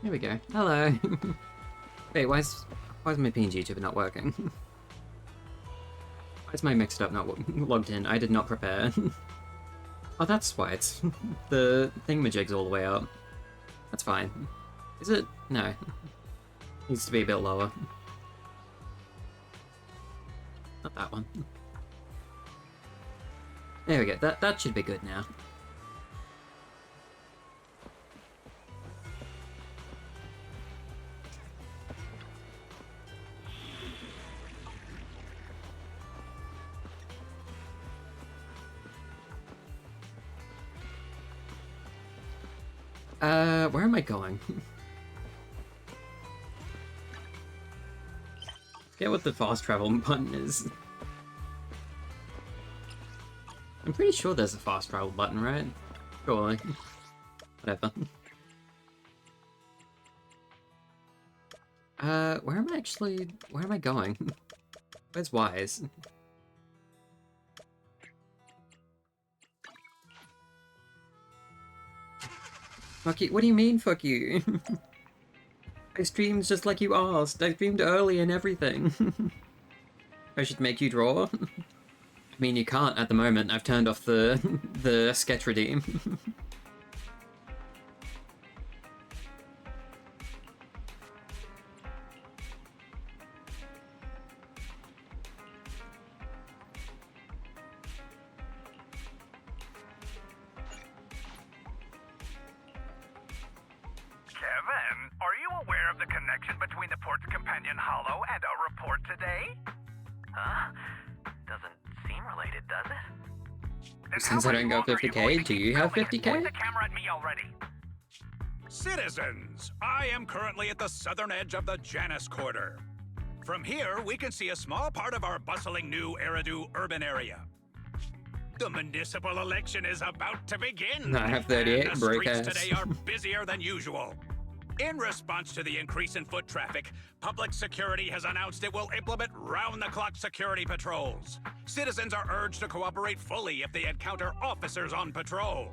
Here we go. Hello. Wait, why's my PNG tuber not working? Why is my mixed up not logged in? I did not prepare. Oh, that's why it's the thingamajig's all the way up. That's fine. Is it? No. Needs to be a bit lower. Not that one. There we go. That should be good now. Where am I going? Forget what the fast travel button is. I'm pretty sure there's a fast travel button, right? Surely. Whatever. Where am I going? Where's Wise? Fuck you. What do you mean, fuck you? I streamed just like you asked. I streamed early and everything. I should make you draw? I mean, you can't at the moment. I've turned off the sketch redeem. Since I don't go 50k, do you have 50k? Citizens, I am currently at the southern edge of the Janus Quarter. From here, we can see a small part of our bustling new Eridu urban area. The municipal election is about to begin. I have 38, and the streets today are busier than usual. In response to the increase in foot traffic, public security has announced it will implement round-the-clock security patrols. Citizens are urged to cooperate fully if they encounter officers on patrol.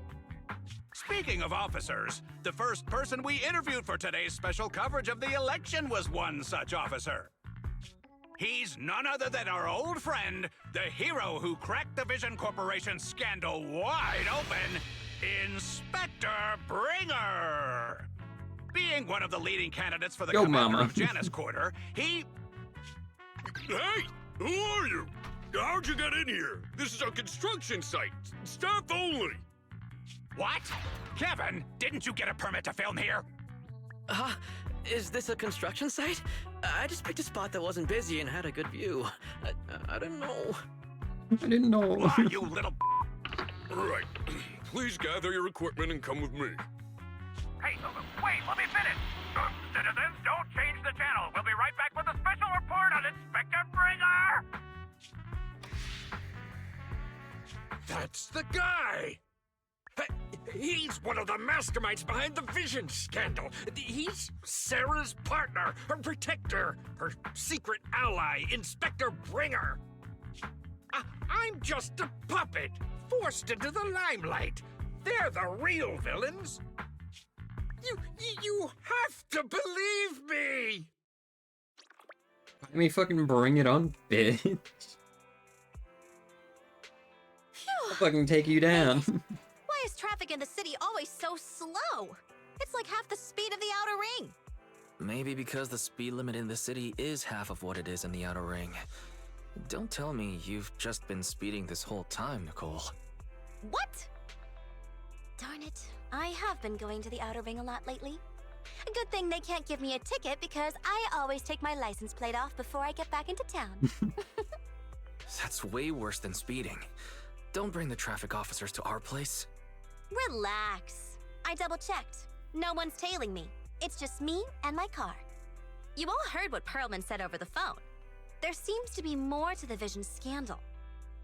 Speaking of officers, the first person we interviewed for today's special coverage of the election was one such officer. He's none other than our old friend, the hero who cracked the Vision Corporation scandal wide open, Inspector Bringer. Being one of the leading candidates for the commander of Janus Quarter, he... Hey! Who are you? How'd you get in here? This is a construction site. Staff only. What? Kevin, didn't you get a permit to film here? Is this a construction site? I just picked a spot that wasn't busy and had a good view. I didn't know. I didn't know. Why, you little... Right. Please gather your equipment and come with me. Hey, wait, let me finish. Citizens, don't change the channel. We'll be right back with a special report on Inspector Bringer. That's the guy! He's one of the masterminds behind the Vision scandal. He's Sarah's partner, her protector, her secret ally, Inspector Bringer. I'm just a puppet, forced into the limelight. They're the real villains. You have to believe me! Let me fucking bring it on, bitch. I'll fucking take you down. Why is traffic in the city always so slow? It's like half the speed of the outer ring. Maybe because the speed limit in the city is half of what it is in the outer ring. Don't tell me you've just been speeding this whole time, Nicole. What? Darn it. I have been going to the outer ring a lot lately. A good thing they can't give me a ticket because I always take my license plate off before I get back into town. That's way worse than speeding. Don't bring the traffic officers to our place. Relax. I double-checked. No one's tailing me. It's just me and my car. You all heard what Perlman said over the phone. There seems to be more to the Vision scandal.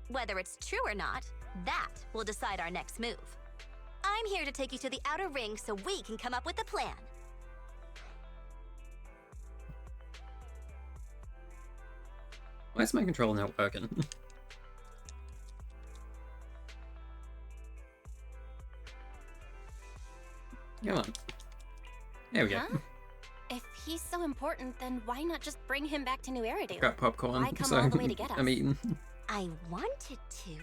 Whether it's true or not, that will decide our next move. I'm here to take you to the outer ring so we can come up with a plan. Why is my controller not working? Come on. There we go. Huh? If he's so important, then why not just bring him back to New Aradale? Got popcorn, Why come so all the way to get us? I'm eating. I wanted to,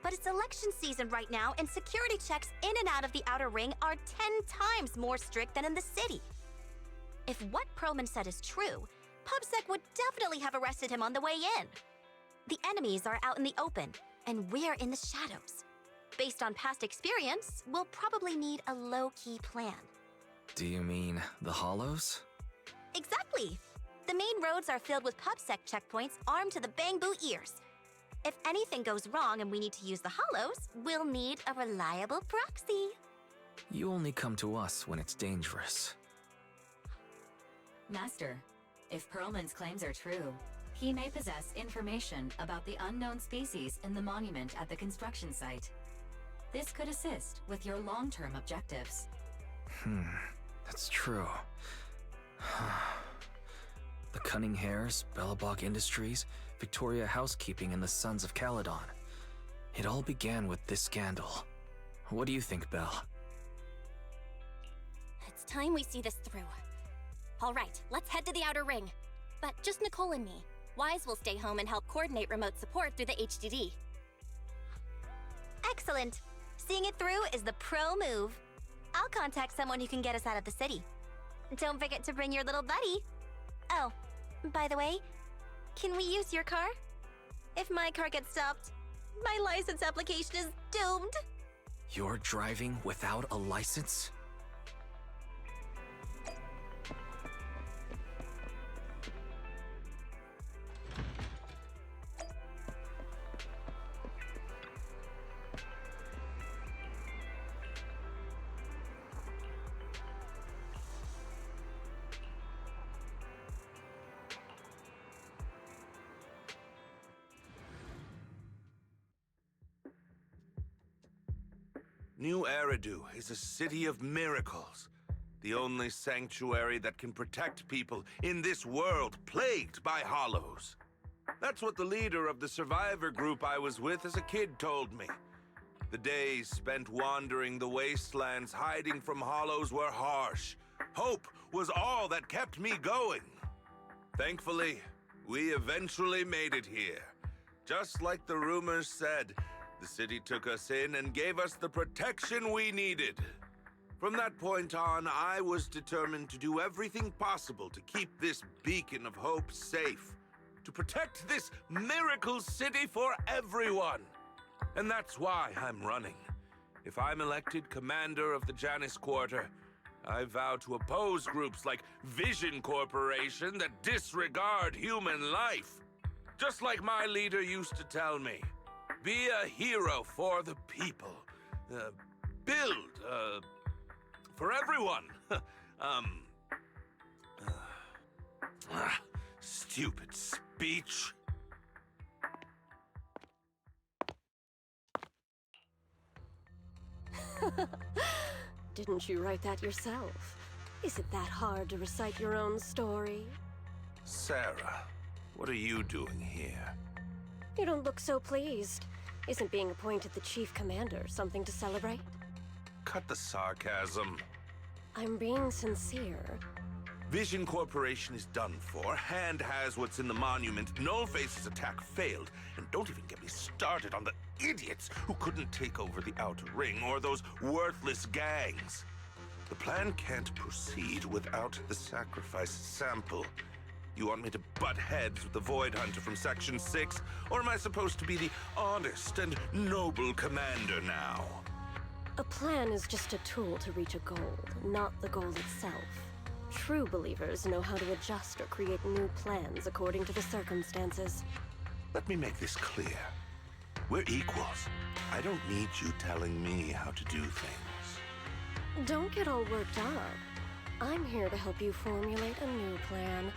but it's election season right now, and security checks in and out of the Outer Ring are 10 times more strict than in the city. If what Perlman said is true, PubSec would definitely have arrested him on the way in. The enemies are out in the open, and we're in the shadows. Based on past experience, we'll probably need a low-key plan. Do you mean the Hollows? Exactly! The main roads are filled with PubSec checkpoints armed to the bang-boo ears. If anything goes wrong and we need to use the Hollows, we'll need a reliable proxy. You only come to us when it's dangerous. Master, if Perlman's claims are true, he may possess information about the unknown species in the monument at the construction site. This could assist with your long-term objectives. That's true. The Cunning Hares, Bellabog Industries, Victoria Housekeeping, and the Sons of Caledon. It all began with this scandal. What do you think, Belle? It's time we see this through. All right, let's head to the Outer Ring. But just Nicole and me. Wise will stay home and help coordinate remote support through the HDD. Excellent. Seeing it through is the pro move. I'll contact someone who can get us out of the city. Don't forget to bring your little buddy. Oh, by the way, can we use your car? If my car gets stopped, my license application is doomed. You're driving without a license? New Eridu is a city of miracles. The only sanctuary that can protect people in this world plagued by hollows. That's what the leader of the survivor group I was with as a kid told me. The days spent wandering the wastelands hiding from hollows were harsh. Hope was all that kept me going. Thankfully, we eventually made it here. Just like the rumors said, the city took us in and gave us the protection we needed. From that point on, I was determined to do everything possible to keep this beacon of hope safe, to protect this miracle city for everyone. And that's why I'm running. If I'm elected commander of the Janus Quarter, I vow to oppose groups like Vision Corporation that disregard human life. Just like my leader used to tell me. Be a hero for the people. Build, for everyone. Stupid speech. Didn't you write that yourself? Is it that hard to recite your own story? Sarah, what are you doing here? You don't look so pleased. Isn't being appointed the chief commander something to celebrate? Cut the sarcasm. I'm being sincere. Vision Corporation is done for. Hand has what's in the monument. Nullface's attack failed. And don't even get me started on the idiots who couldn't take over the Outer Ring or those worthless gangs. The plan can't proceed without the sacrifice sample. You want me to butt heads with the Void Hunter from Section 6? Or am I supposed to be the honest and noble commander now? A plan is just a tool to reach a goal, not the goal itself. True believers know how to adjust or create new plans according to the circumstances. Let me make this clear. We're equals. I don't need you telling me how to do things. Don't get all worked up. I'm here to help you formulate a new plan.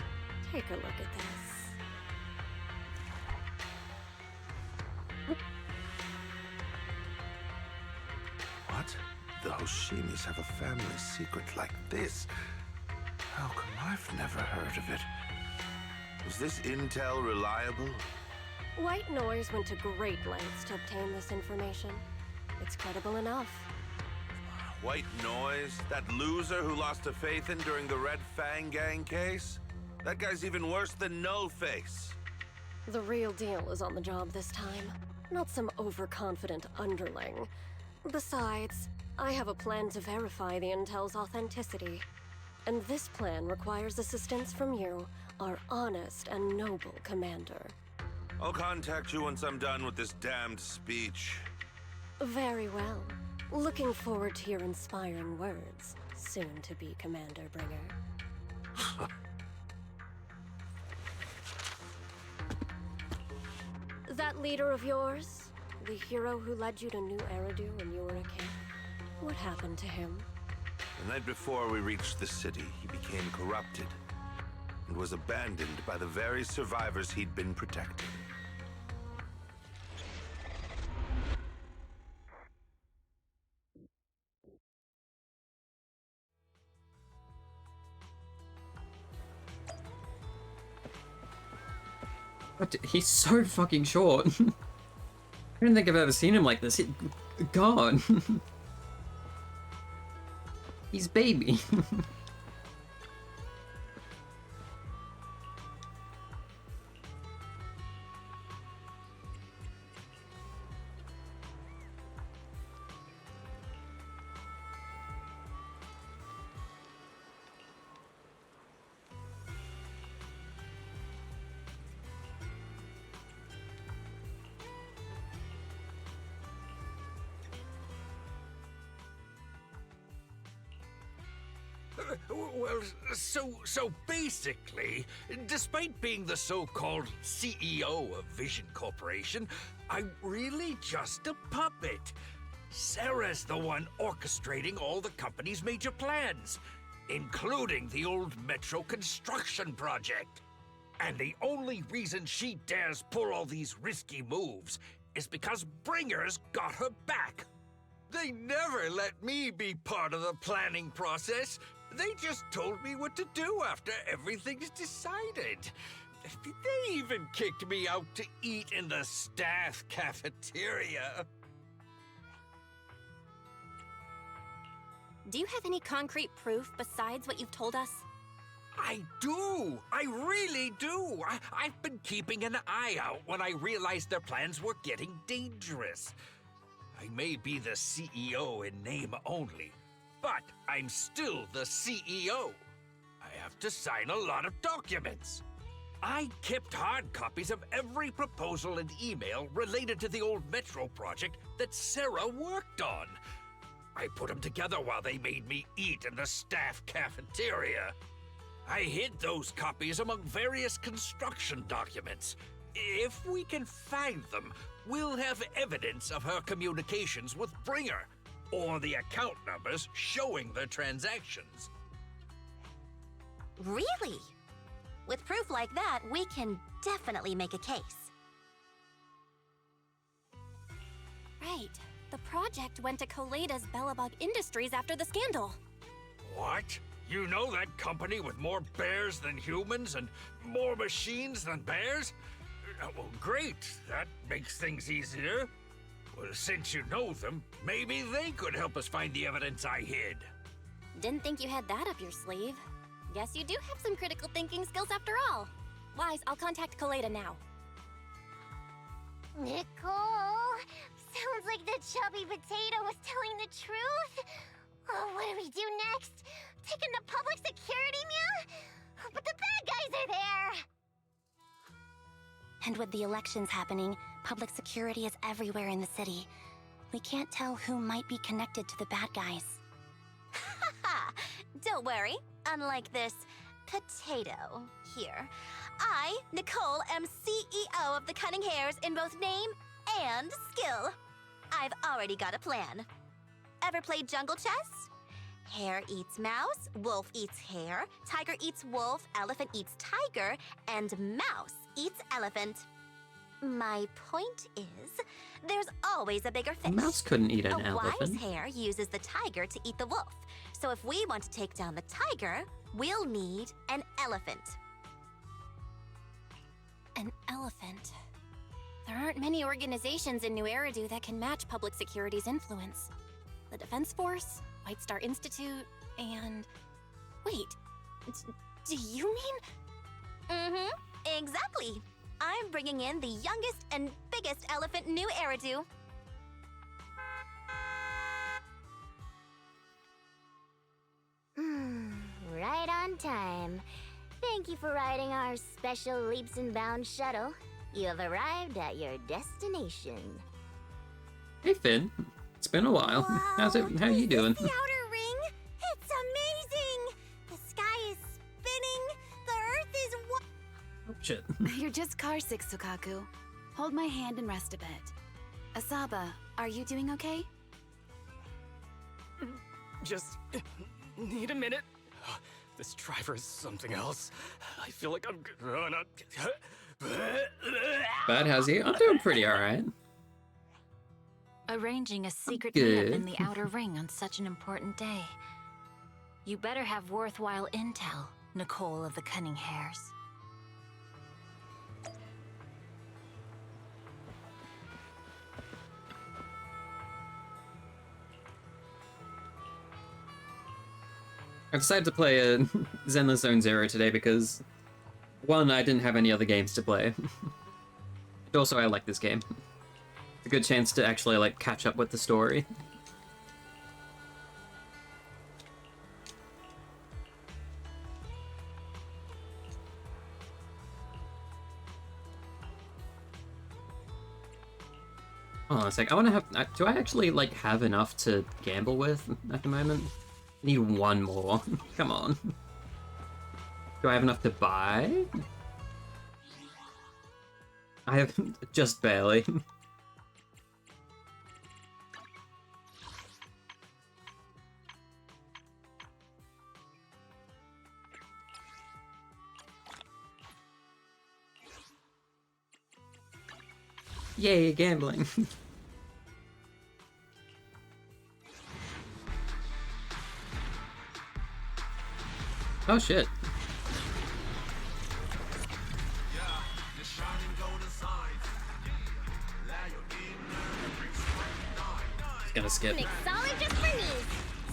Take a look at this. What? The Hoshimis have a family secret like this? How come I've never heard of it? Is this intel reliable? White Noise went to great lengths to obtain this information. It's credible enough. White Noise? That loser who lost a faith in during the Red Fang Gang case? That guy's even worse than No Face. The real deal is on the job this time, not some overconfident underling. Besides, I have a plan to verify the intel's authenticity. And this plan requires assistance from you, our honest and noble commander. I'll contact you once I'm done with this damned speech. Very well. Looking forward to your inspiring words, soon to be Commander Bringer. That leader of yours, the hero who led you to New Eridu when you were a kid, what happened to him? The night before we reached the city, he became corrupted and was abandoned by the very survivors he'd been protecting. But he's so fucking short. I don't think I've ever seen him like this. God. He's baby. Well, so basically, despite being the so-called CEO of Vision Corporation, I'm really just a puppet. Sarah's the one orchestrating all the company's major plans, including the old metro construction project. And the only reason she dares pull all these risky moves is because Bringer's got her back. They never let me be part of the planning process. They just told me what to do after everything's decided. They even kicked me out to eat in the staff cafeteria. Do you have any concrete proof besides what you've told us? I do! I really do! I've been keeping an eye out when I realized their plans were getting dangerous. I may be the CEO in name only, but I'm still the CEO. I have to sign a lot of documents. I kept hard copies of every proposal and email related to the old Metro project that Sarah worked on. I put them together while they made me eat in the staff cafeteria. I hid those copies among various construction documents. If we can find them, we'll have evidence of her communications with Bringer, or the account numbers showing the transactions. Really? With proof like that, we can definitely make a case. Right. The project went to Koleda's Bellabog Industries after the scandal. What? You know that company with more bears than humans and more machines than bears? Well, great. That makes things easier. Well, since you know them, maybe they could help us find the evidence I hid. Didn't think you had that up your sleeve. Guess you do have some critical thinking skills after all. Wise, I'll contact Koleda now. Nicole, sounds like the chubby potato was telling the truth. Oh, what do we do next? Take him to public security, meow? But the bad guys are there. And with the elections happening, public security is everywhere in the city. We can't tell who might be connected to the bad guys. Haha! Don't worry. Unlike this potato here, I, Nicole, am CEO of the Cunning Hares in both name and skill. I've already got a plan. Ever played jungle chess? Hare eats mouse, wolf eats hare, tiger eats wolf, elephant eats tiger, and mouse eats elephant. My point is, there's always a bigger fish. A mouse couldn't eat an A wise elephant. hare uses the tiger to eat the wolf. So if we want to take down the tiger, we'll need an elephant. An elephant. There aren't many organizations in New Eridu that can match public security's influence. The Defense Force? White Star Institute, and... Wait, do you mean... Mm-hmm, exactly. I'm bringing in the youngest and biggest elephant new Eridu. Right on time. Thank you for riding our special leaps and bounds shuttle. You have arrived at your destination. Hey Finn, it's been a while. Wow, How you doing? The outer ring? It's amazing! The sky is spinning, the earth is Oh shit. You're just car sick, Sukaku. Hold my hand and rest a bit. Asaba, are you doing okay? Just need a minute. This driver is something else. I feel like I'm gonna... Bad, how's you? I'm doing pretty alright. Arranging a secret Good. meetup in the Outer Ring on such an important day. You better have worthwhile intel, Nicole of the Cunning Hairs. I decided to play Zenless Zone Zero today because, one, I didn't have any other games to play. And also, I like this game. It's a good chance to actually, like, catch up with the story. Hold on a sec. I want to have... Do I actually, like, have enough to gamble with at the moment? Need one more. Come on. Do I have enough to buy? I have just barely. Yay, gambling. Oh shit. Just gonna skip. mixologist for me.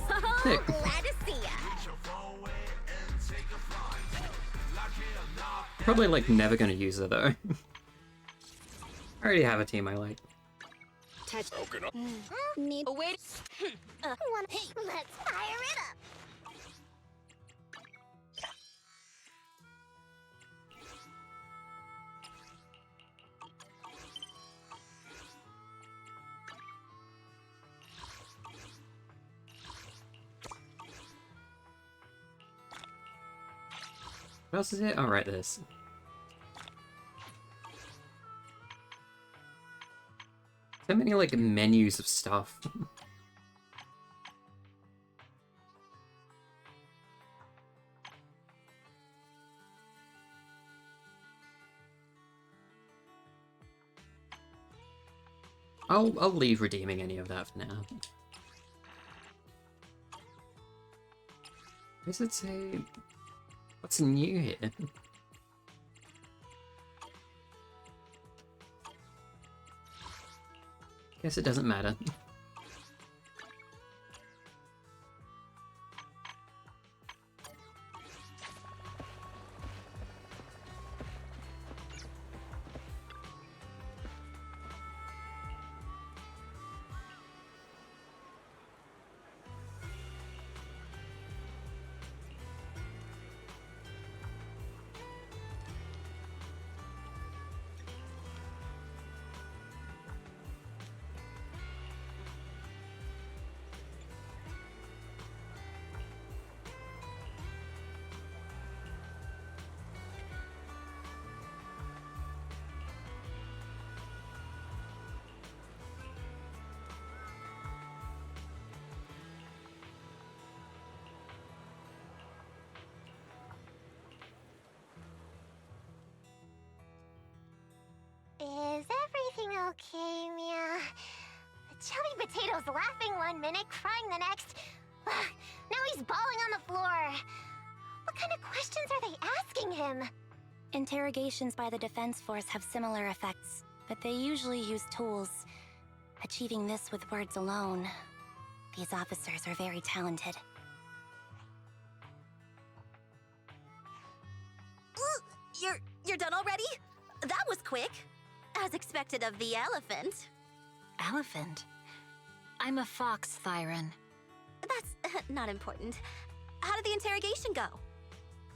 So Sick. glad to see ya. Probably like never gonna use it though. I already have a team I like. Touch. Need. Oh, wait. Let's fire it up. What else is it? Oh, right, this. So many like menus of stuff. I'll leave redeeming any of that for now. What does it say? What's new here? Guess it doesn't matter. Is everything okay, Mia? Chubby Potato's laughing one minute, crying the next. Now he's bawling on the floor. What kind of questions are they asking him? Interrogations by the Defense Force have similar effects, but they usually use tools. Achieving this with words alone These officers are very talented. You're done already? That was quick. As expected of the elephant. Elephant? I'm a fox, Thyron. That's not important. How did the interrogation go?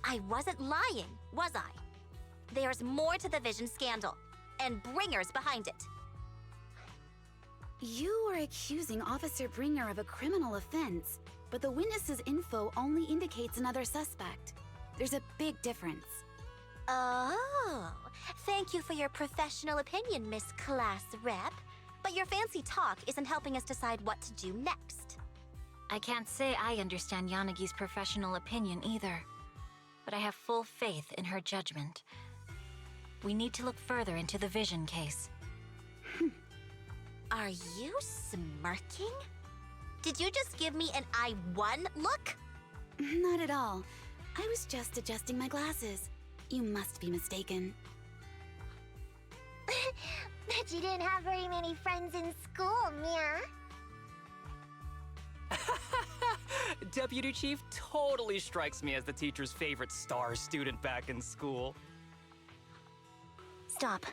I wasn't lying, was I? There's more to the Vision scandal, and Bringer's behind it. You are accusing Officer Bringer of a criminal offense, but the witness's info only indicates another suspect. There's a big difference. Oh, thank you for your professional opinion, Miss Class Rep. But your fancy talk isn't helping us decide what to do next. I can't say I understand Yanagi's professional opinion either, but I have full faith in her judgment. We need to look further into the Vision case. Are you smirking? Did you just give me an I won look? Not at all. I was just adjusting my glasses. You must be mistaken. Bet you didn't have very many friends in school, Mia. Deputy Chief totally strikes me as the teacher's favorite star student back in school. Stop.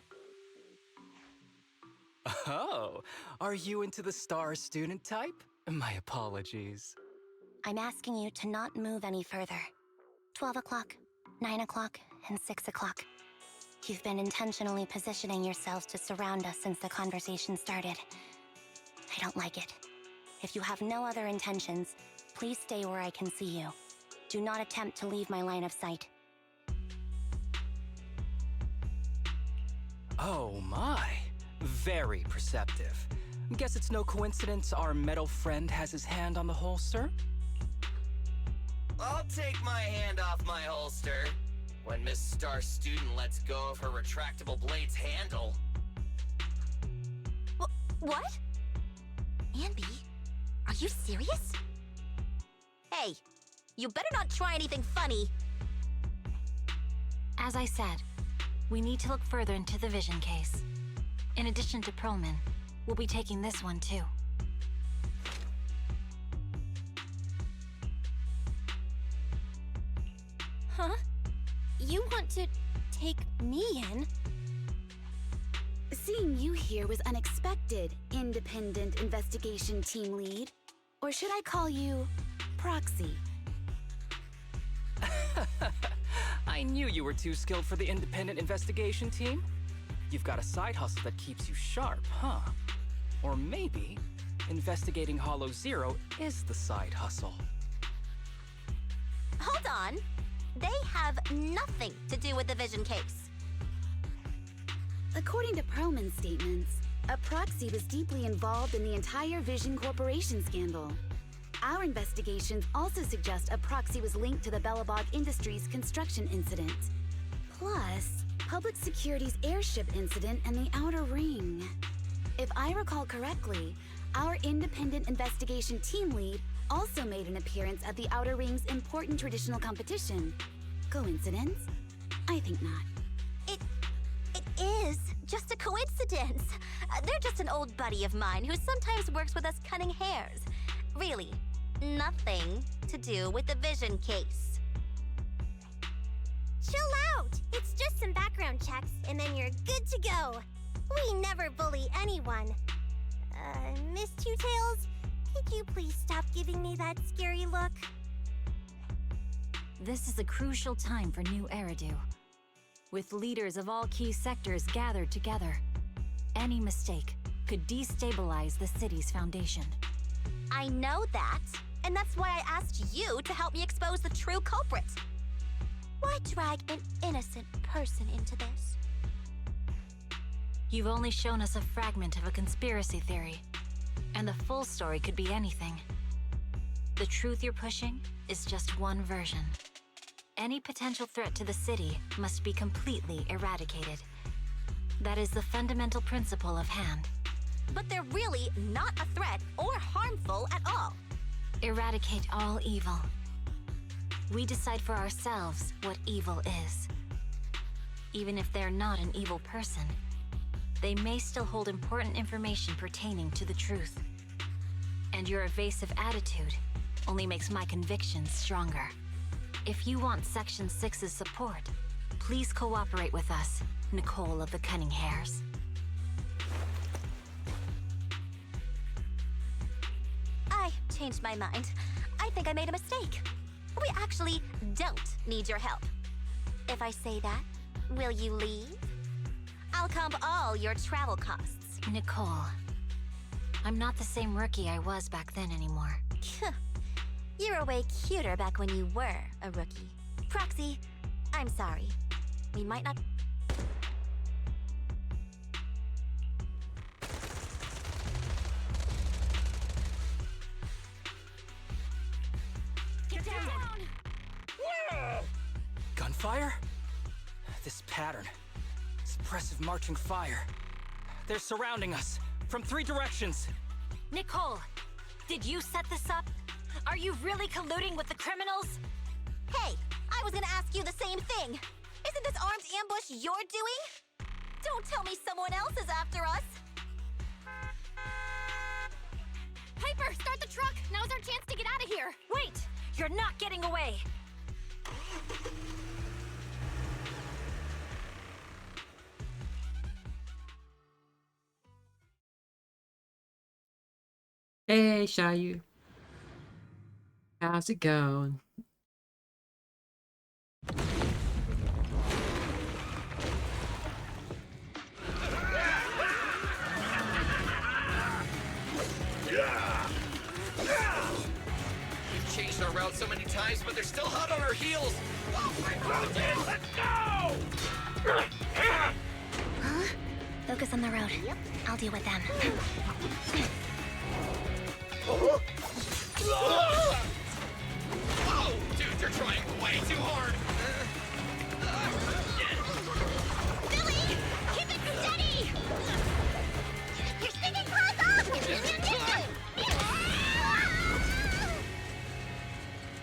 Oh, are you into the star student type? My apologies. I'm asking you to not move any further. 12 o'clock, 9 o'clock, and 6 o'clock. You've been intentionally positioning yourselves to surround us since the conversation started. I don't like it. If you have no other intentions, please stay where I can see you. Do not attempt to leave my line of sight. Oh my, very perceptive. Guess it's no coincidence our metal friend has his hand on the holster? I'll take my hand off my holster when Miss Star Student lets go of her retractable blade's handle. What? Anby, are you serious? Hey, you better not try anything funny. As I said, we need to look further into the Vision case. In addition to Perlman, we'll be taking this one too. Huh? You want to take me in? Seeing you here was unexpected, Independent Investigation Team Lead. Or should I call you Proxy? I knew you were too skilled for the independent investigation team. You've got a side hustle that keeps you sharp, huh? Or maybe investigating Hollow Zero is the side hustle. Hold on. They have nothing to do with the Vision case. According to Perlman's statements, a proxy was deeply involved in the entire Vision Corporation scandal. Our investigations also suggest a proxy was linked to the Belobog Industries construction incident. Plus, Public Security's airship incident and the Outer Ring. If I recall correctly, our independent investigation team lead also made an appearance at the Outer Ring's important traditional competition. Coincidence? I think not. It is just a coincidence. They're just an old buddy of mine who sometimes works with us cutting hairs. Really, nothing to do with the Vision case. Chill out! It's just some background checks, and then you're good to go. We never bully anyone. Miss Two Tails, could you please stop giving me that scary look? This is a crucial time for New Eridu. With leaders of all key sectors gathered together, any mistake could destabilize the city's foundation. I know that, and that's why I asked you to help me expose the true culprit. Why drag an innocent person into this? You've only shown us a fragment of a conspiracy theory, and the full story could be anything. The truth you're pushing is just one version. Any potential threat to the city must be completely eradicated. That is the fundamental principle of Hand. But they're really not a threat or harmful at all. Eradicate all evil. We decide for ourselves what evil is. Even if they're not an evil person, they may still hold important information pertaining to the truth. And your evasive attitude only makes my convictions stronger. If you want Section 6's support, please cooperate with us, Nicole of the Cunning Hairs. I changed my mind. I think I made a mistake. We actually don't need your help. If I say that, will you leave? I'll comp all your travel costs. Nicole, I'm not the same rookie I was back then anymore. You were way cuter back when you were a rookie. Proxy, I'm sorry. We might not... Get down! Whoa! Gunfire? This pattern. Suppressive marching fire. They're surrounding us from 3 directions. Nicole, did you set this up? Are you really colluding with the criminals? Hey, I was gonna ask you the same thing. Isn't this armed ambush your doing? Don't tell me someone else is after us. Piper, start the truck! Now's our chance to get out of here! Wait! You're not getting away! Hey, Shayu. How's it going? We've changed our route so many times, but they're still hot on our heels. Oh my God, let's go! Huh? Focus on the road. I'll deal with them. Whoa, dude, you're trying way too hard. Billy! Keep it steady! You're sticking close up!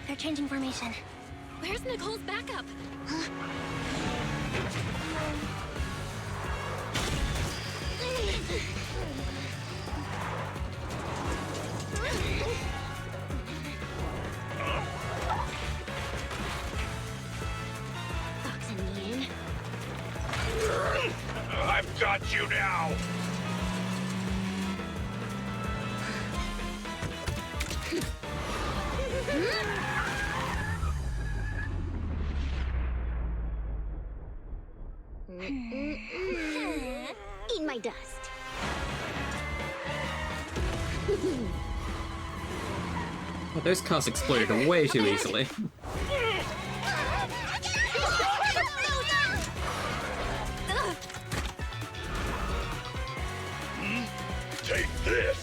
They're changing formation. Where's Nicole's backup? Fox and Yin. I've got you now! Eat my dust. Well, those cars exploded way too easily. Take this!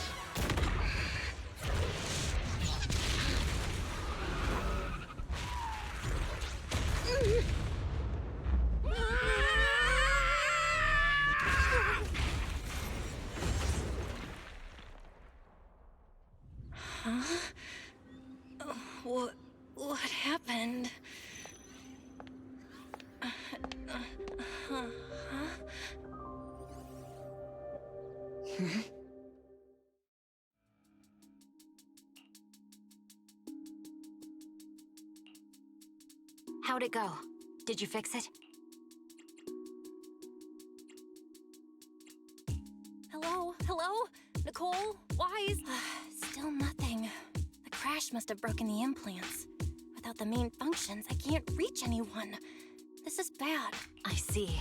What happened? How'd it go? Did you fix it? Hello? Hello? Nicole? Wise? Still nothing. The crash must have broken the implants. Without the main functions, I can't reach anyone. This is bad. I see.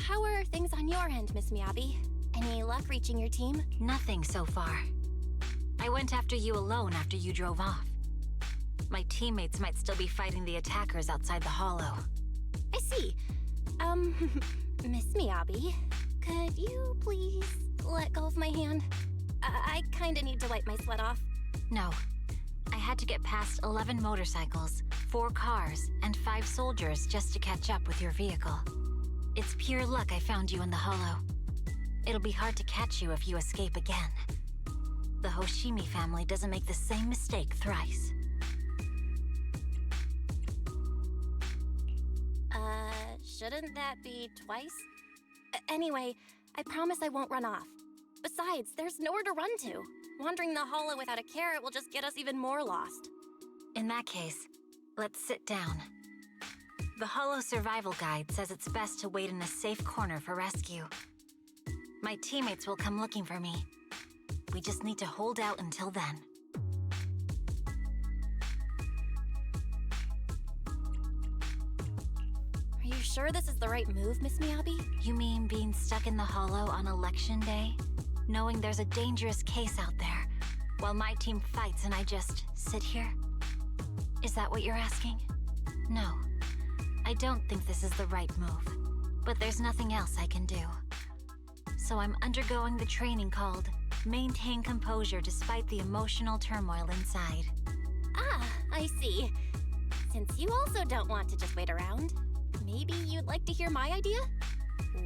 How are things on your end, Miss Miyabi? Any luck reaching your team? Nothing so far. I went after you alone after you drove off. My teammates might still be fighting the attackers outside the hollow. I see. Miss Miyabi, could you please let go of my hand? I kinda need to wipe my sweat off. No. I had to get past 11 motorcycles, 4 cars, and 5 soldiers just to catch up with your vehicle. It's pure luck I found you in the hollow. It'll be hard to catch you if you escape again. The Hoshimi family doesn't make the same mistake thrice. Shouldn't that be twice? Anyway, I promise I won't run off. Besides, there's nowhere to run to. Wandering the hollow without a carrot will just get us even more lost. In that case, let's sit down. The Hollow Survival Guide says it's best to wait in a safe corner for rescue. My teammates will come looking for me. We just need to hold out until then. Are you sure this is the right move, Miss Miyabi? You mean being stuck in the Hollow on Election Day? Knowing there's a dangerous case out there, while my team fights and I just sit here? Is that what you're asking? No. I don't think this is the right move, but there's nothing else I can do. So I'm undergoing the training called Maintain Composure Despite the Emotional Turmoil Inside. Ah, I see. Since you also don't want to just wait around, maybe you'd like to hear my idea?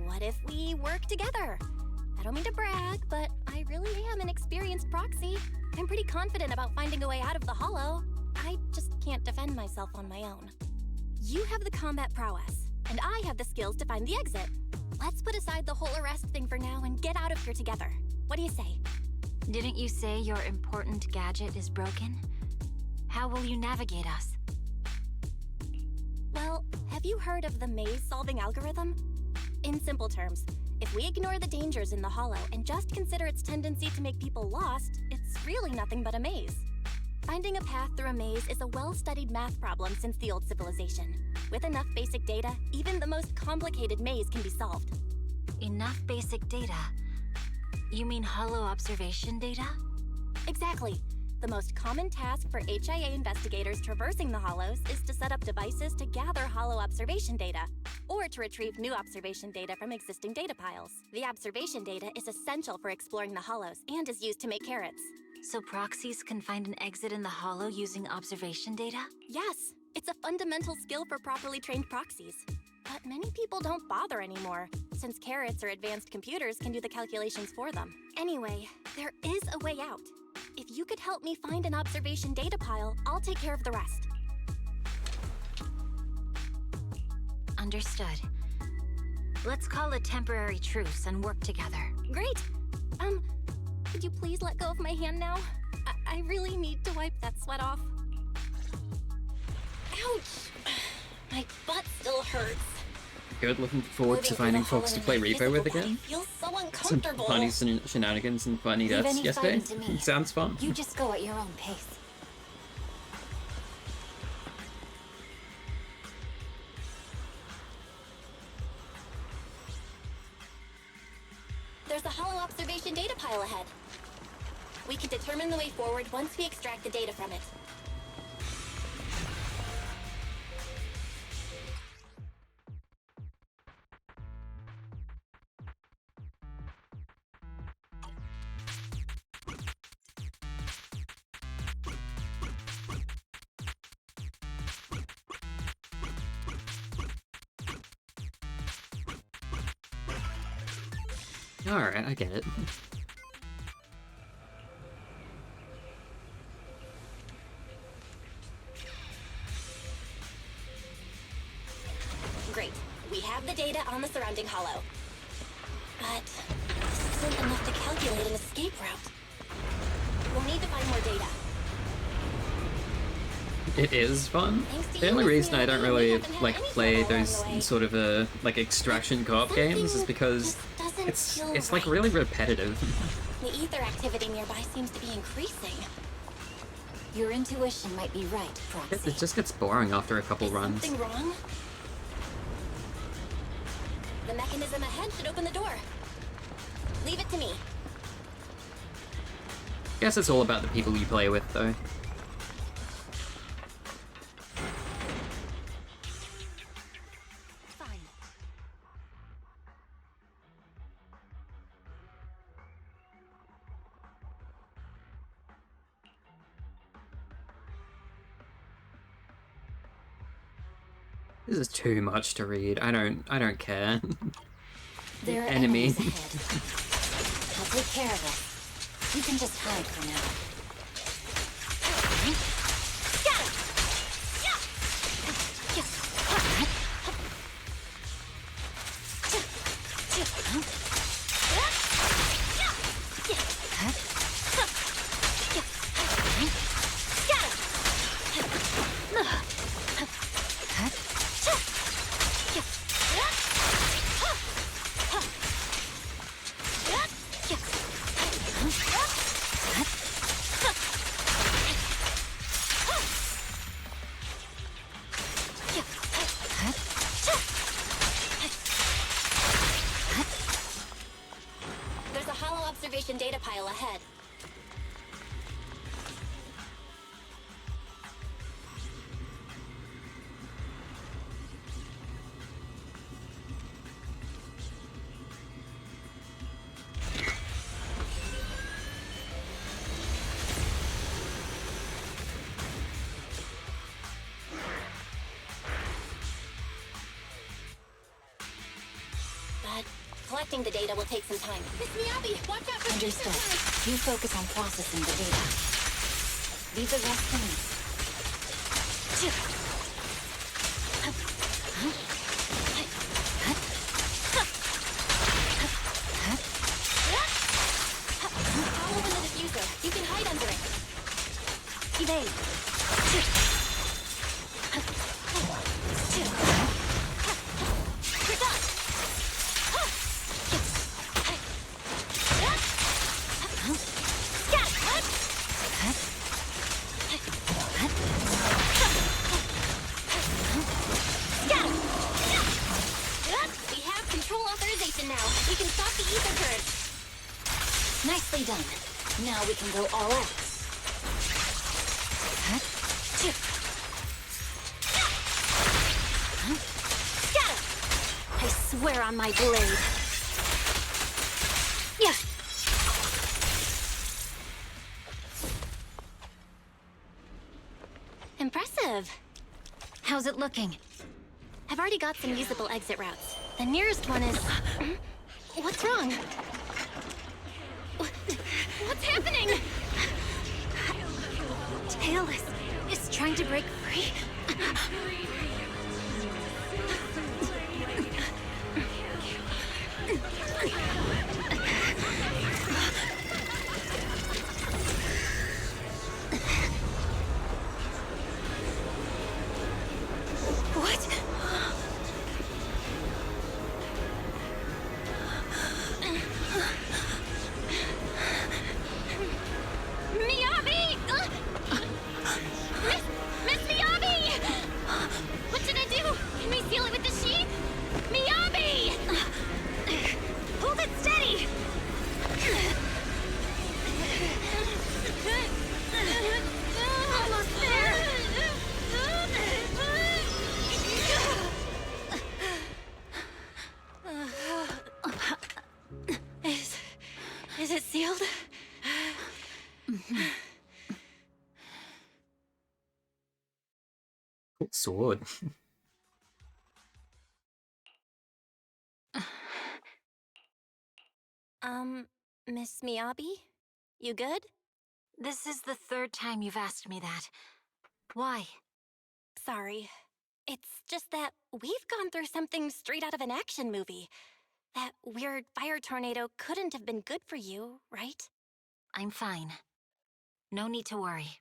What if we work together? I don't mean to brag, but I really am an experienced proxy. I'm pretty confident about finding a way out of the hollow. I just can't defend myself on my own. You have the combat prowess, and I have the skills to find the exit. Let's put aside the whole arrest thing for now and get out of here together. What do you say? Didn't you say your important gadget is broken? How will you navigate us? Well, have you heard of the maze-solving algorithm? In simple terms, if we ignore the dangers in the hollow and just consider its tendency to make people lost, it's really nothing but a maze. Finding a path through a maze is a well-studied math problem since the old civilization. With enough basic data, even the most complicated maze can be solved. Enough basic data? You mean hollow observation data? Exactly. The most common task for HIA investigators traversing the hollows is to set up devices to gather hollow observation data, or to retrieve new observation data from existing data piles. The observation data is essential for exploring the hollows and is used to make carrots. So proxies can find an exit in the hollow using observation data? Yes, it's a fundamental skill for properly trained proxies. But many people don't bother anymore, since carrots or advanced computers can do the calculations for them. Anyway, there is a way out. If you could help me find an observation data pile, I'll take care of the rest. Understood. Let's call a temporary truce and work together. Great! Could you please let go of my hand now? I really need to wipe that sweat off. Ouch! My butt still hurts. Good, looking forward to finding folks to play Repo with again. Feels so Some uncomfortable. funny shenanigans and funny Leave deaths any yesterday. fighting to me. Sounds fun. You just go at your own pace. There's a hollow observation data pile ahead. We can determine the way forward once we extract the data from it. Alright, I get it. Great. We have the data on the surrounding hollow. But this isn't enough to calculate an escape route. We'll need to find more data. It is fun. The only reason I don't really like play those sort of like extraction co-op games is because it's like really repetitive. The ether activity nearby seems to be increasing. Your intuition might be right, Proxy. It just gets boring after a couple runs. Something wrong? The mechanism ahead should open the door. Leave it to me. Guess it's all about the people you play with, though. Fine. This is too much to read. I don't care. There are Enemy. enemies ahead. I'll take care of it. You can just hide for now. Got it! Collecting the data will take some time. Miss Miyabi, watch out for Understood. You focus on processing the data. Leave the rest to me. I'll open the diffuser. You can hide under it. Evade. You're done. We have control authorization now. We can stop the ether purge. Nicely done. Now we can go all out. I swear on my blade. Yeah. Impressive. How's it looking? I've already got some usable exit routes. The nearest one is... What's wrong? What's happening? Tail is trying to break free. What? Miyabi! Miss Miyabi! What should I do? Can we seal it with the sheet? Miyabi! Hold it steady! Almost there! Is it sealed? Cool sword. Miss Miyabi? You good? This is the third time you've asked me that. Why? Sorry. It's just that we've gone through something straight out of an action movie. That weird fire tornado couldn't have been good for you, right? I'm fine. No need to worry.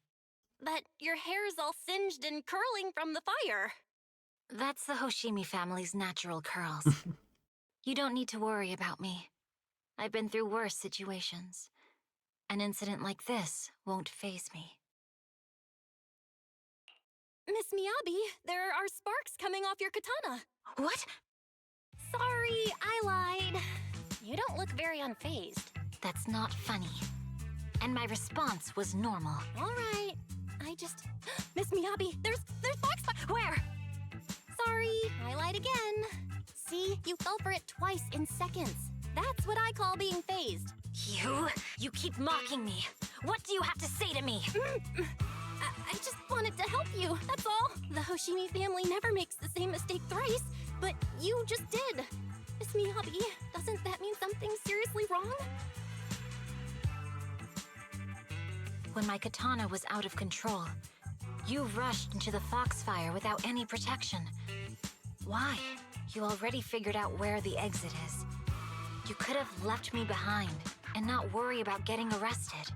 But your hair's all singed and curling from the fire. That's the Hoshimi family's natural curls. You don't need to worry about me. I've been through worse situations. An incident like this won't faze me. Miss Miyabi, there are sparks coming off your katana. What? Sorry, I lied. You don't look very unfazed. That's not funny. And my response was normal. All right. I just... Miss Miyabi, there's sparks... Where? Sorry, I lied again. See, you fell for it twice in seconds. That's what I call being phased. You keep mocking me. What do you have to say to me? I just wanted to help you, that's all. The Hoshimi family never makes the same mistake thrice, but you just did. Miss Miyabi, doesn't that mean something's seriously wrong? When my katana was out of control, you rushed into the foxfire without any protection. Why? You already figured out where the exit is. You could have left me behind and not worry about getting arrested.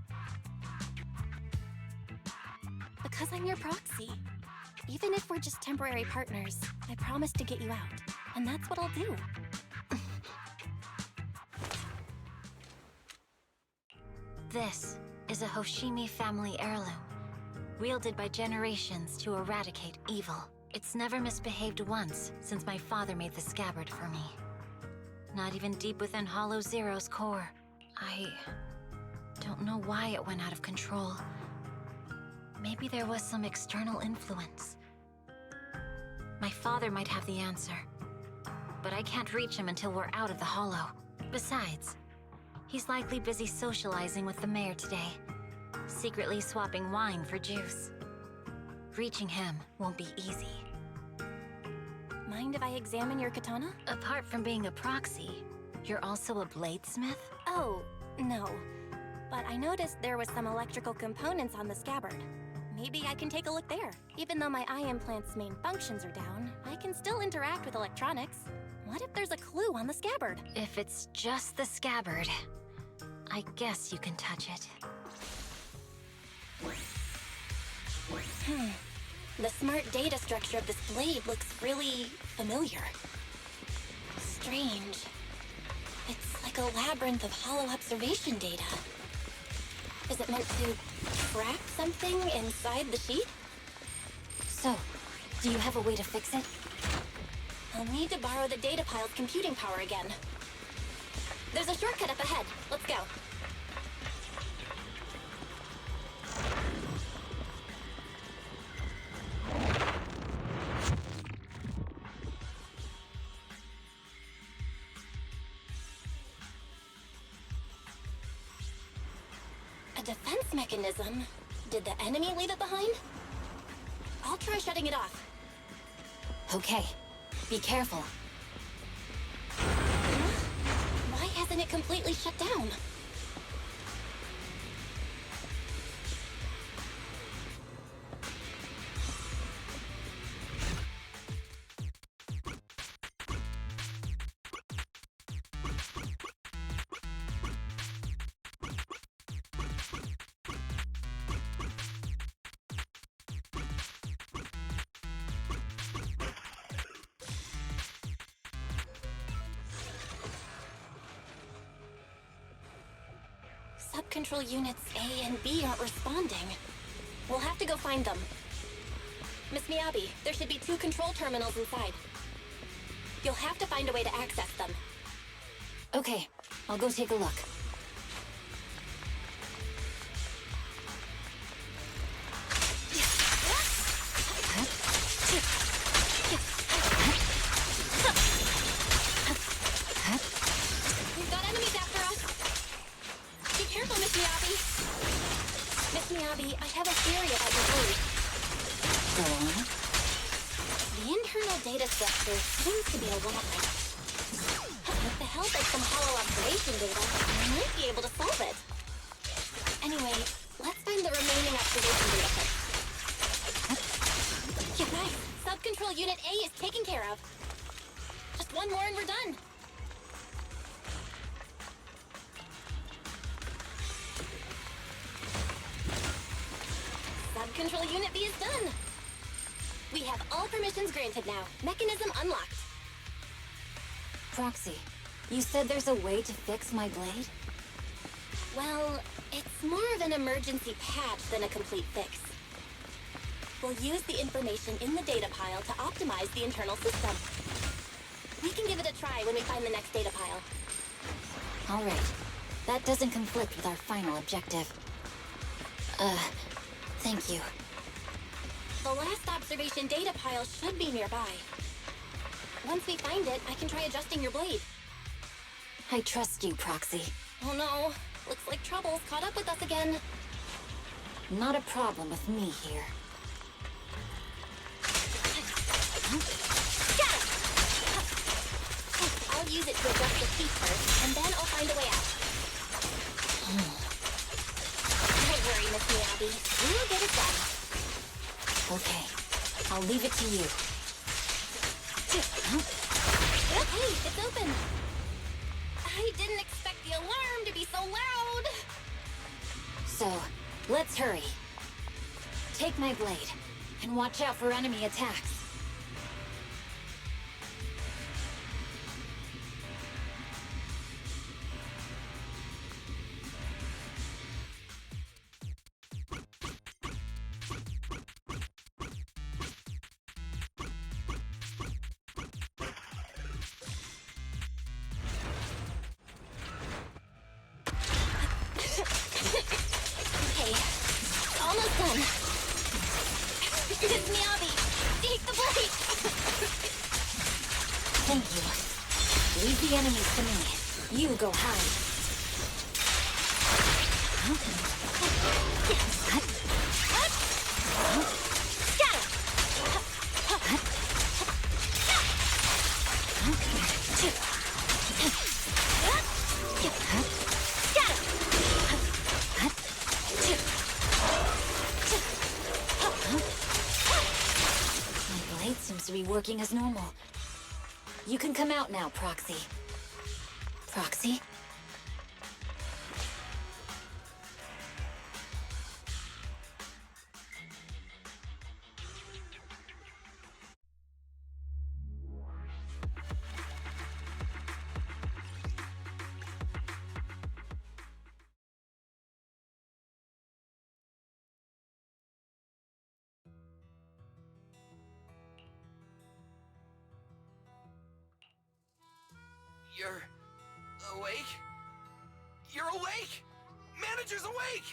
Because I'm your proxy. Even if we're just temporary partners, I promise to get you out. And that's what I'll do. This is a Hoshimi family heirloom, wielded by generations to eradicate evil. It's never misbehaved once since my father made the scabbard for me. Not even deep within Hollow Zero's core. I don't know why it went out of control. Maybe there was some external influence. My father might have the answer, but I can't reach him until we're out of the Hollow. Besides, he's likely busy socializing with the mayor today, secretly swapping wine for juice. Reaching him won't be easy. Mind if I examine your katana? Apart from being a proxy, You're also a bladesmith? Oh, no. But I noticed there was some electrical components on the scabbard. Maybe I can take a look there. Even though my eye implant's main functions are down, I can still interact with electronics. What if there's a clue on the scabbard? If it's just the scabbard, I guess you can touch it. The smart data structure of this blade looks really familiar. Strange. It's like a labyrinth of hollow observation data. Is it meant to track something inside the sheet? So, do you have a way to fix it? I'll need to borrow the data pile's computing power again. There's a shortcut up ahead. Let's go. A defense mechanism? Did the enemy leave it behind? I'll try shutting it off. Okay. Be careful. Why hasn't it completely shut down? Sub-control units A and B aren't responding. We'll have to go find them. Miss Miyabi, there should be 2 control terminals inside. You'll have to find a way to access them. Okay, I'll go take a look. We've got enemies after us! Be careful, Miss Miyabi! Miss Miyabi, I have a theory about your blade. Go on. The internal data structure seems to be a lie. With the help of some hollow observation data, I might be able to solve it. Anyway, let's find the remaining observation data first. Yeah, nice. Sub-control unit A is taken care of. Just one more and we're done. Sub-control unit B is done. We have all permissions granted now. Mechanism unlocked. Proxy, you said there's a way to fix my blade? Well, it's more of an emergency patch than a complete fix. We'll use the information in the data pile to optimize the internal system. We can give it a try when we find the next data pile. All right. That doesn't conflict with our final objective. Thank you. The last observation data pile should be nearby. Once we find it, I can try adjusting your blade. I trust you, Proxy. Oh no. Looks like trouble's caught up with us again. Not a problem with me here. I'll use it to adjust the sheet first, and then I'll find a way out. Don't worry, Miss Miyabi. We'll get it done. Okay. I'll leave it to you. Hey, it's open. I didn't expect the alarm to be so loud. So, let's hurry. Take my blade, and watch out for enemy attacks. Okay, almost done. It's Miyabi. Take the blade. Thank you. Leave the enemies to me. You go hide. light seems to be working as normal. You can come out now, Proxy. Proxy? You're awake? You're awake! Manager's awake!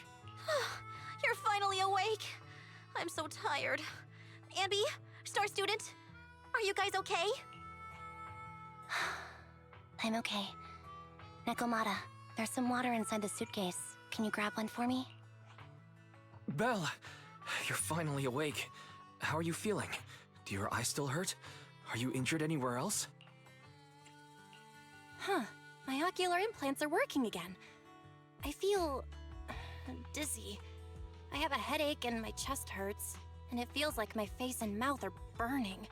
You're finally awake. I'm so tired. Ambi, Star Student, are you guys okay? I'm okay. Nekomata, there's some water inside the suitcase. Can you grab one for me? Belle, you're finally awake. How are you feeling? Do your eyes still hurt? Are you injured anywhere else? Huh. My ocular implants are working again. I feel dizzy. I have a headache and my chest hurts, and it feels like my face and mouth are burning.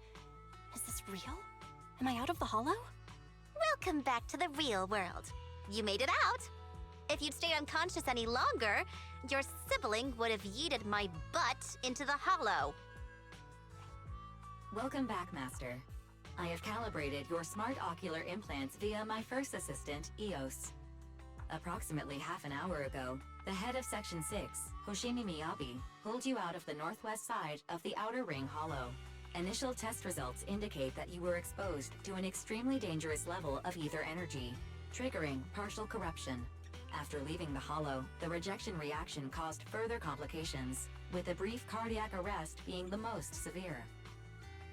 Is this real? Am I out of the hollow? Welcome back to the real world. You made it out. If you'd stayed unconscious any longer, your sibling would have yeeted my butt into the hollow. Welcome back, Master. I have calibrated your smart ocular implants via my first assistant, EOS. Approximately half an hour ago, the head of Section 6, Hoshimi Miyabi, pulled you out of the northwest side of the Outer Ring Hollow. Initial test results indicate that you were exposed to an extremely dangerous level of ether energy, triggering partial corruption. After leaving the hollow, the rejection reaction caused further complications, with a brief cardiac arrest being the most severe.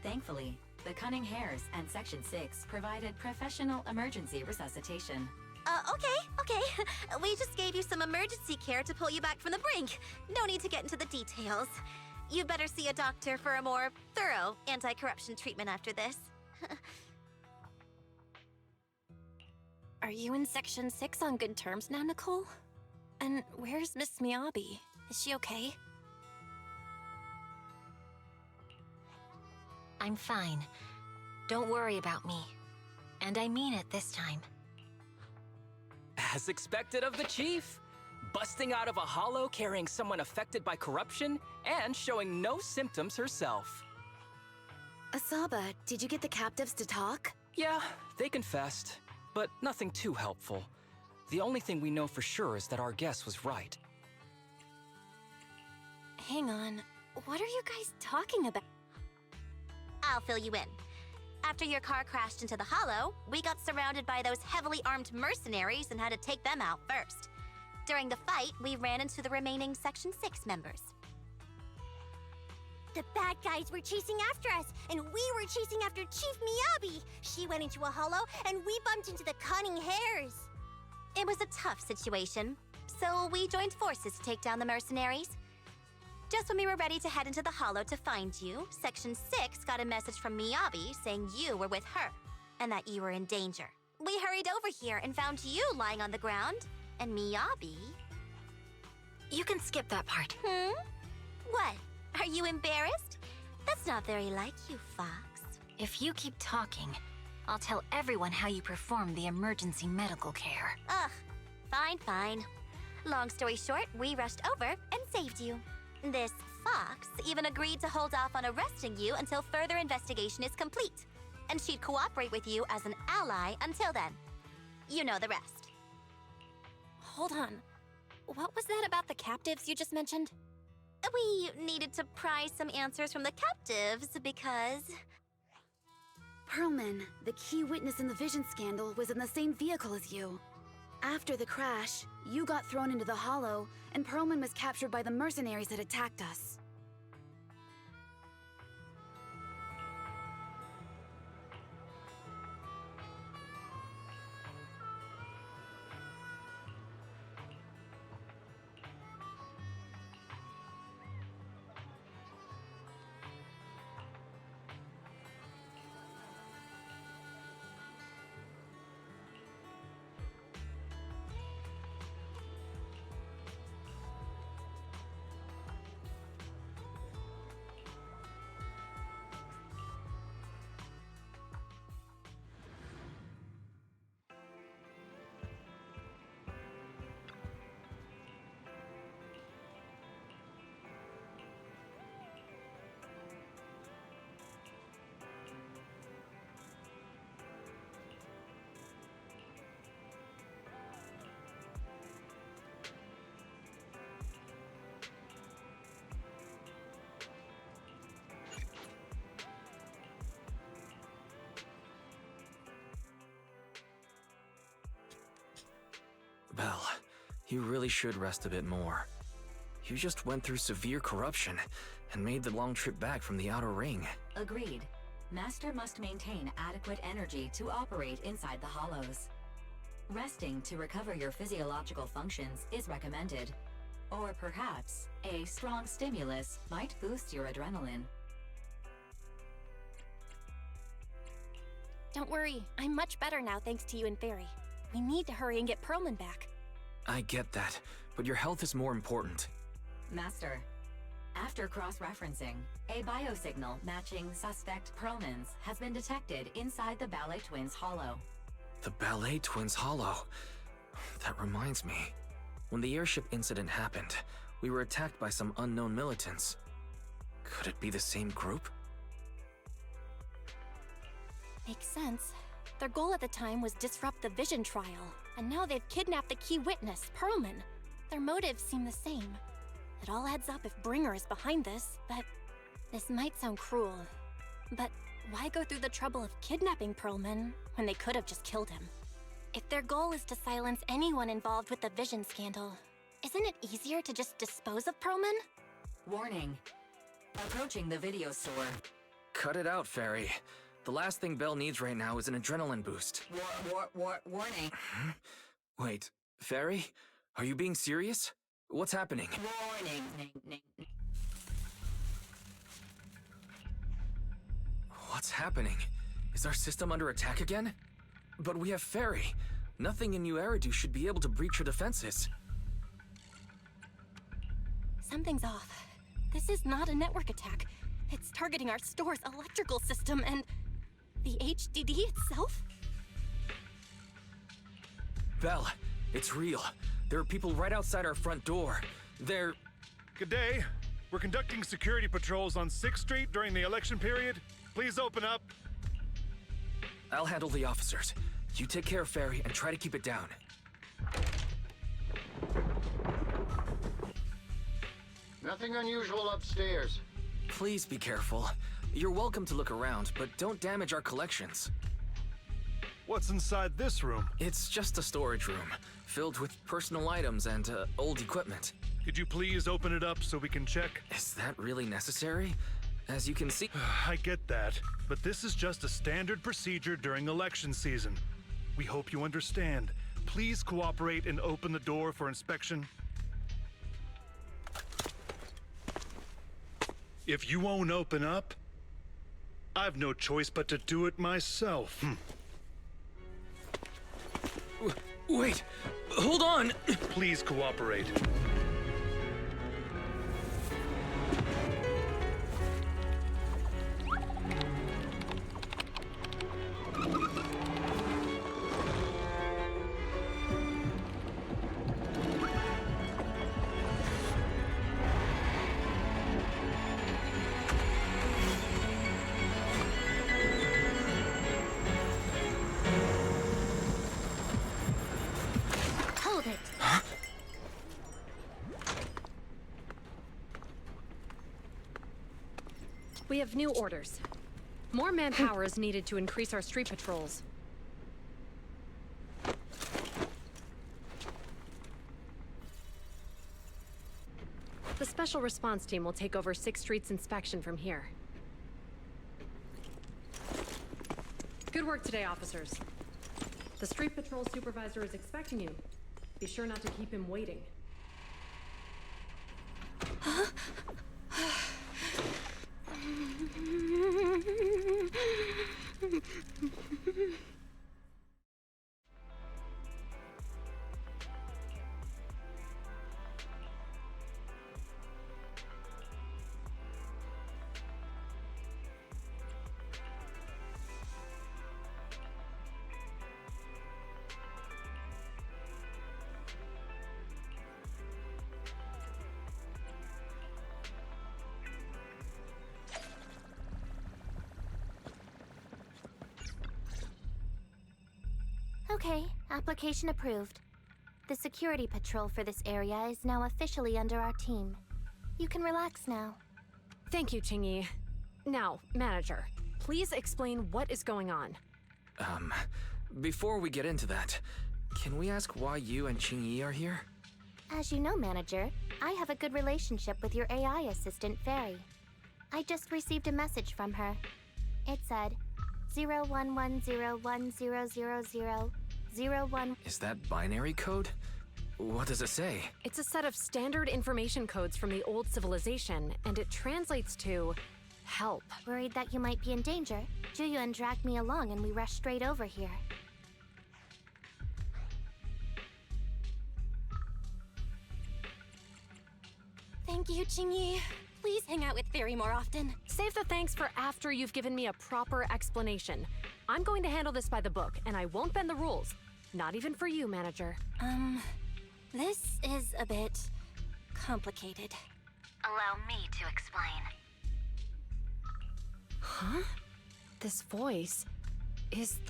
Thankfully, the Cunning Hares and Section 6 provided professional emergency resuscitation. Okay. We just gave you some emergency care to pull you back from the brink. No need to get into the details. You better see a doctor for a more thorough anti-corruption treatment after this. Are you in Section 6 on good terms now, Nicole? And where's Miss Miyabi? Is she okay? I'm fine. Don't worry about me. And I mean it this time. As expected of the Chief. Busting out of a hollow carrying someone affected by corruption and showing no symptoms herself. Asaba, did you get the captives to talk? Yeah, they confessed, but nothing too helpful. The only thing we know for sure is that our guess was right. Hang on. What are you guys talking about? I'll fill you in. After your car crashed into the hollow, we got surrounded by those heavily armed mercenaries and had to take them out first. During the fight, we ran into the remaining Section 6 members. The bad guys were chasing after us, and we were chasing after Chief Miyabi. She went into a hollow, and we bumped into the Cunning Hares. It was a tough situation, so we joined forces to take down the mercenaries. Just when we were ready to head into the hollow to find you, Section 6 got a message from Miyabi saying you were with her, and that you were in danger. We hurried over here and found you lying on the ground, and Miyabi... You can skip that part. What? Are you embarrassed? That's not very like you, Fox. If you keep talking, I'll tell everyone how you performed the emergency medical care. Ugh, fine. Long story short, we rushed over and saved you. This Fox even agreed to hold off on arresting you until further investigation is complete, and she'd cooperate with you as an ally until then. You know the rest. Hold on. What was that about the captives you just mentioned? We needed to pry some answers from the captives because... Perlman, the key witness in the Vision scandal, was in the same vehicle as you. After the crash, you got thrown into the hollow, and Perlman was captured by the mercenaries that attacked us. You really should rest a bit more. You just went through severe corruption and made the long trip back from the outer ring. Agreed. Master must maintain adequate energy to operate inside the hollows. Resting to recover your physiological functions is recommended. Or perhaps, a strong stimulus might boost your adrenaline. Don't worry, I'm much better now thanks to you and Fairy. We need to hurry and get Perlman back. I get that, but your health is more important. Master, after cross-referencing, a biosignal matching suspect Perlman's has been detected inside the Ballet Twins hollow. The Ballet Twins hollow. That reminds me. When the airship incident happened, we were attacked by some unknown militants. Could it be the same group? Makes sense. Their goal at the time was disrupt the Vision trial, and now they've kidnapped the key witness, Perlman. Their motives seem the same. It all adds up if Bringer is behind this, but this might sound cruel. But why go through the trouble of kidnapping Perlman when they could have just killed him? If their goal is to silence anyone involved with the Vision scandal, isn't it easier to just dispose of Perlman? Warning. Approaching the video store. Cut it out, Fairy. The last thing Belle needs right now is an adrenaline boost. Warning. Wait, Fairy? Are you being serious? What's happening? Warning. What's happening? Is our system under attack again? But we have Fairy. Nothing in New Eridu should be able to breach her defenses. Something's off. This is not a network attack. It's targeting our store's electrical system and the HDD itself? Belle, it's real. There are people right outside our front door. They're... Good day. We're conducting security patrols on 6th Street during the election period. Please open up. I'll handle the officers. You take care of Fairy and try to keep it down. Nothing unusual upstairs. Please be careful. You're welcome to look around, but don't damage our collections. What's inside this room? It's just a storage room, filled with personal items and old equipment. Could you please open it up so we can check? Is that really necessary? As you can see... I get that, but this is just a standard procedure during election season. We hope you understand. Please cooperate and open the door for inspection. If you won't open up, I've no choice but to do it myself. Wait! Hold on! Please cooperate. We have new orders. More manpower is needed to increase our street patrols. The Special Response Team will take over 6th Street's inspection from here. Good work today, officers. The Street Patrol Supervisor is expecting you. Be sure not to keep him waiting. Okay, application approved. The security patrol for this area is now officially under our team. You can relax now. Thank you, Qingyi. Now, Manager, please explain what is going on. Before we get into that, can we ask why you and Qingyi are here? As you know, Manager, I have a good relationship with your AI assistant, Fairy. I just received a message from her. It said, 0110100001. Is that binary code? What does it say? It's a set of standard information codes from the old civilization, and it translates to help. Worried that you might be in danger, Juyuan dragged me along and we rushed straight over here. Thank you, Jingyi. Please hang out with Fairy more often. Save the thanks for after you've given me a proper explanation. I'm going to handle this by the book, and I won't bend the rules. Not even for you, Manager. This is a bit complicated. Allow me to explain. Huh? This voice is...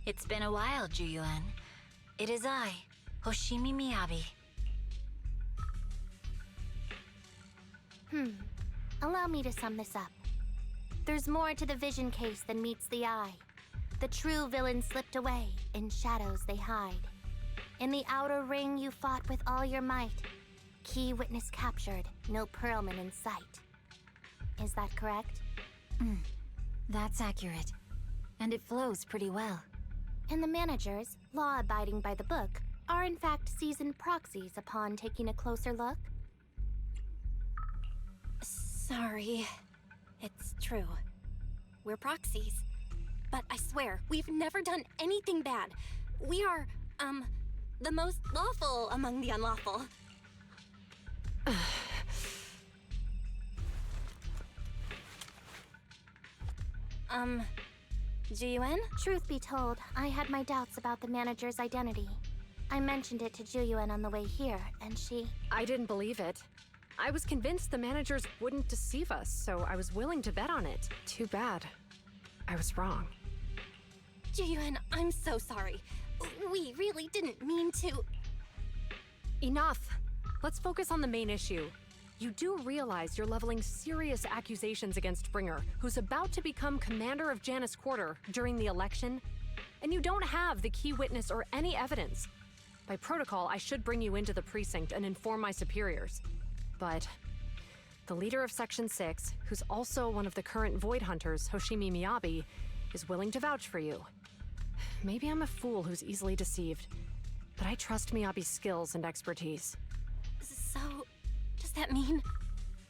It's been a while, Juyuan. It is I, Hoshimi Miyabi. Allow me to sum this up. There's more to the vision case than meets the eye. The true villain slipped away, in shadows they hide. In the outer ring you fought with all your might. Key witness captured, no Pearlman in sight. Is that correct? That's accurate. And it flows pretty well. And the managers, law-abiding by the book, are in fact seasoned proxies upon taking a closer look? Sorry. It's true. We're proxies. But I swear, we've never done anything bad. We are, the most lawful among the unlawful. Juyuan? Truth be told, I had my doubts about the manager's identity. I mentioned it to Juyuan on the way here, and she... I didn't believe it. I was convinced the managers wouldn't deceive us, so I was willing to bet on it. Too bad. I was wrong. Juyuan, I'm so sorry. We really didn't mean to... Enough! Let's focus on the main issue. You do realize you're leveling serious accusations against Bringer, who's about to become commander of Janus Quarter during the election, and you don't have the key witness or any evidence. By protocol, I should bring you into the precinct and inform my superiors. But the leader of Section 6, who's also one of the current Void Hunters, Hoshimi Miyabi, is willing to vouch for you. Maybe I'm a fool who's easily deceived, but I trust Miyabi's skills and expertise. So, does that mean...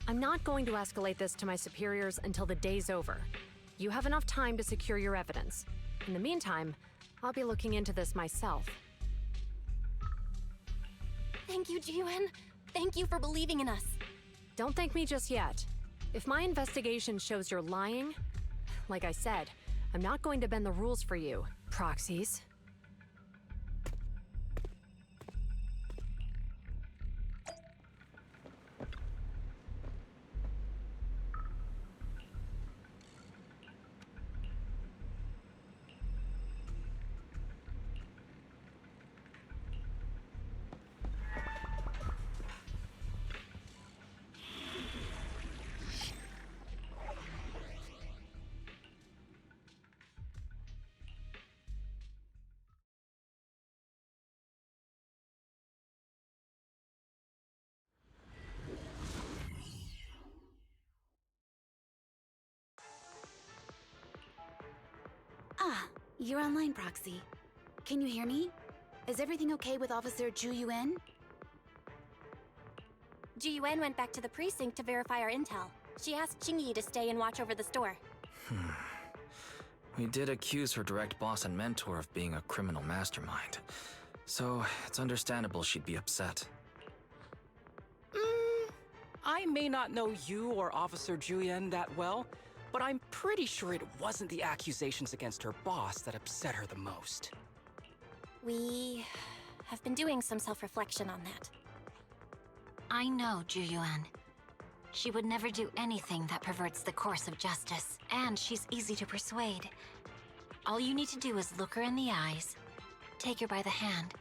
I'm not going to escalate this to my superiors until the day's over. You have enough time to secure your evidence. In the meantime, I'll be looking into this myself. Thank you, Juyuan. Thank you for believing in us. Don't thank me just yet. If my investigation shows you're lying, like I said, I'm not going to bend the rules for you, proxies. Ah, you're online, Proxy. Can you hear me? Is everything okay with Officer Juyuan? Juyuan went back to the precinct to verify our intel. She asked Jingyi to stay and watch over the store. We did accuse her direct boss and mentor of being a criminal mastermind. So, it's understandable she'd be upset. I may not know you or Officer Juyuan that well, but I'm pretty sure it wasn't the accusations against her boss that upset her the most. We have been doing some self-reflection on that. I know Juyuan. She would never do anything that perverts the course of justice, and she's easy to persuade. All you need to do is look her in the eyes, take her by the hand,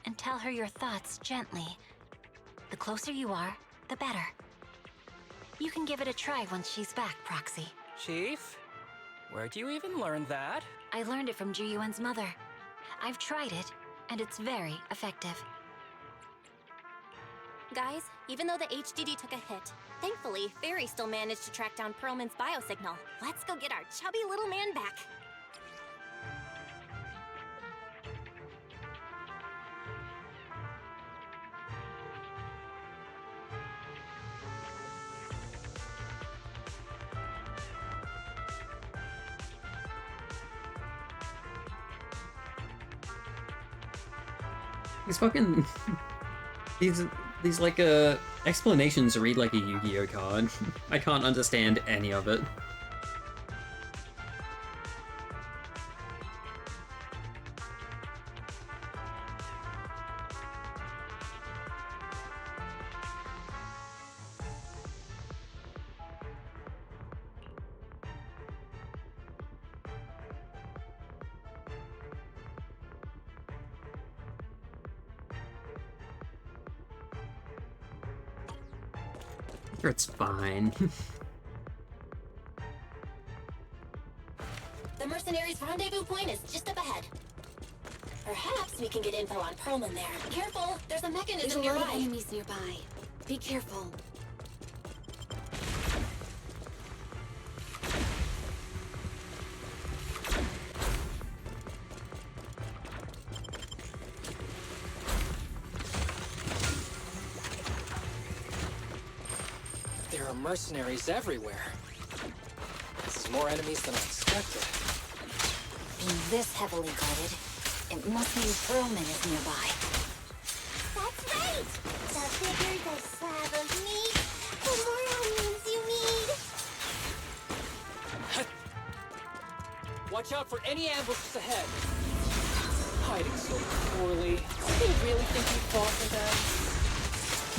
and tell her your thoughts gently. The closer you are, the better. You can give it a try once she's back, Proxy. Chief? Where'd you even learn that? I learned it from Juyuan's mother. I've tried it, and it's very effective. Guys, even though the HDD took a hit, thankfully, Fairy still managed to track down Perlman's biosignal. Let's go get our chubby little man back. These fucking these like explanations read like a Yu-Gi-Oh card. I can't understand any of it. It's fine. The mercenaries' rendezvous point is just up ahead. Perhaps we can get info on Perlman there. Careful, there's a mechanism There's a lot nearby. of enemies nearby. Be careful. There are mercenaries everywhere. This is more enemies than I expected. Being this heavily guarded, it must mean Perlman is nearby. That's right! The bigger the slab of meat, the more onions you need. Watch out for any ambushes ahead. Hiding so poorly. Do you really think you fought for them?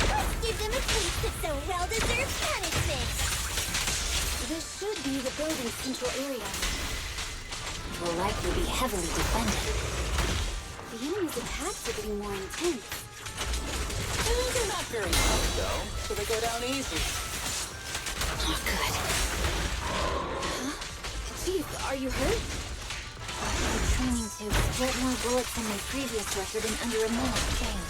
Let's give them a taste of some well-deserved punishment. This should be the building's central area. Will likely be heavily defended. The enemy's attacks are getting more intense. They're not very tough, though, so they go down easy. Not good. Huh? Chief, are you hurt? My training tube split more bullets than my previous record in under a minute's game.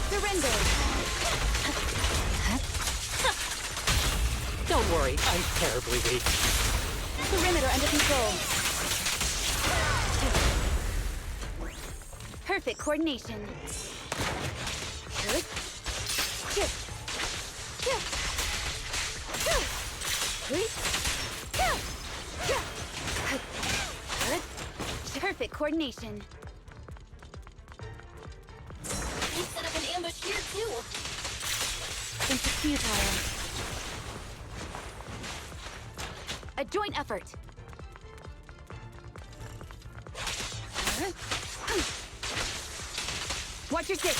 Surrender! Don't worry, I'm terribly weak. Perimeter under control. Perfect coordination. Perfect coordination. They set up an ambush here, too. Think it's futile. A joint effort. Watch your six.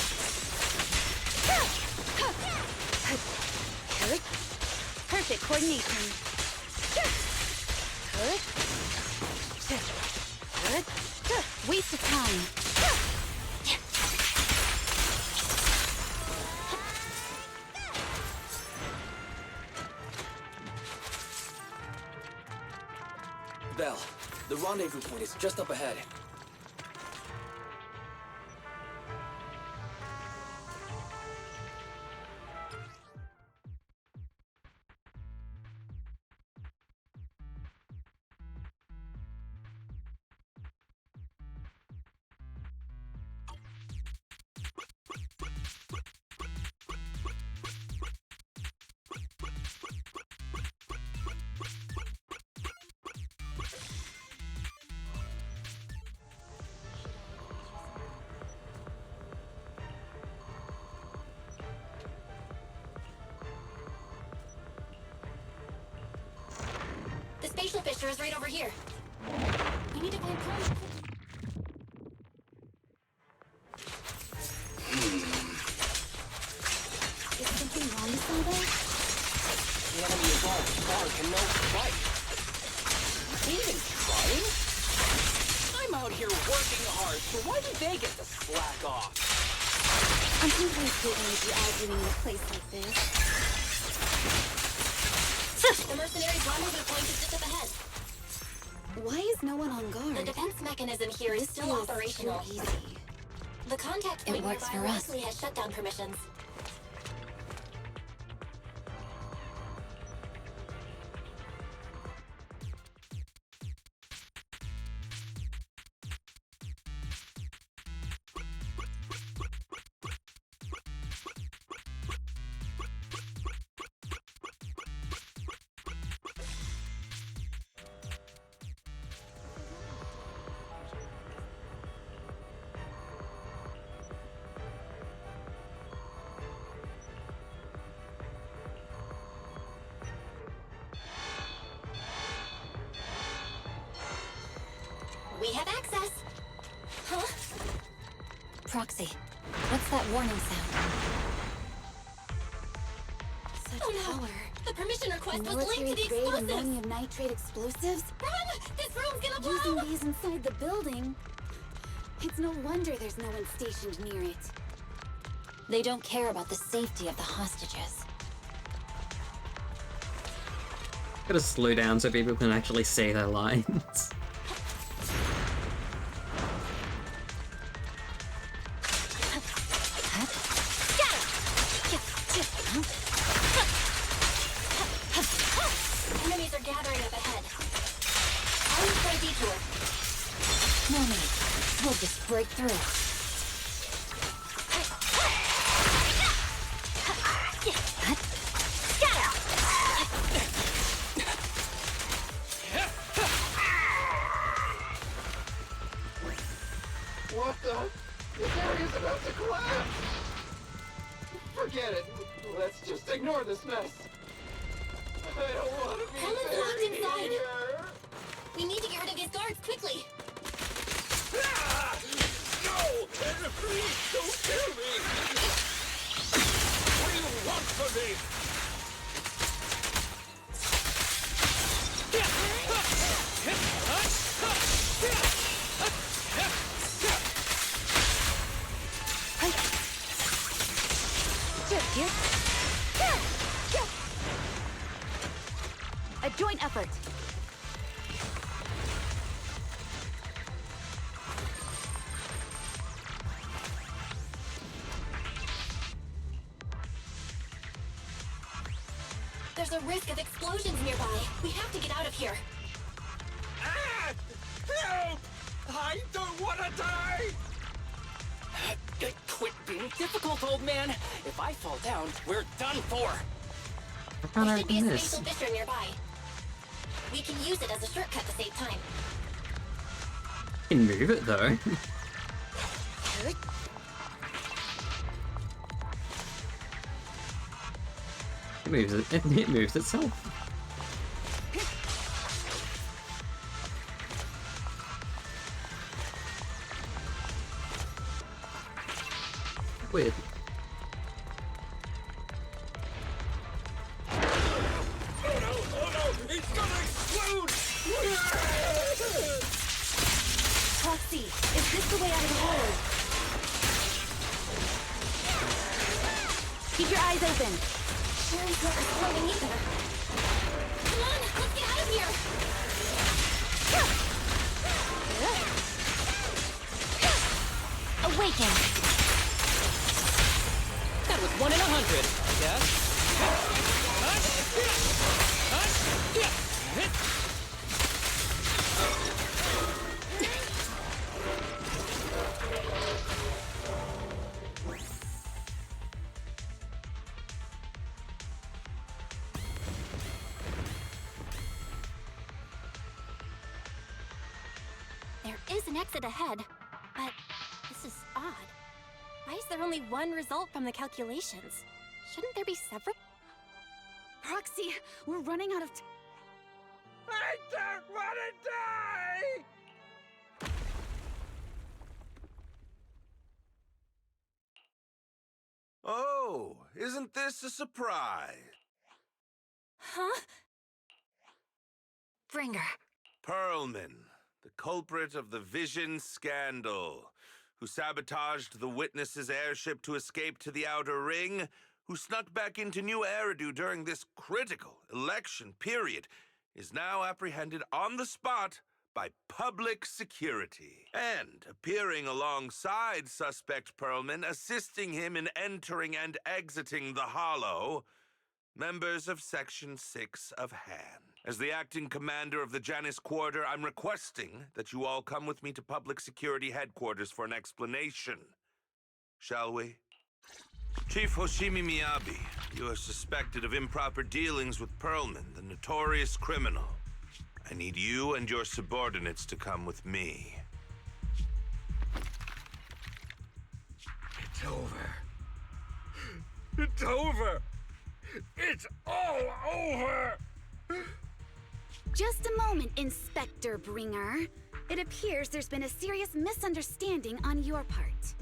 Perfect coordination. Waste of time. Belle, the rendezvous point is just up ahead. The spatial fisher is right over here. We need to find Perlman. Is something wrong with somebody? The enemy is all spark and no fight. Even trying? I'm out here working hard, so why do they get to slack off? I'm too wasted energy arguing in a place like this. Rendezvous point is just up ahead. Why is no one on guard? The defense mechanism here is still operational. Too easy. The contact point works nearby for us. likely has shutdown permissions. We have access. Huh? Proxy, what's that warning sound? Such Oh no! power. The permission request was linked to the Military-grade explosives! ammonium nitrate explosives? This room's gonna blow! Using these inside the building? It's no wonder there's no one stationed near it. They don't care about the safety of the hostages. Gotta slow down so people can actually say their lines. Enemies are gathering up ahead. I'll look for a detour. No need. We'll just break through. What the? This area's about to collapse! Forget it. Let's just ignore this mess. I don't want to be Helen's buried locked inside. here. We need to get rid of these guards quickly. No! Please don't kill me! What do you want from me? A joint effort. There's a risk of explosions nearby. We have to get out of here. Ah! Help! I don't want to die! Quit being difficult, old man. If I fall down, we're done for. I can't There should be a open this. spatial fissure nearby. We can use it as a shortcut to save time. You can move it though. It moves itself. Weird. Oh no! It's gonna explode! Proxy, is this the way out of the hole? Keep your eyes open. Sherry's not exploding either. Come on, let's get out of here! Awaken! That was 1 in 100, I guess. There is an exit ahead, but this is odd. Why is there only one result from the calculations? Shouldn't there be several? Proxy, we're running out of I don't want to die! Oh, isn't this a surprise? Huh? Bringer. Perlman, the culprit of the Vision scandal, who sabotaged the Witness's airship to escape to the Outer Ring, who snuck back into New Eridu during this critical election period, is now apprehended on the spot by public security. And appearing alongside suspect Perlman, assisting him in entering and exiting the Hollow, members of Section 6 of Han. As the acting commander of the Janus Quarter, I'm requesting that you all come with me to public security headquarters for an explanation. Shall we? Chief Hoshimi Miyabi, you are suspected of improper dealings with Perlman, the notorious criminal. I need you and your subordinates to come with me. It's over. It's over. It's all over! Just a moment, Inspector Bringer. It appears there's been a serious misunderstanding on your part.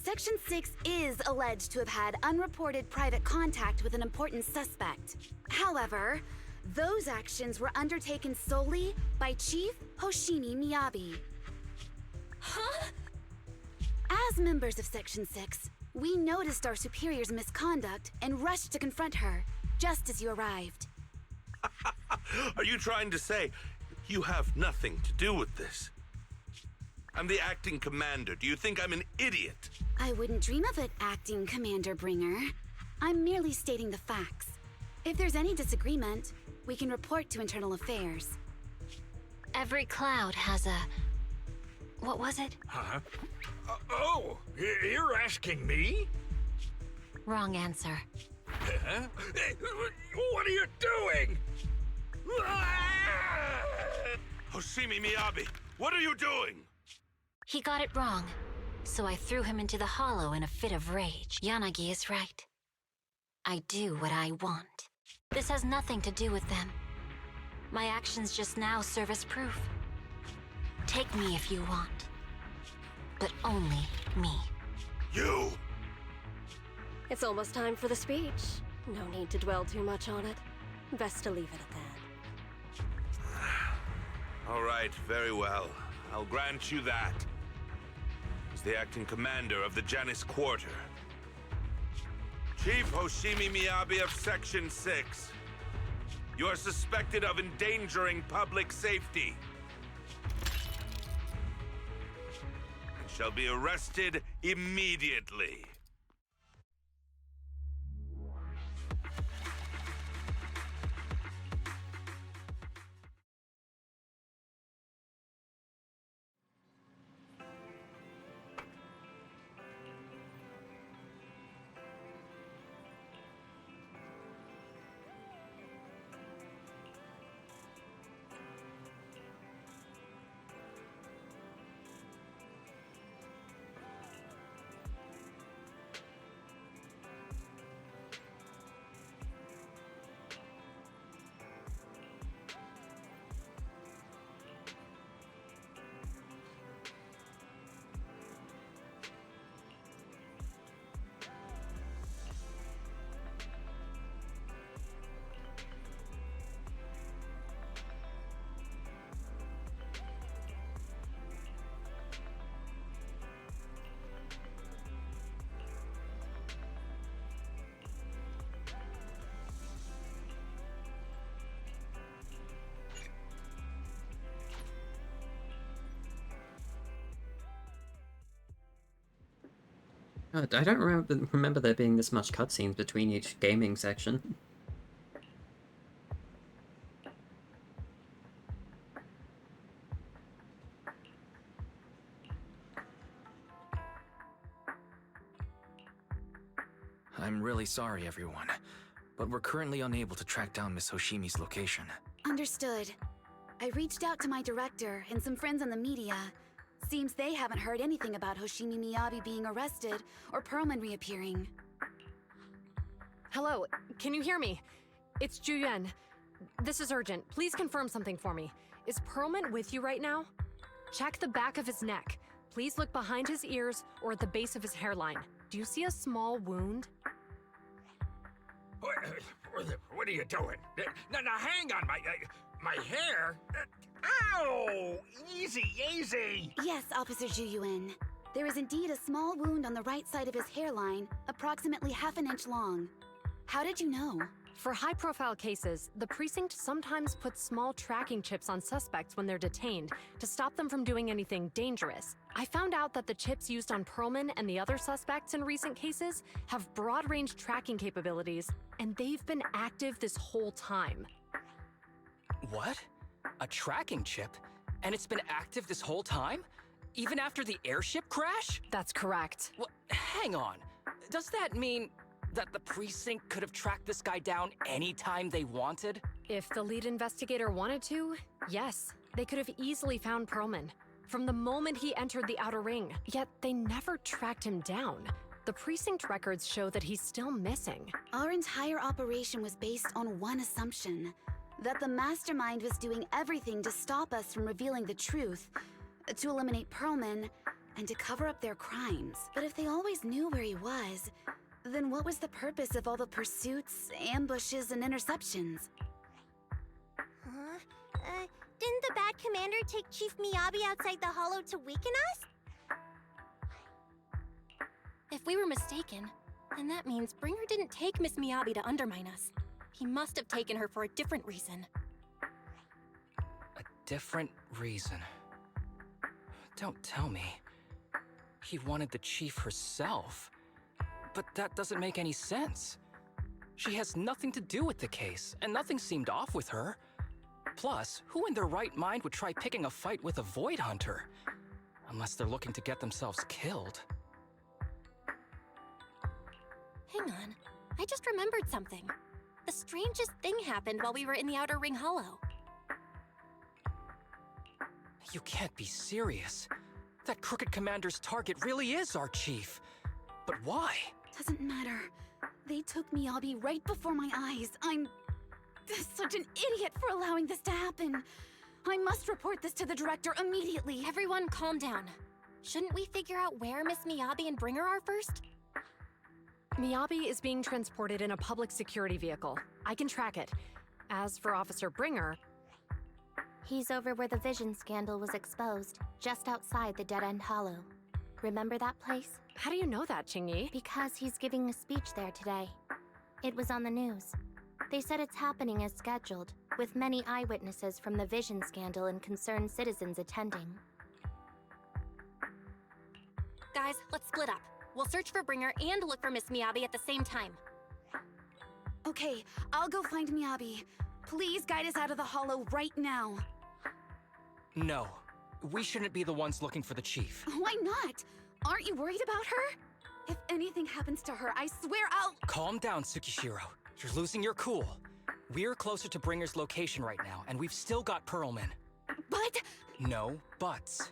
Section 6 is alleged to have had unreported private contact with an important suspect. However, those actions were undertaken solely by Chief Hoshimi Miyabi. Huh? As members of Section 6, we noticed our superior's misconduct and rushed to confront her, just as you arrived. Are you trying to say you have nothing to do with this? I'm the acting commander. Do you think I'm an idiot? I wouldn't dream of it, Acting Commander Bringer. I'm merely stating the facts. If there's any disagreement, we can report to Internal Affairs. Every cloud has a... What was it? Huh? You're asking me? Wrong answer. Huh? What are you doing? Hoshimi Miyabi, what are you doing? He got it wrong, so I threw him into the Hollow in a fit of rage. Yanagi is right. I do what I want. This has nothing to do with them. My actions just now serve as proof. Take me if you want. But only me. You! It's almost time for the speech. No need to dwell too much on it. Best to leave it at that. All right, very well. I'll grant you that. As the acting commander of the Janus Quarter, Chief Hoshimi Miyabi of Section 6, you are suspected of endangering public safety and shall be arrested immediately. I don't remember there being this much cutscenes between each gaming section. I'm really sorry, everyone, but we're currently unable to track down Miss Hoshimi's location. Understood. I reached out to my director and some friends in the media. Seems they haven't heard anything about Hoshimi Miyabi being arrested or Perlman reappearing. Hello, can you hear me? It's Juyuan. This is urgent. Please confirm something for me. Is Perlman with you right now? Check the back of his neck. Please look behind his ears or at the base of his hairline. Do you see a small wound? What are you doing? Now hang on, my hair? Ow! Easy, easy! Yes, Officer Juyuan. There is indeed a small wound on the right side of his hairline, approximately half an inch long. How did you know? For high-profile cases, the precinct sometimes puts small tracking chips on suspects when they're detained to stop them from doing anything dangerous. I found out that the chips used on Perlman and the other suspects in recent cases have broad-range tracking capabilities, and they've been active this whole time. What? A tracking chip? And it's been active this whole time? Even after the airship crash? That's correct. What? Hang on. Does that mean that the precinct could have tracked this guy down anytime they wanted? If the lead investigator wanted to, yes. They could have easily found Perlman from the moment he entered the outer ring, yet they never tracked him down. The precinct records show that he's still missing. Our entire operation was based on one assumption, that the mastermind was doing everything to stop us from revealing the truth, to eliminate Perlman, and to cover up their crimes. But if they always knew where he was, then what was the purpose of all the pursuits, ambushes, and interceptions? Huh? Didn't the bad commander take Chief Miyabi outside the hollow to weaken us? If we were mistaken, then that means Bringer didn't take Miss Miyabi to undermine us. He must have taken her for a different reason. A different reason? Don't tell me. He wanted the chief herself. But that doesn't make any sense. She has nothing to do with the case, and nothing seemed off with her. Plus, who in their right mind would try picking a fight with a Void Hunter? Unless they're looking to get themselves killed. Hang on, I just remembered something. The strangest thing happened while we were in the Outer Ring Hollow. You can't be serious. That crooked commander's target really is our chief. But why? Doesn't matter. They took Miyabi right before my eyes. I'm such an idiot for allowing this to happen. I must report this to the director immediately. Everyone calm down. Shouldn't we figure out where Miss Miyabi and Bringer are first? Miyabi is being transported in a public security vehicle. I can track it. As for Officer Bringer... He's over where the Vision scandal was exposed, just outside the Dead End Hollow. Remember that place? How do you know that, Qingyi? Because he's giving a speech there today. It was on the news. They said it's happening as scheduled, with many eyewitnesses from the Vision scandal and concerned citizens attending. Guys, let's split up. We'll search for Bringer and look for Miss Miyabi at the same time. Okay, I'll go find Miyabi. Please guide us out of the hollow right now. No. We shouldn't be the ones looking for the chief. Why not? Aren't you worried about her? If anything happens to her, I swear I'll... Calm down, Tsukishiro. You're losing your cool. We're closer to Bringer's location right now, and we've still got Perlman. But... No buts.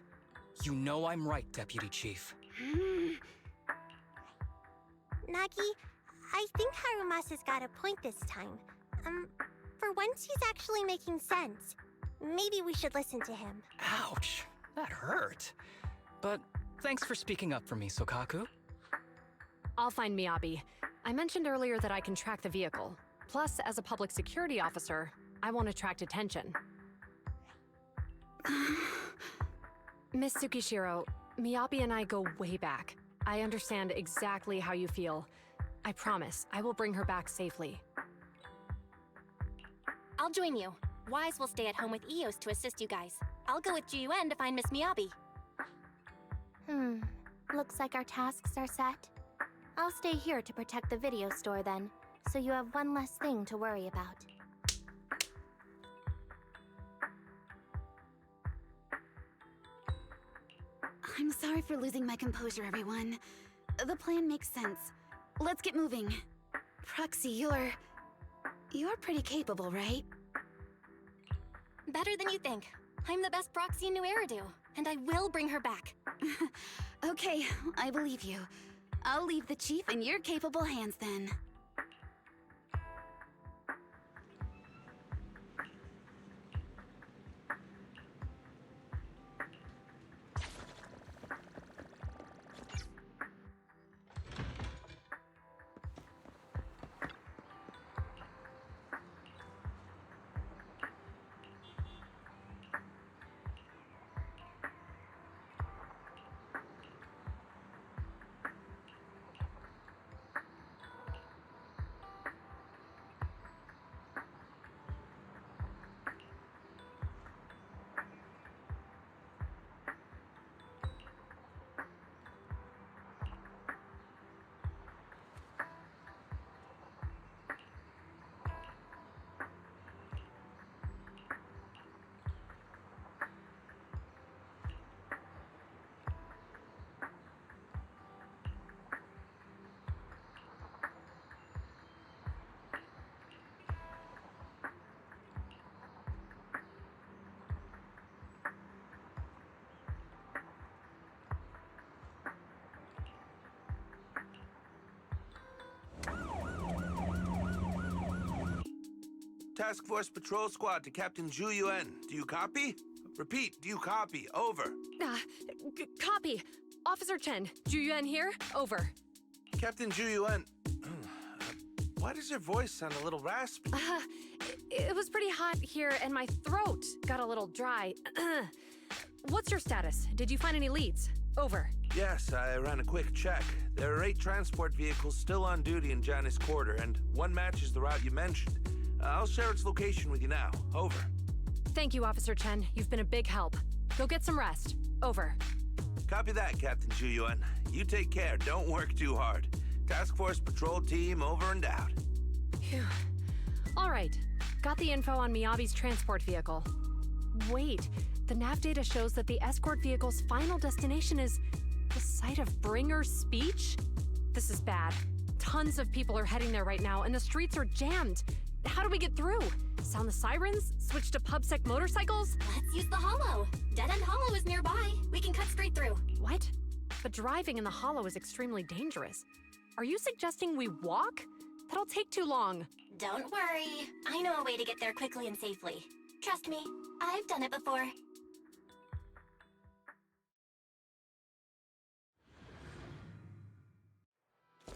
You know I'm right, Deputy Chief. Nagi, I think Harumasa's got a point this time. For once he's actually making sense. Maybe we should listen to him. Ouch, that hurt. But thanks for speaking up for me, Sokaku. I'll find Miyabi. I mentioned earlier that I can track the vehicle. Plus, as a public security officer, I won't attract attention. Miss Tsukishiro, Miyabi and I go way back. I understand exactly how you feel. I promise, I will bring her back safely. I'll join you. Wise will stay at home with Eos to assist you guys. I'll go with Jiyuan to find Miss Miyabi. Looks like our tasks are set. I'll stay here to protect the video store then, so you have one less thing to worry about. I'm sorry for losing my composure, everyone. The plan makes sense. Let's get moving. Proxy, you're pretty capable, right? Better than you think. I'm the best proxy in New Eridu, and I will bring her back. Okay, I believe you. I'll leave the chief in your capable hands then. Task Force Patrol Squad to Captain Zhu Yuan. Do you copy? Repeat, do you copy? Over. Copy. Officer Chen, Zhu Yuan here. Over. Captain Zhu Yuan, why does your voice sound a little raspy? It was pretty hot here, and my throat got a little dry. What's your status? Did you find any leads? Over. Yes, I ran a quick check. There are 8 transport vehicles still on duty in Janus Quarter, and one matches the route you mentioned. I'll share its location with you now. Over. Thank you, Officer Chen. You've been a big help. Go get some rest. Over. Copy that, Captain Zhu Yuan. You take care. Don't work too hard. Task Force Patrol Team over and out. Phew. All right. Got the info on Miyabi's transport vehicle. Wait. The nav data shows that the escort vehicle's final destination is the site of Bringer's speech? This is bad. Tons of people are heading there right now, and the streets are jammed. How do we get through? Sound the sirens? Switch to PubSec motorcycles? Let's use the hollow. Dead End Hollow is nearby. We can cut straight through. What? But driving in the hollow is extremely dangerous. Are you suggesting we walk? That'll take too long. Don't worry. I know a way to get there quickly and safely. Trust me, I've done it before.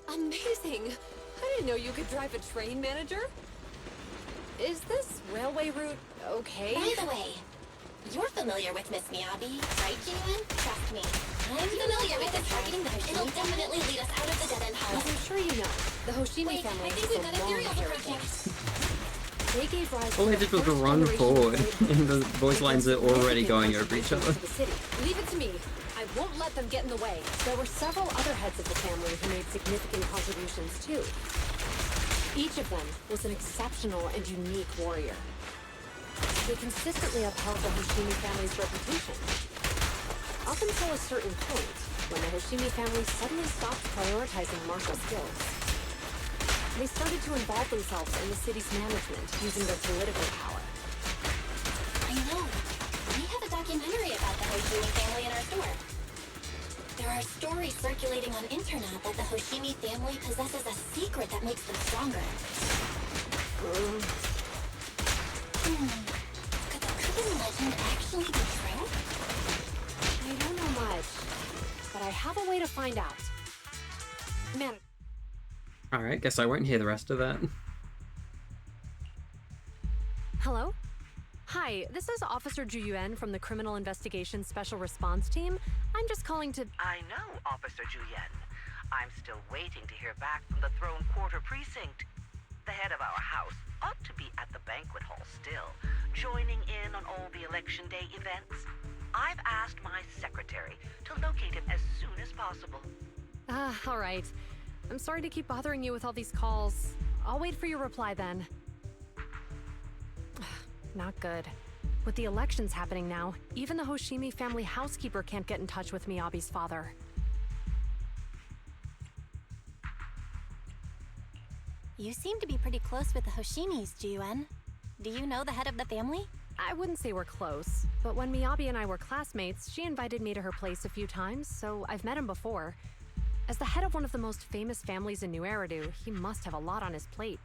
Amazing! I didn't know you could drive a train, manager. Is this railway route okay? By the way, you're familiar with Miss Miyabi, right, Jun? Trust me. I'm familiar with this targeting the Hoshimi. It'll definitely lead us out of the Dead End Hollow. As I'm sure you know, the Hoshimi family I think we've got a theory of approaching. They gave rise All I did was run forward, and the voice lines are already going over each other. Leave it to me. I won't let them get in the way. There were several other heads of the family who made significant contributions too. Each of them was an exceptional and unique warrior. They consistently upheld the Hoshimi family's reputation. Up until a certain point, when the Hoshimi family suddenly stopped prioritizing martial skills. They started to involve themselves in the city's management using their political power. I know. We have a documentary about the Hoshimi family in our store. There are stories circulating on internet that the Hoshimi family possesses a secret that makes them stronger. Could the urban legend actually be true? I don't know much, but I have a way to find out. Man. Alright, guess I won't hear the rest of that. Hello? Hi, this is Officer Zhu Yuan from the Criminal Investigation Special Response Team. I'm just calling to... I know, Officer Zhu Yuan. I'm still waiting to hear back from the Throne Quarter Precinct. The head of our house ought to be at the banquet hall still, joining in on all the Election Day events. I've asked my secretary to locate him as soon as possible. All right. I'm sorry to keep bothering you with all these calls. I'll wait for your reply then. Not good. With the elections happening now, even the Hoshimi family housekeeper can't get in touch with Miyabi's father. You seem to be pretty close with the Hoshimis, Jun. Do you know the head of the family? I wouldn't say we're close, but when Miyabi and I were classmates, she invited me to her place a few times, so I've met him before. As the head of one of the most famous families in New Eridu, he must have a lot on his plate.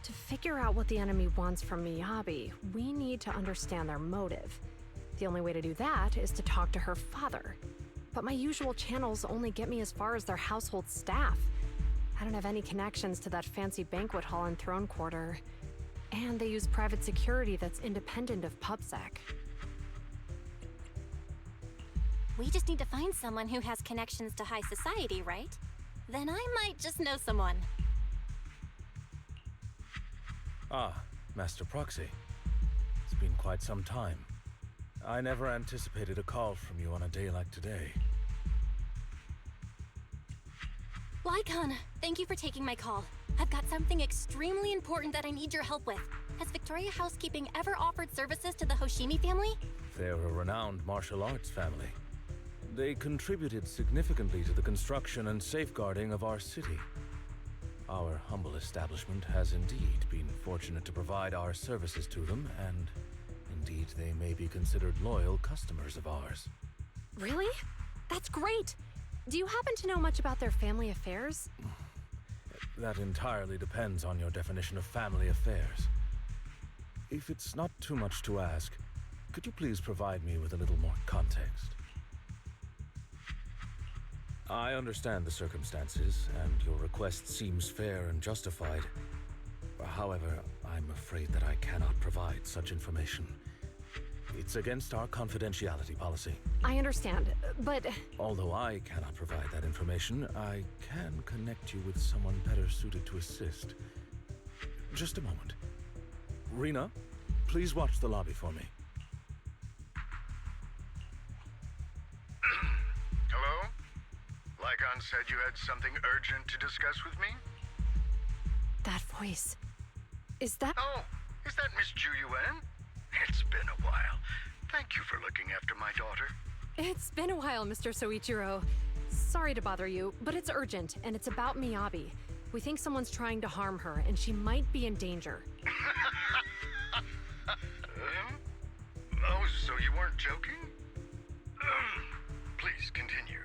To figure out what the enemy wants from Miyabi, we need to understand their motive. The only way to do that is to talk to her father. But my usual channels only get me as far as their household staff. I don't have any connections to that fancy banquet hall in Throne Quarter. And they use private security that's independent of PubSec. We just need to find someone who has connections to high society, right? Then I might just know someone. Ah, Master Proxy. It's been quite some time. I never anticipated a call from you on a day like today. Lycon, thank you for taking my call. I've got something extremely important that I need your help with. Has Victoria Housekeeping ever offered services to the Hoshimi family? They're a renowned martial arts family. They contributed significantly to the construction and safeguarding of our city. Our humble establishment has indeed been fortunate to provide our services to them, and indeed they may be considered loyal customers of ours. Really? That's great! Do you happen to know much about their family affairs? That entirely depends on your definition of family affairs. If it's not too much to ask, could you please provide me with a little more context? I understand the circumstances, and your request seems fair and justified. However, I'm afraid that I cannot provide such information. It's against our confidentiality policy. I understand, but... Although I cannot provide that information, I can connect you with someone better suited to assist. Just a moment. Rena, please watch the lobby for me. Hello? Lycon said you had something urgent to discuss with me? That voice... Is that... Oh, is that Miss Ju Yuan? It's been a while. Thank you for looking after my daughter. It's been a while, Mr. Soichiro. Sorry to bother you, but it's urgent, and it's about Miyabi. We think someone's trying to harm her, and she might be in danger. Oh, so you weren't joking? Please, continue.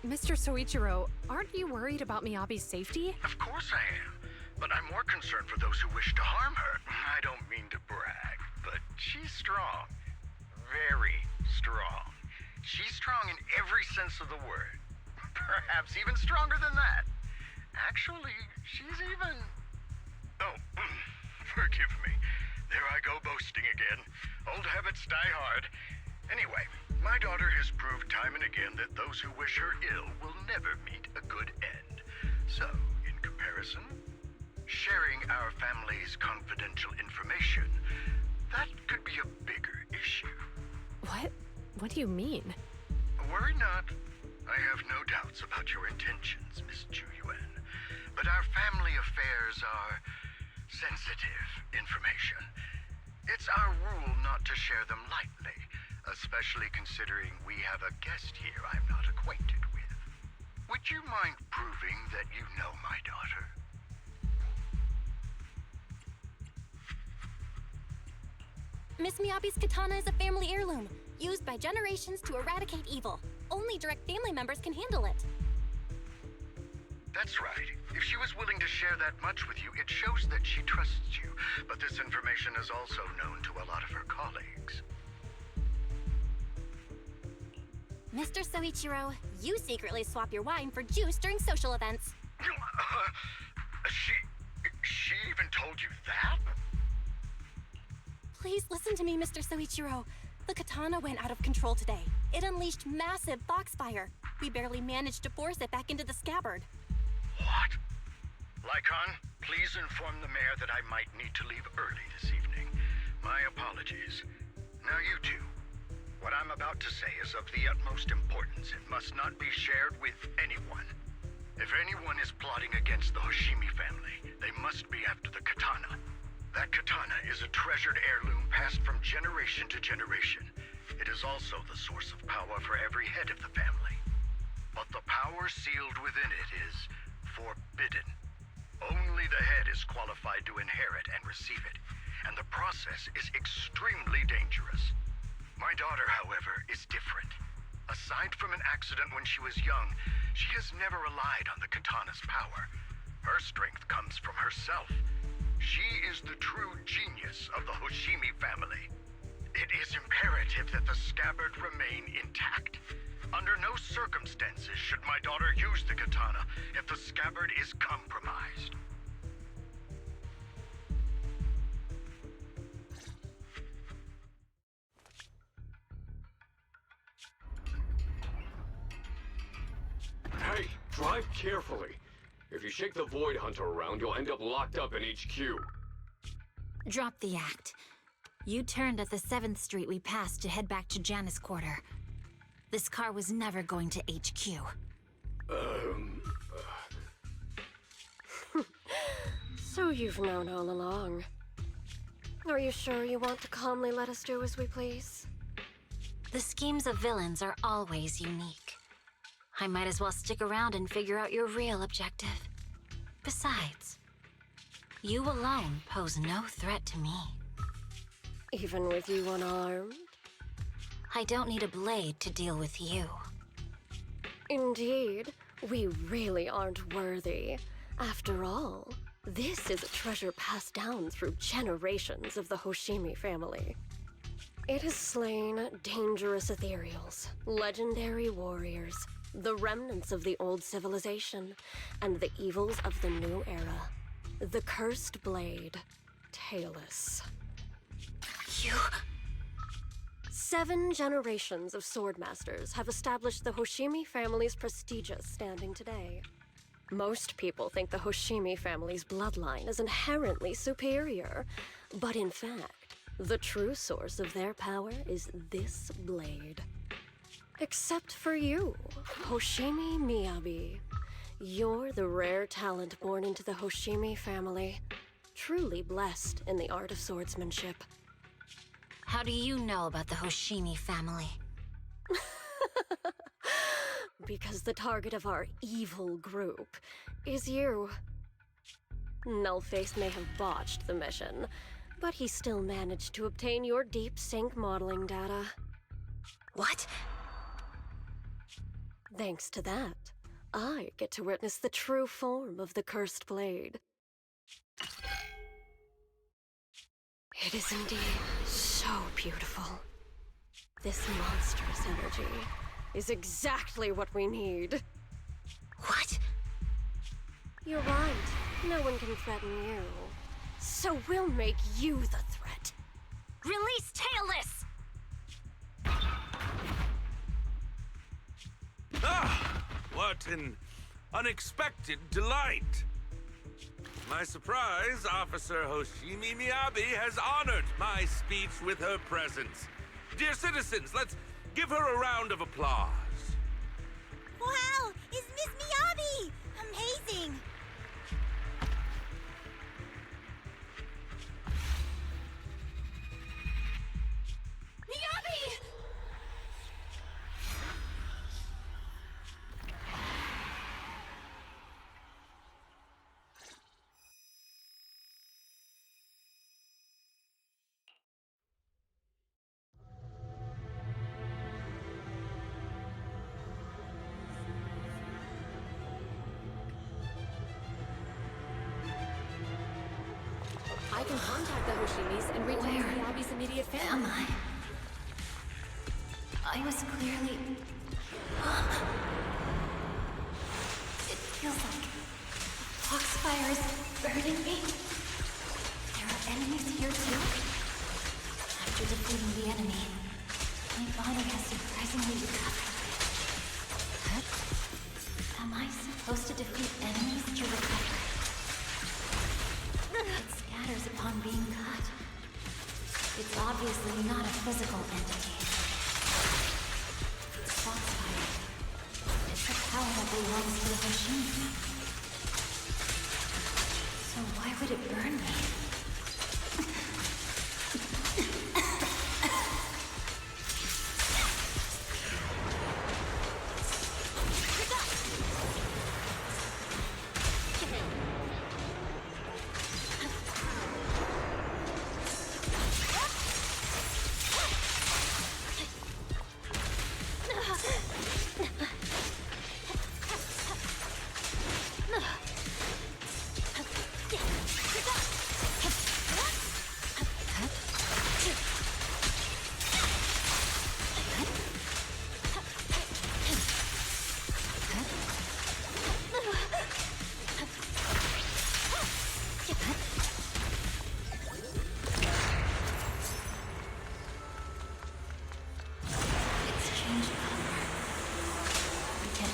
Mr. Soichiro, aren't you worried about Miyabi's safety? Of course I am. But I'm more concerned for those who wish to harm her. I don't mean to brag, but she's strong. Very strong. She's strong in every sense of the word. Perhaps even stronger than that. Actually, she's even... Oh, forgive me. There I go boasting again. Old habits die hard. Anyway, my daughter has proved time and again that those who wish her ill will never meet a good end. So, in comparison, sharing our family's confidential information, that could be a bigger issue. What? What do you mean? Worry not. I have no doubts about your intentions, Miss Ju Yuan. But our family affairs are sensitive information. It's our rule not to share them lightly, especially considering we have a guest here I'm not acquainted with. Would you mind proving that you know my daughter? Miss Miyabi's katana is a family heirloom, used by generations to eradicate evil. Only direct family members can handle it. That's right. If she was willing to share that much with you, it shows that she trusts you. But this information is also known to a lot of her colleagues. Mr. Soichiro, you secretly swap your wine for juice during social events. She even told you that? Please listen to me, Mr. Soichiro. The katana went out of control today. It unleashed massive foxfire. We barely managed to force it back into the scabbard. What? Lycon, please inform the mayor that I might need to leave early this evening. My apologies. Now you two. What I'm about to say is of the utmost importance and must not be shared with anyone. If anyone is plotting against the Hoshimi family, they must be after the katana. That katana is a treasured heirloom passed from generation to generation. It is also the source of power for every head of the family. But the power sealed within it is forbidden. Only the head is qualified to inherit and receive it, and the process is extremely dangerous. My daughter, however, is different. Aside from an accident when she was young, she has never relied on the katana's power. Her strength comes from herself. She is the true genius of the Hoshimi family. It is imperative that the scabbard remain intact. Under no circumstances should my daughter use the katana if the scabbard is compromised. Hey, drive carefully. If you shake the Void Hunter around, you'll end up locked up in HQ. Drop the act. You turned at the 7th Street we passed to head back to Janus Quarter. This car was never going to HQ. So you've known all along. Are you sure you want to calmly let us do as we please? The schemes of villains are always unique. I might as well stick around and figure out your real objective. Besides, you alone pose no threat to me. Even with you unarmed? I don't need a blade to deal with you. Indeed, we really aren't worthy. After all, This is a treasure passed down through generations of the Hoshimi family. It has slain dangerous ethereals, legendary warriors, the remnants of the old civilization, and the evils of the new era. The cursed blade, Talus. You... 7 generations of swordmasters have established the Hoshimi family's prestigious standing today. Most people think the Hoshimi family's bloodline is inherently superior, but in fact, the true source of their power is this blade. Except for you, Hoshimi Miyabi. You're the rare talent born into the Hoshimi family, truly blessed in the art of swordsmanship. How do you know about the Hoshimi family? Because the target of our evil group is you. Nullface may have botched the mission, but he still managed to obtain your deep sync modeling data. What? Thanks to that, I get to witness the true form of the cursed blade. It is indeed so beautiful. This monstrous energy is exactly what we need. What? You're right. No one can threaten you. So we'll make you the threat. Release Talus! Ah! What an unexpected delight! My surprise, Officer Hoshimi Miyabi has honored my speech with her presence. Dear citizens, let's give her a round of applause. Wow! It's Miss Miyabi! Amazing! Miyabi! I can contact the Hoshimis and reach out to Miyabi's immediate family. Am I? I was clearly... It feels like the foxfire is burning me. There are enemies here too? After defeating the enemy, my body has surprisingly recovered. Am I supposed to defeat enemies to recover? It scatters upon being cut. It's obviously not a physical entity. It's foxfire. It's a power that belongs to the Hoshimi. So why would it burn me?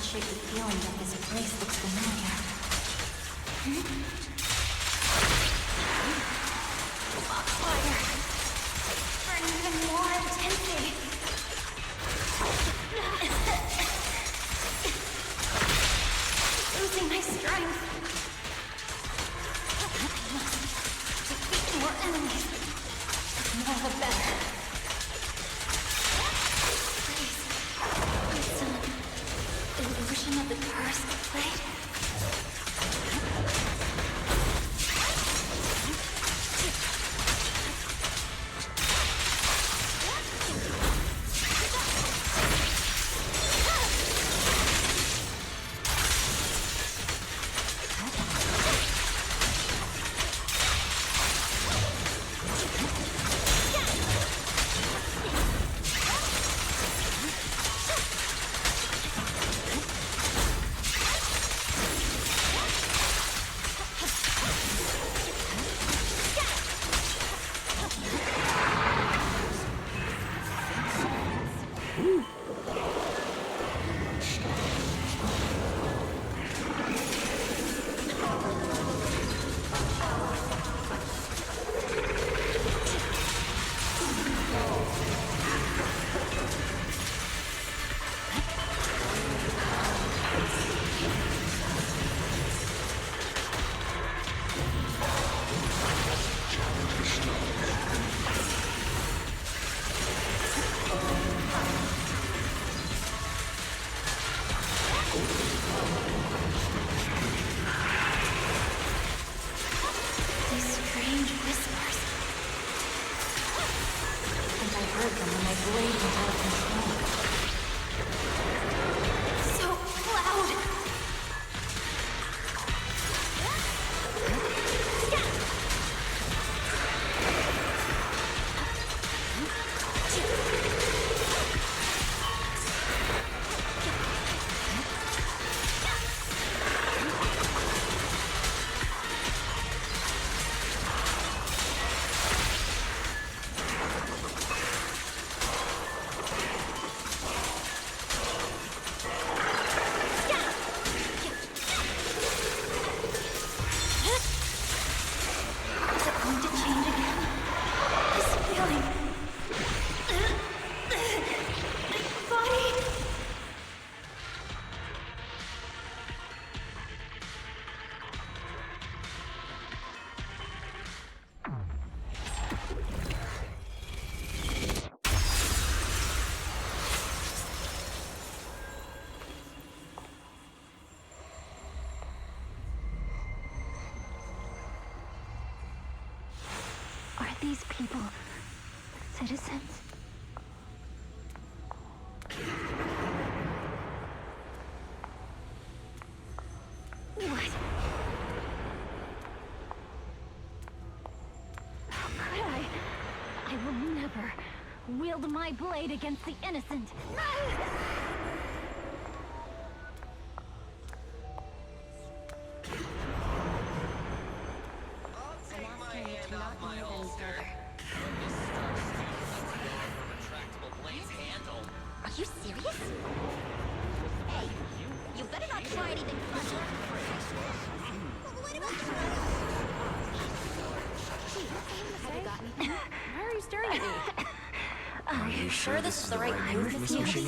Shake the feeling that this place looks familiar. Foxfire! Burn even more intensely! Losing my strength! I must defeat more enemies. The more the better. Please, illusion of the cursed blade? These strange whispers. I think I heard them when my blade went out of control. So loud! Is it going to change again? This feeling. Body. Are these people citizens? What? How could I? I will never wield my blade against the innocent. Are you serious? Hey, you better not try anything funny. What about Have you got anything? Why are you staring at me? Are you sure this is the right move, Miss Yoshi?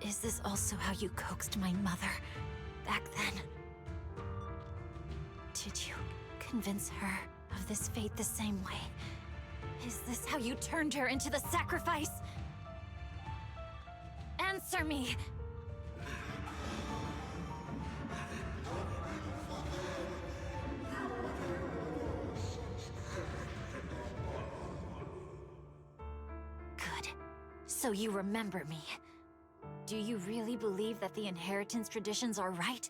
Is this also how you coaxed my mother back then? Did you convince her of this fate the same way? Is this how you turned her into the sacrifice? Answer me! Good. So you remember me. Do you really believe that the inheritance traditions are right?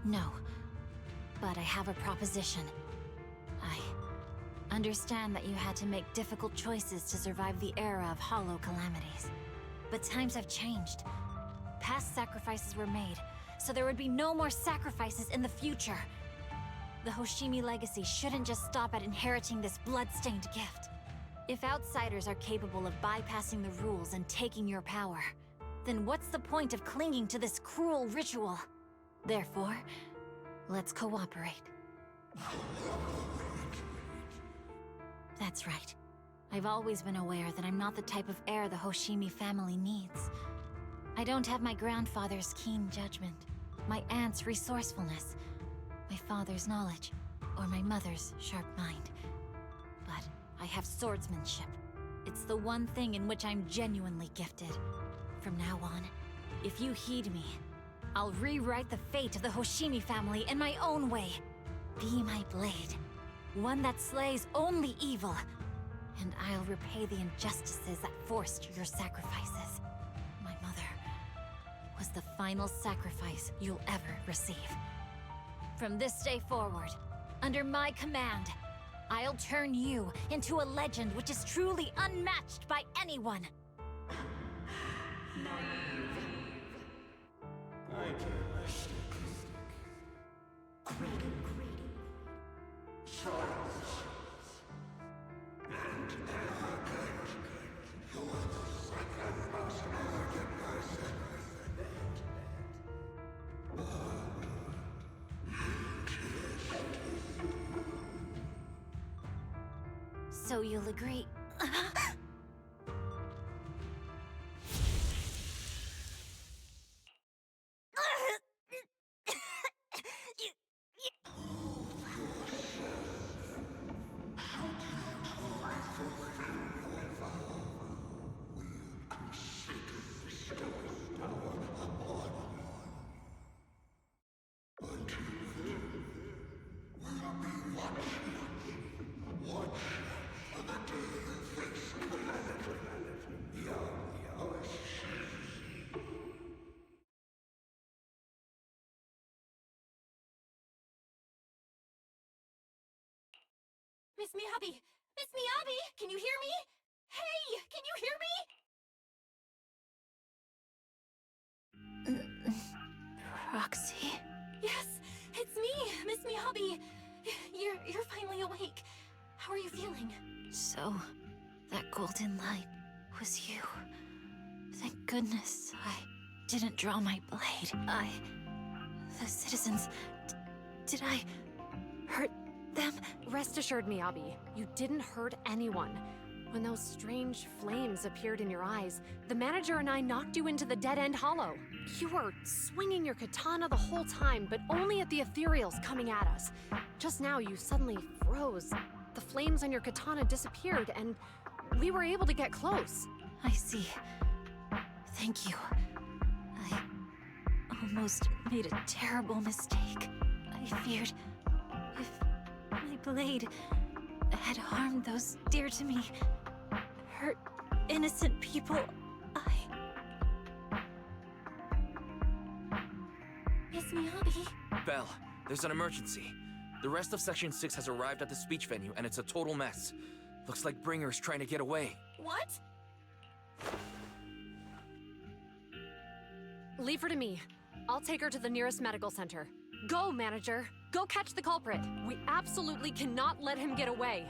No. But I have a proposition. I understand that you had to make difficult choices to survive the era of hollow calamities. But times have changed. Past sacrifices were made, so there would be no more sacrifices in the future. The Hoshimi legacy shouldn't just stop at inheriting this blood-stained gift. If outsiders are capable of bypassing the rules and taking your power, then what's the point of clinging to this cruel ritual? Therefore, let's cooperate. That's right. I've always been aware that I'm not the type of heir the Hoshimi family needs. I don't have my grandfather's keen judgment, my aunt's resourcefulness, my father's knowledge, or my mother's sharp mind. But I have swordsmanship. It's the one thing in which I'm genuinely gifted. From now on, if you heed me, I'll rewrite the fate of the Hoshimi family in my own way. Be my blade. One that slays only evil, and I'll repay the injustices that forced your sacrifices. My mother was the final sacrifice you'll ever receive. From this day forward, under my command, I'll turn you into a legend which is truly unmatched by anyone. So you'll agree. Miss Miyabi! Miss Miyabi! Can you hear me? Hey! Can you hear me? Proxy? Yes! It's me! Miss Miyabi! You're finally awake. How are you feeling? So, that golden light was you. Thank goodness I didn't draw my blade. The citizens... Did I hurt them? Rest assured, Miyabi, you didn't hurt anyone. When those strange flames appeared in your eyes, the manager and I knocked you into the dead-end hollow. You were swinging your katana the whole time, but only at the ethereals coming at us. Just now, you suddenly froze. The flames on your katana disappeared, and we were able to get close. I see. Thank you. I almost made a terrible mistake. I feared if my blade had harmed those dear to me, hurt innocent people, Miss Miyabi? Belle, there's an emergency. The rest of Section 6 has arrived at the speech venue, and it's a total mess. Looks like Bringer's trying to get away. What? Leave her to me. I'll take her to the nearest medical center. Go, manager! Go catch the culprit! We absolutely cannot let him get away!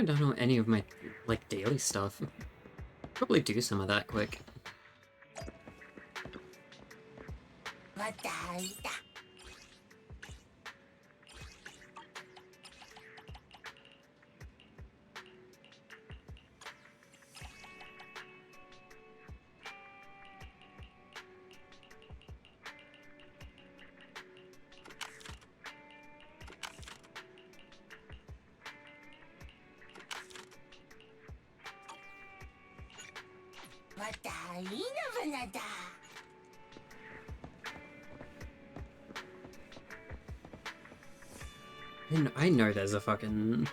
haven't done any of my, like, daily stuff. Probably do some of that quick. I know there's a fucking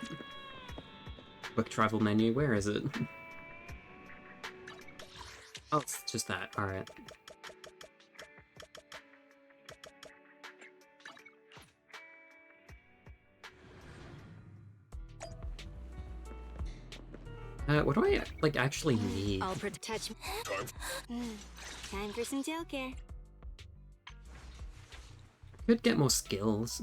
quick travel menu. Where is it? Oh, it's just that. Alright. What do I, like, actually need? I'll touch. Time for some tail care. Could get more skills.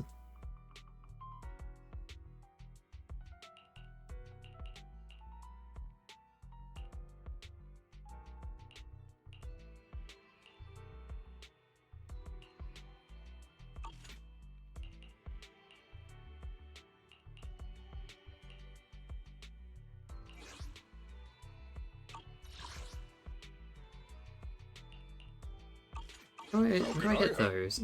Where do I get those?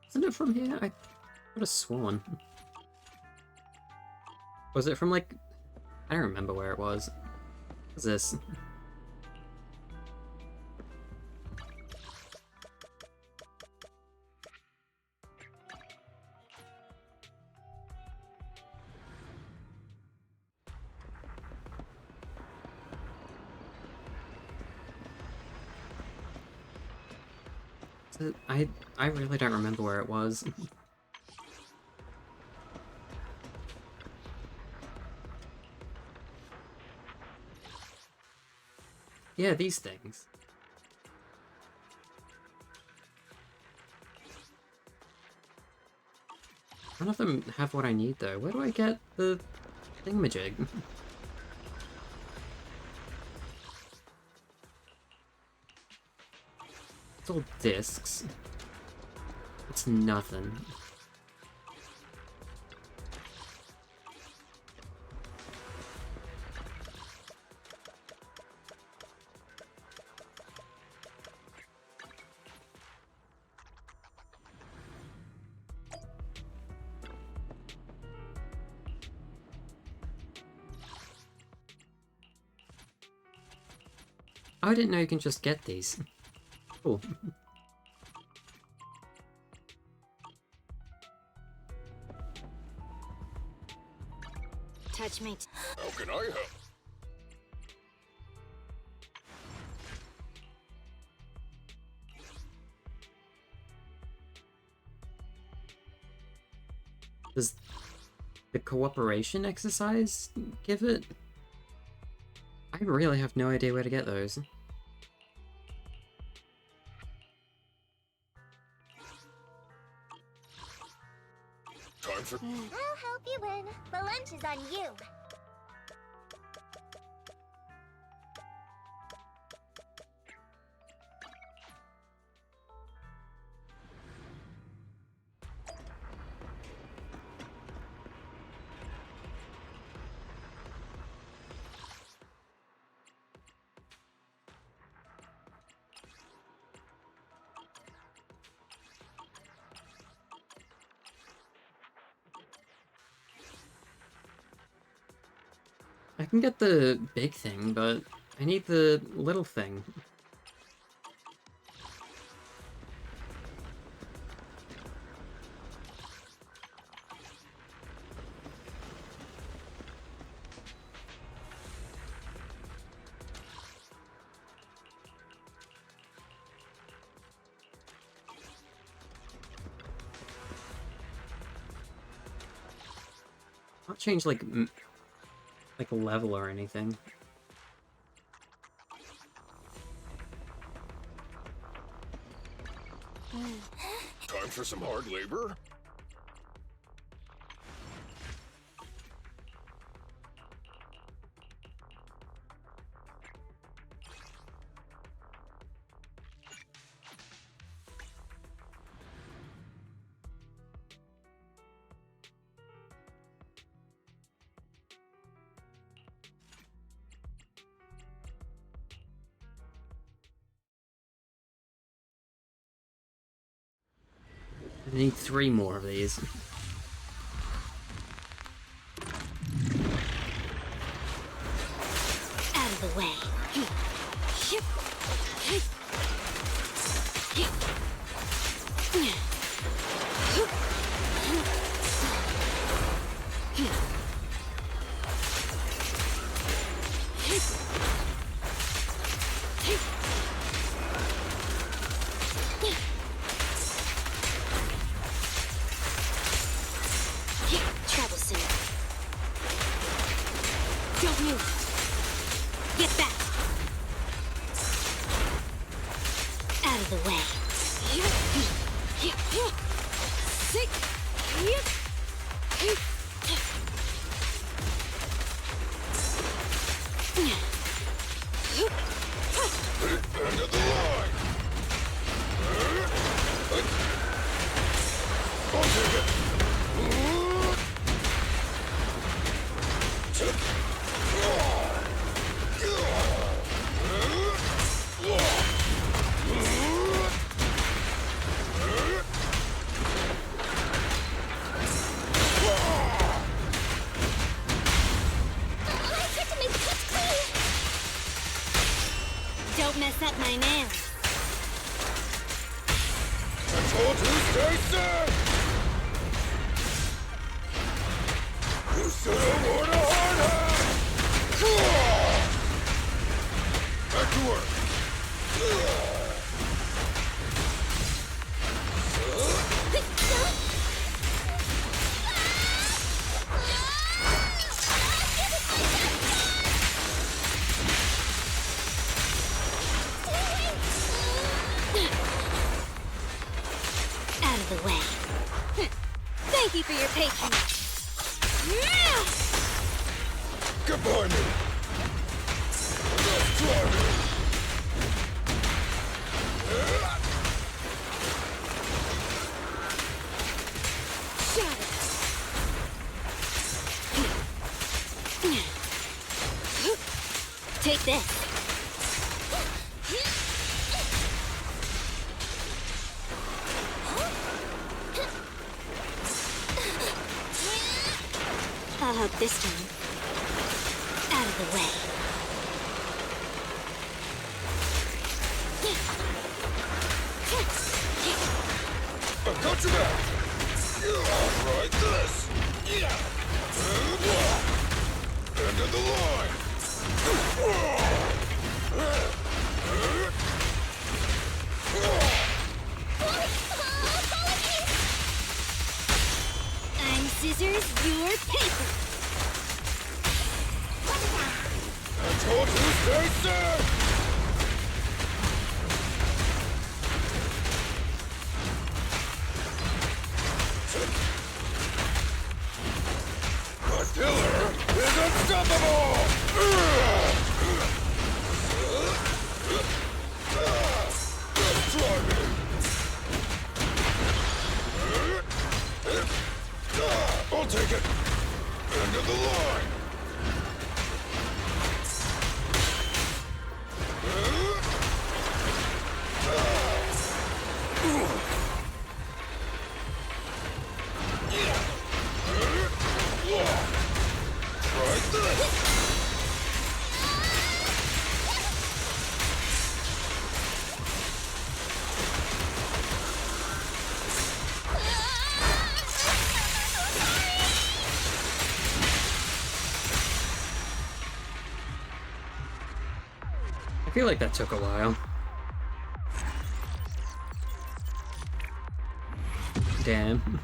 Isn't it from here? I would have sworn. Was it from, like... I don't remember where it was. What's this? I really don't remember where it was. Yeah, these things. None of them have what I need, though. Where do I get the thingamajig? It's all discs. It's nothing. I didn't know you can just get these. Cool. Touch me. How can I help? Does the cooperation exercise give it? I really have no idea where to get those. Time for... I'll help you win. The lunch is on you. I can get the big thing, but I need the little thing. Not change like a level or anything. for some hard labor? I need 3 more of these. Out of the way. Trouble soon. Don't move. Get back. Out of the way. End of the line! I'll take it! Don't mess up my nails. I told you, stay safe! You should have worn a hard hat! Back to work! Out of the way. Thank you for your patience. Get behind me! Let's try me! Take this. I'll help this time. Out of the way. I've got your back! Right this! End of the line! I'm scissors, you're paper. I told you, stay safe! The killer is unstoppable! Just try me! I'll take it! End of the line! Try this! I feel like that took a while. Damn.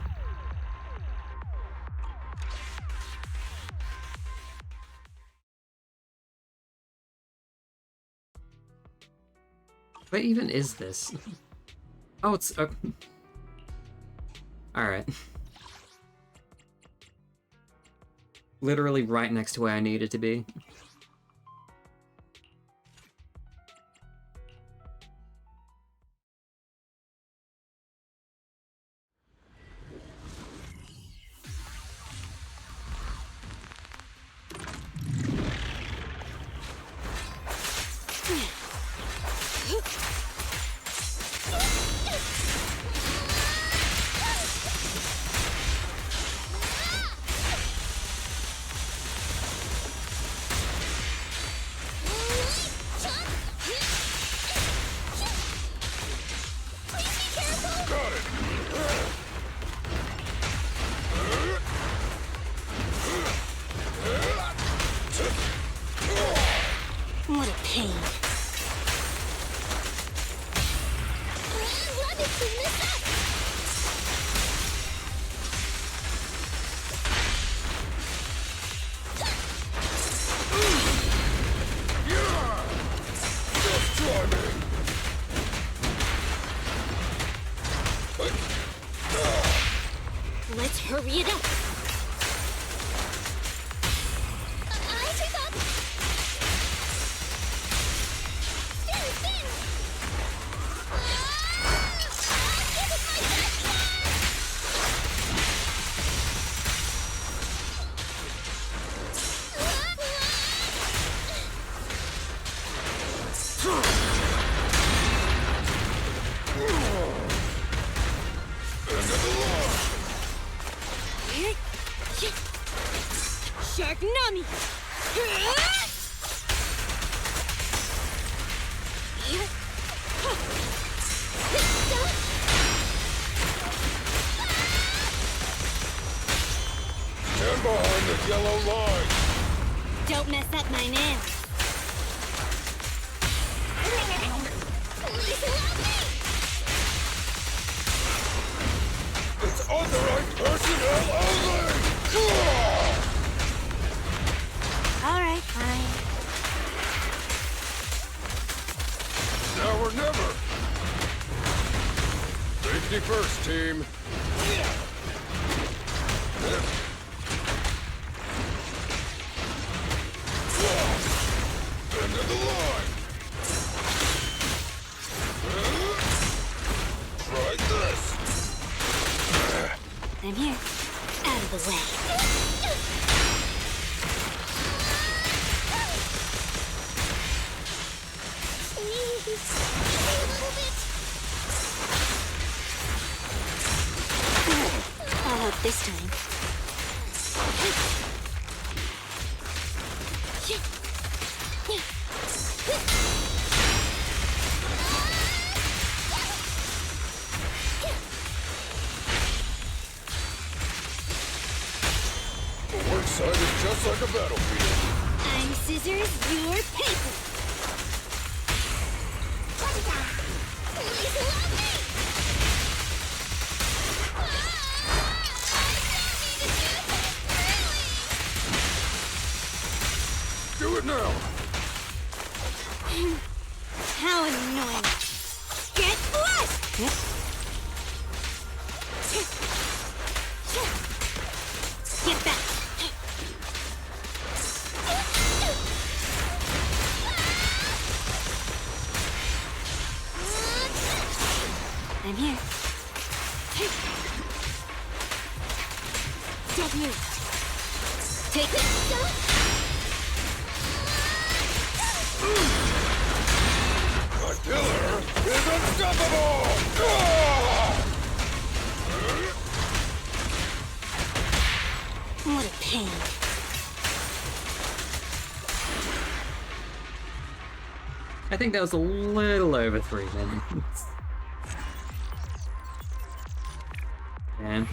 What even is this? Oh, it's... Alright. Literally right next to where I needed to be. What a pain. Let me clean this up! Just try me! Let's hurry it up! I take up! Spin, spin! Give it my best Shark Nami! Stand behind the yellow line! Don't mess up my nails! Please help me! It's authorized personnel only! Alright, fine. Now or never! Safety first, team! End of the line! Try this! I'm here. Out of the way. Please, a little bit. I'll help this time. The work site is just like a battlefield. I'm scissors, you're paper. Please help me! Do it now! How annoying! Get flushed! Get back! I'm here. Don't move. Take this. The killer is unstoppable! What a pain. I think that was a little over 3 minutes. Man.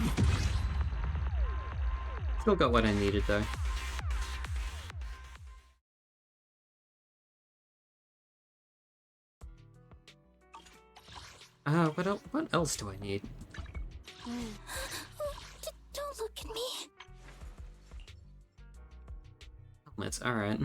Still got what I needed though. What else do I need? Don't look at me. Helmets, alright.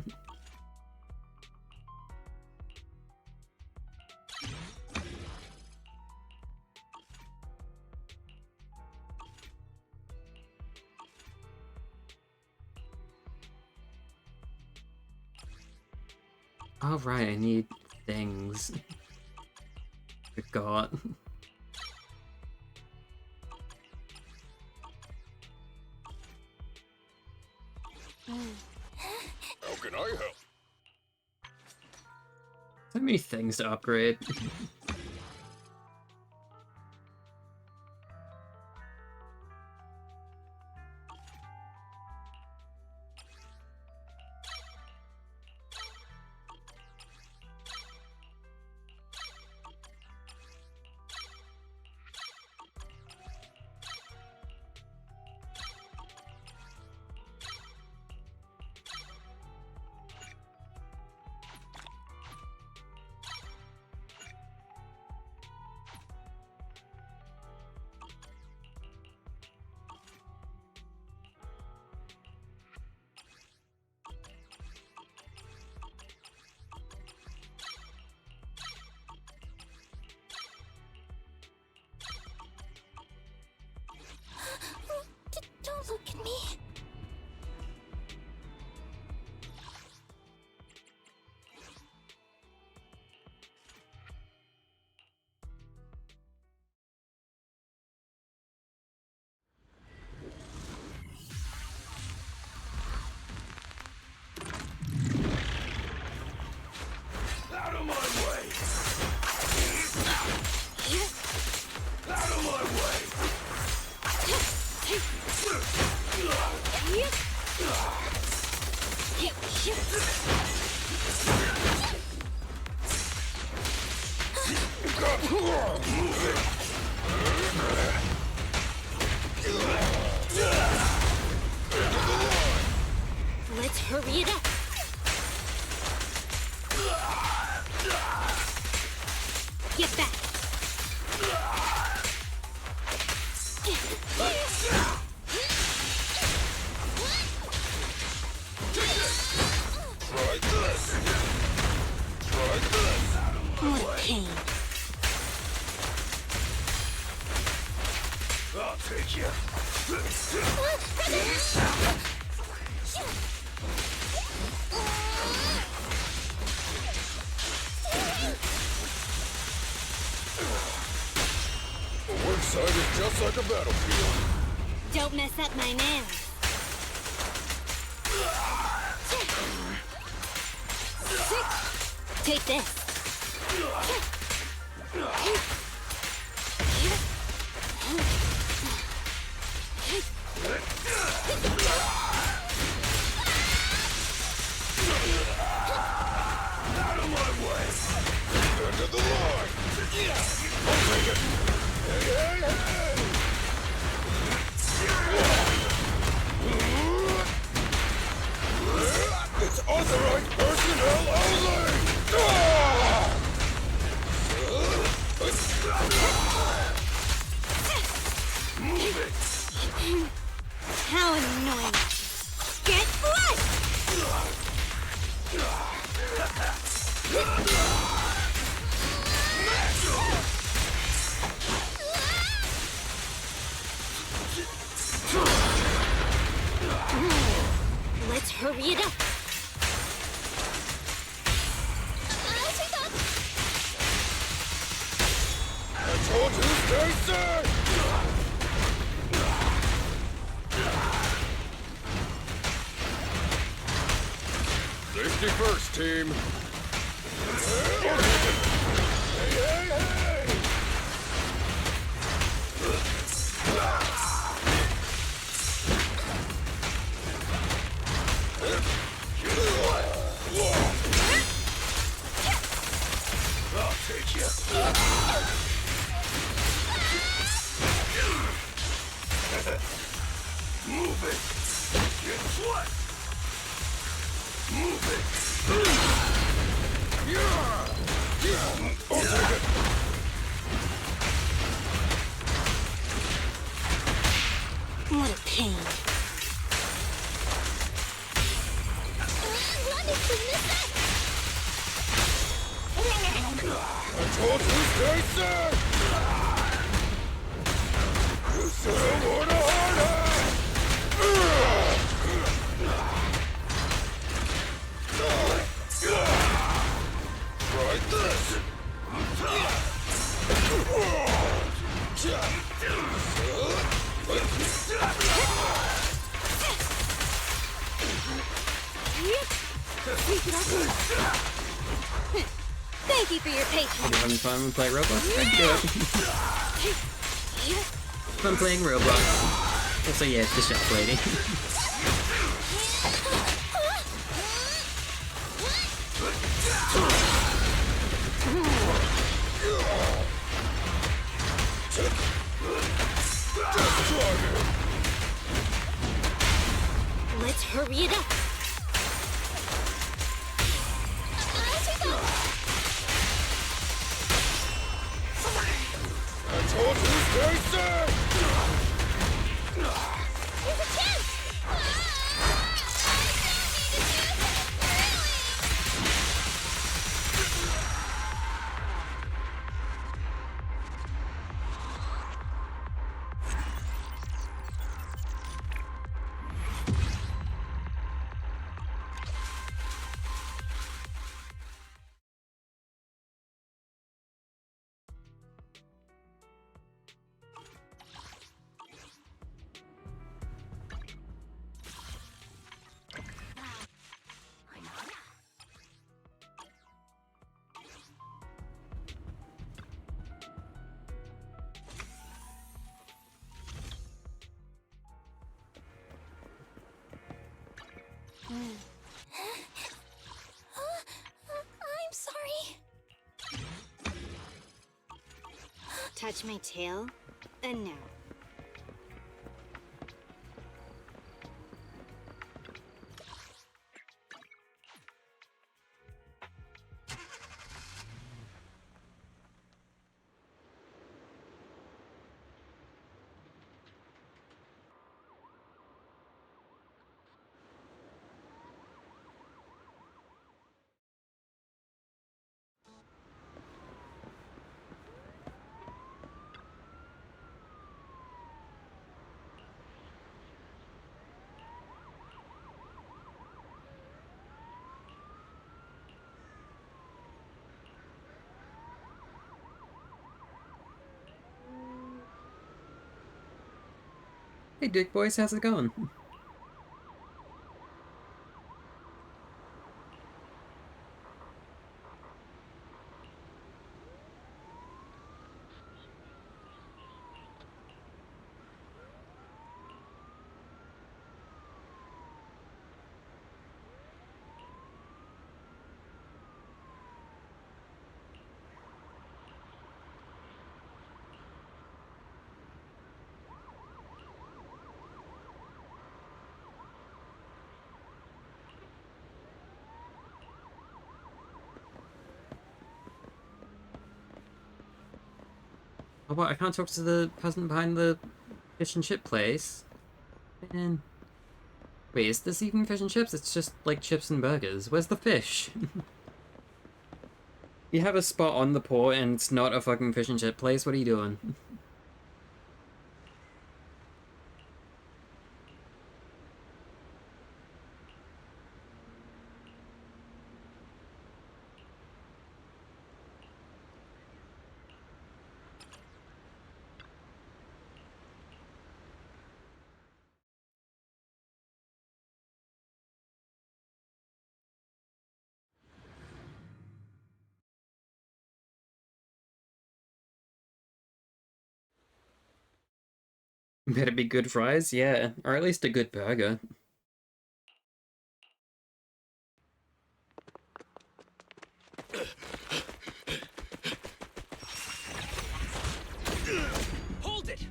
Oh, right, I need things. Forgot. How can I help? So many things to upgrade. Don't look at me. Out of my way! Out of my way! Let's hurry it up. Get back. Try this! Try this! What a pain. I'll take you. The work side is just like a battlefield. Don't mess up my nails. Take this. Out of my way! End of the line! I'll take it! Hey, hey, hey! It's authorized personnel only! Move it! How annoying. Get flushed! Let's hurry it up. I told you, stay safe! 51st team. Hey, hey, hey! I'll take you. Move it. Guess what? Move it. I'll take it. What a pain. Let me clean this up. I told you, stay safe! You should have worn a hard hat! Thank you for your patience. Are you having fun when playing Roblox? I do it. Fun playing Roblox. Also, yeah, it's the shop lady. Let's hurry it up. I told you to stay safe! There's a chance! I'm sorry. Touch my tail? No. Hey, Dick Boys, how's it going? Oh, what? I can't talk to the person behind the fish and chip place? Man. Wait, is this even fish and chips? It's just like chips and burgers. Where's the fish? You have a spot on the port and it's not a fucking fish and chip place? What are you doing? Better be good fries? Yeah. Or at least a good burger. Hold it!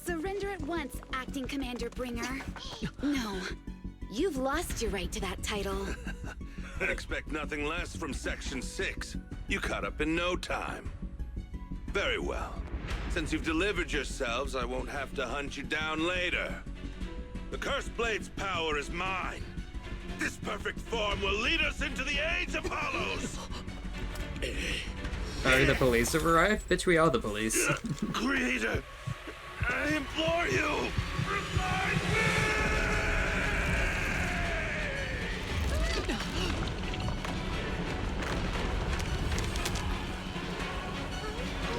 Surrender at once, Acting Commander Bringer. No. You've lost your right to that title. I expect nothing less from Section 6. You caught up in no time. Very well. Since you've delivered yourselves, I won't have to hunt you down later. The Cursed Blade's power is mine. This perfect form will lead us into the age of Hollows. Sorry, the police have arrived? Bitch, we are the police. Creator, I implore you, revive me!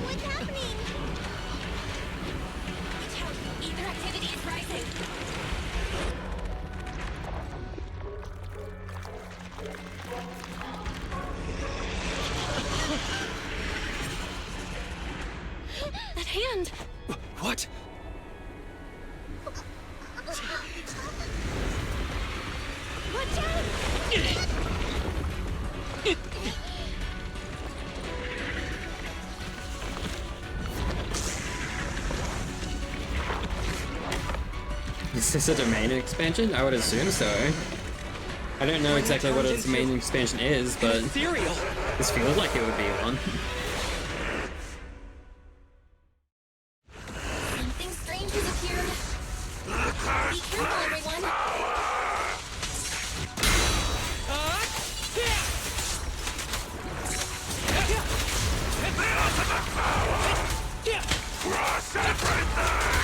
What's happening? Ether activity is rising. Watch out! Is this a domain expansion? I would assume so. I don't know exactly what its main expansion is, but this feels like it would be one. Something strange has appeared. Be careful, everyone. Cross everything!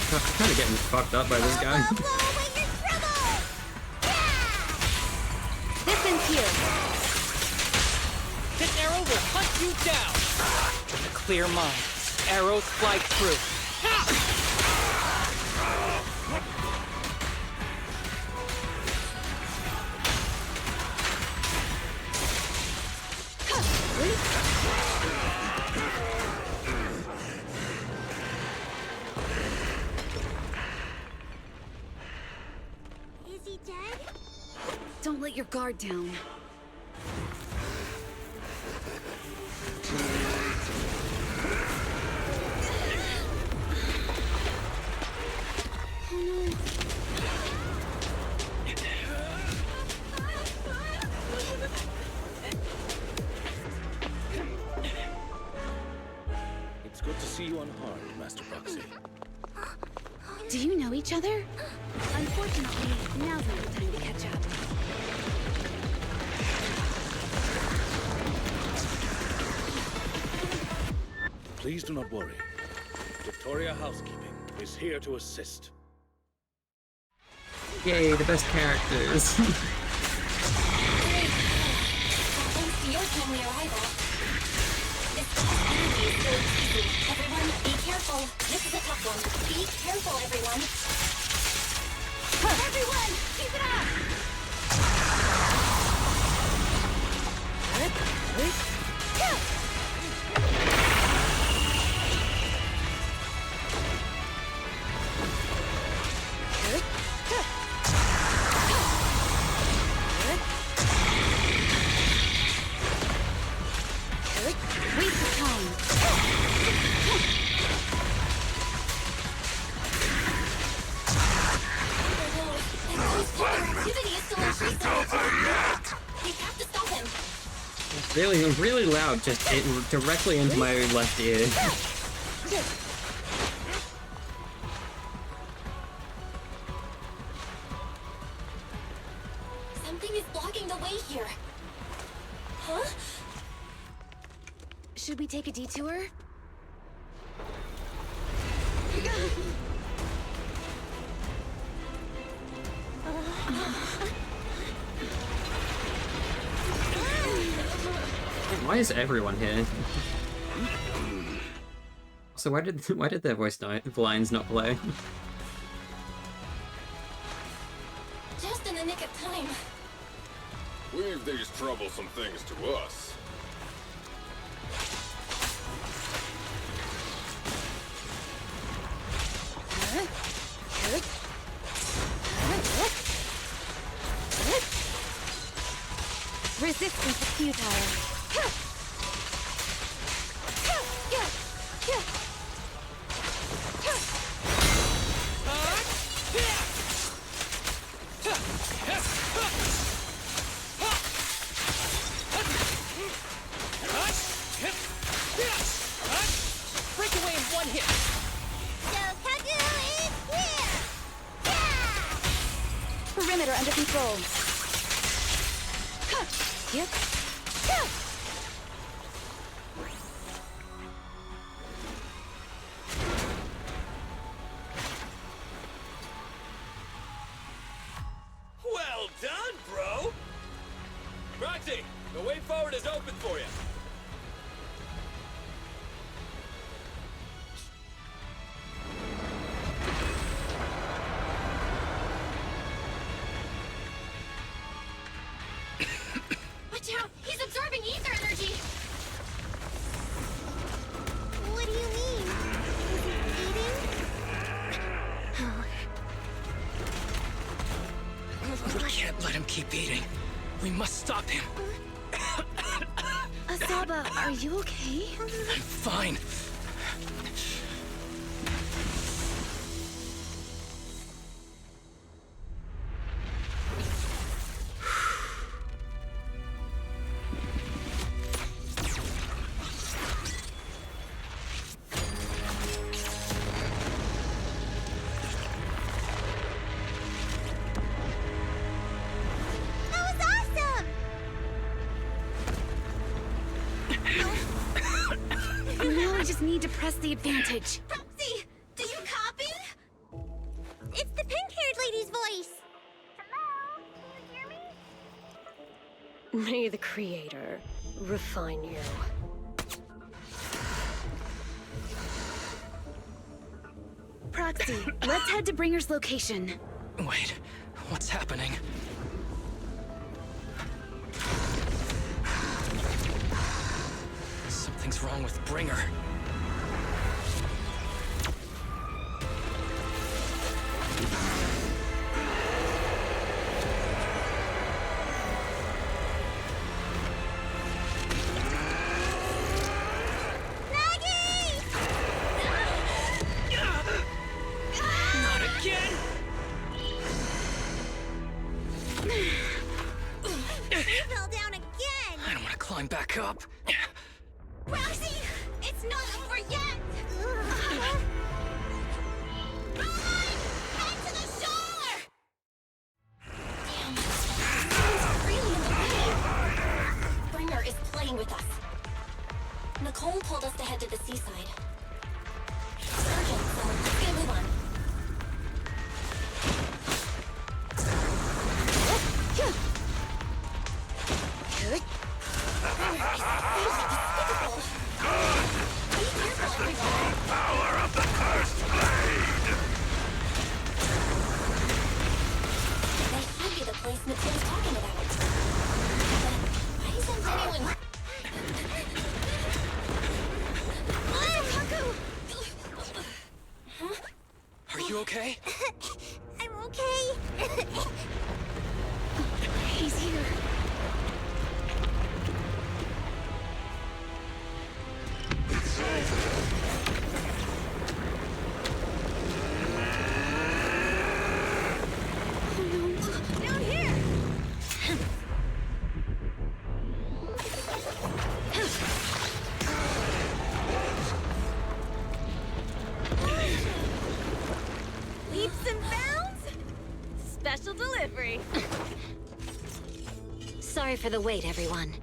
I'm kind of getting fucked up by this guy. This ends here. This arrow will hunt you down. With a clear mind, arrows fly through. Is he dead? Don't let your guard down. It's good to see you unharmed, Master Proxy. Do you know each other? Unfortunately, now's not the time to catch up. Please do not worry. Victoria Housekeeping is here to assist. Yay, the best characters. Thanks to your timely arrival. This energy is so easy. Everyone, be careful. This is a tough one. Be careful, everyone. Everyone, keep it up! Waste of time. Activity is still increasing. We have to stop him. Really, really loud, just directly into my left ear. Something is blocking the way here. Huh? Should we take a detour? Why is everyone here? So why did their voice lines not play? Just in the nick of time. Leave these troublesome things to us. Resistance is futile. on him! Shokaku is here! Yeah! Perimeter under control. Yep. Well done, bro! Roxy, the way forward is open for you. Watch out! He's absorbing ether energy! What do you mean? We can't let him keep eating. We must stop him. Asaba, are you okay? I'm fine. That was awesome! Now I just need to press the advantage. Proxy, do you copy? It's the pink-haired lady's voice. Hello? Can you hear me? May the Creator refine you. Proxy, let's head to Bringer's location. Wait, what's happening? Something's wrong with Bringer. Not again! He fell down again! I don't want to climb back up. Roxy, it's not over yet! Run! Head to the shore! Damn, he's really in the way. Bringer is playing with us. Nicole told us to head to the seaside. It's urgent, so let's get a move on. Power of the cursed blade! That should be the place Nicole's talking about. But why isn't anyone... Huh? Are you okay? I'm okay. He's here. Down here! Leaps and bounds? Special delivery. Sorry for the wait, everyone.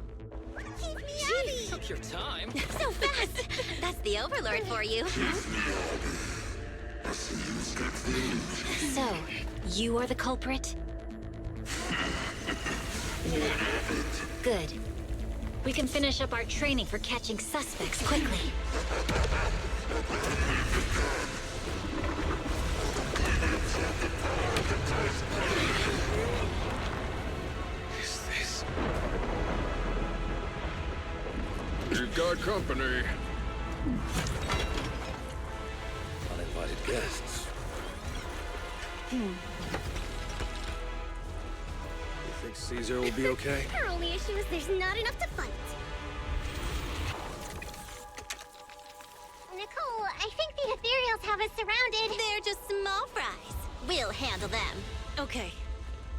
Keep me Abby! Took your time. So fast! That's the Overlord for you. So, you are the culprit? Good. We can finish up our training for catching suspects quickly. Is this? You've got company. Uninvited guests. You think Caesar will be okay? Our only issue is there's not enough to fight. Nicole, I think the ethereals have us surrounded. They're just small fries. We'll handle them. Okay.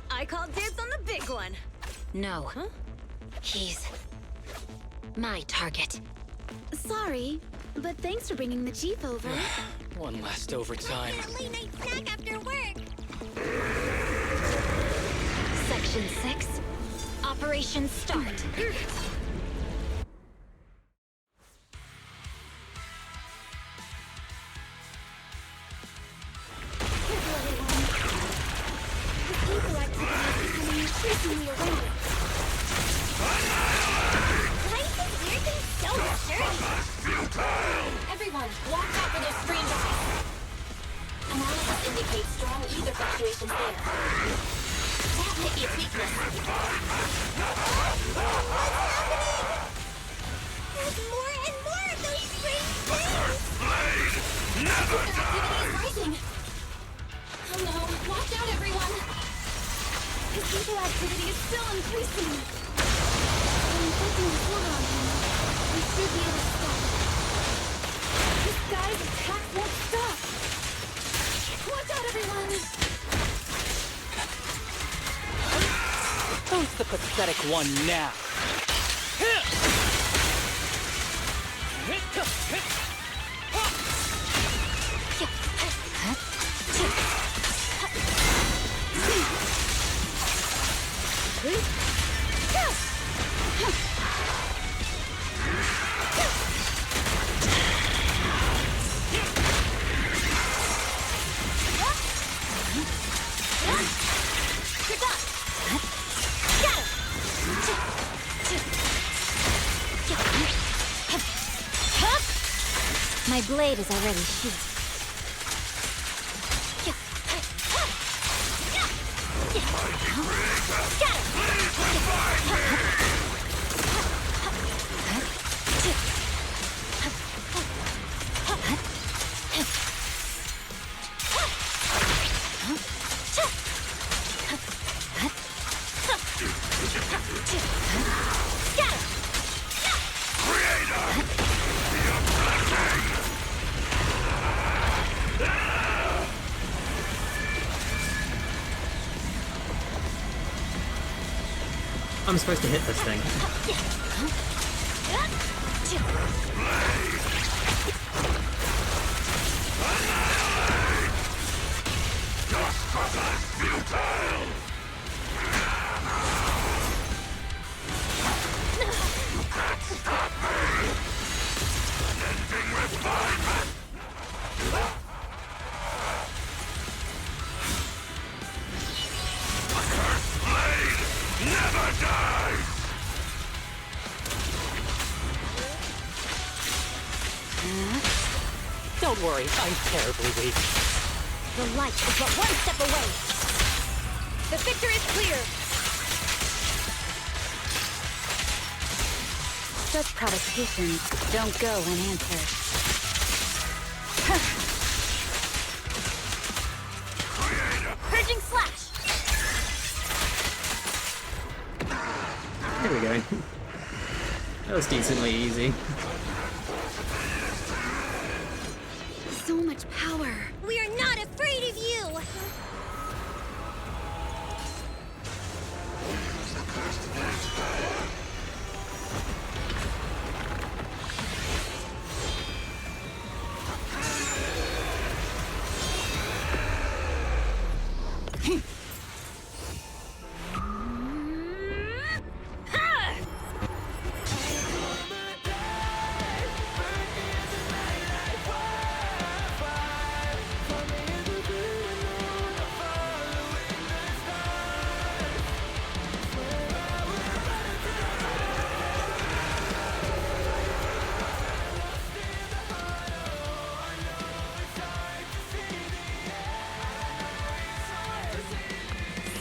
I call dibs on the big one. No. He's my target. Sorry, But thanks for bringing the chief over. One last overtime. A late night snack after work. Section 6. Operation Start. Increasingly erratic. Why is this weird thing so sturdy? Everyone, watch out for those strange eyes. Analysis indicates strong ether fluctuations there. That might be its weakness. What's happening? There's more and more of those strange things! Never activity is rising. Oh no, watch out everyone! His evil activity is still increasing. I'm inflicting the water on him. We should be able to stop it. This guy's attack won't stop. Watch out, everyone! Who's the pathetic one now? My blade is already sheathed. I'm supposed to hit this thing. Don't worry, I'm terribly weak. The light is but one step away. The victor is clear. Such provocations don't go unanswered. Purging slash. There we go. That was decently easy. So much power. We are not afraid of you!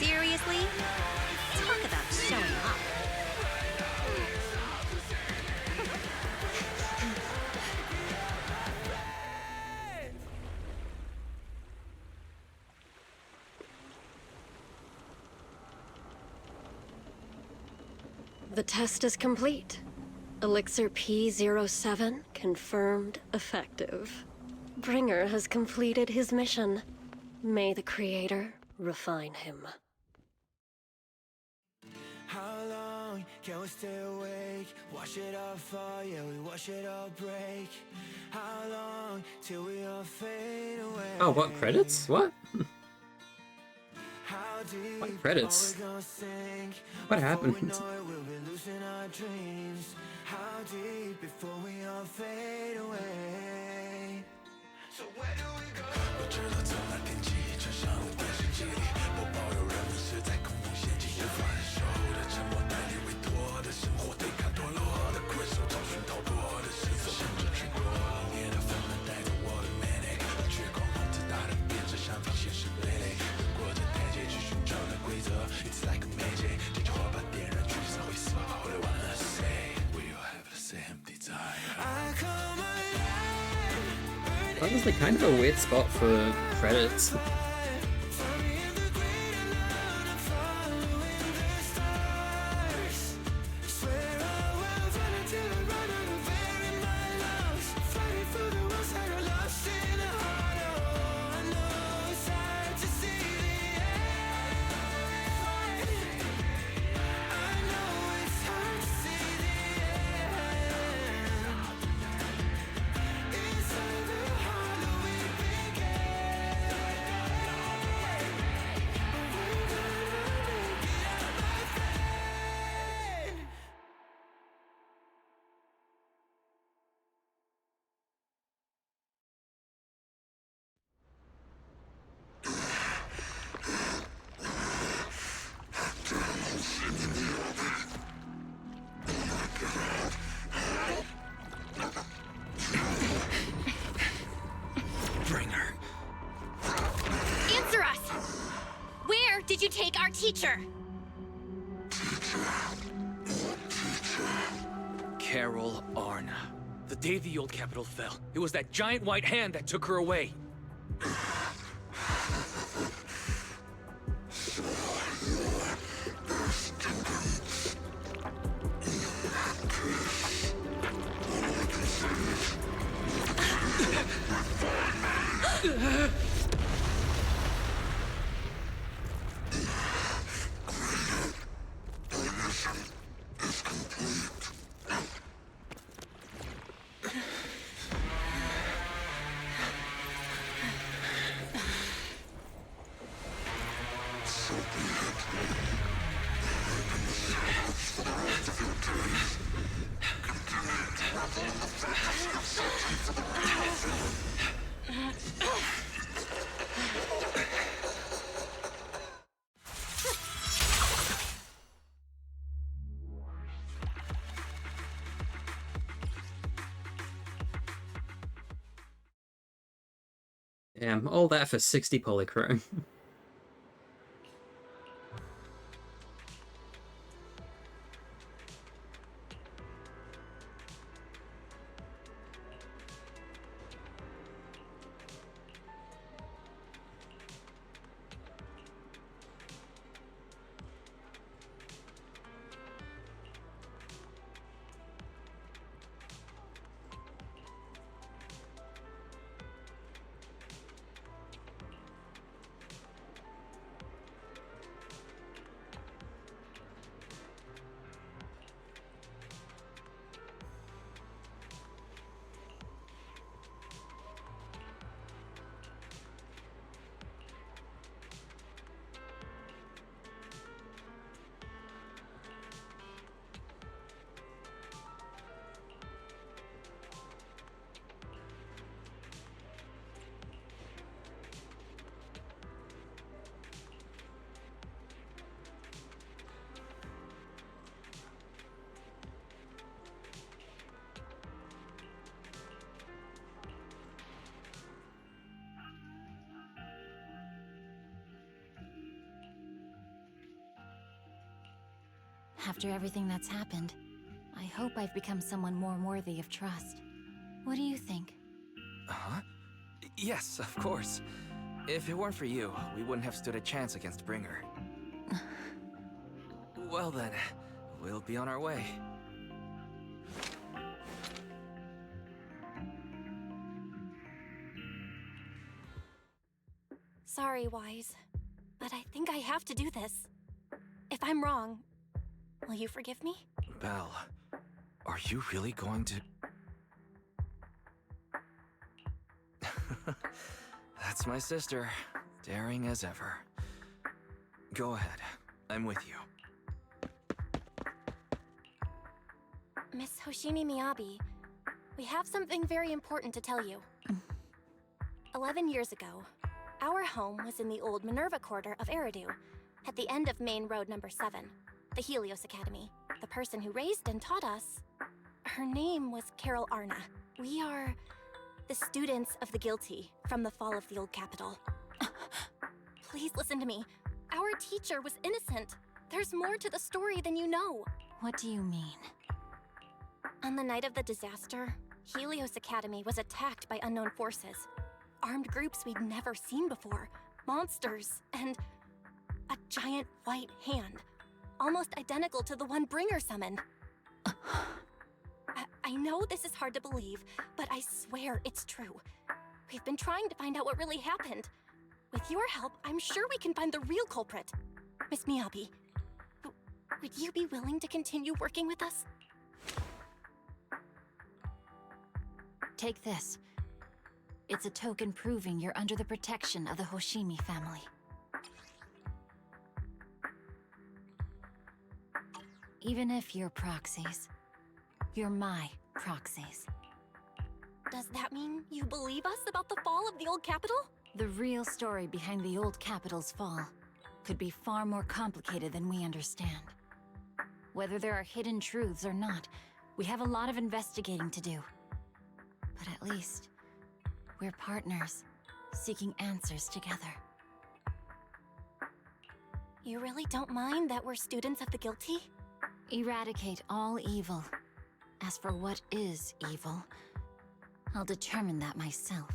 Seriously? Talk about showing up. The test is complete. Elixir P07 confirmed effective. Bringer has completed his mission. May the Creator refine him. How long rain, can we stay awake? Wash it all fall, yeah, we wash it all break. How long till we all fade away? Oh, what credits? What? What credits? What happened? How deep before we all fade away? So where do we go? 我知道从那天起，穿上了电视机里播报，有人们是在恐龙陷阱中分手的沉默，代理委托的生活，对抗堕落的困兽，找寻逃脱的失措，甚至去过冷冽的纷乱，带着我的 manic， 却狂妄自大的变成想放现实累累，越过这台阶去寻找那规则 ，It's like a magic， 这句话把点燃聚散灰色，All I wanna say， we all have the same desire。I call my That was like kind of a weird spot for credits. Answer us! Where did you take our teacher? Carol Arna. The day the old capital fell, it was that giant white hand that took her away. Damn, all that for 60 polychrome. After everything that's happened, I hope I've become someone more worthy of trust. What do you think? Huh? Yes, of course. If it weren't for you, we wouldn't have stood a chance against Bringer. Well then, we'll be on our way. Sorry, Wise, but I think I have to do this. If I'm wrong, Will you forgive me? Belle, are you really going to... That's my sister, daring as ever. Go ahead, I'm with you. Miss Hoshimi Miyabi, we have something very important to tell you. 11 years ago, our home was in the old Minerva Quarter of Eridu, at the end of Main Road number 7, the Helios Academy. The person who raised and taught us, her name was Carol Arna. We are the students of the guilty from the fall of the old capital. Please listen to me. Our teacher was innocent. There's more to the story than you know. What do you mean? On the night of the disaster, Helios Academy was attacked by unknown forces. Armed groups we'd never seen before. Monsters, and a giant white hand. Almost identical to the one Bringer summoned. I know this is hard to believe, but I swear it's true. We've been trying to find out what really happened. With your help, I'm sure we can find the real culprit. Miss Miyabi, would you be willing to continue working with us? Take this. It's a token proving you're under the protection of the Hoshimi family. Even if you're proxies, you're my proxies. Does that mean you believe us about the fall of the old capital? The real story behind the old capital's fall could be far more complicated than we understand. Whether there are hidden truths or not, we have a lot of investigating to do. But at least, we're partners, seeking answers together. You really don't mind that we're students of the guilty? Eradicate all evil. As for what is evil, I'll determine that myself.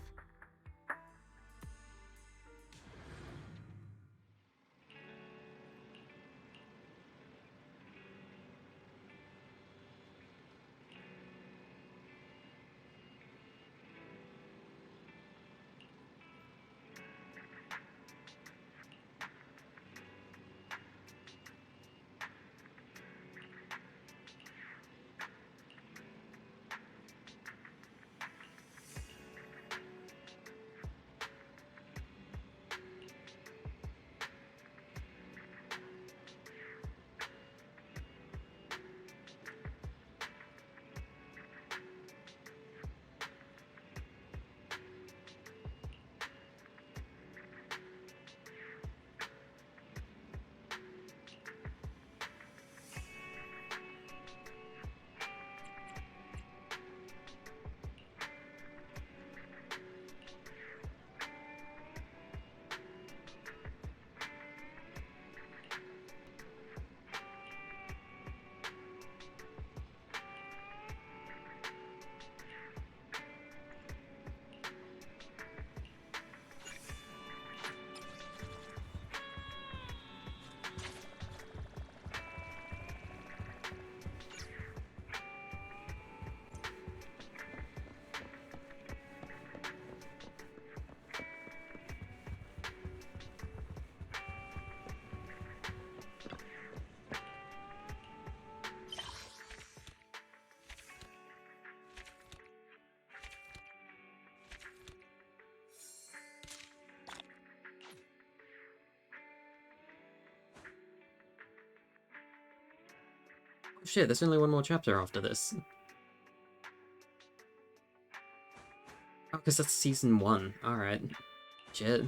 Shit, there's only one more chapter after this. Oh, because that's season 1. Alright. Shit.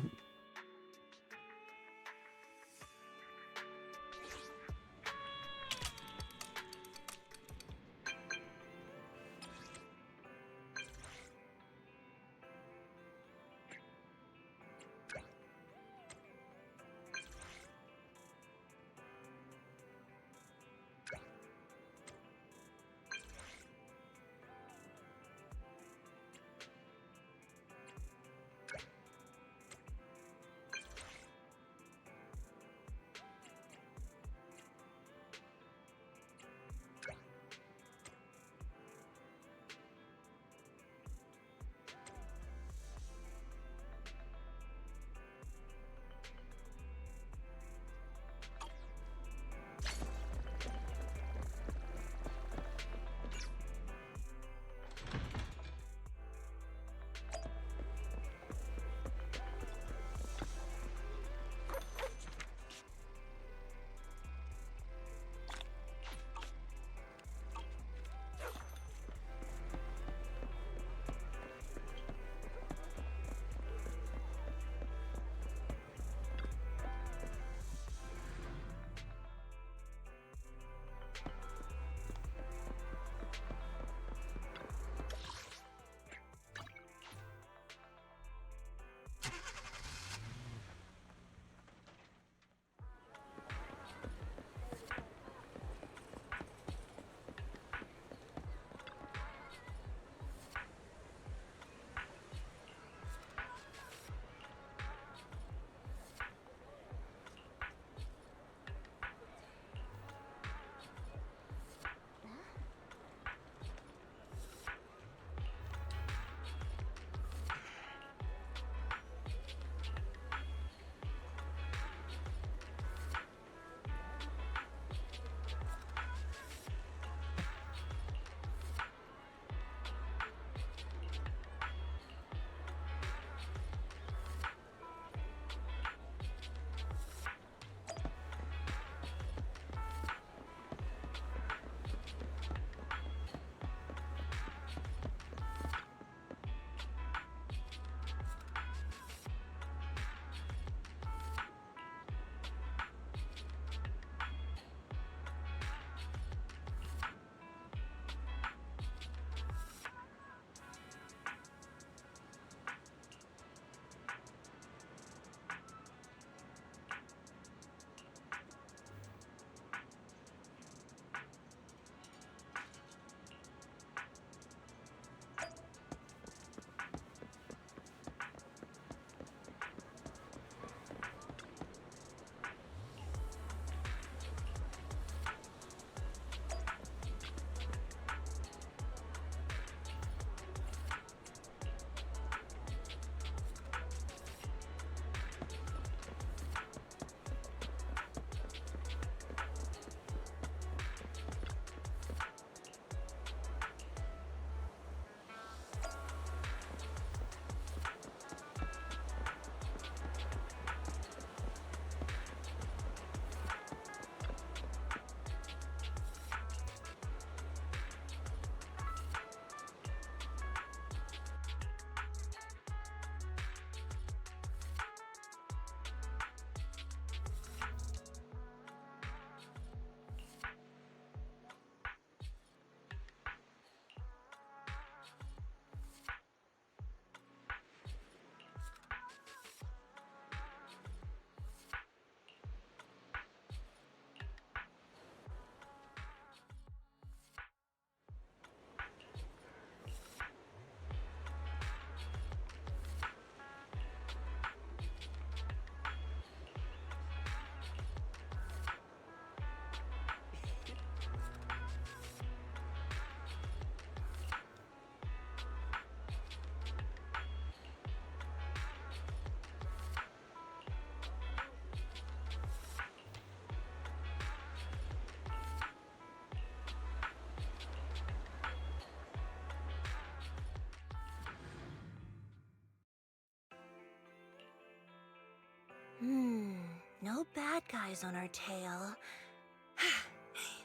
no bad guys on our tail.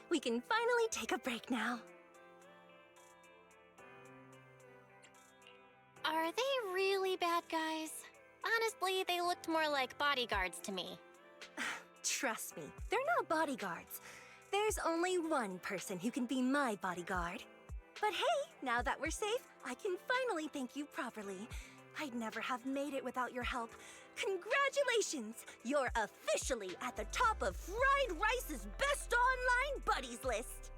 We can finally take a break now. Are they really bad guys? Honestly, they looked more like bodyguards to me. Trust me, they're not bodyguards. There's only one person who can be my bodyguard. But hey, now that we're safe, I can finally thank you properly. I'd never have made it without your help. Congratulations! You're officially at the top of Fried Rice's best online buddies list!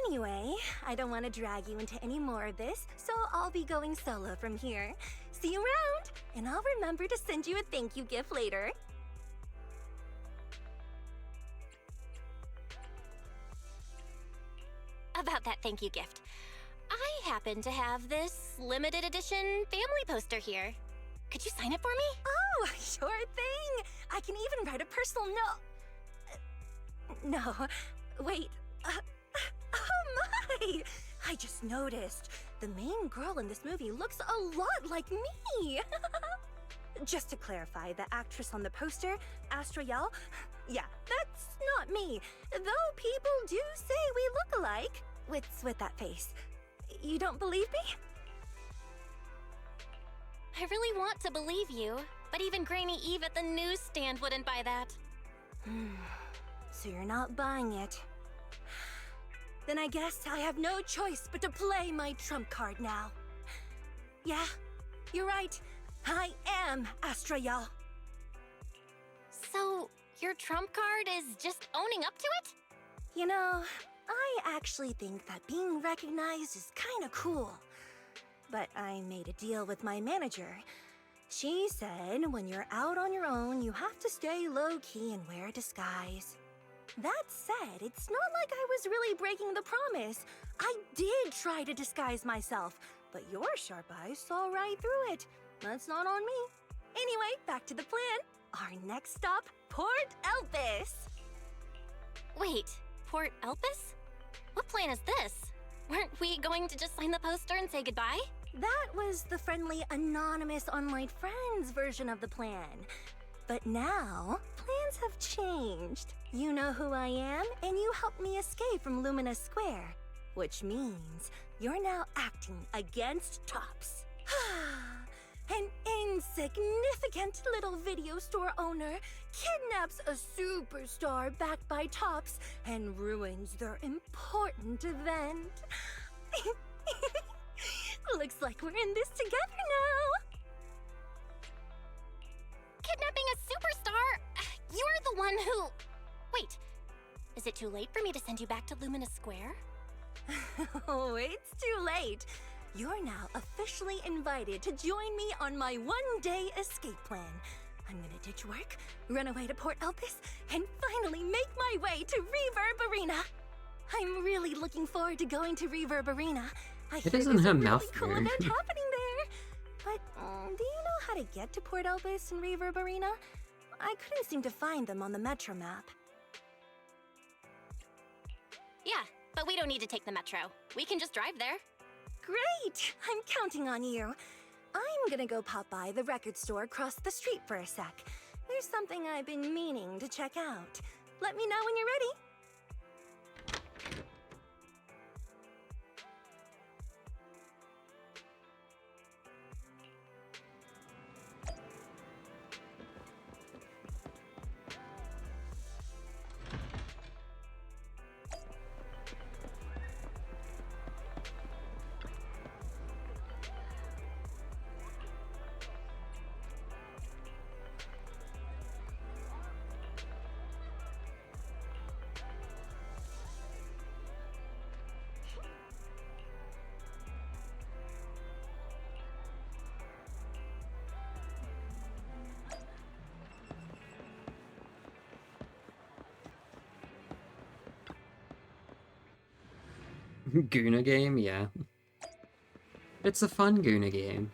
Anyway, I don't want to drag you into any more of this, so I'll be going solo from here. See you around, and I'll remember to send you a thank you gift later. About that thank you gift. I happen to have this limited edition family poster here. Could you sign it for me? Oh, sure thing! I can even write a personal note. No, wait. Oh my! I just noticed. The main girl in this movie looks a lot like me! Just to clarify, the actress on the poster, Astra Yal, yeah, that's not me. Though people do say we look alike. What's with that face? You don't believe me? I really want to believe you, but even Granny Eve at the newsstand wouldn't buy that. So you're not buying it. Then I guess I have no choice but to play my trump card now. Yeah, you're right. I am Astra Yal. So, your trump card is just owning up to it? You know, I actually think that being recognized is kinda cool. But I made a deal with my manager. She said when you're out on your own, you have to stay low-key and wear a disguise. That said, it's not like I was really breaking the promise. I did try to disguise myself, but your sharp eyes saw right through it. That's not on me. Anyway, back to the plan. Our next stop, Port Elpis. Wait, Port Elpis? What plan is this? Weren't we going to just sign the poster and say goodbye? That was the friendly, anonymous online friends version of the plan. But now, plans have changed. You know who I am, and you helped me escape from Lumina Square. Which means you're now acting against Tops. An insignificant little video store owner kidnaps a superstar backed by Tops and ruins their important event. Looks like we're in this together now. Kidnapping a superstar? You're the one who... Wait, is it too late for me to send you back to Lumina Square? Oh, it's too late. You're now officially invited to join me on my one-day escape plan. I'm gonna ditch work, run away to Port Elpis, and finally make my way to Reverb Arena. I'm really looking forward to going to Reverb Arena. I hear doesn't there's a have really mouth cool move. event happening there. But do you know how to get to Port Elpis and Reverb Arena? I couldn't seem to find them on the Metro map. Yeah, but we don't need to take the metro. We can just drive there. Great! I'm counting on you. I'm gonna go pop by the record store across the street for a sec. There's something I've been meaning to check out. Let me know when you're ready. Guna game, yeah. It's a fun Guna game.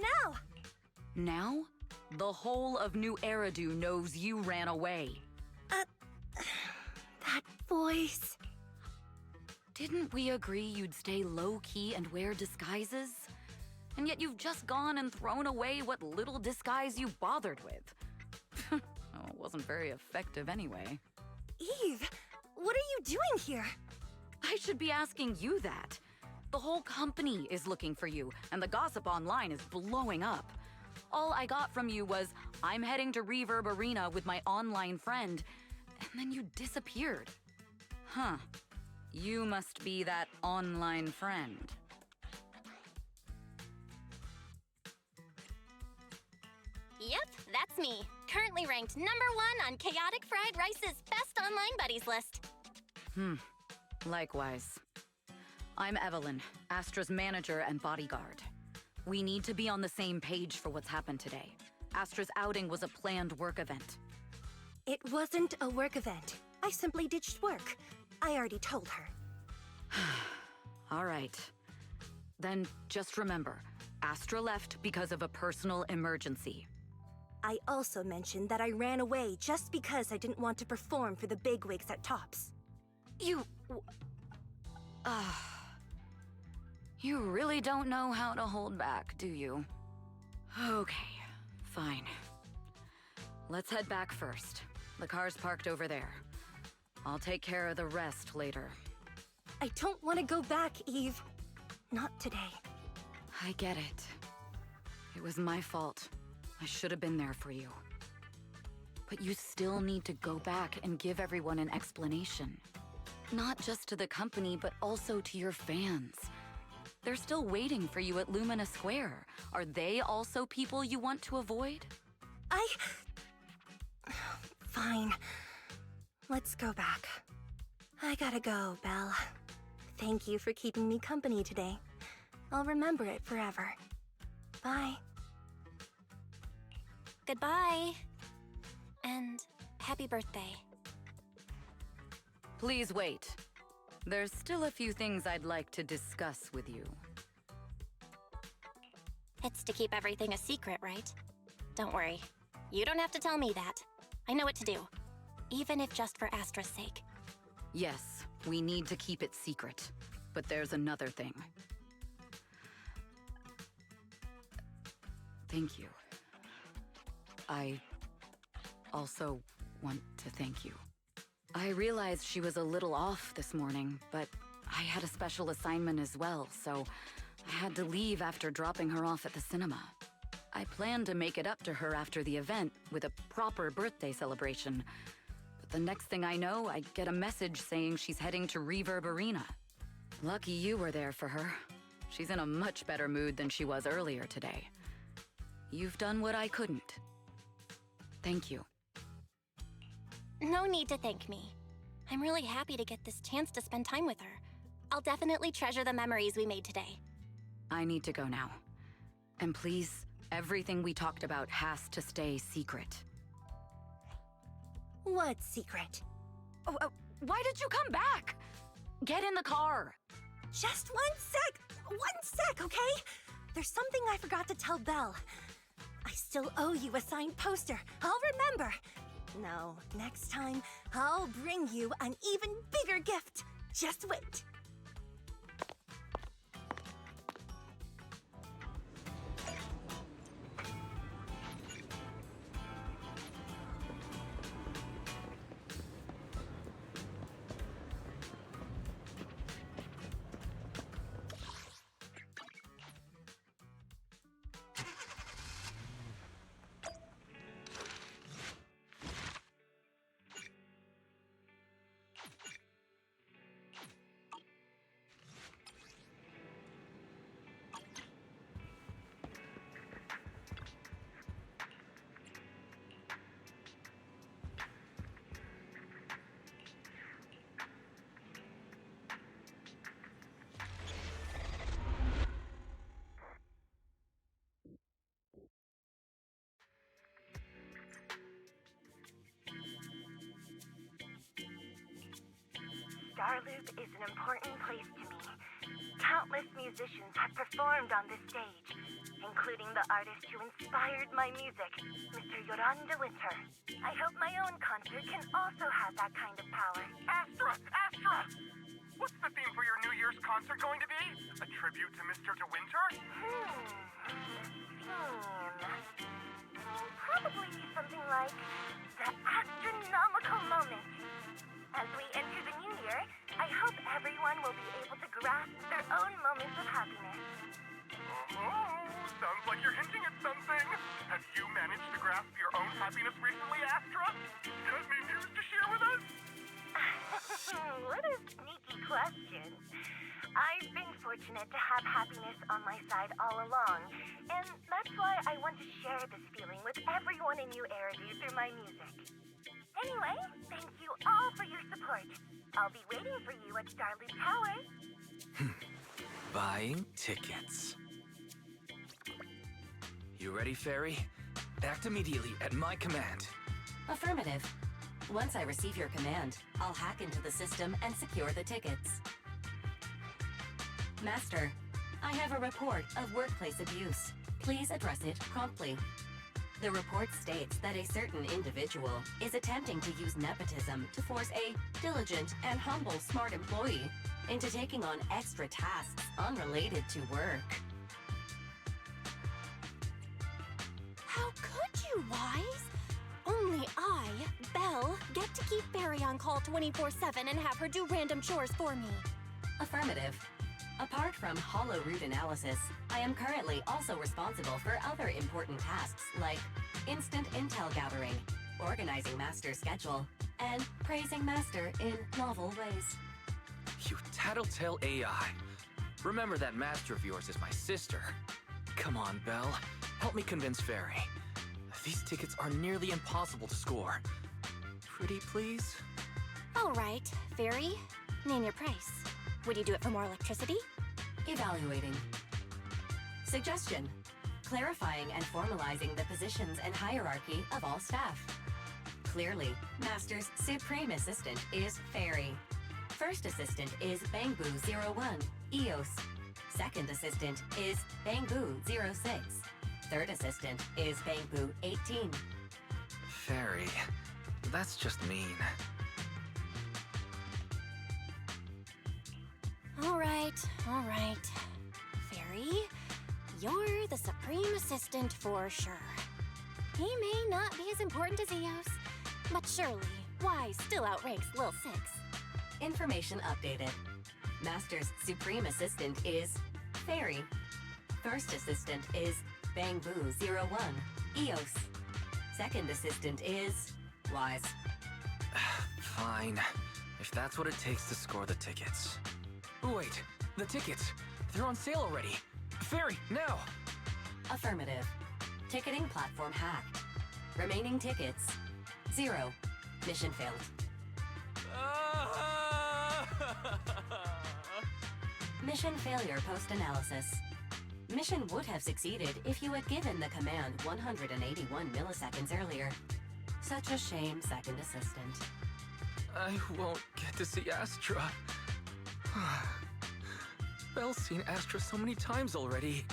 now? Now? The whole of New Eridu knows you ran away. That voice. Didn't we agree you'd stay low-key and wear disguises? And yet you've just gone and thrown away what little disguise you bothered with. Oh, it wasn't very effective anyway. Eve, what are you doing here? I should be asking you that. The whole company is looking for you, and the gossip online is blowing up. All I got from you was, I'm heading to Reverb Arena with my online friend, and then you disappeared. Huh. You must be that online friend. Yep, that's me. Currently ranked #1 on Chaotic Fried Rice's best online buddies list. Likewise. I'm Evelyn, Astra's manager and bodyguard. We need to be on the same page for what's happened today. Astra's outing was a planned work event. It wasn't a work event. I simply ditched work. I already told her. All right. Then just remember, Astra left because of a personal emergency. I also mentioned that I ran away just because I didn't want to perform for the bigwigs at Tops. You really don't know how to hold back, do you? Okay, fine. Let's head back first. The car's parked over there. I'll take care of the rest later. I don't want to go back, Eve. Not today. I get it. It was my fault. I should have been there for you. But you still need to go back and give everyone an explanation. Not just to the company, but also to your fans. They're still waiting for you at Lumina Square. Are they also people you want to avoid? Fine. Let's go back. I gotta go, Belle. Thank you for keeping me company today. I'll remember it forever. Bye. Goodbye. And happy birthday. Please wait. There's still a few things I'd like to discuss with you. It's to keep everything a secret, right? Don't worry. You don't have to tell me that. I know what to do. Even if just for Astra's sake. Yes, we need to keep it secret. But there's another thing. Thank you. I also want to thank you. I realized she was a little off this morning, but I had a special assignment as well, so I had to leave after dropping her off at the cinema. I planned to make it up to her after the event with a proper birthday celebration. But the next thing I know, I get a message saying she's heading to Reverb Arena. Lucky you were there for her. She's in a much better mood than she was earlier today. You've done what I couldn't. Thank you. No need to thank me. I'm really happy to get this chance to spend time with her. I'll definitely treasure the memories we made today. I need to go now. And please, everything we talked about has to stay secret. What secret? Why did you come back? Get in the car. Just 1 sec! 1 sec, okay? There's something I forgot to tell Belle. I still owe you a signed poster. I'll remember. No, next time, I'll bring you an even bigger gift. Just wait. Starloop is an important place to me. Countless musicians have performed on this stage, including the artist who inspired my music, Mr. Yoran de Winter. I hope my own concert can also have that kind of power. Astra! Astra! What's the theme for your New Year's concert going to be? A tribute to Mr. De Winter? Probably something like the astronomical moment. As we enter the new year, I hope everyone will be able to grasp their own moments of happiness. Oh, sounds like you're hinting at something. Have you managed to grasp your own happiness recently, Astra? Any news to share with us? What a sneaky question. I've been fortunate to have happiness on my side all along, and that's why I want to share this feeling with everyone in New Eridu through my music. Anyway, thank you all for your support. I'll be waiting for you at Starloop Tower. Buying tickets. You ready, Fairy? Act immediately at my command. Affirmative. Once I receive your command, I'll hack into the system and secure the tickets. Master, I have a report of workplace abuse. Please address it promptly. The report states that a certain individual is attempting to use nepotism to force a diligent and humble smart employee into taking on extra tasks unrelated to work. How could you, Wise? Only I, Belle, get to keep Barry on call 24/7 and have her do random chores for me. Affirmative. Apart from hollow root analysis, I am currently also responsible for other important tasks like instant intel gathering, organizing Master's schedule, and praising Master in novel ways. You tattletale AI. Remember that Master of yours is my sister. Come on, Belle. Help me convince Fairy. These tickets are nearly impossible to score. Pretty please? All right, Fairy, name your price. Would you do it for more electricity? Evaluating. Suggestion. Clarifying and formalizing the positions and hierarchy of all staff. Clearly, Master's Supreme Assistant is Fairy. First Assistant is Bangbu01, EOS. Second Assistant is Bangbu06. Third Assistant is Bangbu18. Fairy, that's just mean. All right. Fairy, you're the Supreme Assistant for sure. He may not be as important as Eos, but surely Wise still outranks Lil Six. Information updated. Master's Supreme Assistant is Fairy. First Assistant is Bangbu01, EOS. Second Assistant is Wise. Fine, if that's what it takes to score the tickets. Wait, the tickets! They're on sale already! Fairy, now! Affirmative. Ticketing platform hacked. Remaining tickets, 0. Mission failed. Mission failure post-analysis. Mission would have succeeded if you had given the command 181 milliseconds earlier. Such a shame, Second Assistant. I won't get to see Astra. Belle's seen Astra so many times already.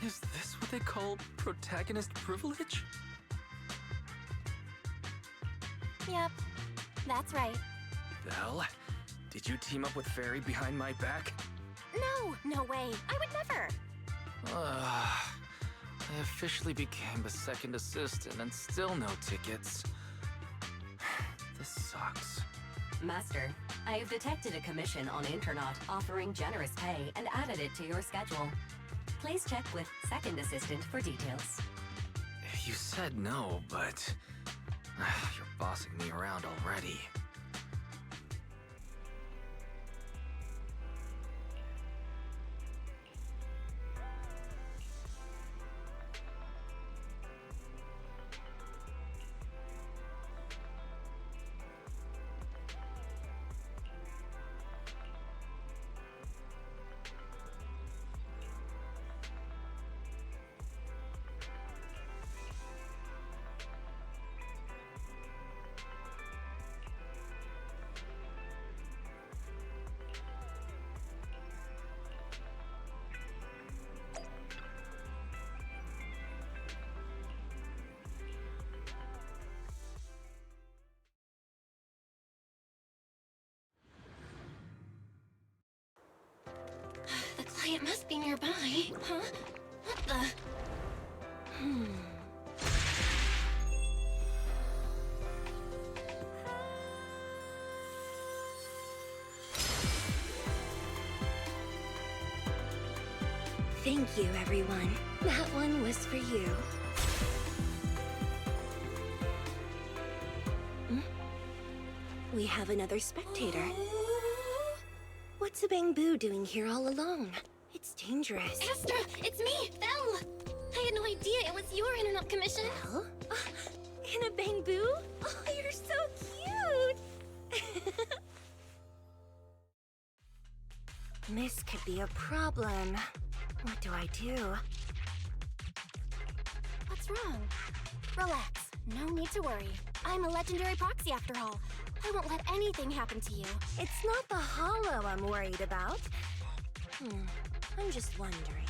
Is this what they call protagonist privilege? Yep, that's right. Belle, did you team up with Fairy behind my back? No way. I would never. I officially became the second assistant and still no tickets. This sucks. Master, I have detected a commission on Internaut offering generous pay and added it to your schedule. Please check with Second Assistant for details. You said no, but you're bossing me around already. must be nearby, huh? What the? Thank you, everyone. That one was for you. We have another spectator. What's a Bang-Boo doing here all alone? It's dangerous. Astra, it's me, Belle! I had no idea it was your internet commission. Belle? In a Bang-Boo? Oh, you're so cute! This could be a problem. What do I do? What's wrong? Relax. No need to worry. I'm a legendary proxy after all. I won't let anything happen to you. It's not the hollow I'm worried about. I'm just wondering,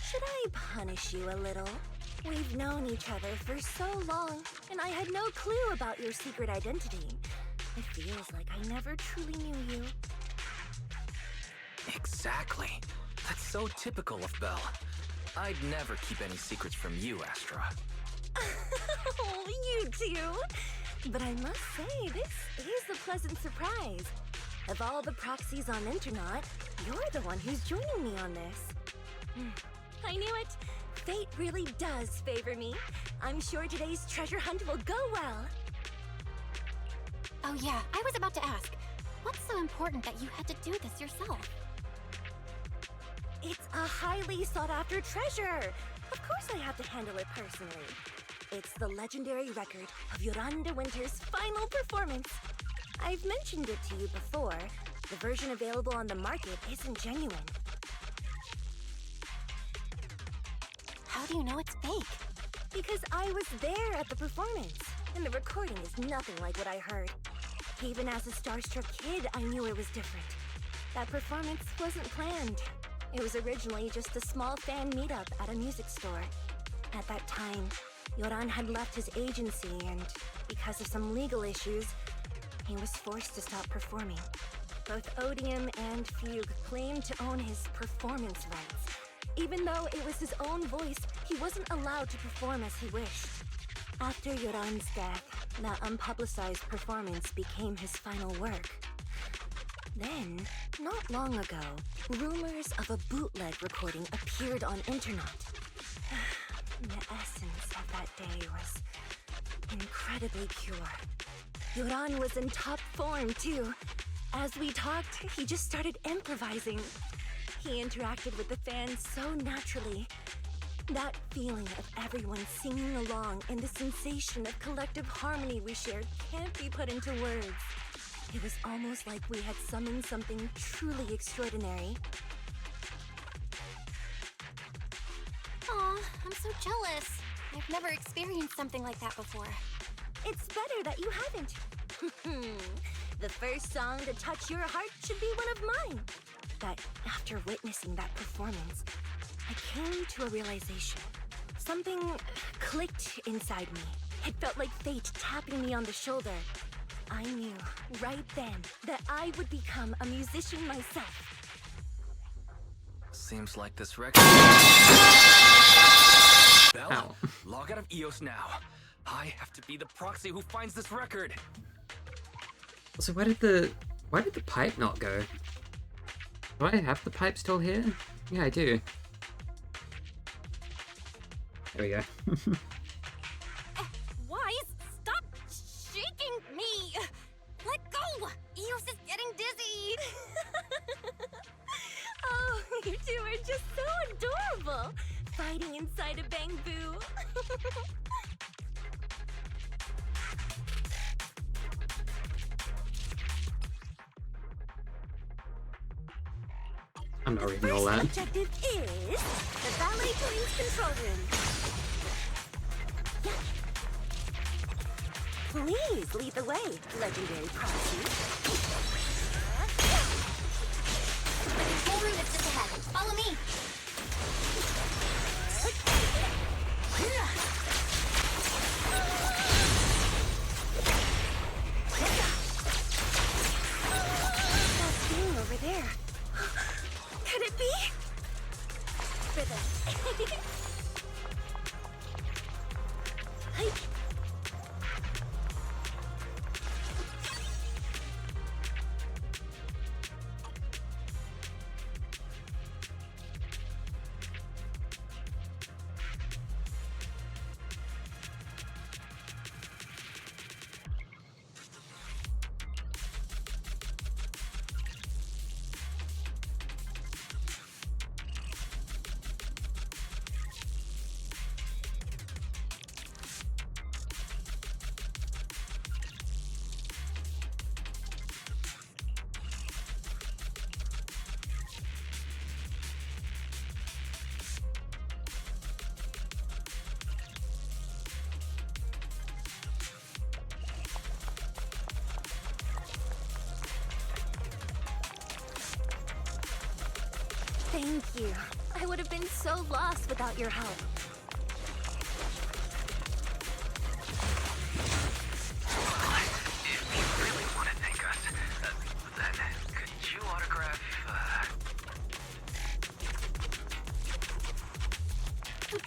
should I punish you a little? We've known each other for so long, and I had no clue about your secret identity. It feels like I never truly knew you. Exactly. That's so typical of Belle. I'd never keep any secrets from you, Astra. Oh, you too. But I must say, this is a pleasant surprise. Of all the proxies on Internet, you're the one who's joining me on this. I knew it. Fate really does favor me. I'm sure today's treasure hunt will go well. Oh yeah, I was about to ask. What's so important that you had to do this yourself? It's a highly sought-after treasure. Of course I have to handle it personally. It's the legendary record of Yolanda Winter's final performance. I've mentioned it to you before. The version available on the market isn't genuine. How do you know it's fake? Because I was there at the performance, and the recording is nothing like what I heard. Even as a starstruck kid, I knew it was different. That performance wasn't planned. It was originally just a small fan meetup at a music store. At that time, Yoran had left his agency, and because of some legal issues, he was forced to stop performing. Both Odium and Fugue claimed to own his performance rights. Even though it was his own voice, he wasn't allowed to perform as he wished. After Yoran's death, that unpublicized performance became his final work. Then, not long ago, rumors of a bootleg recording appeared on internet. The essence of that day was incredibly pure. Yoran was in top form, too. As we talked, he just started improvising. He interacted with the fans so naturally. That feeling of everyone singing along and the sensation of collective harmony we shared can't be put into words. It was almost like we had summoned something truly extraordinary. Aw, I'm so jealous. I've never experienced something like that before. It's better that you haven't. The first song to touch your heart should be one of mine. But after witnessing that performance, I came to a realization. Something clicked inside me. It felt like fate tapping me on the shoulder. I knew right then that I would become a musician myself. Seems like this record... Belle, log out of EOS now. I have to be the proxy who finds this record. So why did the pipe not go? Do I have the pipe still here? Yeah, I do. There we go. Wise, stop shaking me! Let go! Eos is getting dizzy! Oh, you two are just so adorable! Fighting inside a Bang-Boo. I'm not reading all that. First objective is the ballet police control room. Please lead the way, legendary proxy. The control room is just ahead. Follow me. What's being over there? Could it be? Thank you. I would have been so lost without your help. If you really want to thank us, then could you autograph,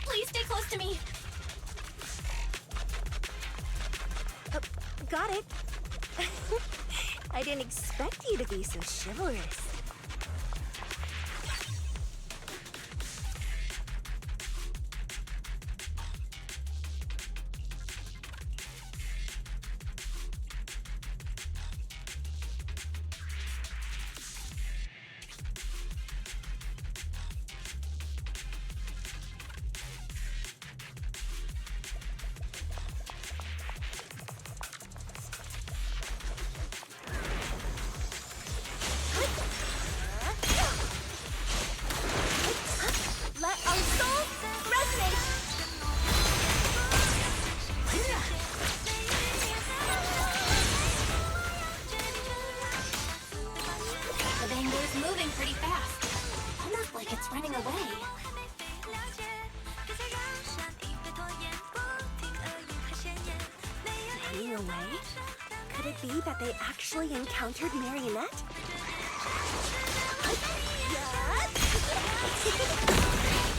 Please stay close to me. Got it. I didn't expect you to be so chivalrous. Let our souls resonate! The Vanguard's moving pretty fast. Almost like it's running away. Running away? Could it be that they actually encountered Marionette?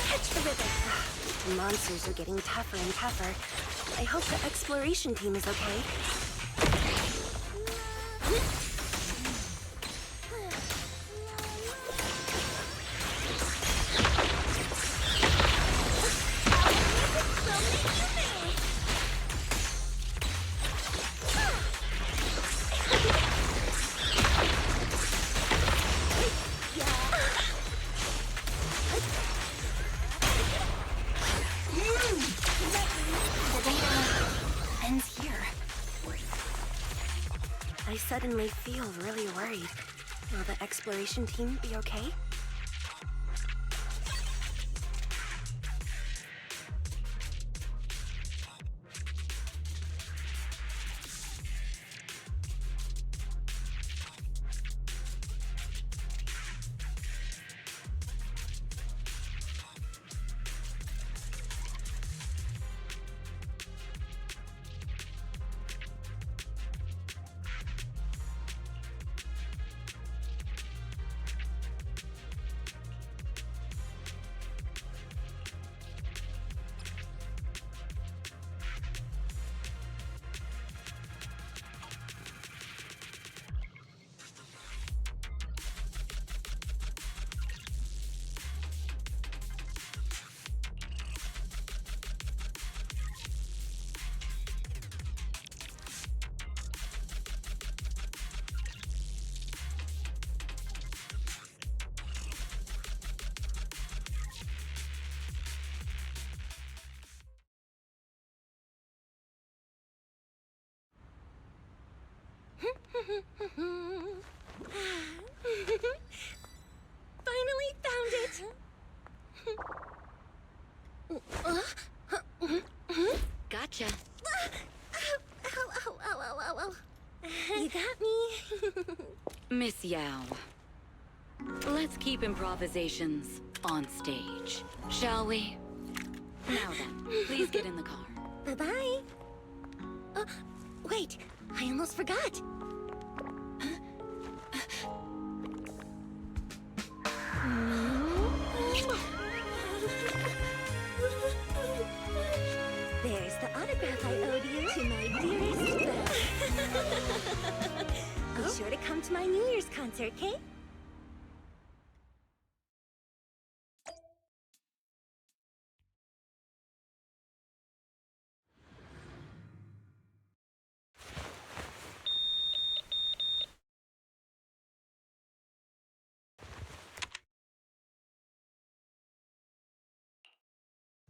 Catch the rhythm. The monsters are getting tougher and tougher. I hope the exploration team is okay. Ends here. I suddenly feel really worried. Will the exploration team be okay? Finally found it! Gotcha. Ow. You got me. Miss Yao. Let's keep improvisations on stage, shall we? Now then, please get in the car. Bye-bye. Wait, I almost forgot. There's the autograph I owed you to my dearest Belle. Be sure to come to my New Year's concert, okay?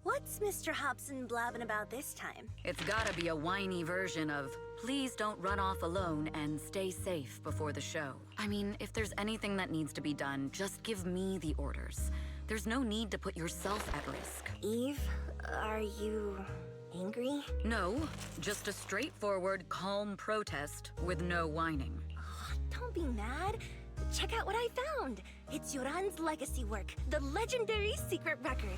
What's Mr. Hobson blabbing about this time? It's gotta be a whiny version of, please don't run off alone and stay safe before the show. I mean, if there's anything that needs to be done, just give me the orders. There's no need to put yourself at risk. Eve, are you angry? No, just a straightforward, calm protest with no whining. Oh, don't be mad. check out what I found. It's Yoran's legacy work, the legendary secret record.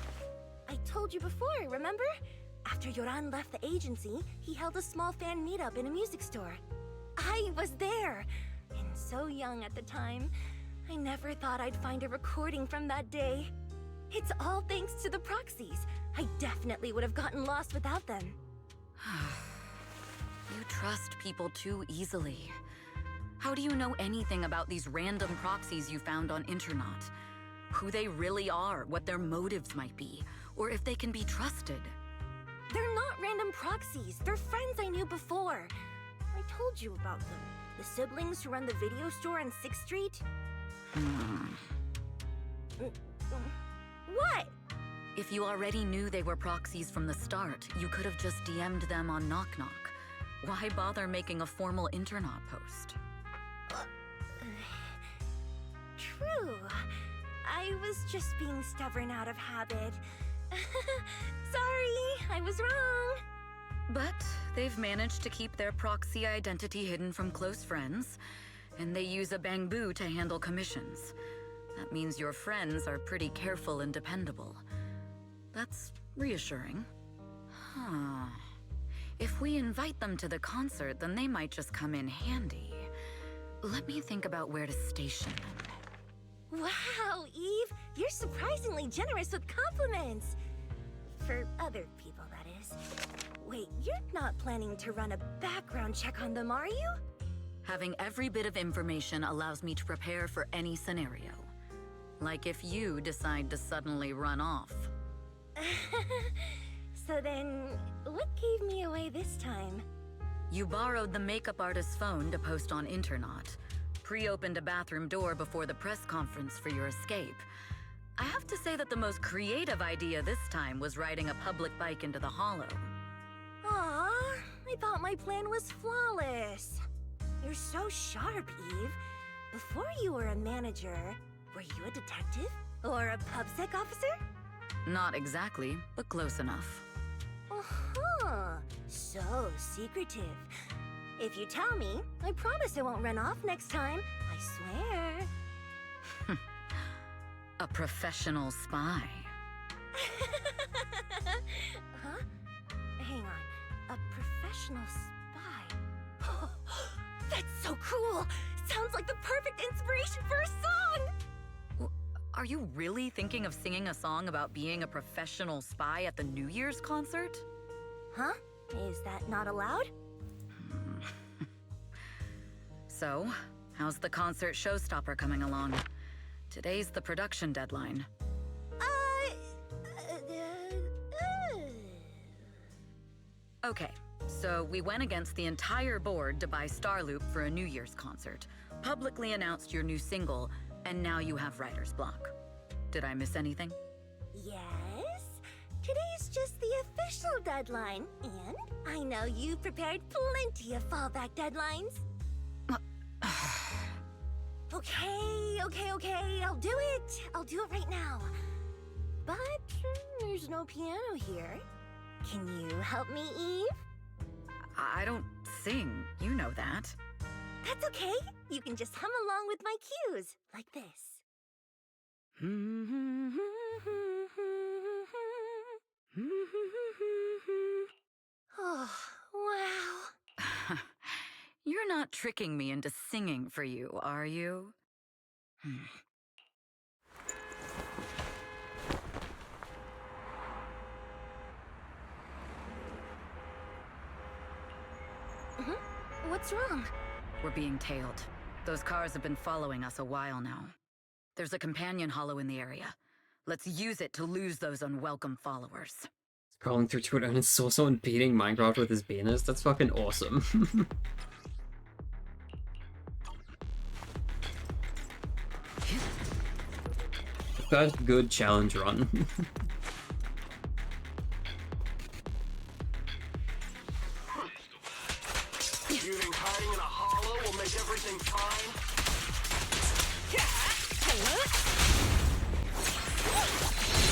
I told you before, remember? After Yoran left the agency, he held a small fan meetup in a music store. I was there, and so young at the time. I never thought I'd find a recording from that day. It's all thanks to the proxies. I definitely would have gotten lost without them. You trust people too easily. How do you know anything about these random proxies you found on Internaut? Who they really are, what their motives might be, or if they can be trusted? They're not random proxies. They're friends I knew before. I told you about them. The siblings who run the video store on 6th Street. What? If you already knew they were proxies from the start, you could have just DM'd them on Knock Knock. Why bother making a formal Internaut post? True. I was just being stubborn out of habit. Sorry, I was wrong. But they've managed to keep their proxy identity hidden from close friends, and they use a bamboo to handle commissions. That means your friends are pretty careful and dependable. That's reassuring. Huh. If we invite them to the concert, then they might just come in handy. Let me think about where to station them. Wow, Eve, you're surprisingly generous with compliments. For other people, that is. Wait, you're not planning to run a background check on them, are you? Having every bit of information allows me to prepare for any scenario. Like if you decide to suddenly run off. So then, what gave me away this time? You borrowed the makeup artist's phone to post on Internaut. Pre-opened a bathroom door before the press conference for your escape. I have to say that the most creative idea this time was riding a public bike into the Hollow. Aw, I thought my plan was flawless. You're so sharp, Eve. Before you were a manager, were you a detective? Or a PubSec officer? Not exactly, but close enough. Uh-huh. So secretive. If you tell me, I promise I won't run off next time. I swear. A professional spy. Huh? Hang on. A professional spy? That's so cool! Sounds like the perfect inspiration for a song! Are you really thinking of singing a song about being a professional spy at the New Year's concert? Huh? Is that not allowed? So, how's the concert showstopper coming along? Today's the production deadline. Okay, so we went against the entire board to buy Starloop for a New Year's concert, publicly announced your new single, and now you have writer's block. Did I miss anything? Yes. Today's just the official deadline, and I know you've prepared plenty of fallback deadlines. Okay, I'll do it. I'll do it right now. But there's no piano here. Can you help me, Eve? I don't sing, you know that. That's okay. You can just hum along with my cues, like this. Oh, wow. You're not tricking me into singing for you, are you? What's wrong? We're being tailed. Those cars have been following us a while now. There's a companion hollow in the area. Let's use it to lose those unwelcome followers. Scrolling through Twitter and saw someone beating Minecraft with his penis. That's fucking awesome. First good challenge run. You think hiding in a hollow will make everything fine?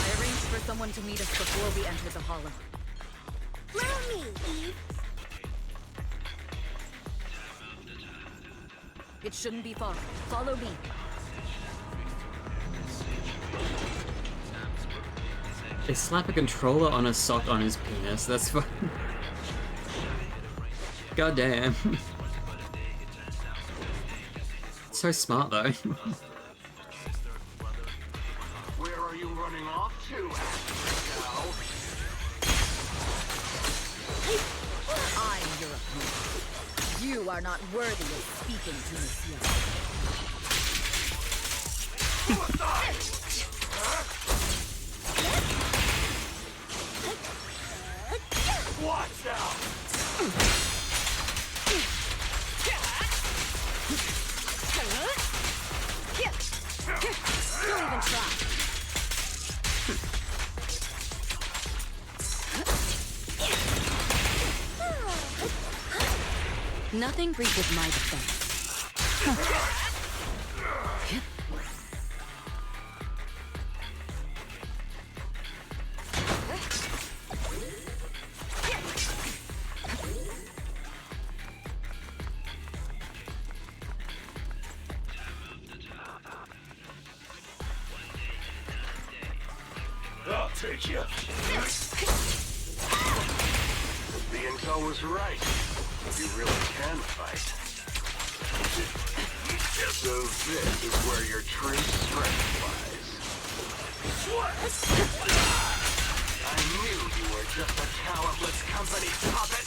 I arranged for someone to meet us before we enter the hollow. Allow me, Eve. It shouldn't be far. Follow me. They slap a controller on a sock on his penis. That's fun. God damn. So smart though. Where are you running off to, I'm your opponent. You are not worthy of speaking to Monsieur. Watch out! Don't even try. Nothing breaches my defense. I'll take you. The intel was right. You really can fight. So this is where your true strength lies. I knew you were just a talentless company puppet.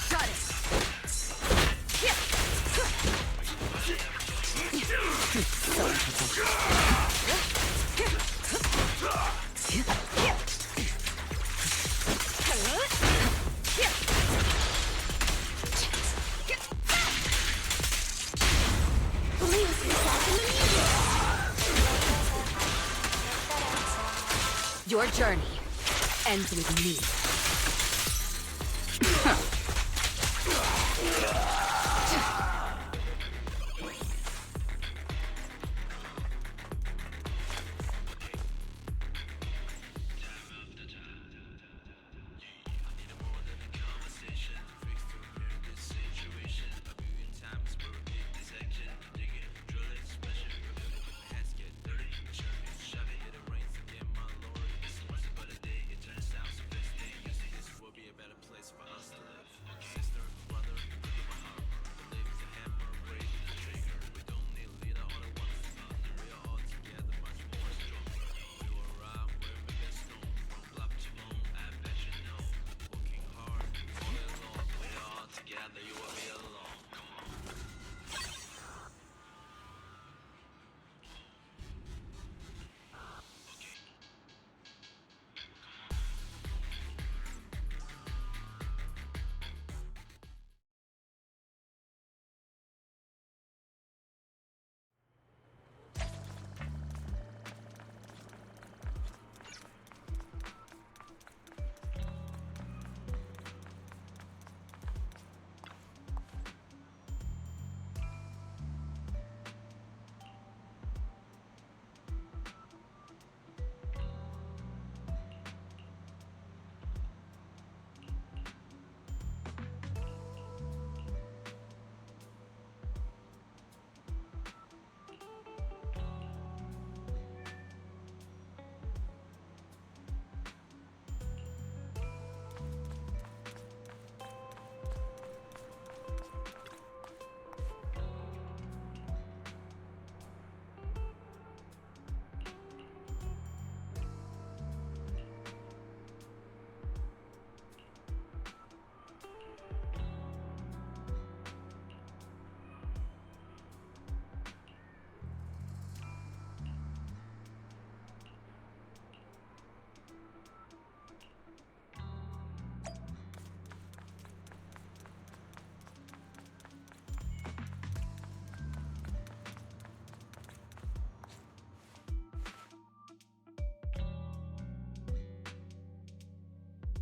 Got it. Your journey ends with me.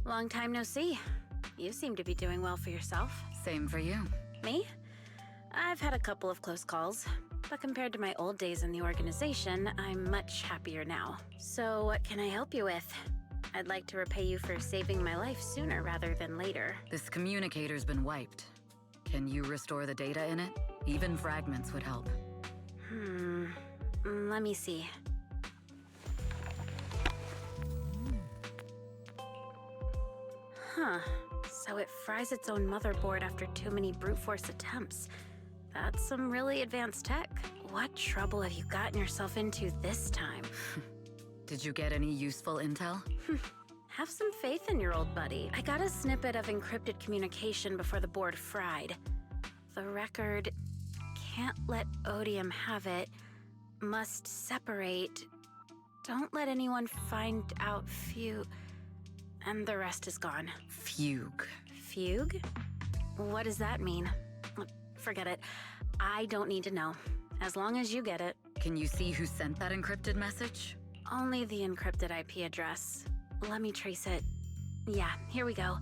Long time no see. You seem to be doing well for yourself. Same for you. Me? I've had a couple of close calls, but compared to my old days in the organization, I'm much happier now. So what can I help you with? I'd like to repay you for saving my life sooner rather than later. This communicator's been wiped. Can you restore the data in it? Even fragments would help. Let me see. Huh. So it fries its own motherboard after too many brute force attempts. That's some really advanced tech. What trouble have you gotten yourself into this time? Did you get any useful intel? Have some faith in your old buddy. I got a snippet of encrypted communication before the board fried. The record can't let Odium have it. Must separate. Don't let anyone find out and the rest is gone. Fugue. Fugue? What does that mean? Forget it. I don't need to know. As long as you get it. Can you see who sent that encrypted message? Only the encrypted IP address. Let me trace it. Yeah, here we go.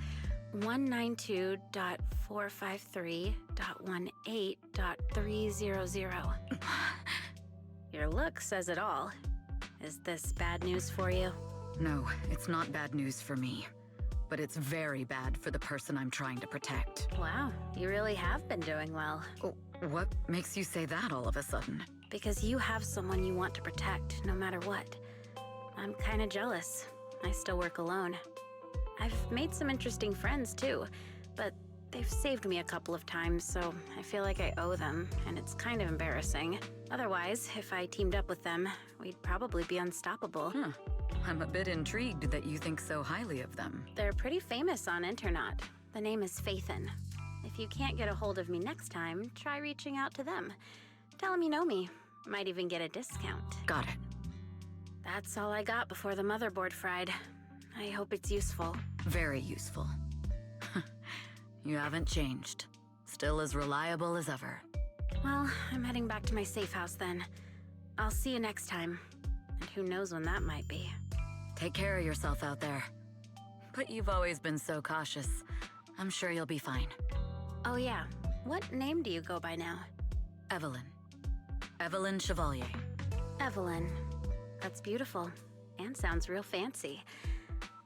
192.453.18.300. Your look says it all. Is this bad news for you? No, it's not bad news for me. But it's very bad for the person I'm trying to protect. Wow, you really have been doing well. Oh, what makes you say that all of a sudden? Because you have someone you want to protect, no matter what. I'm kinda jealous. I still work alone. I've made some interesting friends too, but they've saved me a couple of times, so I feel like I owe them, and it's kind of embarrassing. Otherwise, if I teamed up with them, we'd probably be unstoppable. I'm a bit intrigued that you think so highly of them. They're pretty famous on Internet. The name is Phaethon. If you can't get a hold of me next time, try reaching out to them. Tell them you know me. Might even get a discount. Got it. That's all I got before the motherboard fried. I hope it's useful. Very useful. You haven't changed. Still as reliable as ever. Well, I'm heading back to my safe house then. I'll see you next time. And who knows when that might be. Take care of yourself out there. But you've always been so cautious. I'm sure you'll be fine. Oh yeah, what name do you go by now? Evelyn. Evelyn Chevalier. Evelyn. That's beautiful. And sounds real fancy.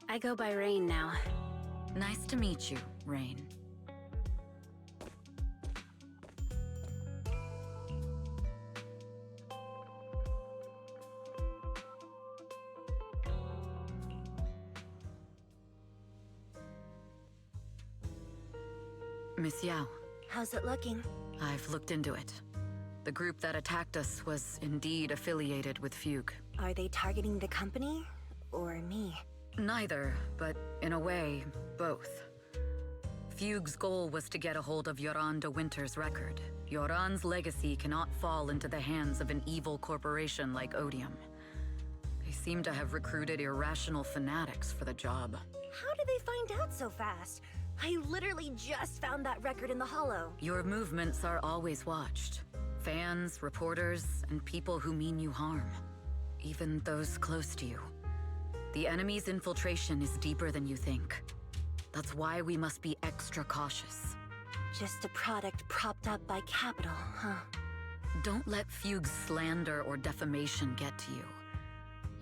I go by Rain now. Nice to meet you, Rain. Miss Yao. How's it looking? I've looked into it. The group that attacked us was indeed affiliated with Fugue. Are they targeting the company or me? Neither, but in a way, both. Fugue's goal was to get a hold of Yoran de Winter's record. Yoran's legacy cannot fall into the hands of an evil corporation like Odium. They seem to have recruited irrational fanatics for the job. How did they find out so fast? I literally just found that record in the hollow. Your movements are always watched. Fans, reporters, and people who mean you harm. Even those close to you. The enemy's infiltration is deeper than you think. That's why we must be extra cautious. Just a product propped up by capital, huh? Don't let Fugue's slander or defamation get to you.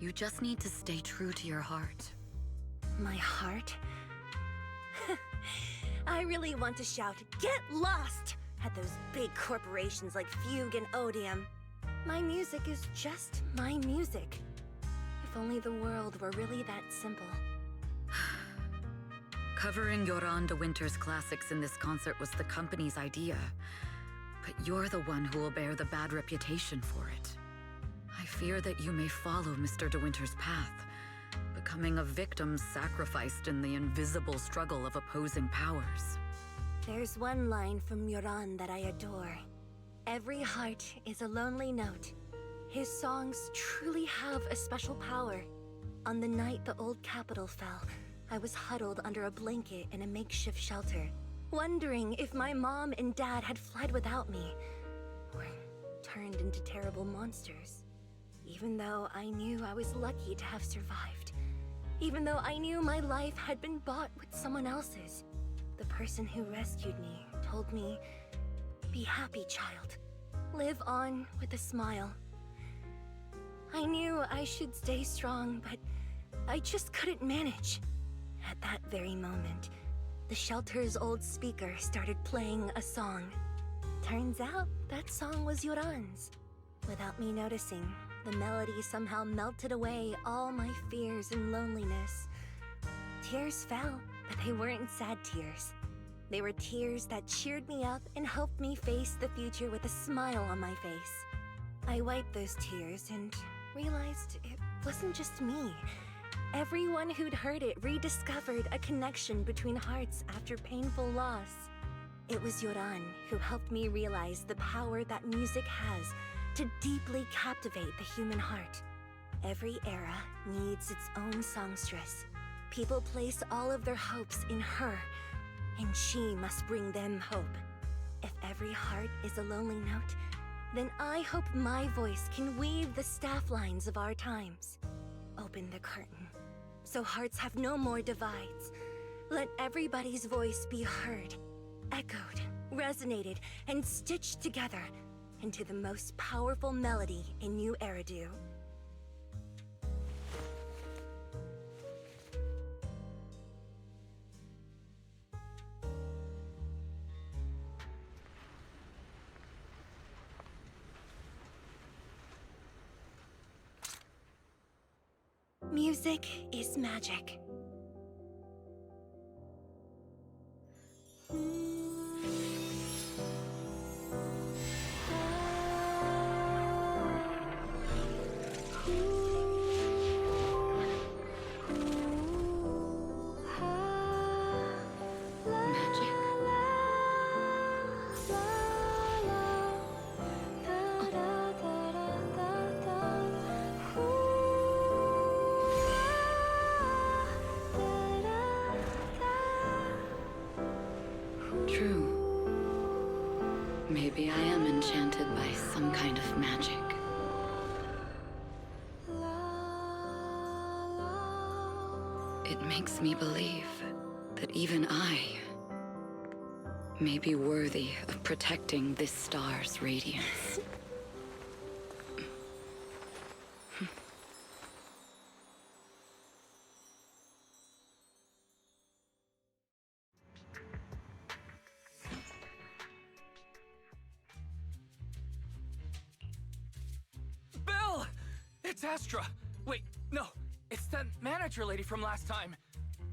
You just need to stay true to your heart. My heart? I really want to shout, "Get lost!" at those big corporations like Fugue and Odium. My music is just my music. If only the world were really that simple. Covering Yoran de Winter's classics in this concert was the company's idea. But you're the one who will bear the bad reputation for it. I fear that you may follow Mr. de Winter's path, becoming a victim sacrificed in the invisible struggle of opposing powers. There's one line from Yoran that I adore. Every heart is a lonely note. His songs truly have a special power. On the night the old capital fell, I was huddled under a blanket in a makeshift shelter, wondering if my mom and dad had fled without me, or turned into terrible monsters. Even though I knew I was lucky to have survived. Even though I knew my life had been bought with someone else's. The person who rescued me told me, "Be happy, child. Live on with a smile." I knew I should stay strong, but I just couldn't manage. At that very moment, the shelter's old speaker started playing a song. Turns out, that song was Yoran's. Without me noticing, the melody somehow melted away all my fears and loneliness. Tears fell, but they weren't sad tears. They were tears that cheered me up and helped me face the future with a smile on my face. I wiped those tears and realized it wasn't just me. Everyone who'd heard it rediscovered a connection between hearts after painful loss. It was Yoran who helped me realize the power that music has to deeply captivate the human heart. Every era needs its own songstress. People place all of their hopes in her, and she must bring them hope. If every heart is a lonely note, then I hope my voice can weave the staff lines of our times. Open the curtain, so hearts have no more divides. Let everybody's voice be heard, echoed, resonated, and stitched together into the most powerful melody in New Eridu. Music is magic. True. Maybe I am enchanted by some kind of magic. It makes me believe that even I may be worthy of protecting this star's radiance. Belle! It's Astra! Wait, no, it's that manager lady from last time.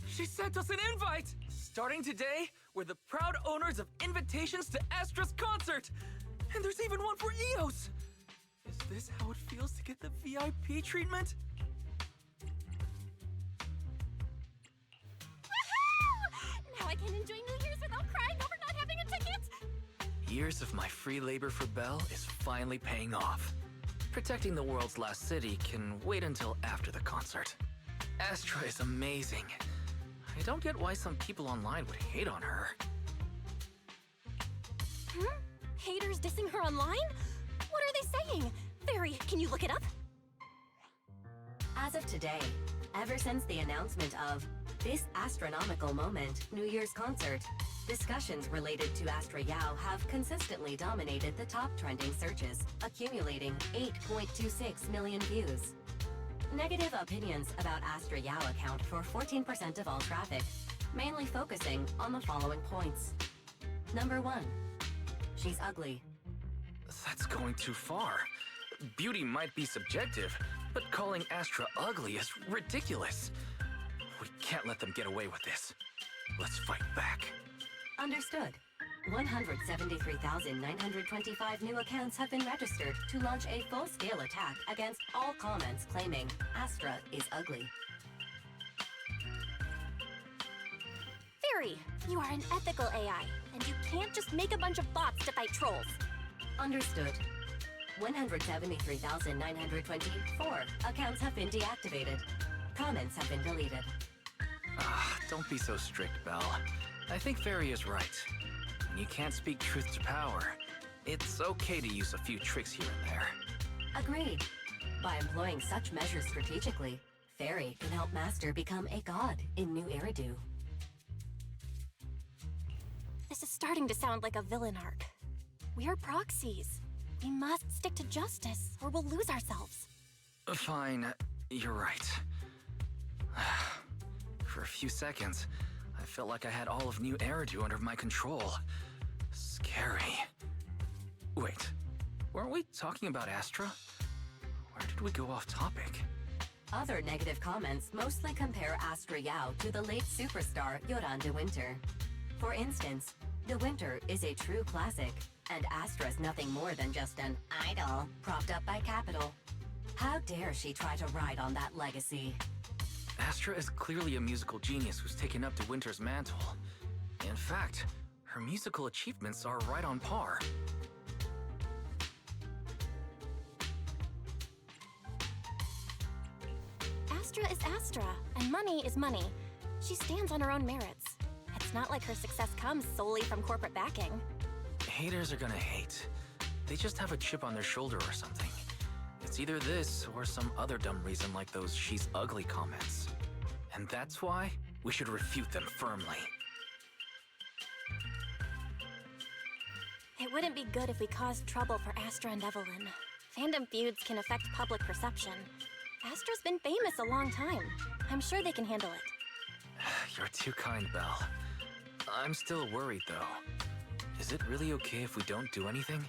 She sent us an invite! Starting today, we're the proud owners of invitations to Astra's concert! And there's even one for Eos! Is this how it feels to get the VIP treatment? Now I can enjoy New Year's without crying over not having a ticket! Years of my free labor for Belle is finally paying off. Protecting the world's last city can wait until after the concert. Astra is amazing. I don't get why some people online would hate on her. Haters dissing her online? What are they saying? Fairy, can you look it up? As of today, ever since the announcement of this astronomical moment, New Year's concert, discussions related to Astra Yao have consistently dominated the top trending searches, accumulating 8.26 million views. Negative opinions about Astra Yao account for 14% of all traffic, mainly focusing on the following points. Number 1. She's ugly. That's going too far. Beauty might be subjective, but calling Astra ugly is ridiculous. We can't let them get away with this. Let's fight back. Understood. 173,925 new accounts have been registered to launch a full-scale attack against all comments claiming Astra is ugly. Fairy, you are an ethical AI, and you can't just make a bunch of bots to fight trolls. Understood. 173,924 accounts have been deactivated. Comments have been deleted. Don't be so strict, Belle. I think Fairy is right. When you can't speak truth to power, it's okay to use a few tricks here and there. Agreed. By employing such measures strategically, Fairy can help Master become a god in New Eridu. This is starting to sound like a villain arc. We are proxies. We must stick to justice, or we'll lose ourselves. Fine, you're right. few seconds, I felt like I had all of New Eridu under my control. Scary. Wait, weren't we talking about Astra? Where did we go off topic? Other negative comments mostly compare Astra Yao to the late superstar Yoran de Winter. For instance, de Winter is a true classic, and Astra's nothing more than just an idol propped up by capital. How dare she try to ride on that legacy? Astra is clearly a musical genius who's taken up de Winter's mantle. In fact, her musical achievements are right on par. Astra is Astra, and money is money. She stands on her own merits. It's not like her success comes solely from corporate backing. Haters are gonna hate. They just have a chip on their shoulder or something. It's either this or some other dumb reason like those "she's ugly" comments. And that's why we should refute them firmly. It wouldn't be good if we caused trouble for Astra and Evelyn. Fandom feuds can affect public perception. Astra's been famous a long time. I'm sure they can handle it. You're too kind, Belle. I'm still worried, though. Is it really okay if we don't do anything?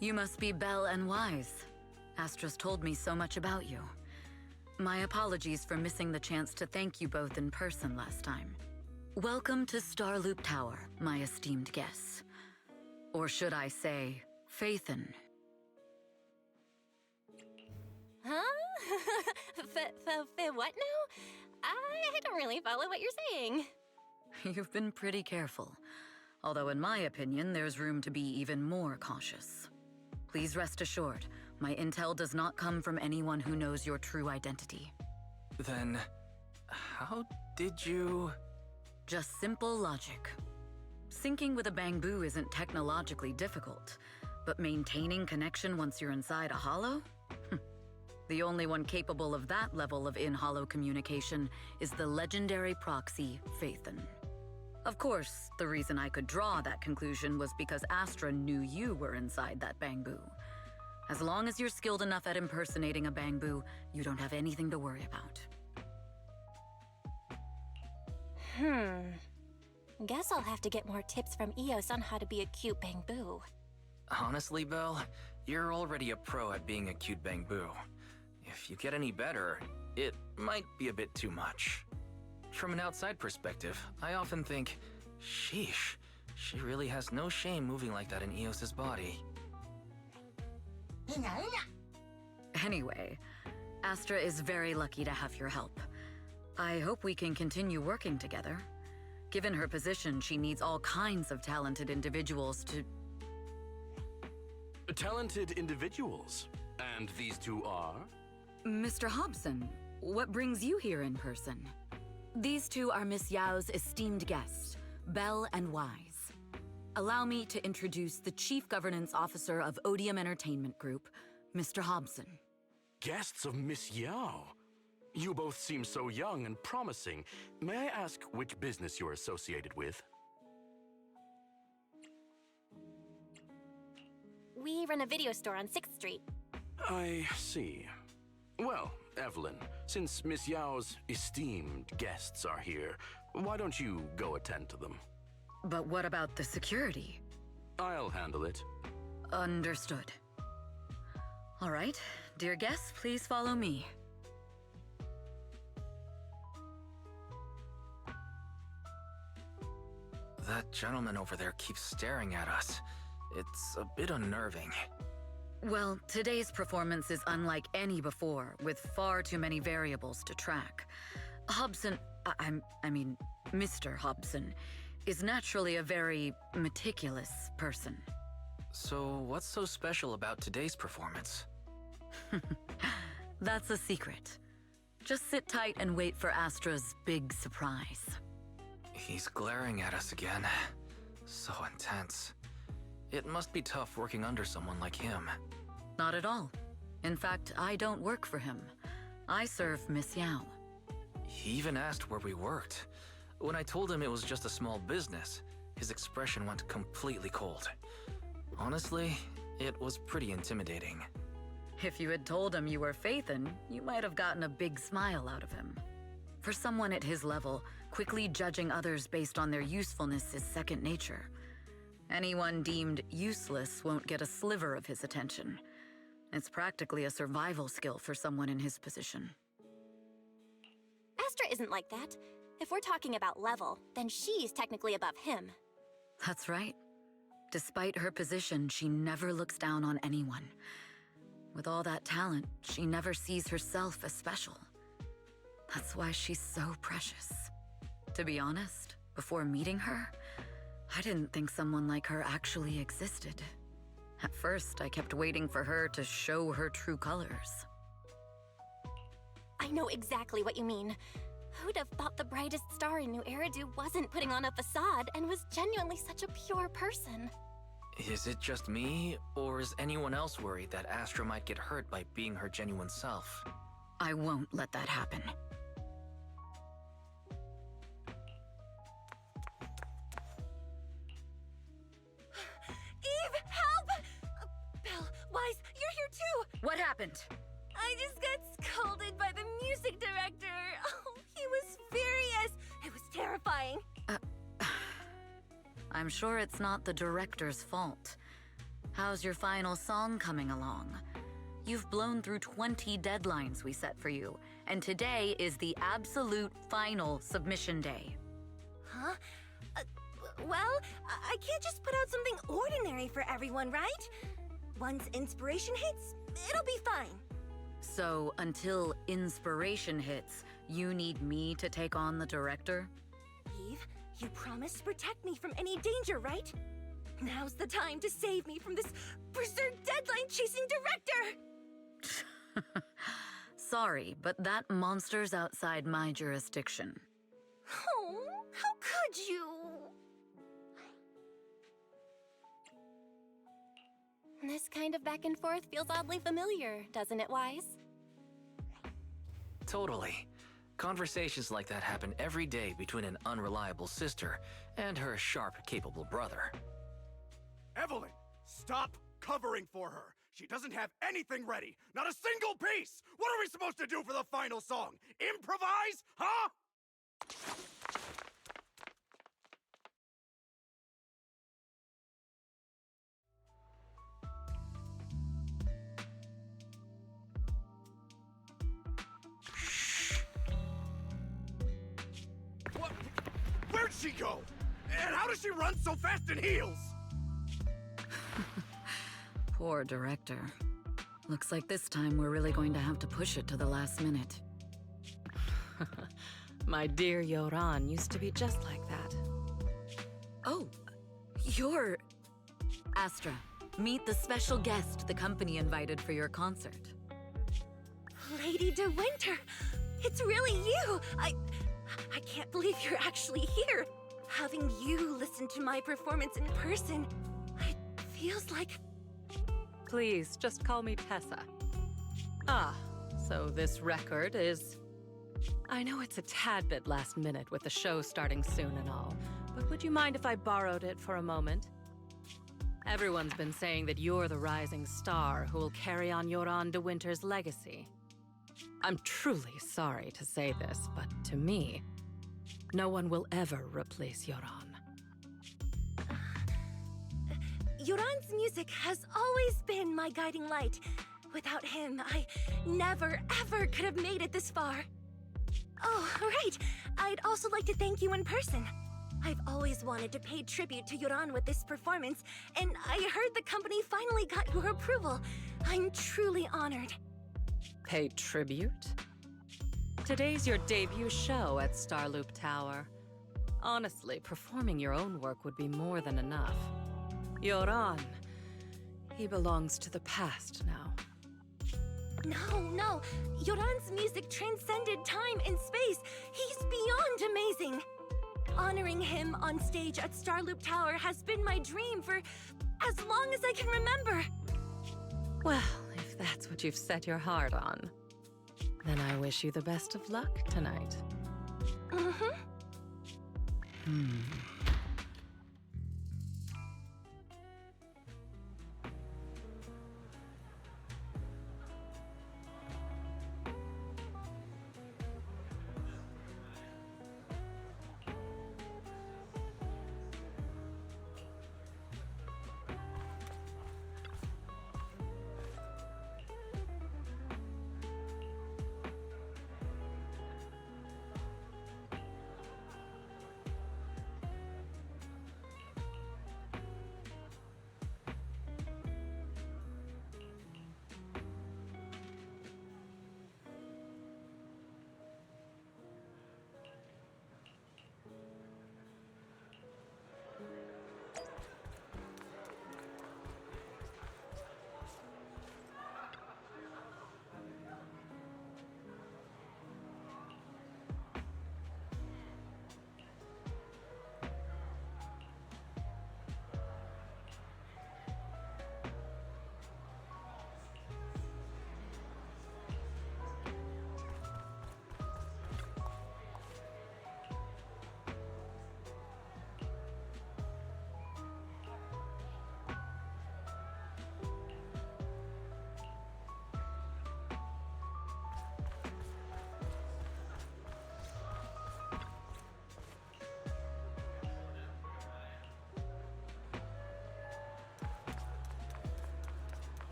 You must be Belle and Wise. Astra's told me so much about you. My apologies for missing the chance to thank you both in person last time. Welcome to Starloop Tower, my esteemed guests. Or should I say, Faithin. Huh? What now? I don't really follow what you're saying. You've been pretty careful. Although in my opinion, there's room to be even more cautious. Please rest assured, my intel does not come from anyone who knows your true identity. Then, how did you... Just simple logic. Syncing with a Bangbu isn't technologically difficult, but maintaining connection once you're inside a holo? The only one capable of that level of in-holo communication is the legendary proxy, Faithin. Of course, the reason I could draw that conclusion was because Astra knew you were inside that Bangbu. As long as you're skilled enough at impersonating a Bangbu, you don't have anything to worry about. Guess I'll have to get more tips from Eos on how to be a cute Bangbu. Honestly, Belle, you're already a pro at being a cute Bangbu. If you get any better, it might be a bit too much. From an outside perspective, I often think, sheesh, she really has no shame moving like that in Eos's body. Anyway, Astra is very lucky to have your help. I hope we can continue working together. Given her position, she needs all kinds of talented individuals to... Talented individuals? And these two are? Mr. Hobson, what brings you here in person? These two are Miss Yao's esteemed guests, Belle and Wise. Allow me to introduce the Chief Governance Officer of Odium Entertainment Group, Mr. Hobson. Guests of Miss Yao? You both seem so young and promising. May I ask which business you're associated with? We run a video store on 6th Street. I see. Well, Evelyn, since Miss Yao's esteemed guests are here, why don't you go attend to them? But what about the security? I'll handle it. Understood. All right, dear guests, please follow me. That gentleman over there keeps staring at us. It's a bit unnerving. Well, today's performance is unlike any before, with far too many variables to track. Hobson, I mean, Mr. Hobson, is naturally a very meticulous person. So what's so special about today's performance? That's a secret. Just sit tight and wait for Astra's big surprise. He's glaring at us again. So intense. It must be tough working under someone like him. Not at all. In fact, I don't work for him. I serve Miss Yao. He even asked where we worked. When I told him it was just a small business, his expression went completely cold. Honestly, it was pretty intimidating. If you had told him you were Phaethon, you might have gotten a big smile out of him. For someone at his level, quickly judging others based on their usefulness is second nature. Anyone deemed useless won't get a sliver of his attention. It's practically a survival skill for someone in his position. Astra isn't like that. If we're talking about level, then she's technically above him. That's right. Despite her position, she never looks down on anyone. With all that talent, she never sees herself as special. That's why she's so precious. To be honest, before meeting her, I didn't think someone like her actually existed. At first, I kept waiting for her to show her true colors. I know exactly what you mean. Who'd have thought the brightest star in New Eridu wasn't putting on a facade and was genuinely such a pure person? Is it just me, or is anyone else worried that Astra might get hurt by being her genuine self? I won't let that happen. Eve, help! Belle, Wise, you're here too! What happened? I just got scolded by the music director. Oh, he was furious. It was terrifying. I'm sure it's not the director's fault. How's your final song coming along? You've blown through 20 deadlines we set for you, and today is the absolute final submission day. Huh? Well, I can't just put out something ordinary for everyone, right? Once inspiration hits, it'll be fine. So, until inspiration hits, you need me to take on the director? Eve, you promised to protect me from any danger, right? Now's the time to save me from this berserk deadline-chasing director! Sorry, but that monster's outside my jurisdiction. Oh, how could you? This kind of back and forth feels oddly familiar, doesn't it, Wise? Totally. Conversations like that happen every day between an unreliable sister and her sharp, capable brother. Evelyn, stop covering for her. She doesn't have anything ready. Not a single piece. What are we supposed to do for the final song? Improvise? Huh? Where'd she go? And how does she run so fast in heels? Poor director. Looks like this time we're really going to have to push it to the last minute. My dear Yoran used to be just like that. Oh, you're... Astra, meet the special guest the company invited for your concert. Lady De Winter, it's really you! I can't believe you're actually here. Having you listen to my performance in person, it feels like... Please, just call me Tessa. Ah, so this record is... I know it's a tad bit last minute with the show starting soon and all, but would you mind if I borrowed it for a moment? Everyone's been saying that you're the rising star who will carry on Yoran De Winter's legacy. I'm truly sorry to say this, but to me, no one will ever replace Yoran. Yoran's music has always been my guiding light. Without him, I never, ever could have made it this far. Oh, right. I'd also like to thank you in person. I've always wanted to pay tribute to Yoran with this performance, and I heard the company finally got your approval. I'm truly honored. Pay tribute? Today's your debut show at Starloop Tower. Honestly, performing your own work would be more than enough. Yoran, he belongs to the past now. No. Yoran's music transcended time and space. He's beyond amazing. Honoring him on stage at Starloop Tower has been my dream for as long as I can remember. Well, if that's what you've set your heart on, then I wish you the best of luck tonight.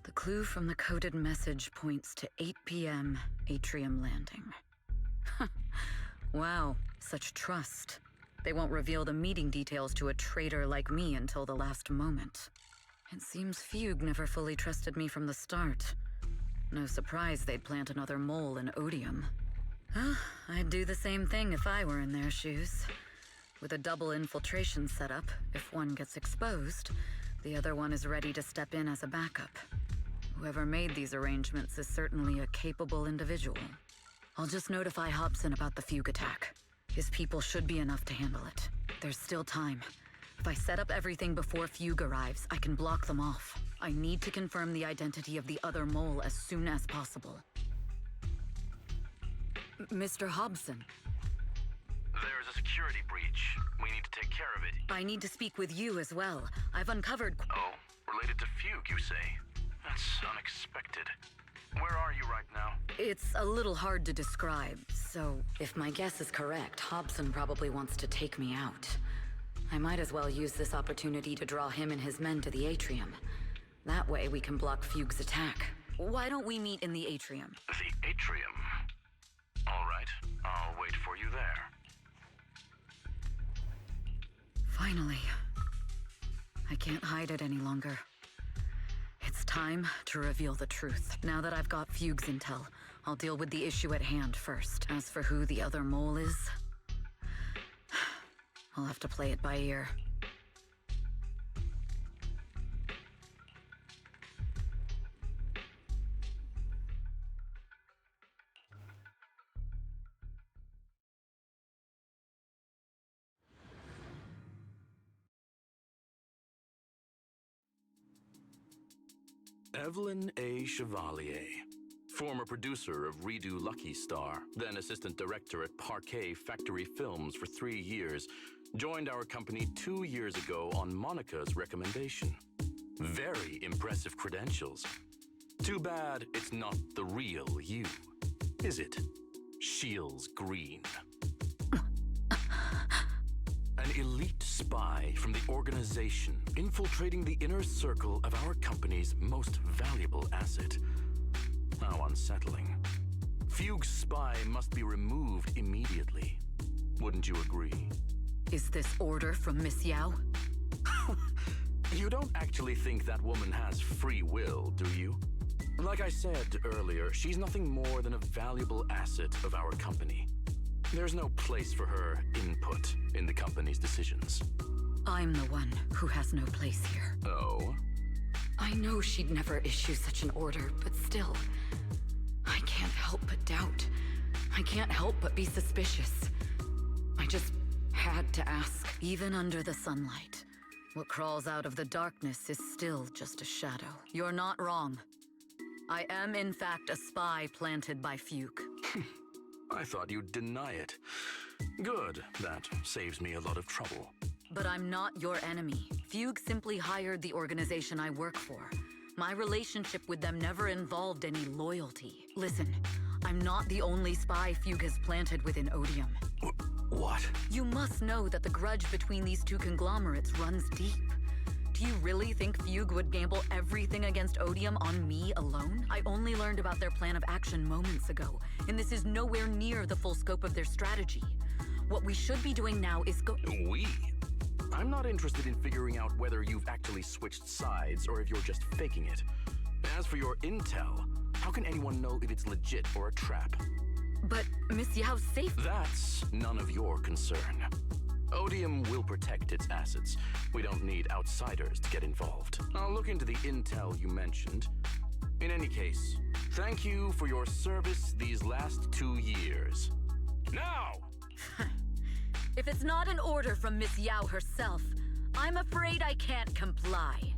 The clue from the coded message points to 8 p.m. Atrium Landing. Wow, such trust. They won't reveal the meeting details to a traitor like me until the last moment. It seems Fugue never fully trusted me from the start. No surprise they'd plant another mole in Odium. I'd do the same thing if I were in their shoes. With a double infiltration setup, if one gets exposed, the other one is ready to step in as a backup. Whoever made these arrangements is certainly a capable individual. I'll just notify Hobson about the Fugue attack. His people should be enough to handle it. There's still time. If I set up everything before Fugue arrives, I can block them off. I need to confirm the identity of the other mole as soon as possible. Mr. Hobson. There's a security breach. We need to take care of it. I need to speak with you as well. I've uncovered... Oh, related to Fugue, you say? That's unexpected. Where are you right now? It's a little hard to describe, so... If my guess is correct, Hobson probably wants to take me out. I might as well use this opportunity to draw him and his men to the atrium. That way we can block Fugue's attack. Why don't we meet in the atrium? The atrium? All right, I'll wait for you there. Finally. I can't hide it any longer. It's time to reveal the truth. Now that I've got Fugue's intel, I'll deal with the issue at hand first. As for who the other mole is, I'll have to play it by ear. Evelyn A. Chevalier, former producer of Redo Lucky Star, then assistant director at Parquet Factory Films for 3 years, joined our company 2 years ago on Monica's recommendation. Very impressive credentials. Too bad it's not the real you, is it? Shields Green. An elite spy from the organization, infiltrating the inner circle of our company's most valuable asset. How unsettling. Fugue's spy must be removed immediately. Wouldn't you agree? Is this order from Miss Yao? You don't actually think that woman has free will, do you? Like I said earlier, she's nothing more than a valuable asset of our company. There's no place for her input in the company's decisions. I'm the one who has no place here. Oh? I know she'd never issue such an order, but still, I can't help but doubt. I can't help but be suspicious. I just had to ask. Even under the sunlight, what crawls out of the darkness is still just a shadow. You're not wrong. I am, in fact, a spy planted by Fugue. I thought you'd deny it. Good, that saves me a lot of trouble. But I'm not your enemy. Fugue simply hired the organization I work for. My relationship with them never involved any loyalty. Listen, I'm not the only spy Fugue has planted within Odium. What? You must know that the grudge between these two conglomerates runs deep. Do you really think Fugue would gamble everything against Odium on me alone? I only learned about their plan of action moments ago, and this is nowhere near the full scope of their strategy. What we should be doing now is We? I'm not interested in figuring out whether you've actually switched sides or if you're just faking it. As for your intel, how can anyone know if it's legit or a trap? But Miss Yao's safe. That's none of your concern. Odium will protect its assets. We don't need outsiders to get involved. I'll look into the intel you mentioned. In any case, thank you for your service these last 2 years. Now! If it's not an order from Miss Yao herself, I'm afraid I can't comply.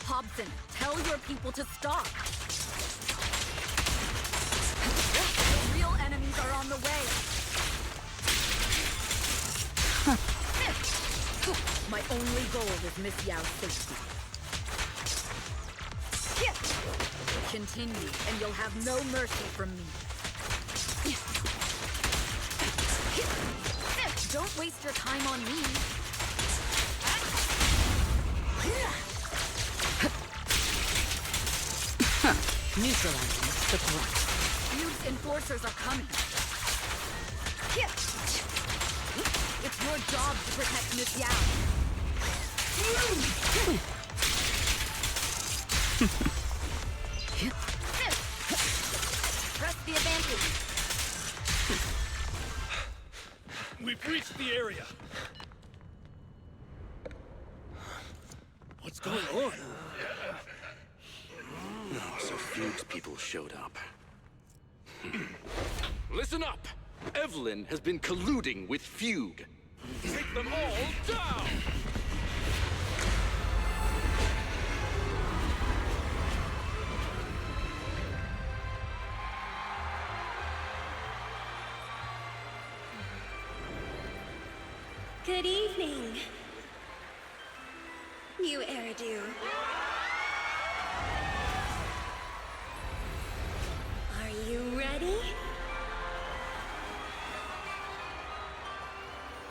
Hobson, tell your people to stop. The real enemies are on the way. My only goal is Miss Yao's safety. Continue, and you'll have no mercy from me. Don't waste your time on me. Neutralizing the point. Fugue's enforcers are coming. It's your job to protect Miss Yao. Press the advantage. We've reached the area. What's going on? No, so Fugue's people showed up. Listen up! Evelyn has been colluding with Fugue. Take them all down! Good evening. New Eridu. Are you ready?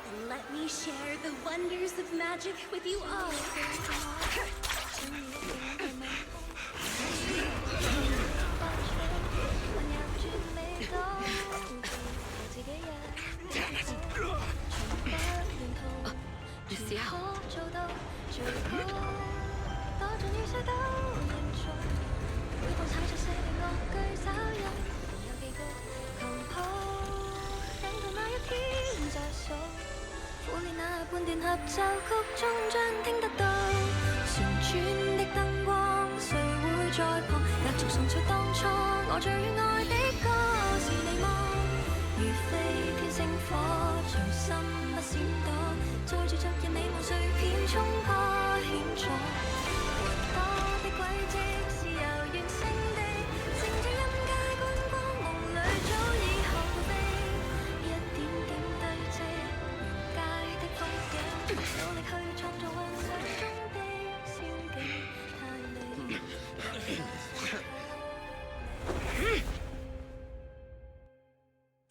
Then let me share the wonders of magic with you all.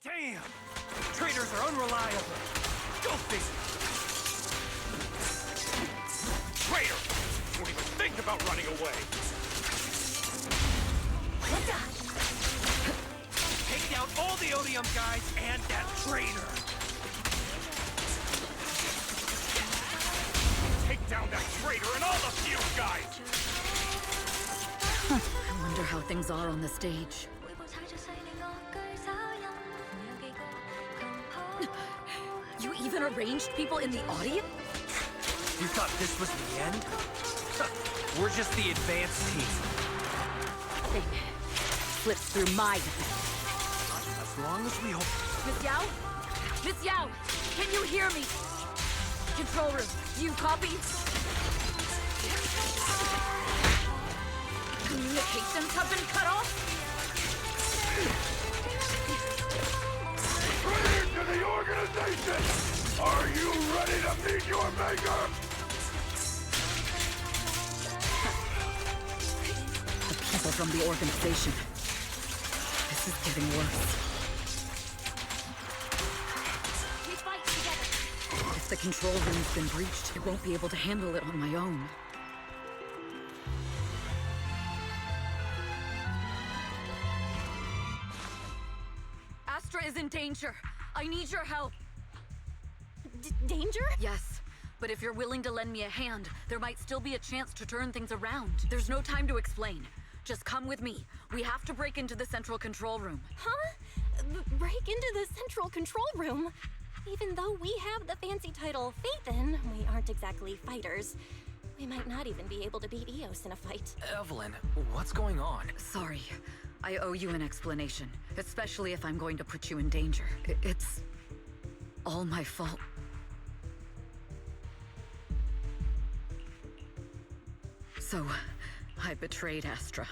Damn! Traitors are unreliable. Go fix it. Traitor! Don't even think about running away. Take down all the Odium guys and that traitor. Take down that traitor and all the Fugue guys. I wonder how things are on the stage. You even arranged people in the audience? You thought this was the end? We're just the advanced team. Thing slips through my defense. As long as we hope. Miss Yao? Miss Yao, can you hear me? Control room, you copy? Communications have been cut off? Traitor to the organization! Are you ready to meet your maker? The people from the organization. This is getting worse. We fight together. If the control room's been breached, I won't be able to handle it on my own. Astra is in danger. I need your help. Danger? Yes, but if you're willing to lend me a hand, there might still be a chance to turn things around. There's no time to explain. Just come with me. We have to break into the central control room. Huh? Break into the central control room? Even though we have the fancy title Phaethon, we aren't exactly fighters. We might not even be able to beat Eos in a fight. Evelyn, what's going on? Sorry. I owe you an explanation, especially if I'm going to put you in danger. It's all my fault. So, I betrayed Astra.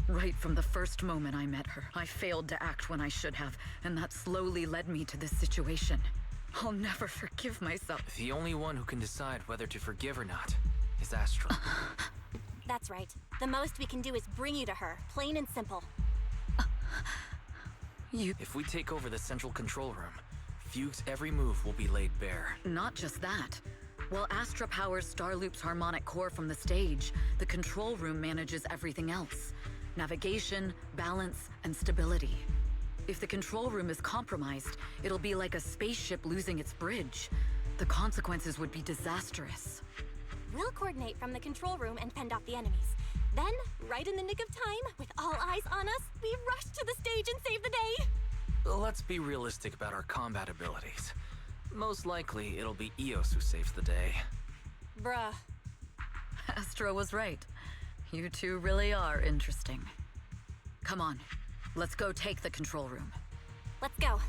Right from the first moment I met her. I failed to act when I should have, and that slowly led me to this situation. I'll never forgive myself. The only one who can decide whether to forgive or not is Astra. That's right. The most we can do is bring you to her, plain and simple. If we take over the central control room, Fugue's every move will be laid bare. Not just that. While Astra powers Starloop's harmonic core from the stage, the control room manages everything else. Navigation, balance, and stability. If the control room is compromised, it'll be like a spaceship losing its bridge. The consequences would be disastrous. We'll coordinate from the control room and fend off the enemies. Then, right in the nick of time, with all eyes on us, we rush to the stage and save the day! Let's be realistic about our combat abilities. Most likely, it'll be Eos who saves the day. Bruh. Astra was right. You two really are interesting. Come on, let's go take the control room. Let's go.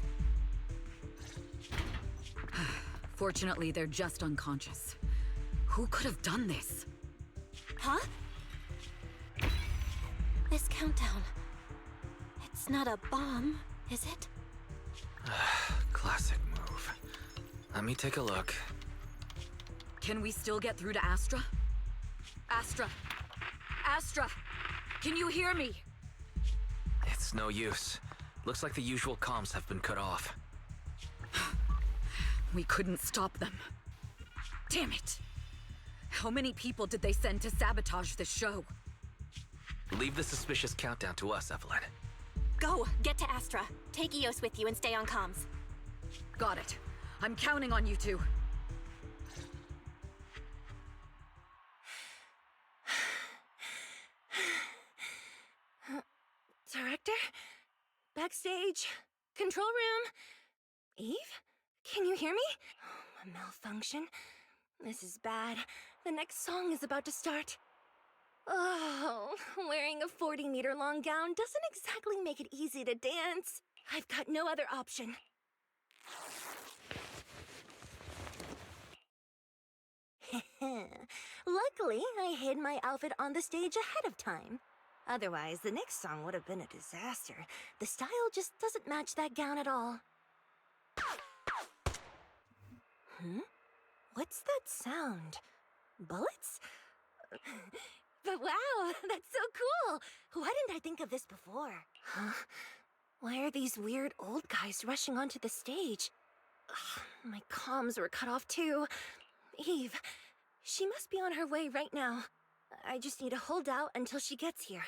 Fortunately, they're just unconscious. Who could have done this? Huh? This countdown. It's not a bomb, is it? Classic move. Let me take a look. Can we still get through to Astra? Astra! Astra! Can you hear me? It's no use. Looks like the usual comms have been cut off. We couldn't stop them. Damn it! How many people did they send to sabotage this show? Leave the suspicious countdown to us, Evelyn. Go! Get to Astra. Take Eos with you and stay on comms. Got it. I'm counting on you two. Director? Backstage? Control room? Eve? Can you hear me? A malfunction? This is bad. The next song is about to start. Oh, wearing a 40-meter long gown doesn't exactly make it easy to dance. I've got no other option. Luckily, I hid my outfit on the stage ahead of time. Otherwise, the next song would have been a disaster. The style just doesn't match that gown at all. What's that sound? Bullets? But wow, that's so cool! Why didn't I think of this before? Huh? Why are these weird old guys rushing onto the stage? Ugh, my comms were cut off too. Eve, she must be on her way right now. I just need to hold out until she gets here.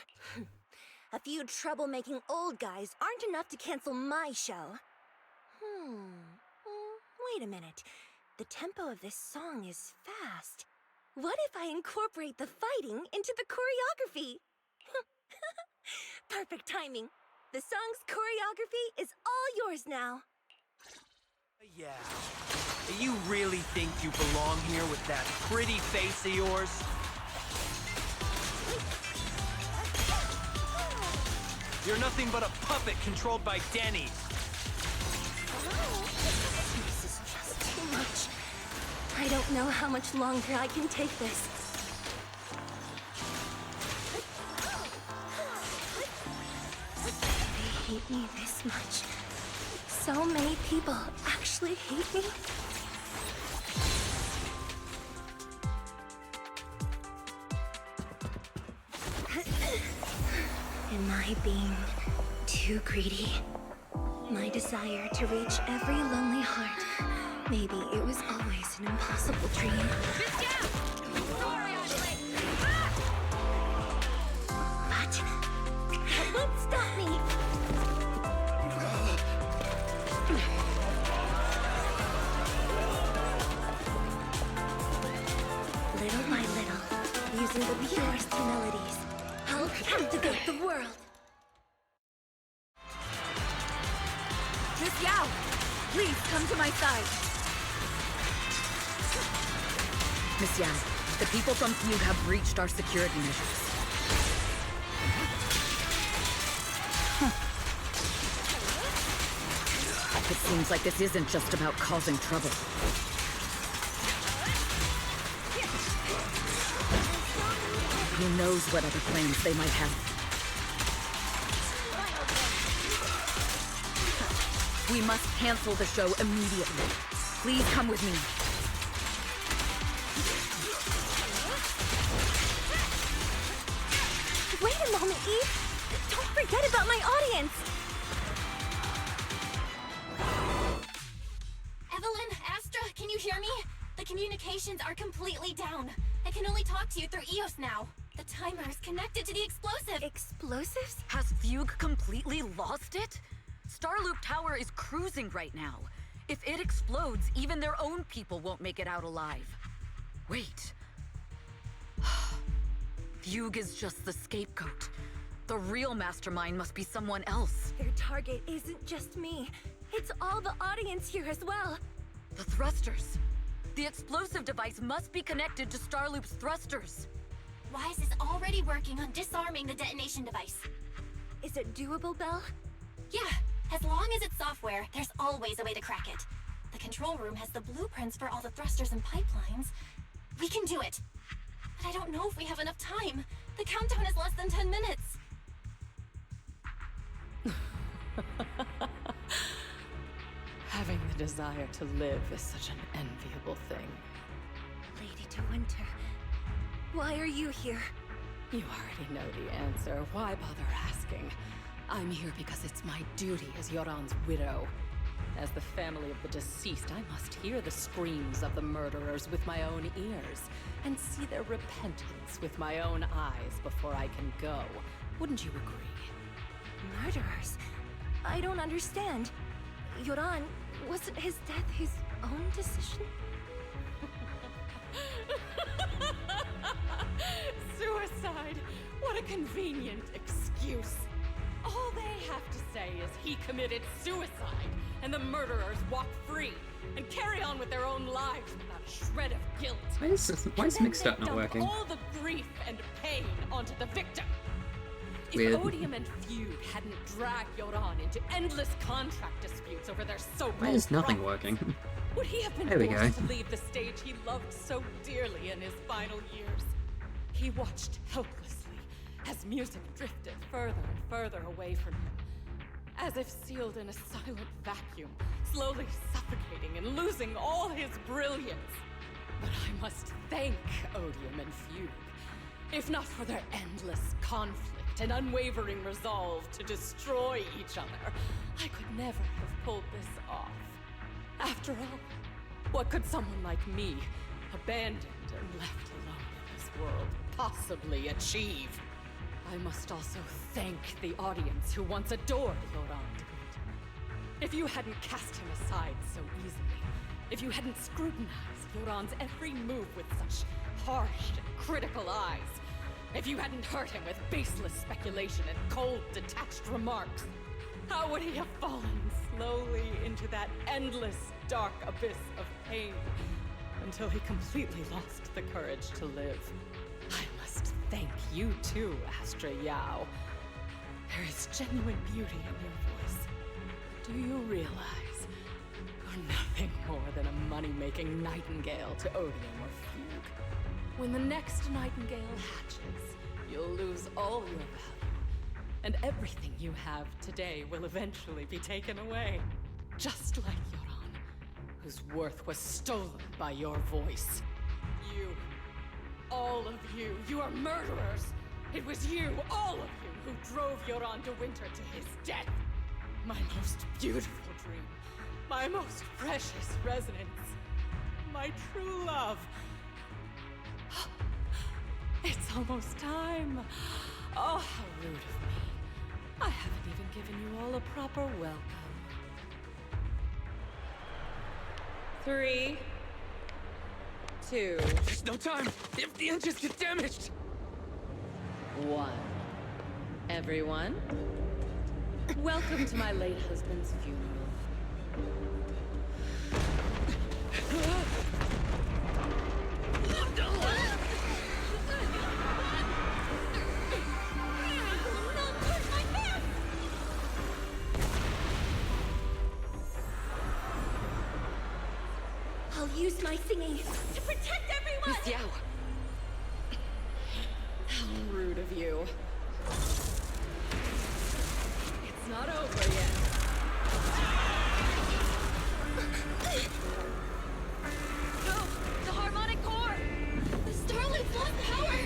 A few troublemaking old guys aren't enough to cancel my show. Wait a minute. The tempo of this song is fast. What if I incorporate the fighting into the choreography? Perfect timing. The song's choreography is all yours now. Yeah. You really think you belong here with that pretty face of yours? You're nothing but a puppet controlled by Denny's. This is just too much. I don't know how much longer I can take this. They hate me this much. So many people actually hate me. Am I being too greedy? My desire to reach every lonely heart. Maybe it was always an impossible dream. What? That won't stop me! Little by little, using the purest melodies, I'll captivate the world. Miss Yao, please come to my side. Miss Yao, the people from Fugue have breached our security measures. It seems like this isn't just about causing trouble. Who knows what other plans they might have. We must cancel the show immediately. Please come with me. Wait a moment, Eve! Don't forget about my audience! Evelyn, Astra, can you hear me? The communications are completely down. I can only talk to you through Eos now. The timer is connected to the explosive. Explosives? Has Fugue completely lost it? Starloop Tower is cruising right now. If it explodes, even their own people won't make it out alive. Wait. Fugue is just the scapegoat. The real mastermind must be someone else. Their target isn't just me. It's all the audience here as well. The thrusters. The explosive device must be connected to Starloop's thrusters. Wise is already working on disarming the detonation device. Is it doable, Belle? Yeah, as long as it's software, there's always a way to crack it. The control room has the blueprints for all the thrusters and pipelines. We can do it. But I don't know if we have enough time. The countdown is less than 10 minutes. Having the desire to live is such an enviable thing. Lady De Winter, why are you here? You already know the answer. Why bother asking? I'm here because it's my duty as Yoran's widow. As the family of the deceased, I must hear the screams of the murderers with my own ears, and see their repentance with my own eyes before I can go. Wouldn't you agree? Murderers? I don't understand. Yoran, wasn't his death his own decision? Suicide! What a convenient excuse. All they have to say is he committed suicide, and the murderers walk free and carry on with their own lives without a shred of guilt. Why is mixed up not Dump working? all the grief and pain onto the victim. Weird. If Odium and Feud hadn't dragged Yoran into endless contract disputes over their so-called Why is nothing profits, working? would he have been There we forced go. to leave the stage he loved so dearly in his final years? He watched helplessly as music drifted further and further away from him, as if sealed in a silent vacuum, slowly suffocating and losing all his brilliance. But I must thank Odium and Feud, if not for their endless conflict and unwavering resolve to destroy each other, I could never have pulled this off. After all, what could someone like me, abandoned and left alone in this world, possibly achieve? I must also thank the audience who once adored Yoran de Winter. If you hadn't cast him aside so easily, if you hadn't scrutinized Yoran's every move with such harsh and critical eyes, if you hadn't hurt him with baseless speculation and cold, detached remarks, how would he have fallen slowly into that endless, dark abyss of pain until he completely lost the courage to live? I must thank you too, Astra Yao. There is genuine beauty in your voice. Do you realize you're nothing more than a money-making nightingale to Odium or Fugue? When the next nightingale hatches, you'll lose all your value, and everything you have today will eventually be taken away. Just like Yoran, whose worth was stolen by your voice. You, all of you, you are murderers! It was you, all of you, who drove Yoran de Winter to his death! My most beautiful dream, my most precious resonance, my true love. It's almost time. Oh, how rude of me. I haven't even given you all a proper welcome. 3, 2. There's no time! If the engines get damaged! 1. Everyone, welcome to my late husband's funeral. I'll use my singing to protect everyone! Miss Yao! How rude of you. It's not over yet. No! The harmonic core! The Starlight's lost power!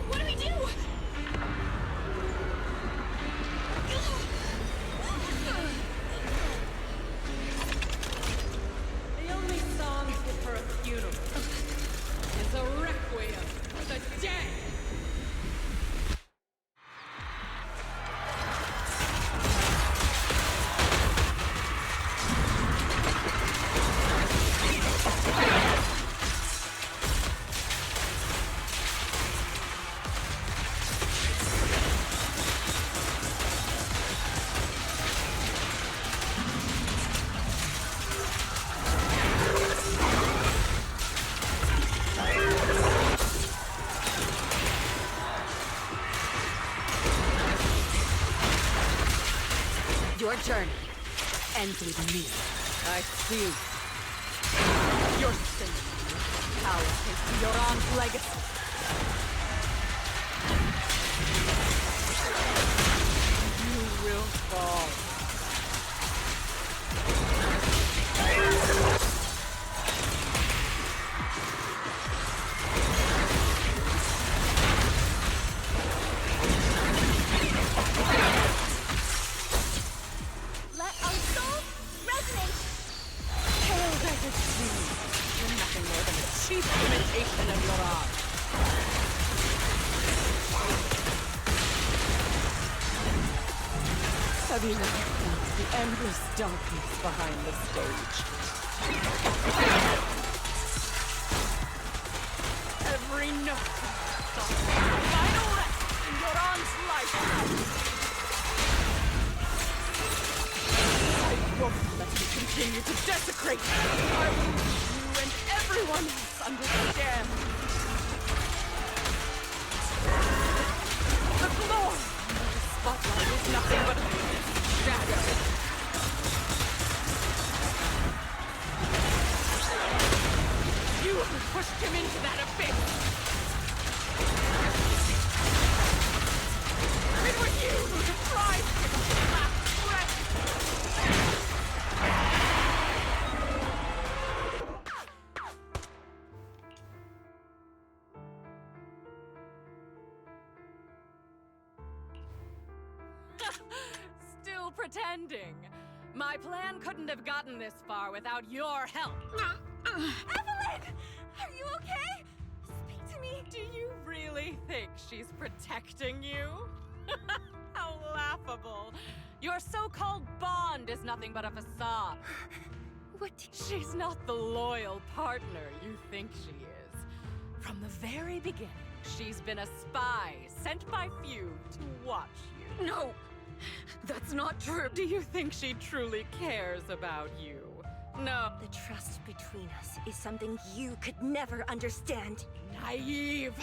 What do we do? The only song fit for a funeral is a requiem for the dead! Your journey ends with me. I see. Cursing power takes Yoran's legacy. You will fall. Let our souls resonate! Hail Desert Queen! You're nothing more than a cheap imitation of Yoran. Have you never felt the endless darkness behind the stage? Every note stops the final rest in Yoran's life. I won't let you continue to desecrate. I will make you and everyone else understand. The glory under the spotlight is nothing but a shadow. You have pushed him into that abyss. It was you who deprived him of his last breath. Still pretending. My plan couldn't have gotten this far without your help. Evelyn! Are you okay? Speak to me. Do you really think she's protecting you? How laughable. Your so-called bond is nothing but a facade. What? She's not the loyal partner you think she is. From the very beginning, she's been a spy sent by few to watch you. No! That's not true. Do you think she truly cares about you? No. The trust between us is something you could never understand. Naive!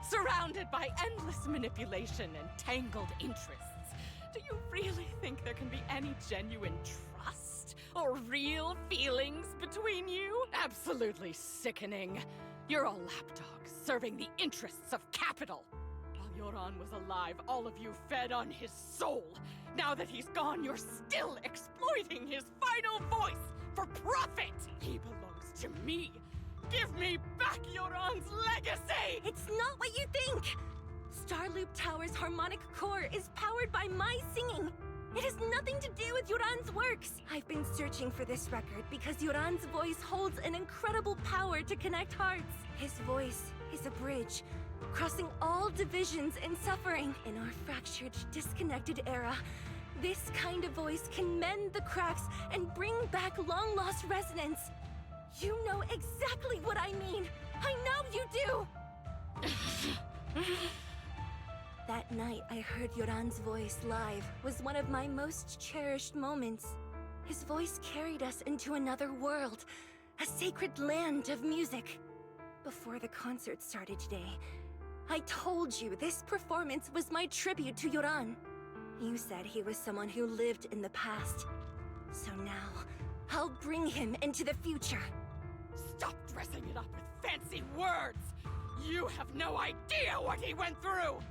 Surrounded by endless manipulation and tangled interests. Do you really think there can be any genuine trust or real feelings between you? Absolutely sickening. You're a lapdog serving the interests of capital. While Yoran was alive, all of you fed on his soul. Now that he's gone, you're still exploiting his final voice for profit. He belongs to me. Give me back Yoran's legacy! It's not what you think! Starloop Tower's harmonic core is powered by my singing. It has nothing to do with Yoran's works. I've been searching for this record because Yoran's voice holds an incredible power to connect hearts. His voice is a bridge, crossing all divisions and suffering. In our fractured, disconnected era, this kind of voice can mend the cracks and bring back long-lost resonance. You know exactly what I mean. I know you do! That night I heard Yoran's voice live was one of my most cherished moments. His voice carried us into another world, a sacred land of music. Before the concert started today, I told you this performance was my tribute to Yoran. You said he was someone who lived in the past. So now, I'll bring him into the future. Stop dressing it up with fancy words! You have no idea what he went through!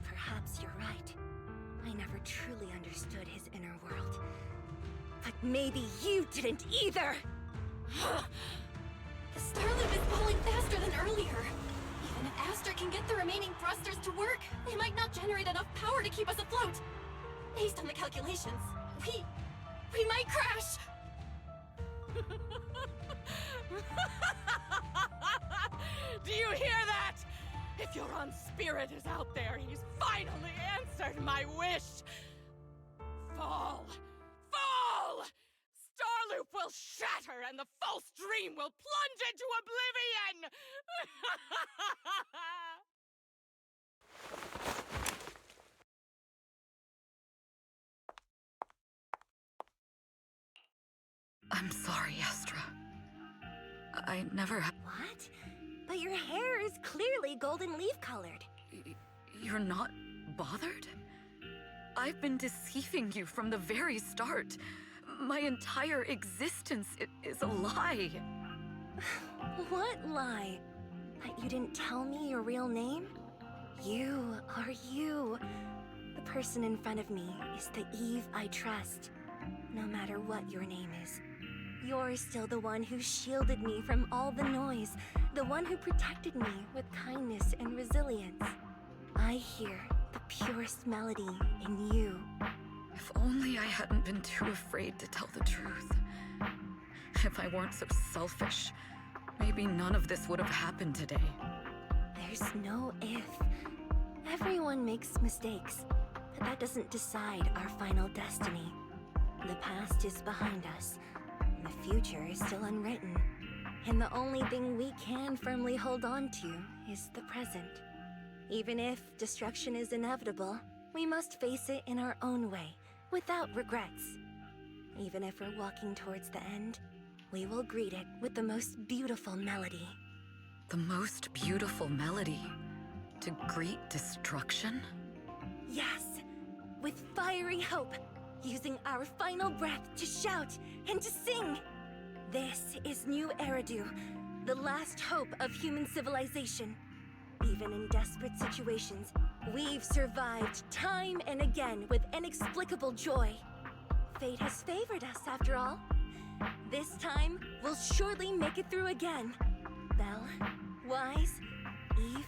Perhaps you're right. I never truly understood his inner world. But maybe you didn't either! The Starloop is falling faster than earlier. Even if Aster can get the remaining thrusters to work, they might not generate enough power to keep us afloat. Based on the calculations, we might crash! Do you hear that? If Yoran's spirit is out there, he's finally answered my wish! Fall! Fall! Starloop will shatter and the false dream will plunge into oblivion! I'm sorry, Astra. I never... What? But your hair is clearly golden leaf-colored. You're not bothered? I've been deceiving you from the very start. My entire existence is a lie. What lie? That you didn't tell me your real name? You are you. The person in front of me is the Eve I trust. No matter what your name is. You're still the one who shielded me from all the noise. The one who protected me with kindness and resilience. I hear the purest melody in you. If only I hadn't been too afraid to tell the truth. If I weren't so selfish, maybe none of this would have happened today. There's no if. Everyone makes mistakes, but that doesn't decide our final destiny. The past is behind us. The future is still unwritten. And the only thing we can firmly hold on to is the present. Even if destruction is inevitable, we must face it in our own way, without regrets. Even if we're walking towards the end, we will greet it with the most beautiful melody. The most beautiful melody? To greet destruction? Yes! With fiery hope, using our final breath to shout and to sing! This is New Eridu, the last hope of human civilization. Even in desperate situations, we've survived time and again with inexplicable joy. Fate has favored us, after all. This time, we'll surely make it through again. Belle, Wise, Eve,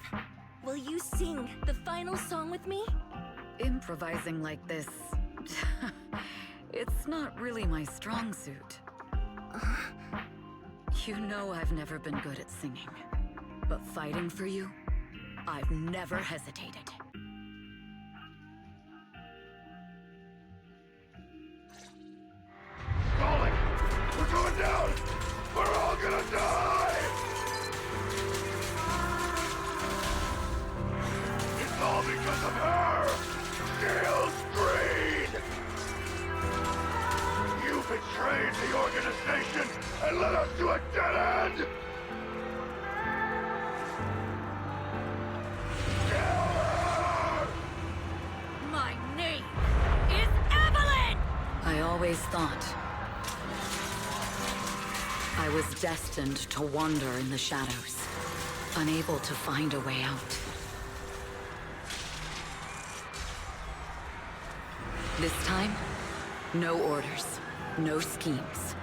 will you sing the final song with me? Improvising like this... it's not really my strong suit. You know I've never been good at singing. But fighting for you, I've never hesitated. Calling! We're going down! We're all gonna die! It's all because of her! Gale's greed! You betrayed the organization and led us to a dead end! My name is Evelyn! I always thought I was destined to wander in the shadows, unable to find a way out. This time, no orders, no schemes,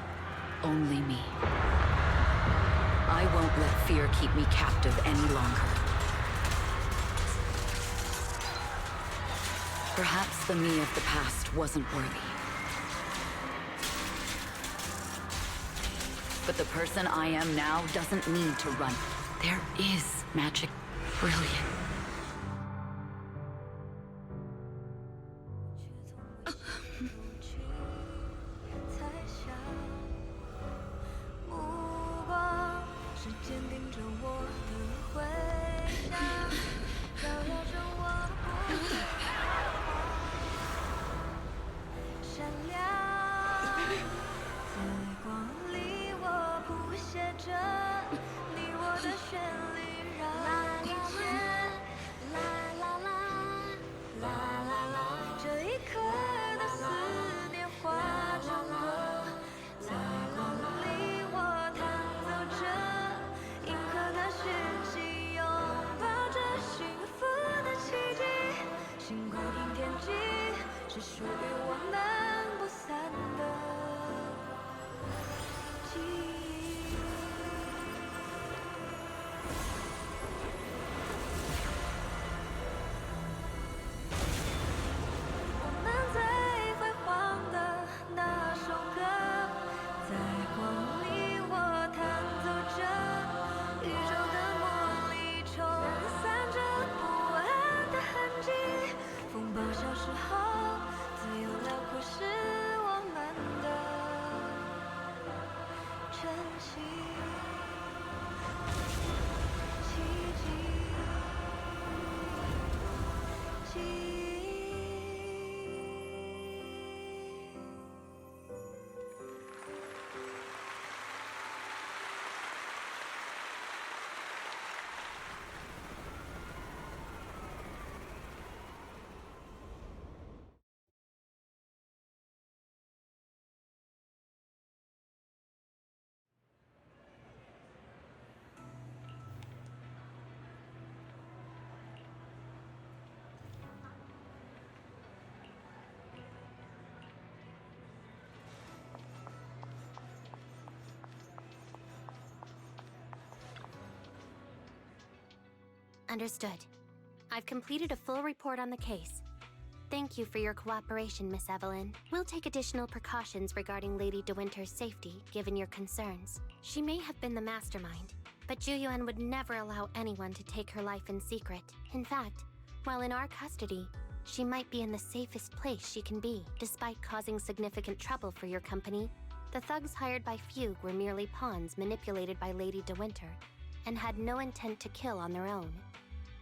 only me. I won't let fear keep me captive any longer. Perhaps the me of the past wasn't worthy. But the person I am now doesn't need to run. There is magic brilliant. Understood. I've completed a full report on the case. Thank you for your cooperation, Miss Evelyn. We'll take additional precautions regarding Lady De Winter's safety, given your concerns. She may have been the mastermind, but Juyuan would never allow anyone to take her life in secret. In fact, while in our custody, she might be in the safest place she can be. Despite causing significant trouble for your company, the thugs hired by Fugue were merely pawns manipulated by Lady De Winter, and had no intent to kill on their own.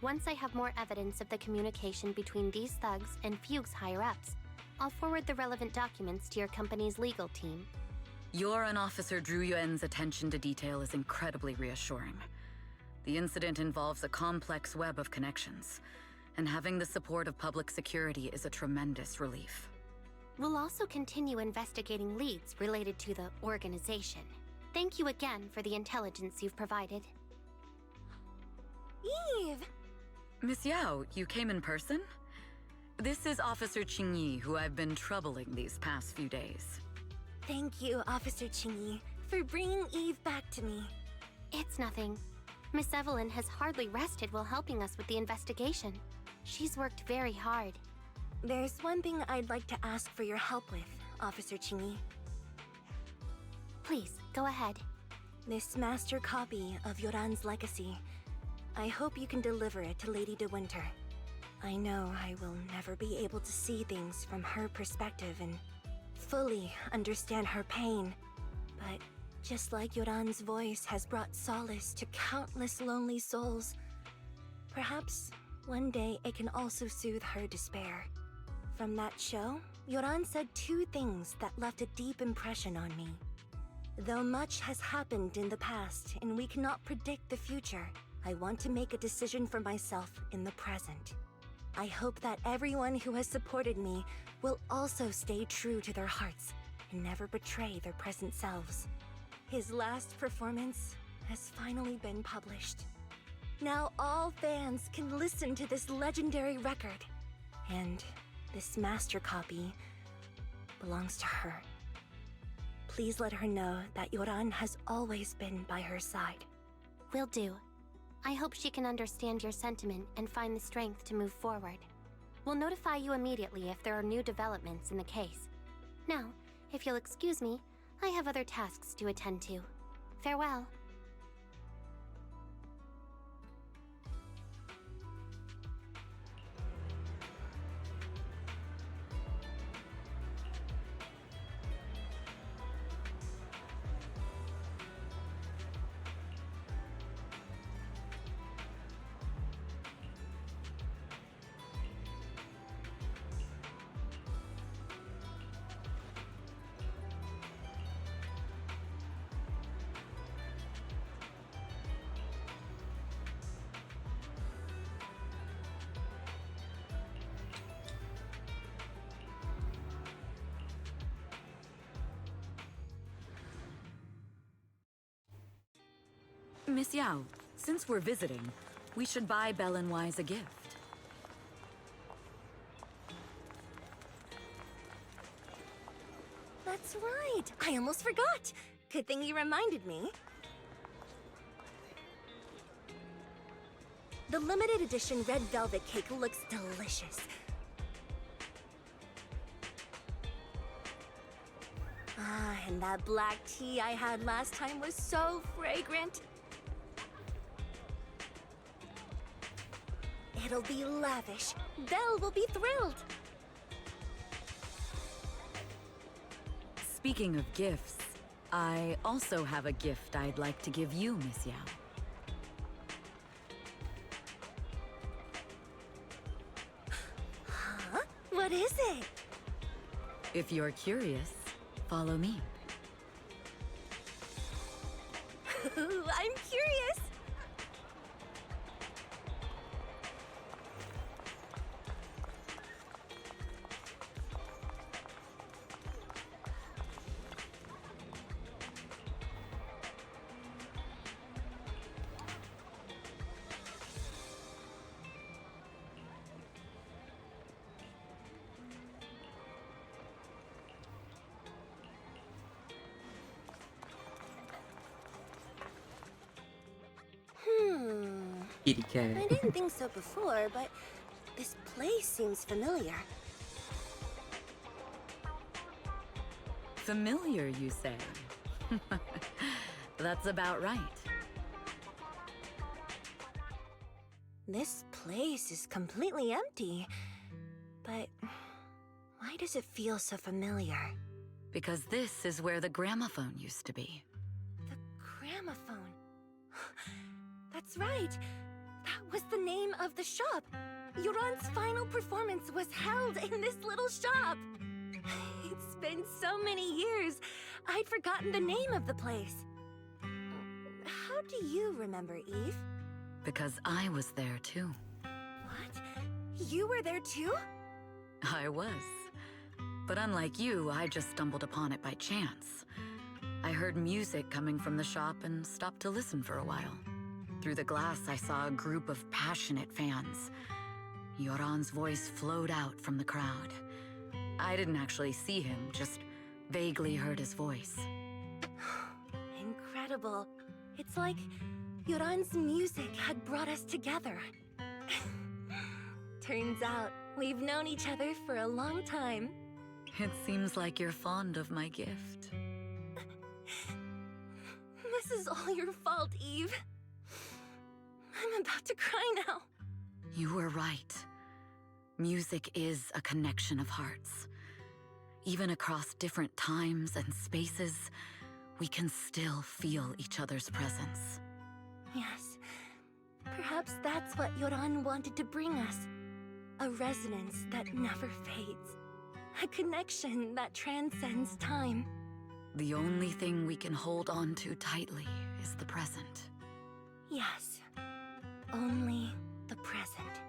Once I have more evidence of the communication between these thugs and Fugue's higher-ups, I'll forward the relevant documents to your company's legal team. Your and Officer Zhu Yuan's attention to detail is incredibly reassuring. The incident involves a complex web of connections, and having the support of public security is a tremendous relief. We'll also continue investigating leads related to the organization. Thank you again for the intelligence you've provided. Eve! Miss Yao, you came in person? This is Officer Qingyi, who I've been troubling these past few days. Thank you, Officer Qingyi, for bringing Eve back to me. It's nothing. Miss Evelyn has hardly rested while helping us with the investigation. She's worked very hard. There's one thing I'd like to ask for your help with, Officer Qingyi. Please, go ahead. This master copy of Yoran's legacy. I hope you can deliver it to Lady De Winter. I know I will never be able to see things from her perspective and fully understand her pain. But just like Yoran's voice has brought solace to countless lonely souls, perhaps one day it can also soothe her despair. From that show, Yoran said two things that left a deep impression on me. Though much has happened in the past and we cannot predict the future, I want to make a decision for myself in the present. I hope that everyone who has supported me will also stay true to their hearts and never betray their present selves. His last performance has finally been published. Now all fans can listen to this legendary record. And this master copy belongs to her. Please let her know that Yoran has always been by her side. Will do. I hope she can understand your sentiment and find the strength to move forward. We'll notify you immediately if there are new developments in the case. Now, if you'll excuse me, I have other tasks to attend to. Farewell. Miss Yao, since we're visiting, we should buy Belle and Wise a gift. That's right! I almost forgot! Good thing you reminded me. The limited edition red velvet cake looks delicious. Ah, and that black tea I had last time was so fragrant. It'll be lavish. Belle will be thrilled. Speaking of gifts, I also have a gift I'd like to give you, Miss Yao. Huh? What is it? If you're curious, follow me. I'm curious. Kitty cat. I didn't think so before, but this place seems familiar. Familiar, you say? That's about right. This place is completely empty. But why does it feel so familiar? Because this is where the gramophone used to be. The gramophone. That's right. That was the name of the shop. Yoran's final performance was held in this little shop. It's been so many years, I'd forgotten the name of the place. How do you remember, Eve? Because I was there too. What? You were there too? I was. But unlike you, I just stumbled upon it by chance. I heard music coming from the shop and stopped to listen for a while. Through the glass, I saw a group of passionate fans. Yoran's voice flowed out from the crowd. I didn't actually see him, just vaguely heard his voice. Incredible. It's like Yoran's music had brought us together. Turns out, we've known each other for a long time. It seems like you're fond of my gift. This is all your fault, Eve. I'm about to cry now. You were right. Music is a connection of hearts. Even across different times and spaces, we can still feel each other's presence. Yes. Perhaps that's what Yoran wanted to bring us. A resonance that never fades. A connection that transcends time. The only thing we can hold on to tightly is the present. Yes. Only the present.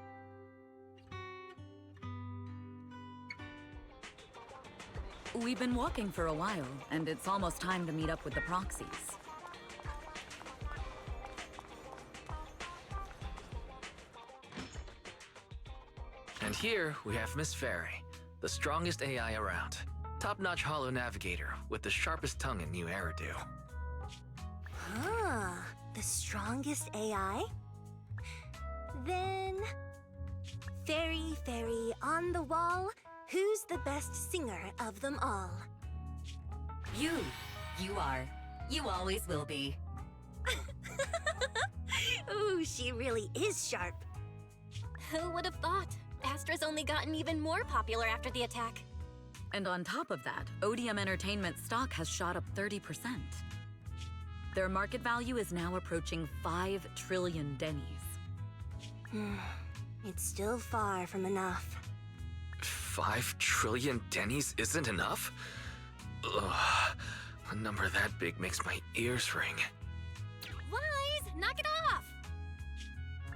We've been walking for a while, and it's almost time to meet up with the proxies. And here we have Miss Fairy, the strongest AI around. Top-notch holo navigator with the sharpest tongue in New Eridu. Ah, the strongest AI? Then... Fairy, fairy, on the wall, who's the best singer of them all? You. You are. You always will be. Ooh, she really is sharp. Who would have thought? Astra's only gotten even more popular after the attack. And on top of that, Odium Entertainment stock has shot up 30%. Their market value is now approaching 5 trillion dennies. It's still far from enough. 5 trillion dennies isn't enough? Ugh. A number that big makes my ears ring. Wise, knock it off!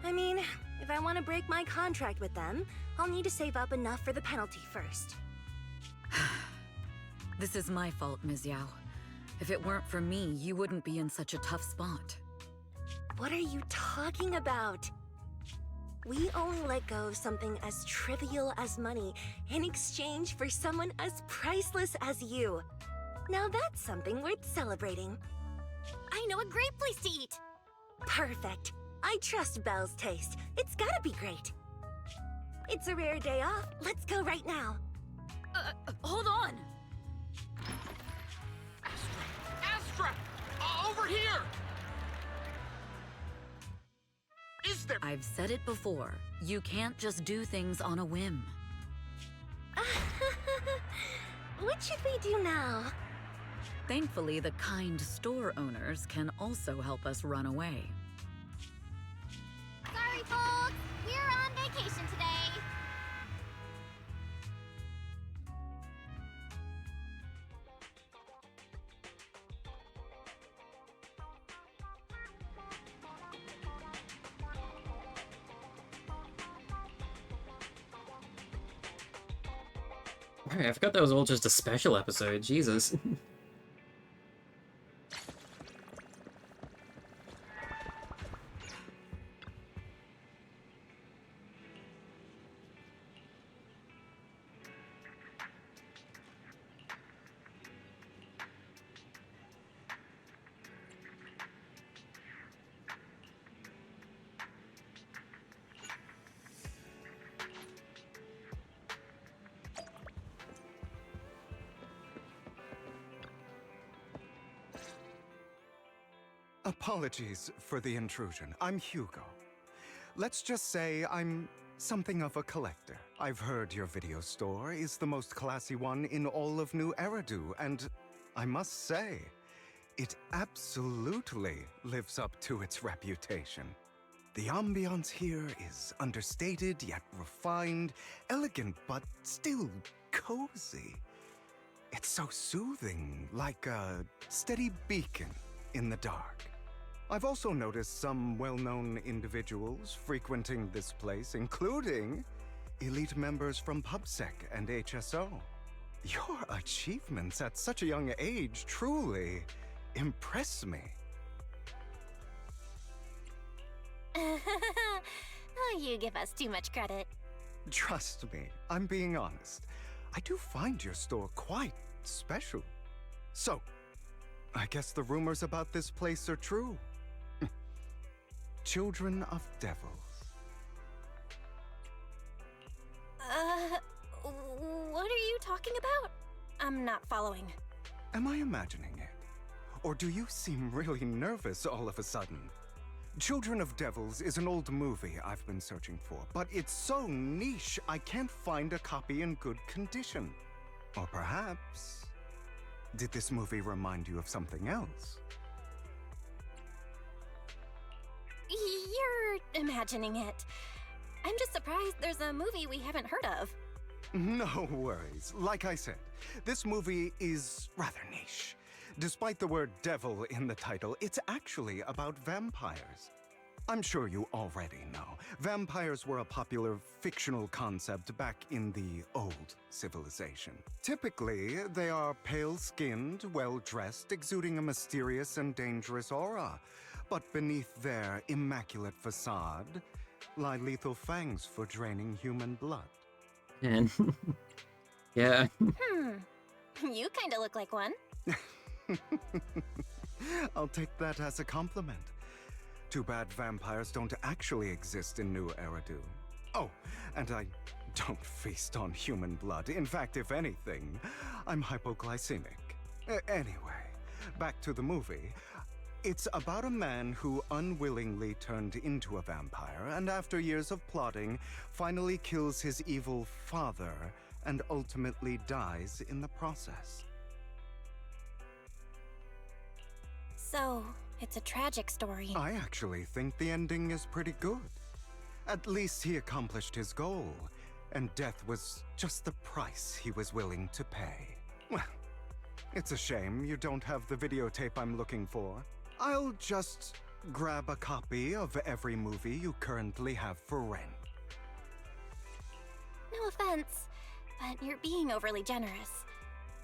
I mean, if I want to break my contract with them, I'll need to save up enough for the penalty first. This is my fault, Ms. Yao. If it weren't for me, you wouldn't be in such a tough spot. What are you talking about? We only let go of something as trivial as money in exchange for someone as priceless as you. Now that's something worth celebrating. I know a great place to eat! Perfect. I trust Belle's taste. It's gotta be great. It's a rare day off. Let's go right now. Hold on! Astra! Over here! Is there... I've said it before. You can't just do things on a whim. What should we do now? Thankfully, the kind store owners can also help us run away. Sorry, folks. We're on vacation today. Alright, I forgot that was all just a special episode. Jesus. Apologies for the intrusion. I'm Hugo. Let's just say I'm something of a collector. I've heard your video store is the most classy one in all of New Eridu, and I must say, it absolutely lives up to its reputation. The ambiance here is understated yet refined, elegant but still cozy. It's so soothing, like a steady beacon in the dark. I've also noticed some well-known individuals frequenting this place, including elite members from PubSec and HSO. Your achievements at such a young age truly impress me. Oh, you give us too much credit. Trust me, I'm being honest. I do find your store quite special. So, I guess the rumors about this place are true. Children of Devils. What are you talking about? I'm not following. Am I imagining it? Or do you seem really nervous all of a sudden? Children of Devils is an old movie I've been searching for, but it's so niche I can't find a copy in good condition. Or perhaps, did this movie remind you of something else? You're imagining it. I'm just surprised there's a movie we haven't heard of. No worries. Like I said, this movie is rather niche. Despite the word devil in the title, it's actually about vampires. I'm sure you already know. Vampires were a popular fictional concept back in the old civilization. Typically, they are pale-skinned, well-dressed, exuding a mysterious and dangerous aura. But beneath their immaculate facade lie lethal fangs for draining human blood. And yeah. You kinda look like one. I'll take that as a compliment. Too bad vampires don't actually exist in New Eridu. Oh, and I don't feast on human blood. In fact, if anything, I'm hypoglycemic. Anyway, back to the movie. It's about a man who unwillingly turned into a vampire, and after years of plotting, finally kills his evil father and ultimately dies in the process. So, it's a tragic story. I actually think the ending is pretty good. At least he accomplished his goal, and death was just the price he was willing to pay. Well, it's a shame you don't have the videotape I'm looking for. I'll just grab a copy of every movie you currently have for rent. No offense, but you're being overly generous.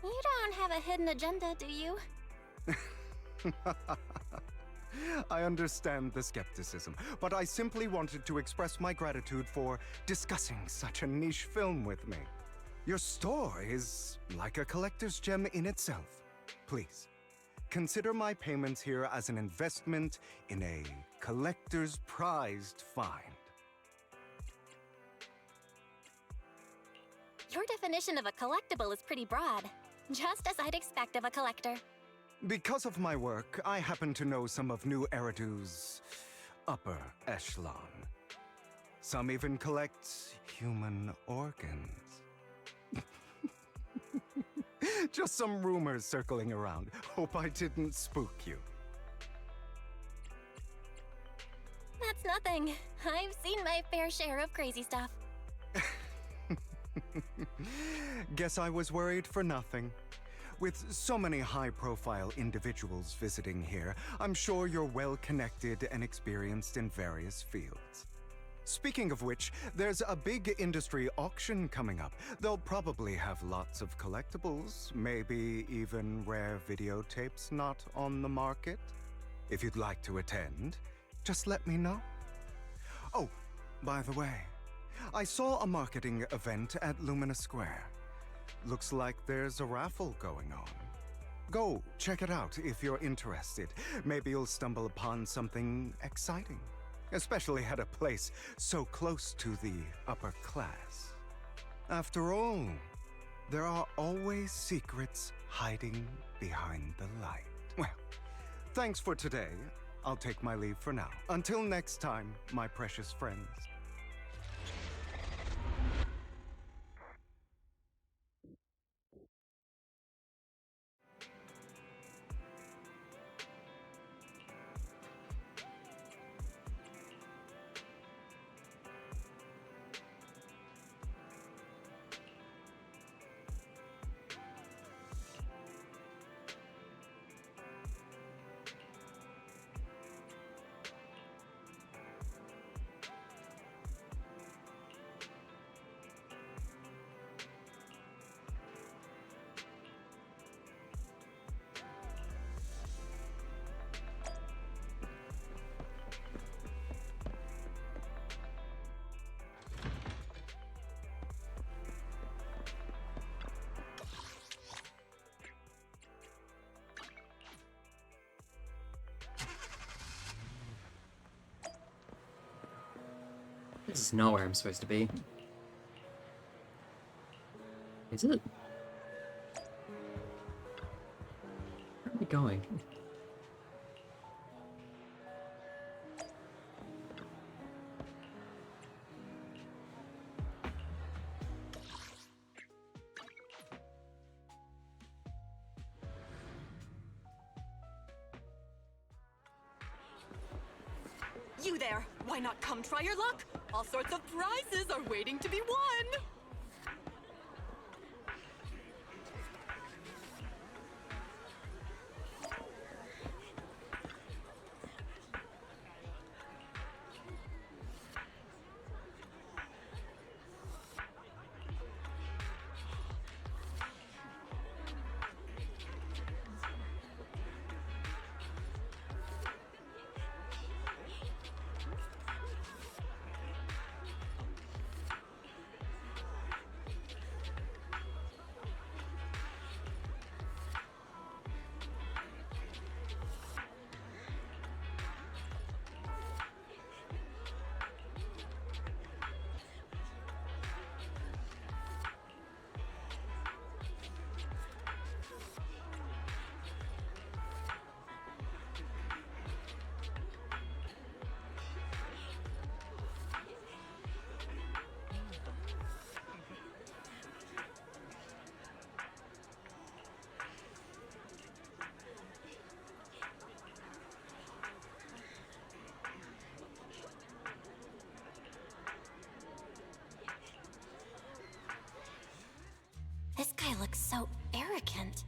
You don't have a hidden agenda, do you? I understand the skepticism, but I simply wanted to express my gratitude for discussing such a niche film with me. Your store is like a collector's gem in itself. Please, consider my payments here as an investment in a collector's prized find. Your definition of a collectible is pretty broad, just as I'd expect of a collector. Because of my work, I happen to know some of New Eridu's upper echelon. Some even collect human organs. Just some rumors circling around. Hope I didn't spook you. That's nothing. I've seen my fair share of crazy stuff. Guess I was worried for nothing. With so many high-profile individuals visiting here, I'm sure you're well-connected and experienced in various fields. Speaking of which, there's a big industry auction coming up. They'll probably have lots of collectibles, maybe even rare videotapes not on the market. If you'd like to attend, just let me know. Oh, by the way, I saw a marketing event at Lumina Square. Looks like there's a raffle going on. Go check it out if you're interested. Maybe you'll stumble upon something exciting, especially at a place so close to the upper class. After all, there are always secrets hiding behind the light. Well, thanks for today. I'll take my leave for now. Until next time, my precious friends. This is not where I'm supposed to be. Is it? Where are we going? You there! Why not come try your luck? All sorts of prizes are waiting to be won! This guy looks so arrogant.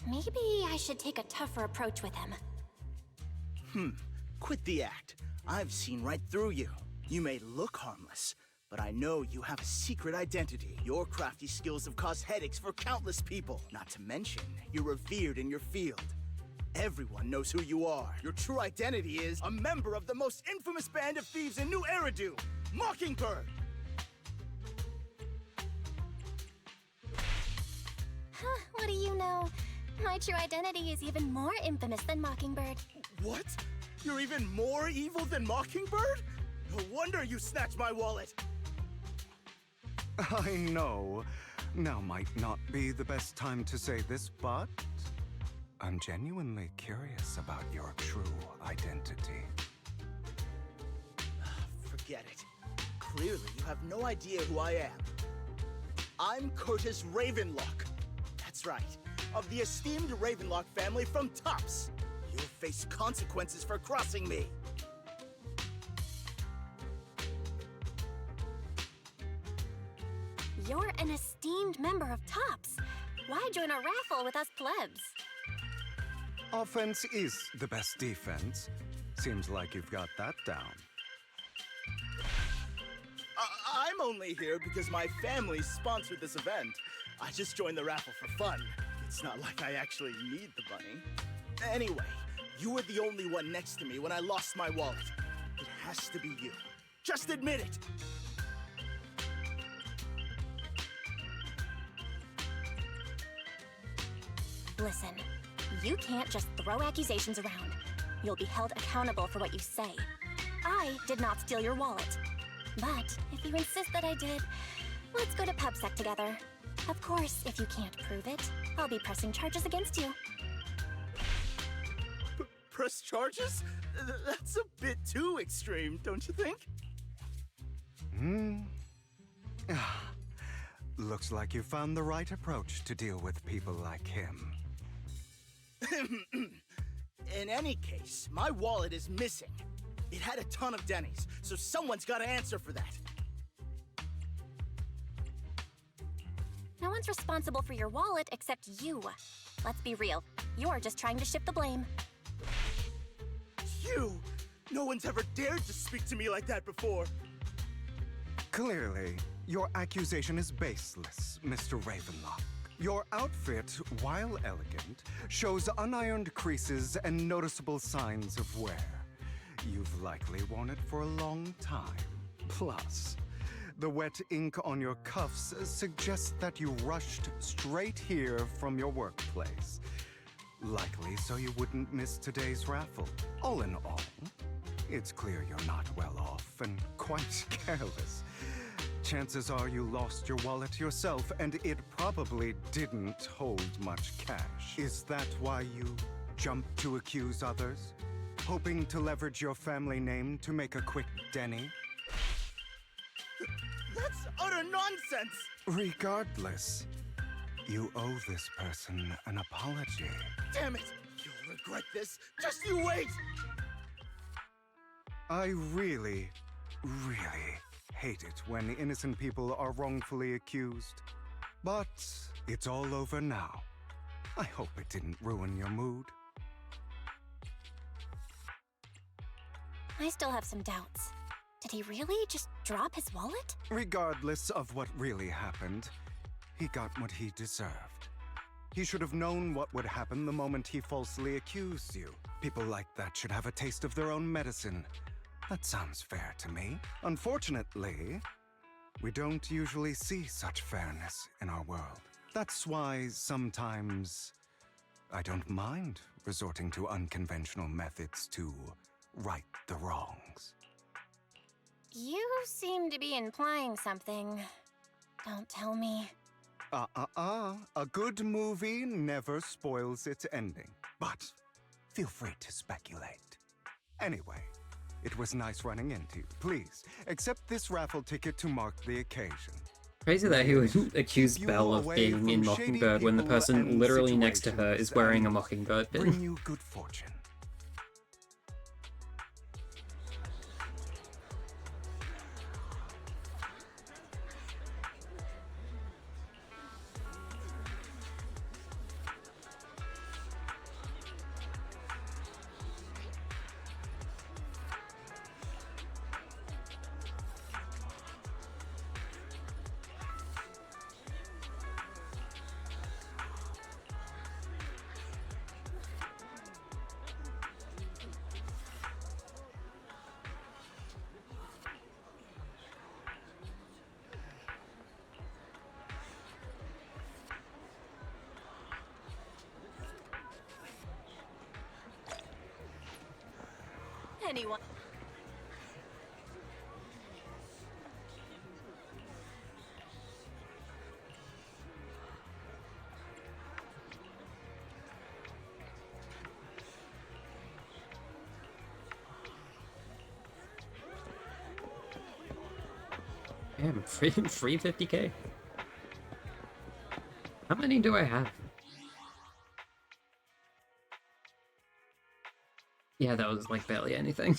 Maybe I should take a tougher approach with him. Quit the act. I've seen right through you. You may look harmless, but I know you have a secret identity. Your crafty skills have caused headaches for countless people. Not to mention, you're revered in your field. Everyone knows who you are. Your true identity is a member of the most infamous band of thieves in New Eridu, Mockingbird! Huh, what do you know? My true identity is even more infamous than Mockingbird. What? You're even more evil than Mockingbird? No wonder you snatched my wallet! I know. Now might not be the best time to say this, but I'm genuinely curious about your true identity. Forget it. Clearly, you have no idea who I am. I'm Curtis Ravenlock. That's right. Of the esteemed Ravenlock family from Tops. You'll face consequences for crossing me. You're an esteemed member of Tops. Why join a raffle with us plebs? Offense is the best defense. Seems like you've got that down. I'm only here because my family sponsored this event. I just joined the raffle for fun. It's not like I actually need the money. Anyway, you were the only one next to me when I lost my wallet. It has to be you. Just admit it! Listen, you can't just throw accusations around. You'll be held accountable for what you say. I did not steal your wallet. But if you insist that I did, let's go to PubSec together. Of course, if you can't prove it, I'll be pressing charges against you. Press charges? That's a bit too extreme, don't you think? Looks like you found the right approach to deal with people like him. In any case, my wallet is missing. It had a ton of Denny's, so someone's got to answer for that. No one's responsible for your wallet except you. Let's be real. You're just trying to shift the blame. You! No one's ever dared to speak to me like that before. Clearly, your accusation is baseless, Mr. Ravenlock. Your outfit, while elegant, shows unironed creases and noticeable signs of wear. You've likely worn it for a long time. Plus, the wet ink on your cuffs suggests that you rushed straight here from your workplace. Likely so you wouldn't miss today's raffle. All in all, it's clear you're not well off and quite careless. Chances are you lost your wallet yourself, and it probably didn't hold much cash. Is that why you jumped to accuse others? Hoping to leverage your family name to make a quick Denny? That's utter nonsense! Regardless, you owe this person an apology. Damn it! You'll regret this. Just you wait! I really hate it when innocent people are wrongfully accused. But it's all over now. I hope it didn't ruin your mood. I still have some doubts. Did he really just drop his wallet? Regardless of what really happened, he got what he deserved. He should have known what would happen the moment he falsely accused you. People like that should have a taste of their own medicine. That sounds fair to me. Unfortunately, we don't usually see such fairness in our world. That's why sometimes I don't mind resorting to unconventional methods to right the wrongs. You seem to be implying something. Don't tell me. A good movie never spoils its ending. But feel free to speculate. Anyway, it was nice running into you. Please, accept this raffle ticket to mark the occasion. Crazy that he would accuse Belle of being in Mockingbird when the person literally next to her is wearing a Mockingbird pin. Bring you good fortune. Anyone? Damn, free 50k. How many do I have? Yeah, that was like barely anything.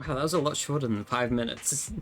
Wow, that was a lot shorter than 5 minutes.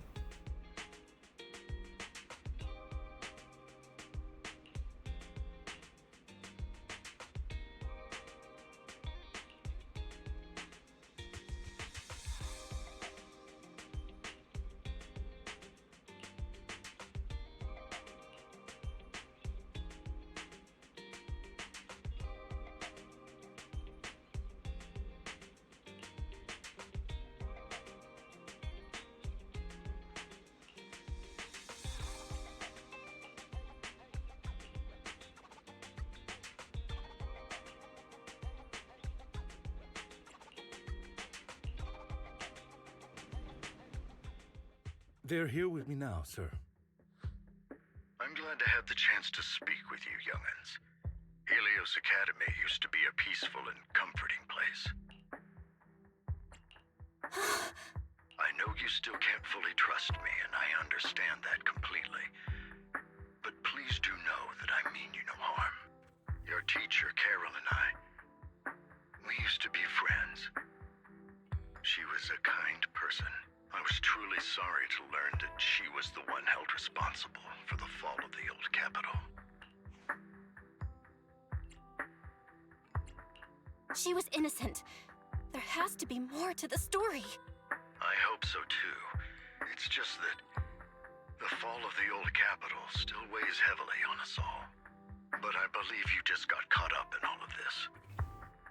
They're here with me now, sir. I'm glad to have the chance to speak with you, young'uns. Helios Academy used to be a peaceful and comforting place. I know you still can't fully trust me, and I understand that completely. But please do know that I mean you no harm. Your teacher, Carol, and I, we used to be friends. She was a kind person. I was truly sorry to learn that she was the one held responsible for the fall of the old capital. She was innocent. There has to be more to the story. I hope so too. It's just that the fall of the old capital still weighs heavily on us all. But I believe you just got caught up in all of this.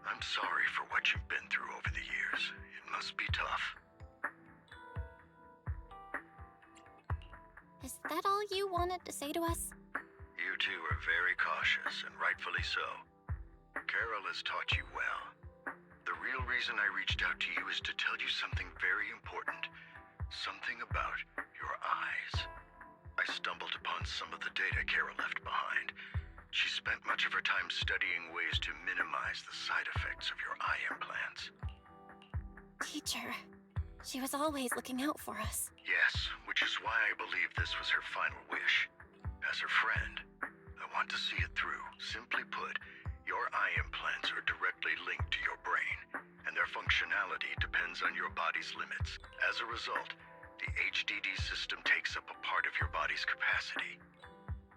I'm sorry for what you've been through over the years. It must be tough. Is that all you wanted to say to us? You two are very cautious, and rightfully so. Carol has taught you well. The real reason I reached out to you is to tell you something very important. Something about your eyes. I stumbled upon some of the data Carol left behind. She spent much of her time studying ways to minimize the side effects of your eye implants. Teacher, she was always looking out for us. Yes, which is why I believe this was her final wish. As her friend, I want to see it through. Simply put, your eye implants are directly linked to your brain, and their functionality depends on your body's limits. As a result, the HDD system takes up a part of your body's capacity.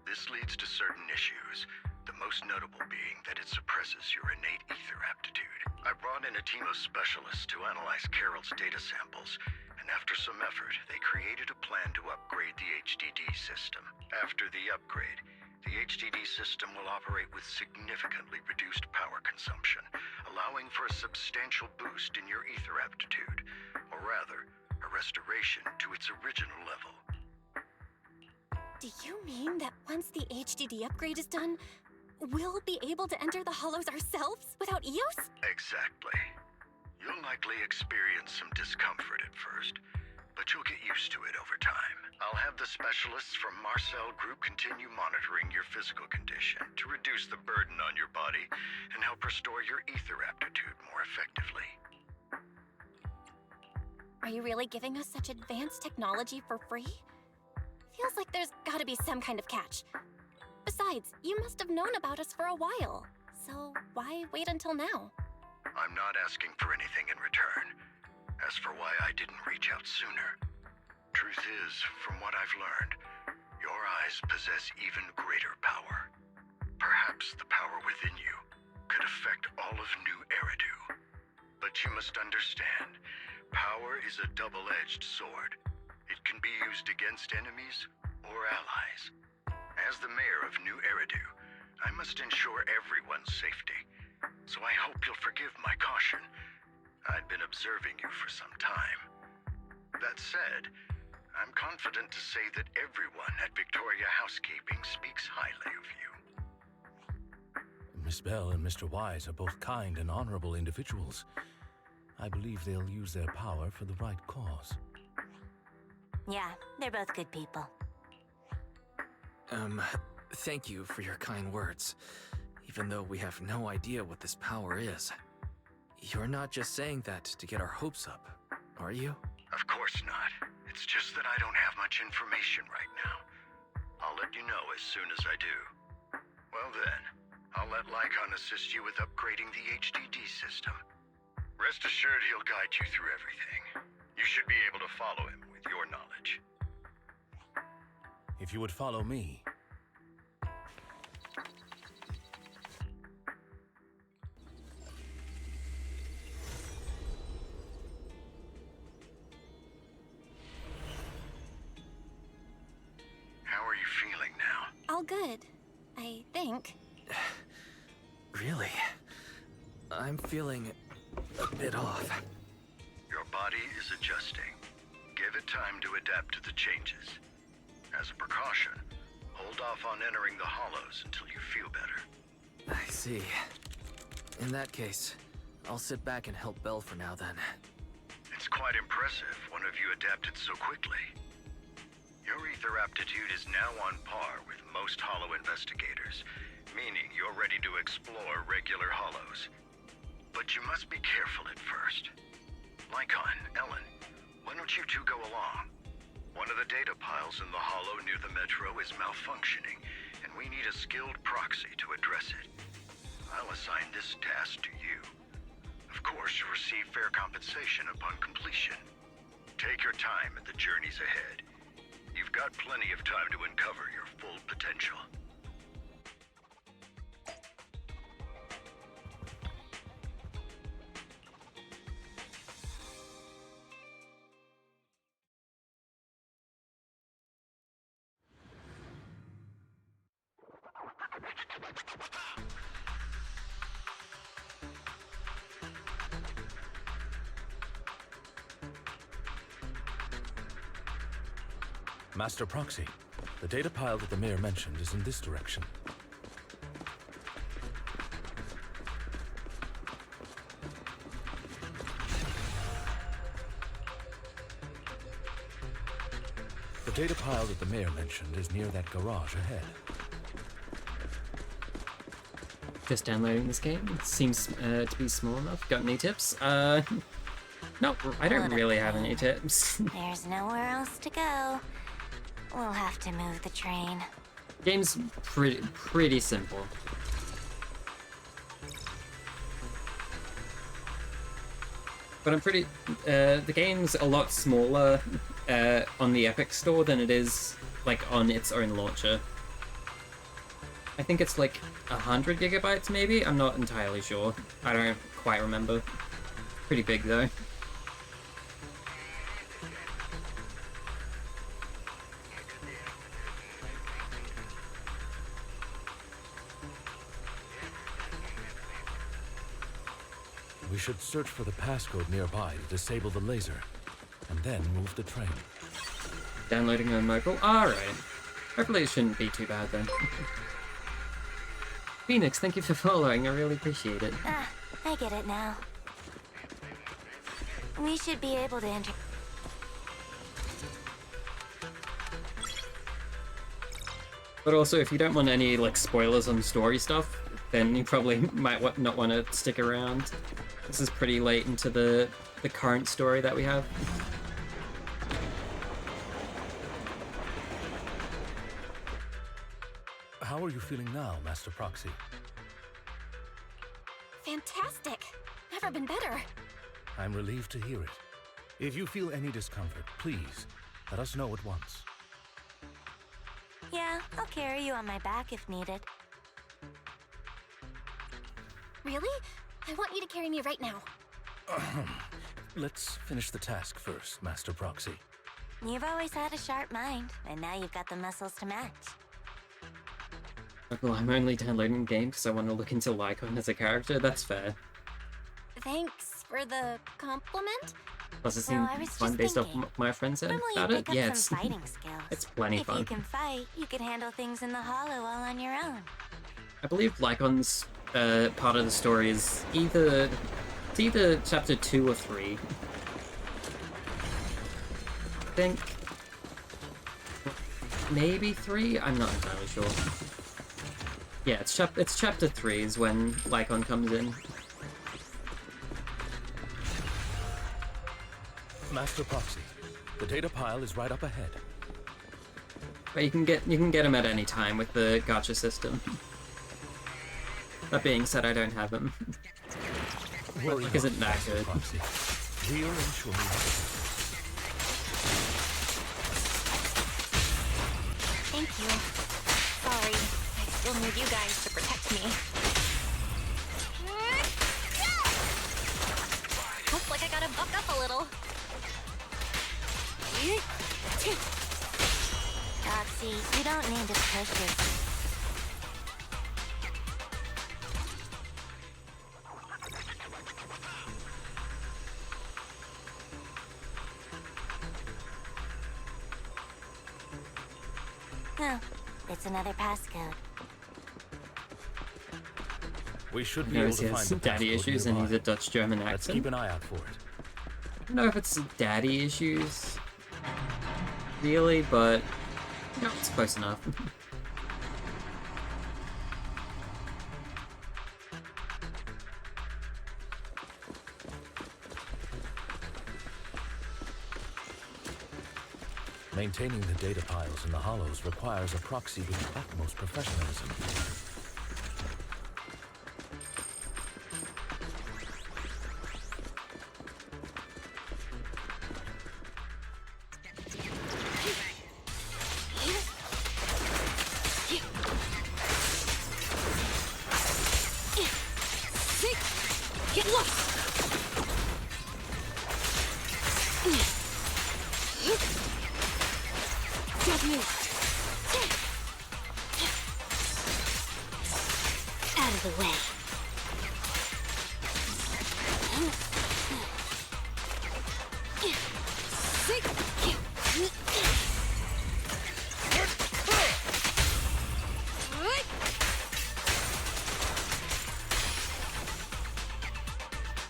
This leads to certain issues, the most notable being that it suppresses your innate ether aptitude. I brought in a team of specialists to analyze Carol's data samples, and after some effort, they created a plan to upgrade the HDD system. After the upgrade, the HDD system will operate with significantly reduced power consumption, allowing for a substantial boost in your ether aptitude, or rather, a restoration to its original level. Do you mean that once the HDD upgrade is done, we'll be able to enter the hollows ourselves without EOS? Exactly. You'll likely experience some discomfort at first, but you'll get used to it over time. I'll have the specialists from Marcel Group continue monitoring your physical condition to reduce the burden on your body and help restore your ether aptitude more effectively. Are you really giving us such advanced technology for free? Feels like there's gotta be some kind of catch. Besides, you must have known about us for a while, so why wait until now? I'm not asking for anything in return. As for why I didn't reach out sooner, truth is, from what I've learned, your eyes possess even greater power. Perhaps the power within you could affect all of New Eridu. But you must understand, power is a double-edged sword. It can be used against enemies or allies. As the mayor of New Eridu, I must ensure everyone's safety. So I hope you'll forgive my caution. I'd been observing you for some time. That said, I'm confident to say that everyone at Victoria Housekeeping speaks highly of you. Miss Bell and Mr. Wise are both kind and honorable individuals. I believe they'll use their power for the right cause. Yeah, they're both good people. Thank you for your kind words. Even though we have no idea what this power is. You're not just saying that to get our hopes up, are you? Of course not. It's just that I don't have much information right now. I'll let you know as soon as I do. Well then, I'll let Lycon assist you with upgrading the HDD system. Rest assured he'll guide you through everything. You should be able to follow him with your knowledge. If you would follow me. How are you feeling now? All good, I think. Really? I'm feeling a bit off. Your body is adjusting. Give it time to adapt to the changes. As a precaution, hold off on entering the hollows until you feel better. I see. In that case, I'll sit back and help Belle for now then. It's quite impressive one of you adapted so quickly. Your ether aptitude is now on par with most hollow investigators, meaning you're ready to explore regular hollows. But you must be careful at first. Lycon, Ellen, why don't you two go along? One of the data piles in the hollow near the metro is malfunctioning, and we need a skilled proxy to address it. I'll assign this task to you. Of course, you'll receive fair compensation upon completion. Take your time at the journeys ahead. You've got plenty of time to uncover your full potential. Master Proxy, the data pile that the mayor mentioned is in this direction. The data pile that the mayor mentioned is near that garage ahead. Just downloading this game. It seems to be small enough. Got any tips? No, I don't really have any tips. There's nowhere else to go. We'll have to move the train. Game's pretty simple. But I'm pretty... the game's a lot smaller on the Epic Store than it is, like, on its own launcher. I think it's like 100 gigabytes, maybe? I'm not entirely sure. I don't quite remember. Pretty big, though. We should search for the passcode nearby to disable the laser, and then move the train. Downloading on mobile? Alright. Hopefully it shouldn't be too bad then. Phoenix, thank you for following, I really appreciate it. Ah, I get it now. We should be able to enter. But also, if you don't want any, like, spoilers on story stuff, then you probably might not want to stick around. This is pretty late into the current story that we have. How are you feeling now, Master Proxy? Fantastic! Never been better. I'm relieved to hear it. If you feel any discomfort, please, let us know at once. Yeah, I'll carry you on my back if needed. Really? I want you to carry me right now. Let's finish the task first, Master Proxy. You've always had a sharp mind, and now you've got the muscles to match. Well, I'm only downloading the game because I want to look into Lycon as a character. That's fair. Thanks for the compliment. Plus, it seemed fun based off what my friend said about it. Yeah, it's fighting skills. it's plenty if fun. you can fight, you can handle things in the hollow all on your own. I believe Lycon's part of the story is either chapter 2 or 3. I think maybe 3. I'm not entirely sure. Yeah, it's chapter 3 is when Lycon comes in. Master Proxy, the data pile is right up ahead. But you can get him at any time with the gacha system. That being said, I don't have him. Worry Isn't that Master good? Proxy. We'll ensure you have it. you. Sorry, I still need you guys to protect me. Looks like I gotta buck up a little. Roxy, you don't need to push yourself. Oh, it's another passcode. We should be able Knows to he find has the daddy passcode issues and nearby. he's a Dutch-German accent. Let's keep an eye out for it. I don't know if it's daddy issues, really, but you know, it's close enough. Maintaining the data piles in the hollows requires a proxy with the utmost professionalism. Get lost! Get me! Out of the way.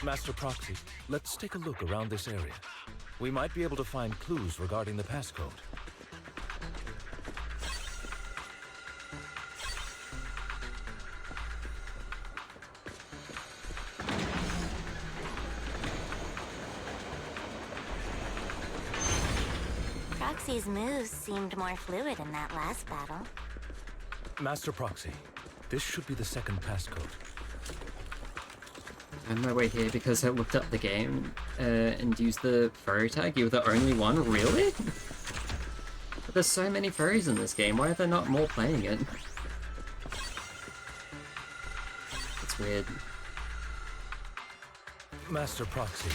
Master Proxy, let's take a look around this area. We might be able to find clues regarding the passcode. Proxy's moves seemed more fluid in that last battle. Master Proxy, this should be the second passcode. I'm on my way here because I looked up the game and used the furry tag. You're the only one? Really? But there's so many furries in this game. Why are there not more playing it? It's weird. Master Proxy,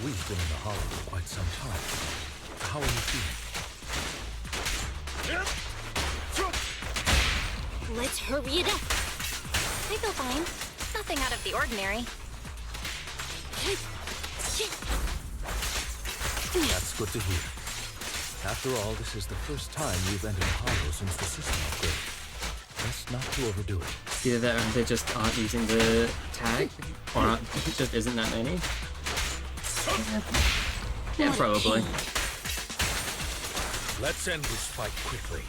we've been in the hollow for quite some time. How are you feeling? Let's hurry it up. I feel fine. Nothing out of the ordinary. That's good to hear. After all, this is the first time you've entered a hollow since the system upgrade. Best not to overdo it. Either that or they just aren't using the tag, or it just isn't that many. Yeah, probably. Let's end this fight quickly.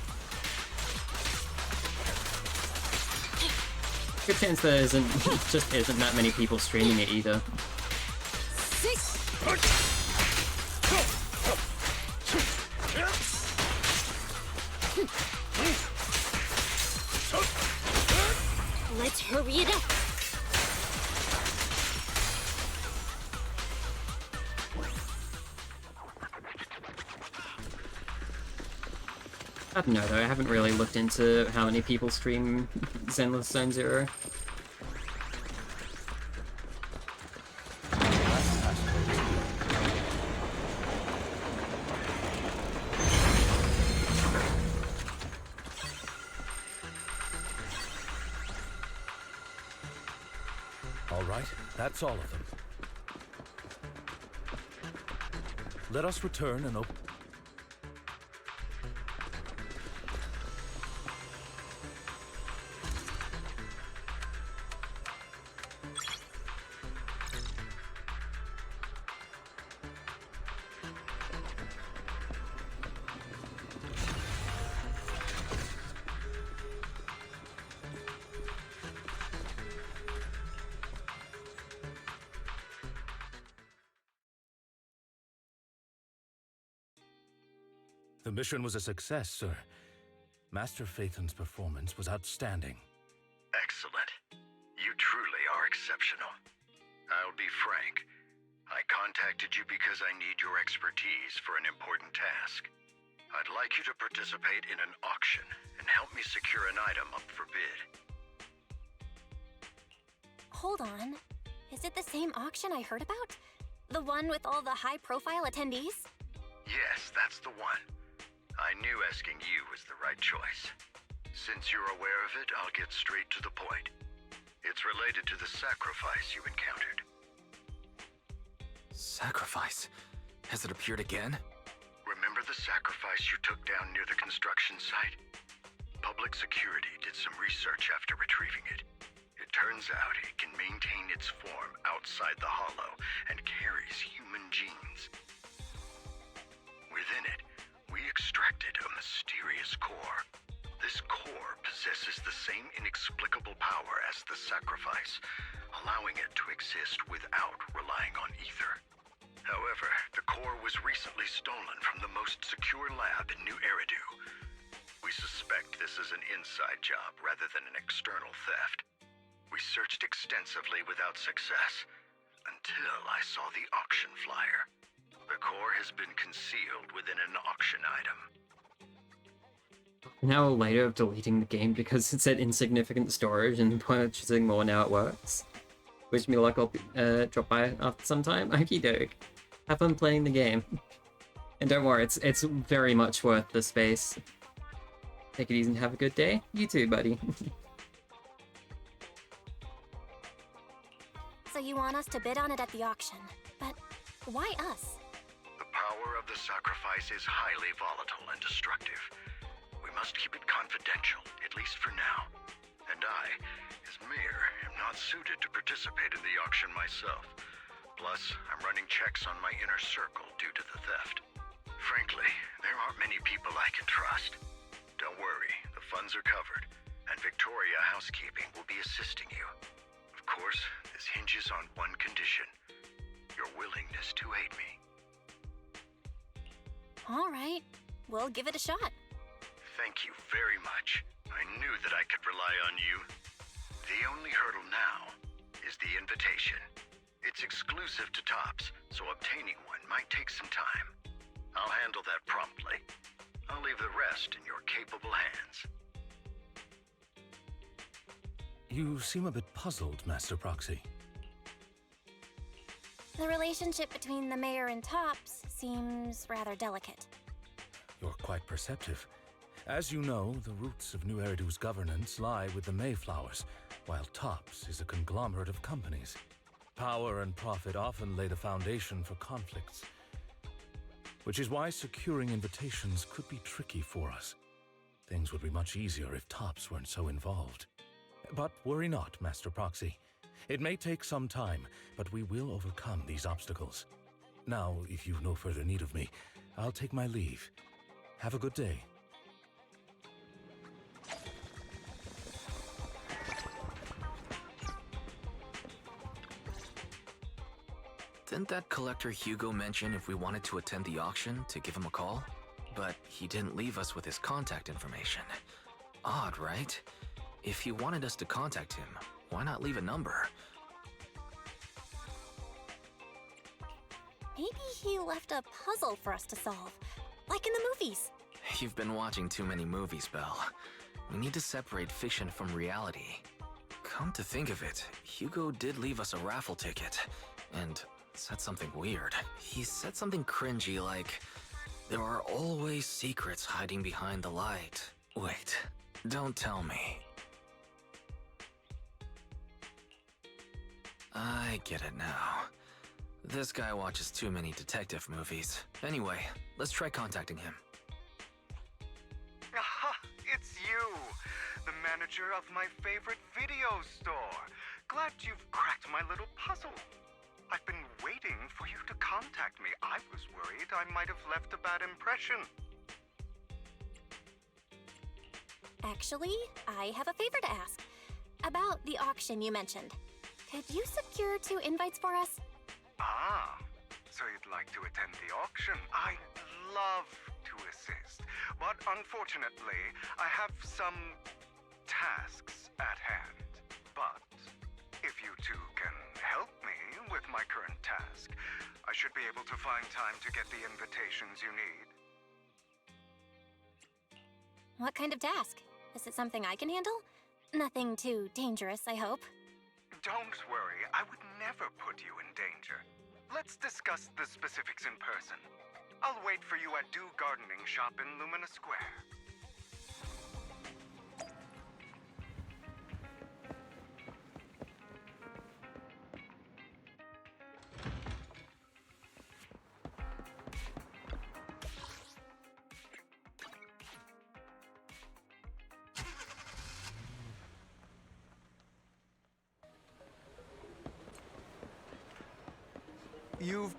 Good chance there just isn't that many people streaming it either. Let's hurry it up. I don't know though, I haven't really looked into how many people stream Zenless Zone Zero. All right, that's all of them. Let us return and open. The mission was a success, sir. Master Phaethon's performance was outstanding. Excellent. You truly are exceptional. I'll be frank. I contacted you because I need your expertise for an important task. I'd like you to participate in an auction and help me secure an item up for bid. Hold on. Is it the same auction I heard about? The one with all the high-profile attendees? Yes, that's the one. I knew asking you was the right choice. Since you're aware of it, I'll get straight to the point. It's related to the sacrifice you encountered. Sacrifice? Has it appeared again? Remember the sacrifice you took down near the construction site? Public security did some research after retrieving it. It turns out it can maintain its form outside the hollow and carries human genes. Within it, we extracted a mysterious core. This core possesses the same inexplicable power as the sacrifice, allowing it to exist without relying on ether. However, the core was recently stolen from the most secure lab in New Eridu. We suspect this is an inside job rather than an external theft. We searched extensively without success, until I saw the auction flyer. The core has been concealed within an auction item. Now later of deleting the game because it said insignificant storage and purchasing more now it works. Wish me luck, I'll drop by after some time. Okie doke. Have fun playing the game. And don't worry, it's very much worth the space. Take it easy and have a good day. You too, buddy. So you want us to bid on it at the auction, but why us? The power of the sacrifice is highly volatile and destructive. We must keep it confidential, at least for now. And I, as mayor, am not suited to participate in the auction myself. Plus, I'm running checks on my inner circle due to the theft. Frankly, there aren't many people I can trust. Don't worry, the funds are covered, and Victoria Housekeeping will be assisting you. Of course, this hinges on one condition: your willingness to aid me. All right, we'll give it a shot. Thank you very much. I knew that I could rely on you. The only hurdle now is the invitation. It's exclusive to Tops, so obtaining one might take some time. I'll handle that promptly. I'll leave the rest in your capable hands. You seem a bit puzzled, Master Proxy. The relationship between the mayor and Tops seems rather delicate. You're quite perceptive. As you know, the roots of New Eridu's governance lie with the Mayflowers, while Tops is a conglomerate of companies. Power and profit often lay the foundation for conflicts, which is why securing invitations could be tricky for us. Things would be much easier if Tops weren't so involved. But worry not, Master Proxy. It may take some time, but we will overcome these obstacles. Now, if you've no further need of me, I'll take my leave. Have a good day. Didn't that collector Hugo mention if we wanted to attend the auction to give him a call? But he didn't leave us with his contact information. Odd, right? If he wanted us to contact him, why not leave a number? Maybe he left a puzzle for us to solve, like in the movies. You've been watching too many movies, Belle. We need to separate fiction from reality. Come to think of it, Hugo did leave us a raffle ticket, and said something weird. He said something cringy like, "There are always secrets hiding behind the light." Wait, don't tell me. I get it now. This guy watches too many detective movies. Anyway, let's try contacting him. Aha! It's you! The manager of my favorite video store. Glad you've cracked my little puzzle. I've been waiting for you to contact me. I was worried I might have left a bad impression. Actually, I have a favor to ask. About the auction you mentioned. Could you secure 2 invites for us? Ah, so you'd like to attend the auction? I'd love to assist, but unfortunately, I have some tasks at hand. But if you two can help me with my current task, I should be able to find time to get the invitations you need. What kind of task? Is it something I can handle? Nothing too dangerous, I hope. Don't worry, I would never put you in danger. Let's discuss the specifics in person. I'll wait for you at Do Gardening Shop in Lumina Square. You've...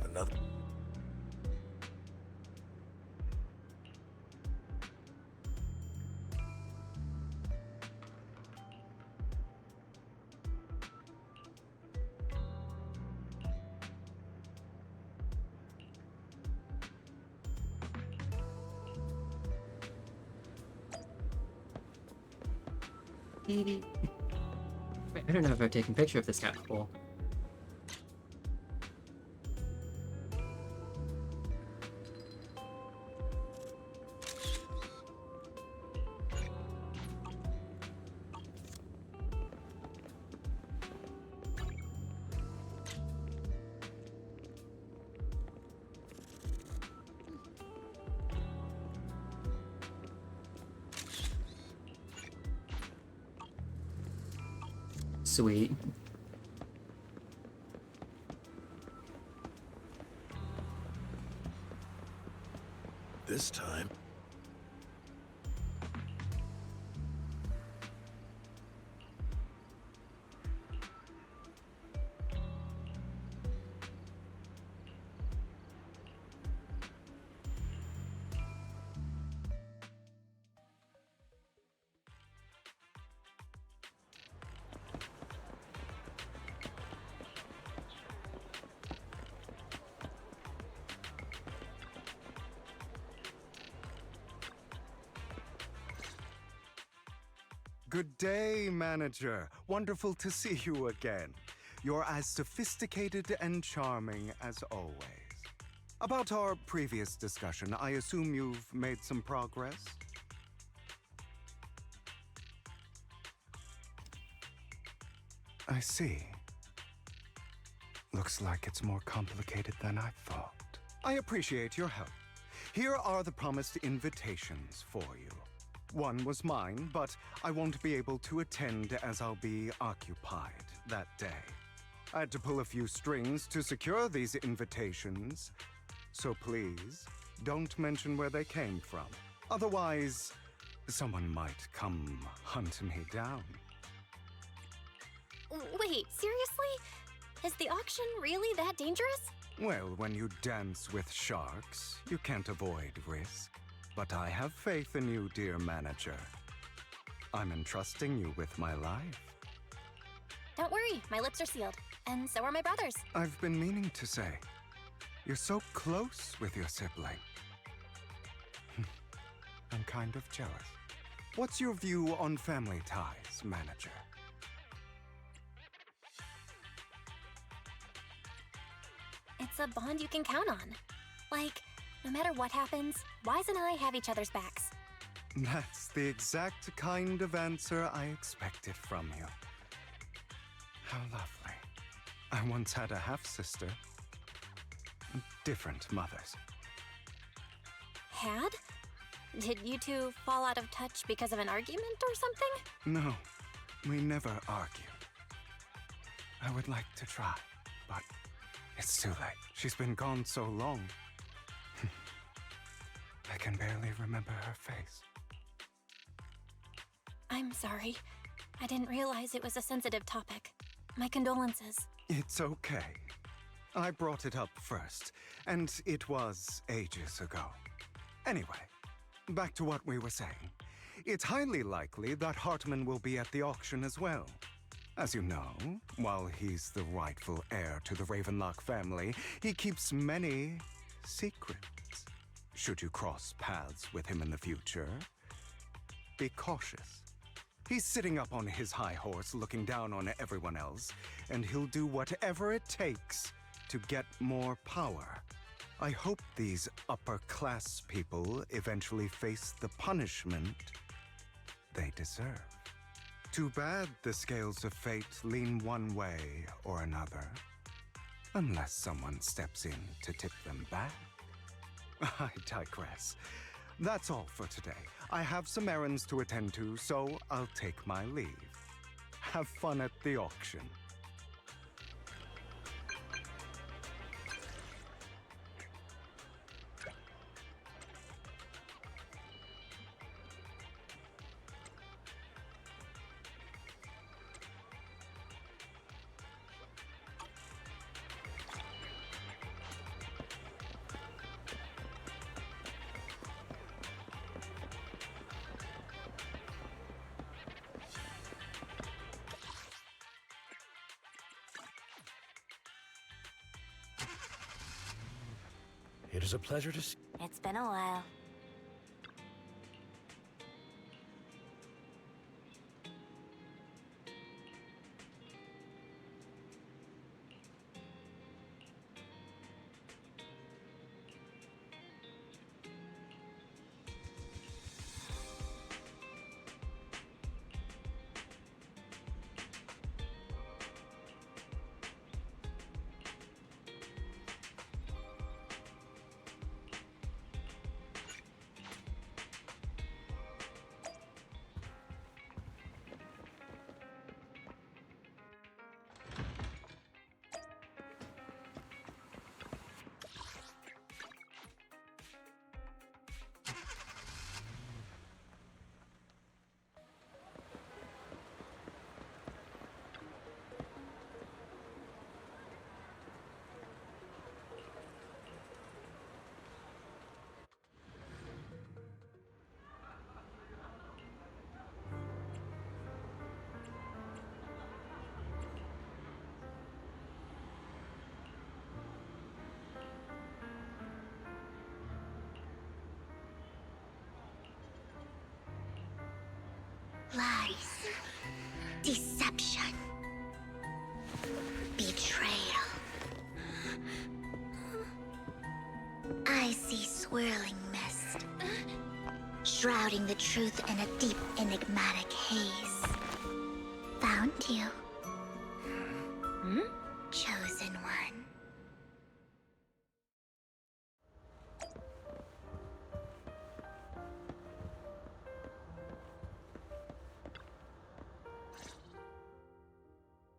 Another. Wait, I don't know if I've taken a picture of this cat before. Sweet. This time. Good day, manager. Wonderful to see you again. You're as sophisticated and charming as always. About our previous discussion, I assume you've made some progress? I see. Looks like it's more complicated than I thought. I appreciate your help. Here are the promised invitations for you. One was mine, but I won't be able to attend as I'll be occupied that day. I had to pull a few strings to secure these invitations, so please don't mention where they came from. Otherwise, someone might come hunt me down. Wait, seriously? Is the auction really that dangerous? Well, when you dance with sharks, you can't avoid risk. But I have faith in you, dear manager. I'm entrusting you with my life. Don't worry, my lips are sealed. And so are my brothers. I've been meaning to say, you're so close with your sibling. I'm kind of jealous. What's your view on family ties, manager? It's a bond you can count on. Like, no matter what happens, Wise and I have each other's backs. That's the exact kind of answer I expected from you. How lovely. I once had a half-sister. Different mothers. Had? Did you two fall out of touch because of an argument or something? No, we never argued. I would like to try, but it's too late. She's been gone so long. I can barely remember her face. I'm sorry. I didn't realize it was a sensitive topic. My condolences. It's okay. I brought it up first, and it was ages ago. Anyway, back to what we were saying. It's highly likely that Hartman will be at the auction as well. As you know, while he's the rightful heir to the Ravenlock family, he keeps many secrets. Should you cross paths with him in the future, be cautious. He's sitting up on his high horse looking down on everyone else, and he'll do whatever it takes to get more power. I hope these upper-class people eventually face the punishment they deserve. Too bad the scales of fate lean one way or another, unless someone steps in to tip them back. I digress. That's all for today. I have some errands to attend to, so I'll take my leave. Have fun at the auction. It is a pleasure to see. It's been a while. Lies. Deception. Betrayal. I see swirling mist, shrouding the truth in a deep, enigmatic haze. Found you. Chosen one.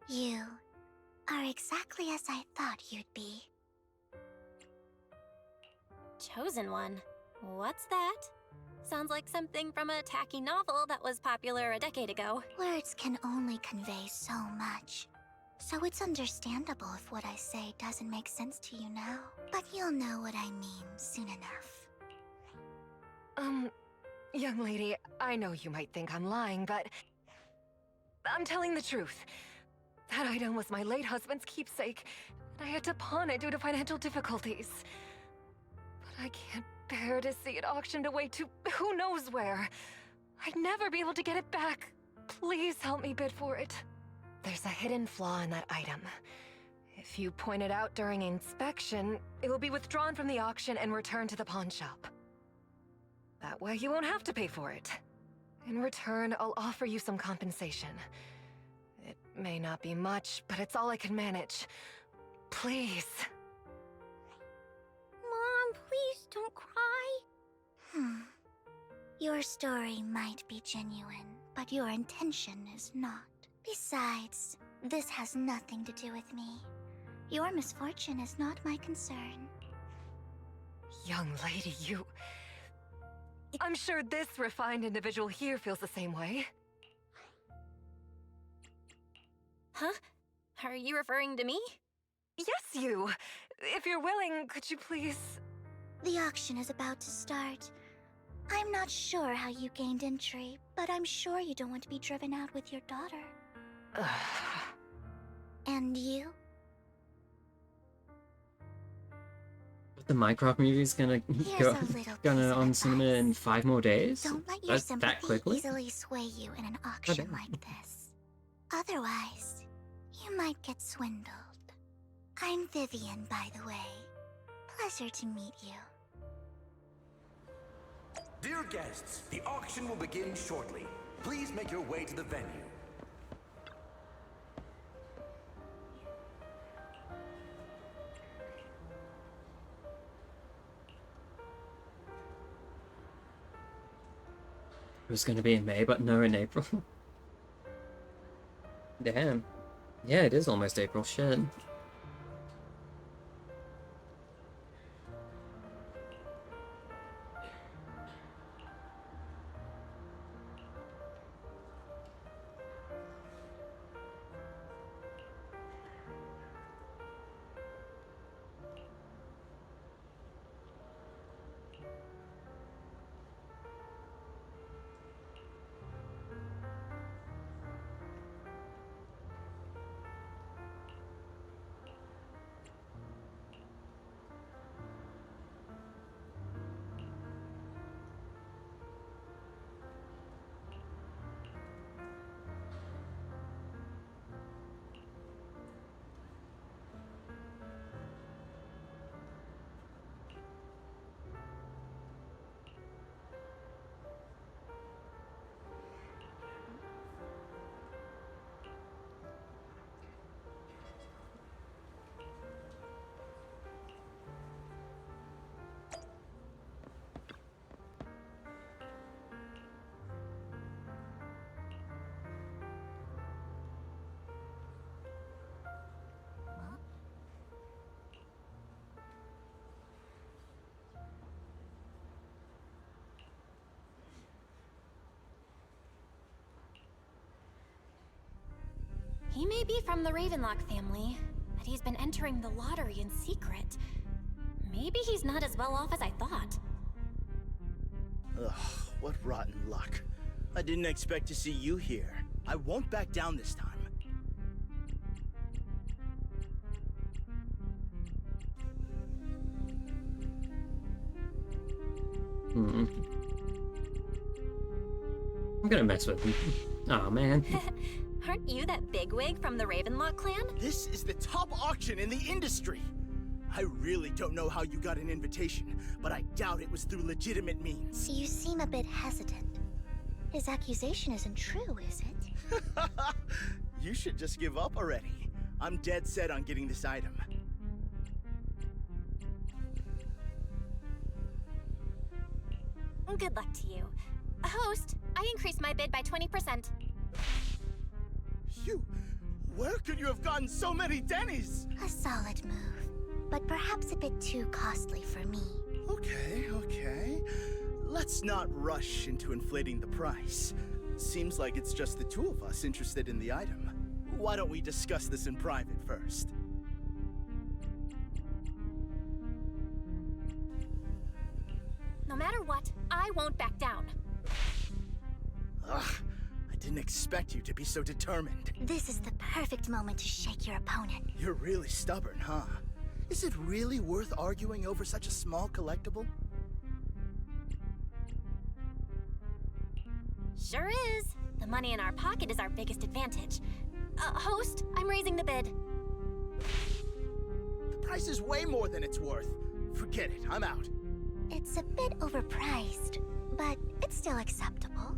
You are exactly as I thought you'd be. Chosen one? What's that? Sounds like something from a tacky novel that was popular a decade ago. Words can only convey so much. So it's understandable if what I say doesn't make sense to you now. But you'll know what I mean soon enough. Young lady, I know you might think I'm lying, but I'm telling the truth. That item was my late husband's keepsake, and I had to pawn it due to financial difficulties. But I can't bear to see it auctioned away to who knows where. I'd never be able to get it back. Please help me bid for it. There's a hidden flaw in that item. If you point it out during inspection, it will be withdrawn from the auction and returned to the pawn shop. That way you won't have to pay for it. In return, I'll offer you some compensation. It may not be much, but it's all I can manage. Please. Mom, please don't cry. Your story might be genuine, but your intention is not. Besides, this has nothing to do with me. Your misfortune is not my concern. Young lady, you... I'm sure this refined individual here feels the same way. Huh? Are you referring to me? Yes, you! If you're willing, could you please... The auction is about to start. I'm not sure how you gained entry, but I'm sure you don't want to be driven out with your daughter. And you? The Minecraft movie's gonna gonna on cinema in 5 more days? Don't let your That sympathy quickly? easily sway you in an auction like this. Otherwise, you might get swindled. I'm Vivian, by the way. Pleasure to meet you. Dear guests, the auction will begin shortly. Please make your way to the venue. It was gonna be in May, but no, in April. Damn. Yeah, it is almost April, shit. He may be from the Ravenlock family, but he's been entering the lottery in secret. Maybe he's not as well off as I thought. Ugh, what rotten luck. I didn't expect to see you here. I won't back down this time. I'm gonna mess with him. Oh man. Aren't you that bigwig from the Ravenlock clan? This is the top auction in the industry. I really don't know how you got an invitation, but I doubt it was through legitimate means. You seem a bit hesitant. His accusation isn't true, is it? You should just give up already. I'm dead set on getting this item. Good luck to you. Host, I increased my bid by 20%. Where could you have gotten so many Denny's? A solid move, but perhaps a bit too costly for me. Okay. Let's not rush into inflating the price. Seems like it's just the two of us interested in the item. Why don't we discuss this in private first? No matter what, I won't back down. Ugh, I didn't expect you to be so determined. This is the perfect moment to shake your opponent. You're really stubborn, huh? Is it really worth arguing over such a small collectible? Sure is. The money in our pocket is our biggest advantage. Host, I'm raising the bid. The price is way more than it's worth. Forget it, I'm out. It's a bit overpriced, but it's still acceptable.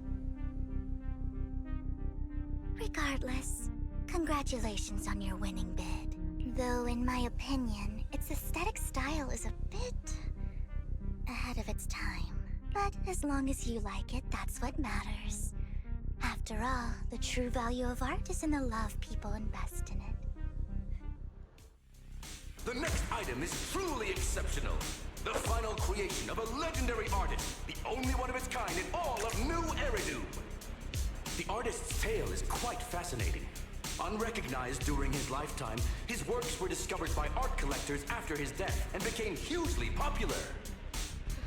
Regardless, congratulations on your winning bid. Though, in my opinion, its aesthetic style is a bit ahead of its time. But as long as you like it, that's what matters. After all, the true value of art is in the love people invest in it. The next item is truly exceptional. The final creation of a legendary artist, the only one of its kind in all of New Eridu. The artist's tale is quite fascinating. Unrecognized during his lifetime, his works were discovered by art collectors after his death and became hugely popular.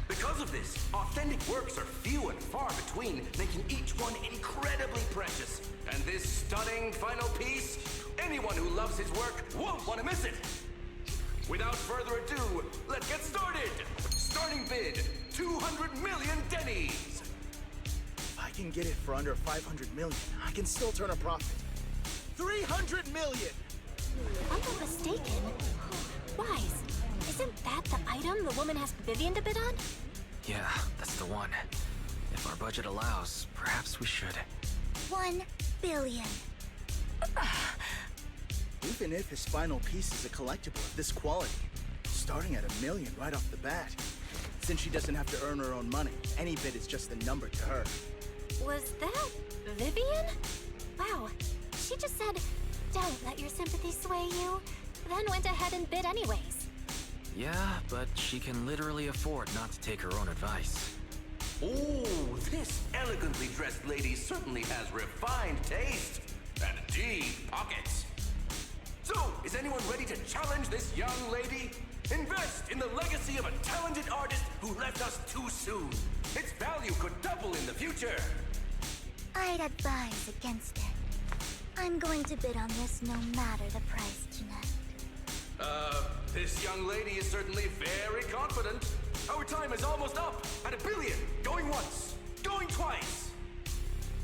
Because of this, authentic works are few and far between, making each one incredibly precious. And this stunning final piece, anyone who loves his work won't want to miss it. Without further ado, let's get started! Starting bid, 200 million dennies! If I can get it for under 500 million, I can still turn a profit. 300 million! If I'm not mistaken, Wise, isn't that the item the woman asked Vivian to bid on? Yeah, that's the one. If our budget allows, perhaps we should. 1 billion. Even if his final piece is a collectible of this quality, starting at $1 million right off the bat. Since she doesn't have to earn her own money, any bid is just a number to her. Was that Vivian? Wow, she just said, "Don't let your sympathy sway you," then went ahead and bid anyways. Yeah, but she can literally afford not to take her own advice. Ooh, this elegantly dressed lady certainly has refined taste and deep pockets. So, is anyone ready to challenge this young lady? Invest in the legacy of a talented artist who left us too soon. Its value could double in the future. I'd advise against it. I'm going to bid on this no matter the price tonight. This young lady is certainly very confident. Our time is almost up at $1 billion. Going once, going twice,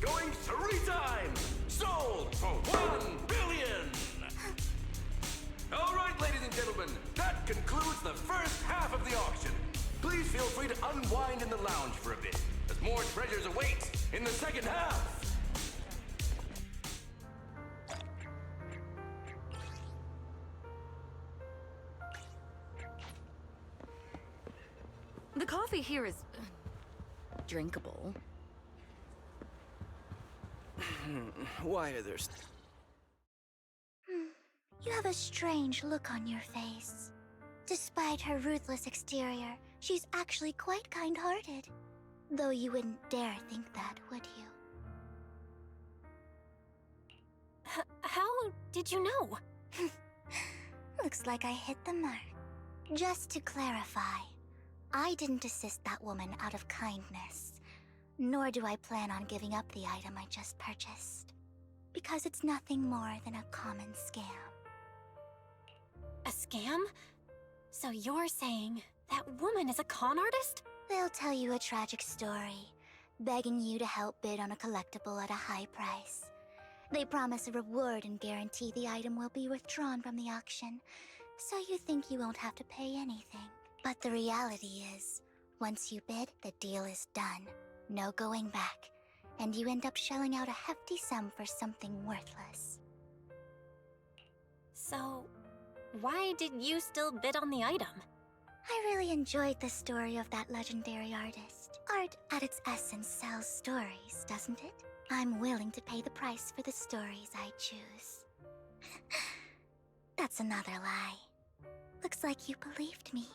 going 3 times. Sold for $1 billion. All right, ladies and gentlemen, that concludes the first half of the auction. Please feel free to unwind in the lounge for a bit, as more treasures await in the second half. The coffee here is drinkable. Why are there... You have a strange look on your face. Despite her ruthless exterior, she's actually quite kind-hearted. Though you wouldn't dare think that, would you? How did you know? Looks like I hit the mark. Just to clarify, I didn't assist that woman out of kindness, nor do I plan on giving up the item I just purchased. Because it's nothing more than a common scam. A scam? So you're saying that woman is a con artist? They'll tell you a tragic story, begging you to help bid on a collectible at a high price. They promise a reward and guarantee the item will be withdrawn from the auction, so you think you won't have to pay anything. But the reality is, once you bid, the deal is done. No going back. And you end up shelling out a hefty sum for something worthless. So, why did you still bid on the item? I really enjoyed the story of that legendary artist. Art, at its essence, sells stories, doesn't it? I'm willing to pay the price for the stories I choose. That's another lie. Looks like you believed me.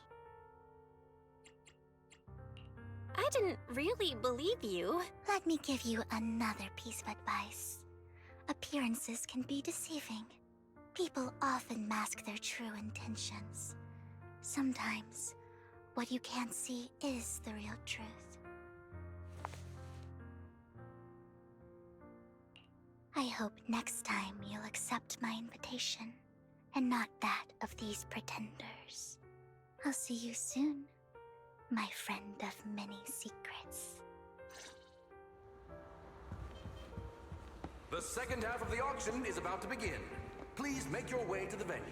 I didn't really believe you. Let me give you another piece of advice. Appearances can be deceiving. People often mask their true intentions. Sometimes, what you can't see is the real truth. I hope next time you'll accept my invitation, and not that of these pretenders. I'll see you soon, my friend of many secrets. The second half of the auction is about to begin. Please make your way to the venue.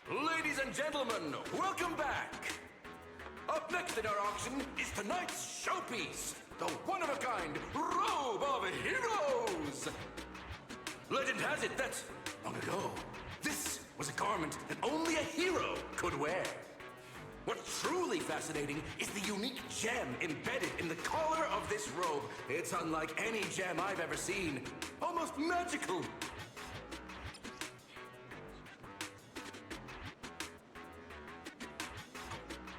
Ladies and gentlemen, welcome back! Up next in our auction is tonight's showpiece, the one-of-a-kind Robe of Heroes! Legend has it that, long ago, this was a garment that only a hero could wear. What's truly fascinating is the unique gem embedded in the collar of this robe. It's unlike any gem I've ever seen. Almost magical.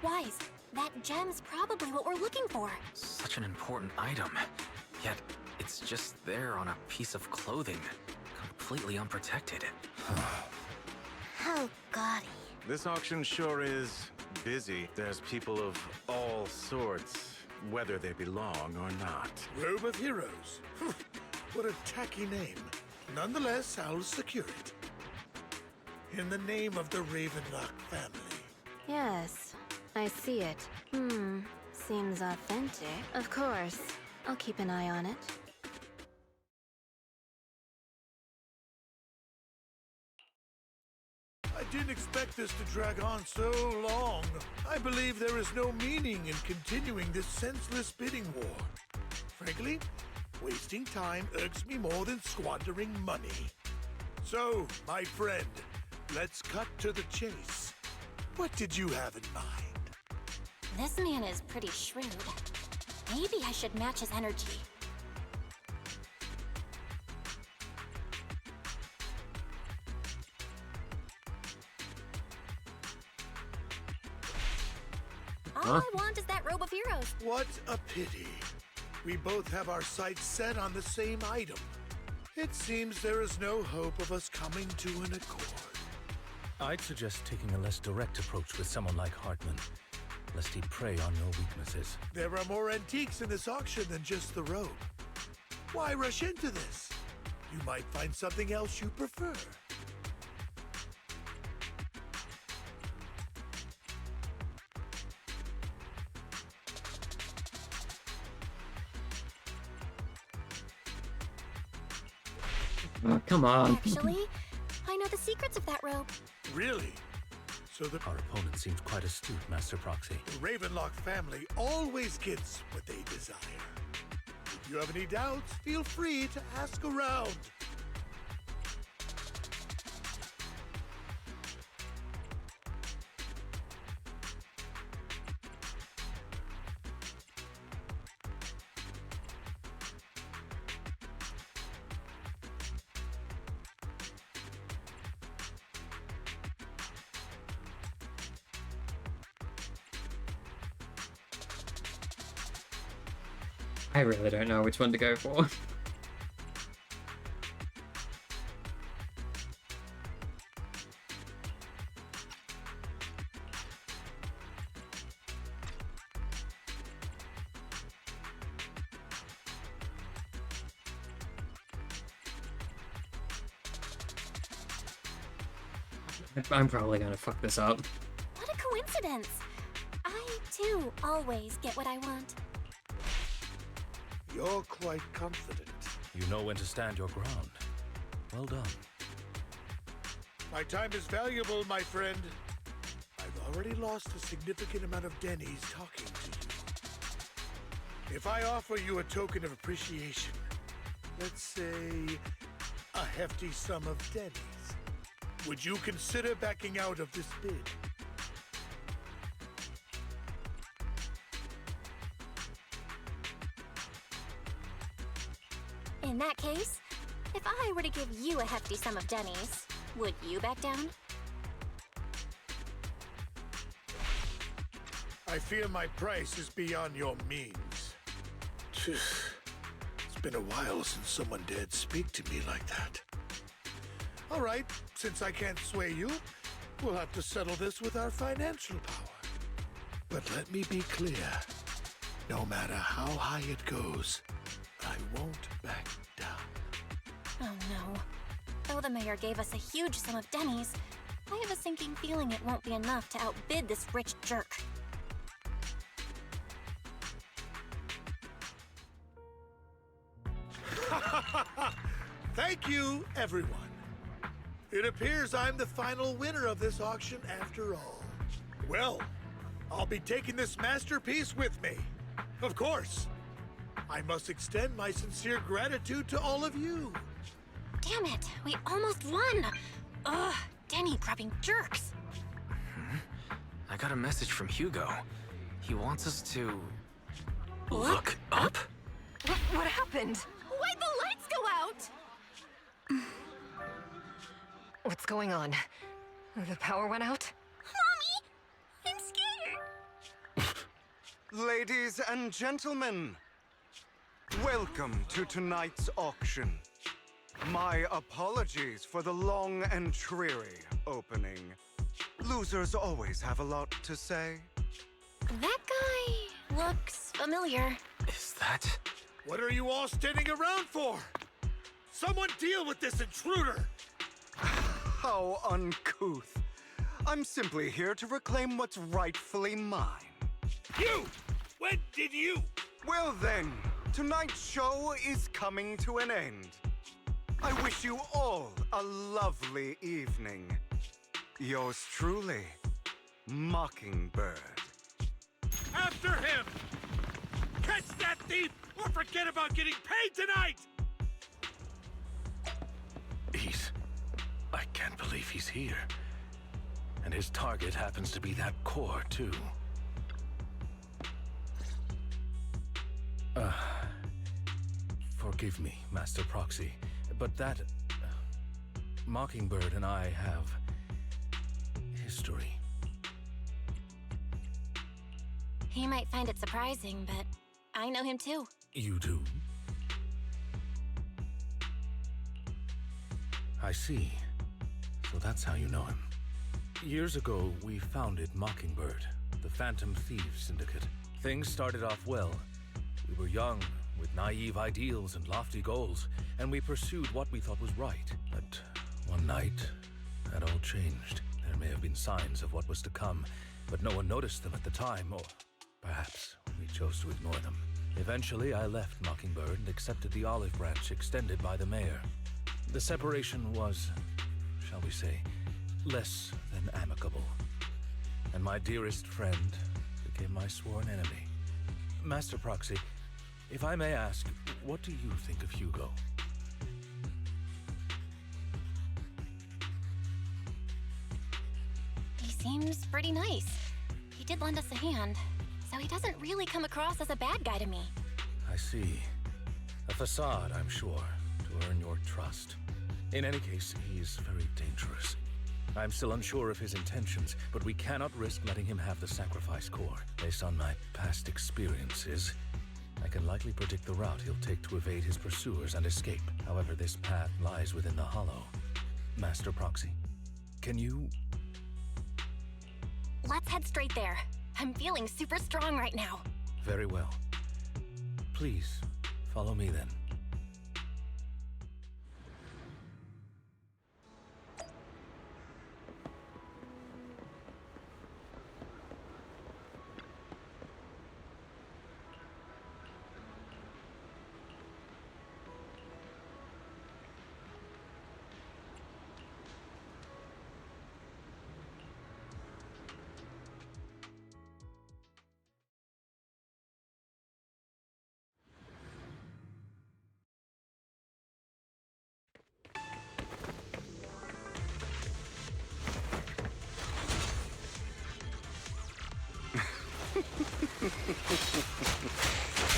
Wise, that gem's probably what we're looking for. Such an important item. Yet, it's just there on a piece of clothing, completely unprotected. Oh, gaudy. This auction sure is busy. There's people of all sorts, whether they belong or not. Robe of Heroes. What a tacky name. Nonetheless, I'll secure it. In the name of the Ravenlock family. Yes, I see it. Seems authentic. Of course. I'll keep an eye on it. I didn't expect this to drag on so long. I believe there is no meaning in continuing this senseless bidding war. Frankly, wasting time irks me more than squandering money. So, my friend, let's cut to the chase. What did you have in mind? This man is pretty shrewd. Maybe I should match his energy. All I want is that Robe of Heroes. What a pity. We both have our sights set on the same item. It seems there is no hope of us coming to an accord. I'd suggest taking a less direct approach with someone like Hartman, lest he prey on your weaknesses. There are more antiques in this auction than just the robe. Why rush into this? You might find something else you prefer. Oh, come on. Actually, I know the secrets of that robe. Really? So Our opponent seems quite astute, Master Proxy. the Ravenlock family always gets what they desire. If you have any doubts, feel free to ask around. I really don't know which one to go for. I'm probably gonna fuck this up. What a coincidence. I, too, always get what I want. You're quite confident. You know when to stand your ground. Well done. My time is valuable, my friend. I've already lost a significant amount of Denny's talking to you. If I offer you a token of appreciation, let's say a hefty sum of Denny's, would you consider backing out of this bid? In that case, if I were to give you a hefty sum of Denny's, would you back down? I fear my price is beyond your means. It's been a while since someone dared speak to me like that. All right, since I can't sway you, we'll have to settle this with our financial power. But let me be clear. No matter how high it goes, I won't back down. Oh no. Though the mayor gave us a huge sum of Denny's, I have a sinking feeling it won't be enough to outbid this rich jerk. Thank you, everyone. It appears I'm the final winner of this auction after all. Well, I'll be taking this masterpiece with me. Of course. I must extend my sincere gratitude to all of you. Damn it, we almost won! Ugh, Denny-grabbing jerks. I got a message from Hugo. He wants us to... look up? What happened? Why'd the lights go out? What's going on? The power went out? Mommy! I'm scared! Ladies and gentlemen, welcome to tonight's auction. My apologies for the long and dreary opening. Losers always have a lot to say. That guy looks familiar. Is that... What are you all standing around for? Someone deal with this intruder! How uncouth. I'm simply here to reclaim what's rightfully mine. You! When did you? Well then, tonight's show is coming to an end. I wish you all a lovely evening. Yours truly, Mockingbird. After him! Catch that thief or forget about getting paid tonight! I can't believe he's here. And his target happens to be that core, too. Forgive me, Master Proxy, but that... Mockingbird and I have... history. He might find it surprising, but I know him too. You do? I see. So that's how you know him. Years ago, we founded Mockingbird, the Phantom Thieves Syndicate. Things started off well. We were young, with naive ideals and lofty goals, and we pursued what we thought was right. But one night, that all changed. There may have been signs of what was to come, but no one noticed them at the time, or perhaps we chose to ignore them. Eventually, I left Mockingbird and accepted the olive branch extended by the mayor. The separation was, shall we say, less than amicable. And my dearest friend became my sworn enemy. Master Proxy, if I may ask, what do you think of Hugo? He seems pretty nice. He did lend us a hand, so he doesn't really come across as a bad guy to me. I see. A facade, I'm sure, to earn your trust. In any case, he's very dangerous. I'm still unsure of his intentions, but we cannot risk letting him have the sacrifice core. Based on my past experiences, I can likely predict the route he'll take to evade his pursuers and escape. However, this path lies within the Hollow. Master Proxy, can you... Let's head straight there. I'm feeling super strong right now. Very well. Please, follow me then.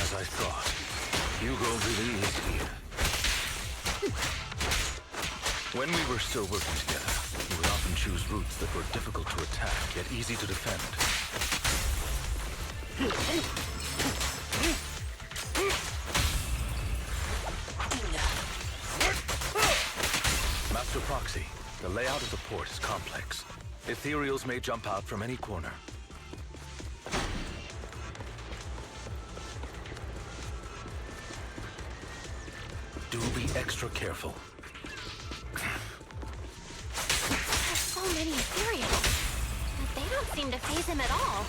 As I thought, Hugo really is here. When we were still working together, he would often choose routes that were difficult to attack, yet easy to defend. Master Proxy, the layout of the port is complex. Ethereals may jump out from any corner. Do be extra careful. There's so many Ethereals, but they don't seem to faze him at all.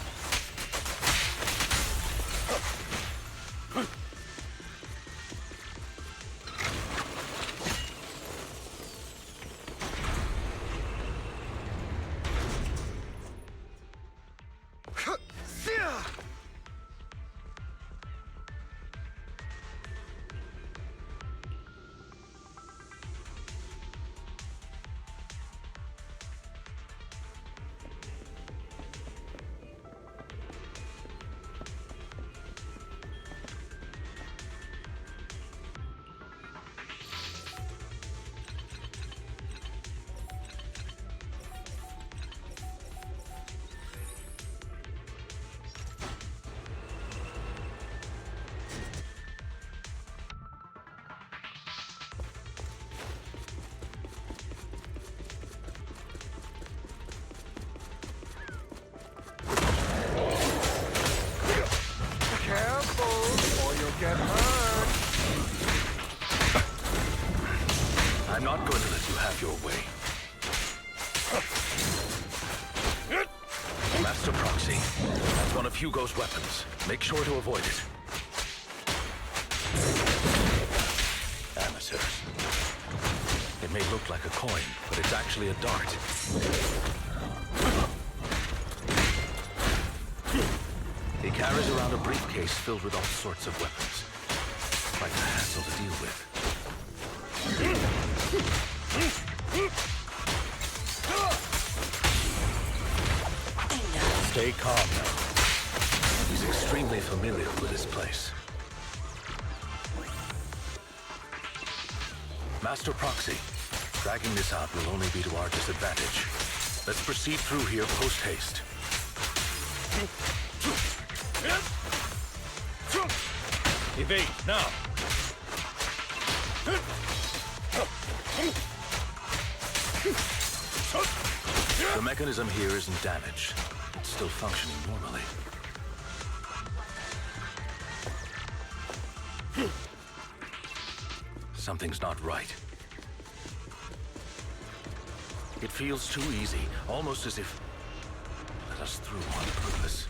I'm not going to let you have your way. Master Proxy, that's one of Hugo's weapons. Make sure to avoid it. Amateurs. It may look like a coin, but it's actually a dart. He carries around a briefcase filled with all sorts of weapons. Quite a hassle to deal with. Stay calm now. He's extremely familiar with this place. Master Proxy, dragging this out will only be to our disadvantage. Let's proceed through here post-haste. Evade, now! The mechanism here isn't damaged. It's still functioning normally. Something's not right. It feels too easy, almost as if let us through on purpose.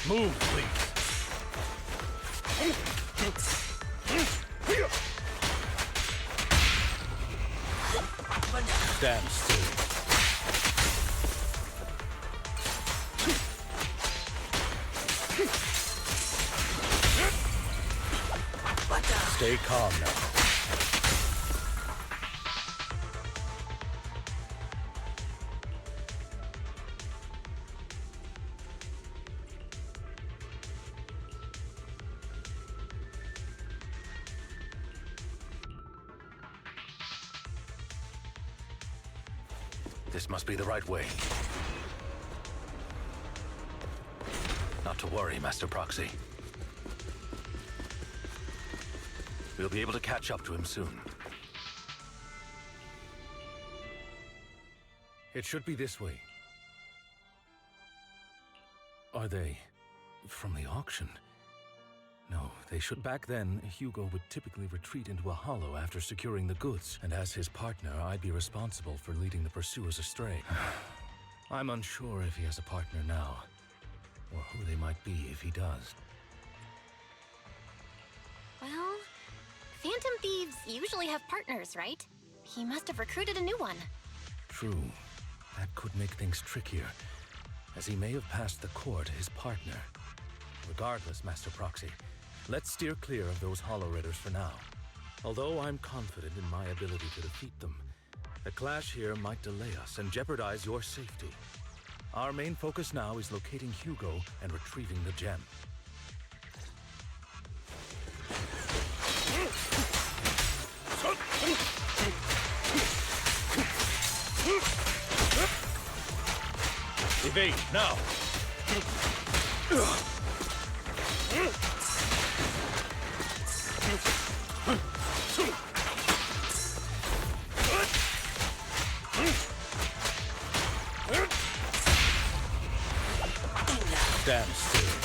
Move, please. Stand still. Stay calm now. This must be the right way. Not to worry, Master Proxy. We'll be able to catch up to him soon. It should be this way. Are they from the auction? No, they should. Back then, Hugo would typically retreat into a hollow after securing the goods, and as his partner, I'd be responsible for leading the pursuers astray. I'm unsure if he has a partner now, or who they might be if he does. Well, Phantom Thieves usually have partners, right? He must have recruited a new one. True. That could make things trickier, as he may have passed the court his partner. Regardless, Master Proxy, let's steer clear of those Hollow Raiders for now. Although I'm confident in my ability to defeat them, a clash here might delay us and jeopardize your safety. Our main focus now is locating Hugo and retrieving the gem. Evade, now! Stand still.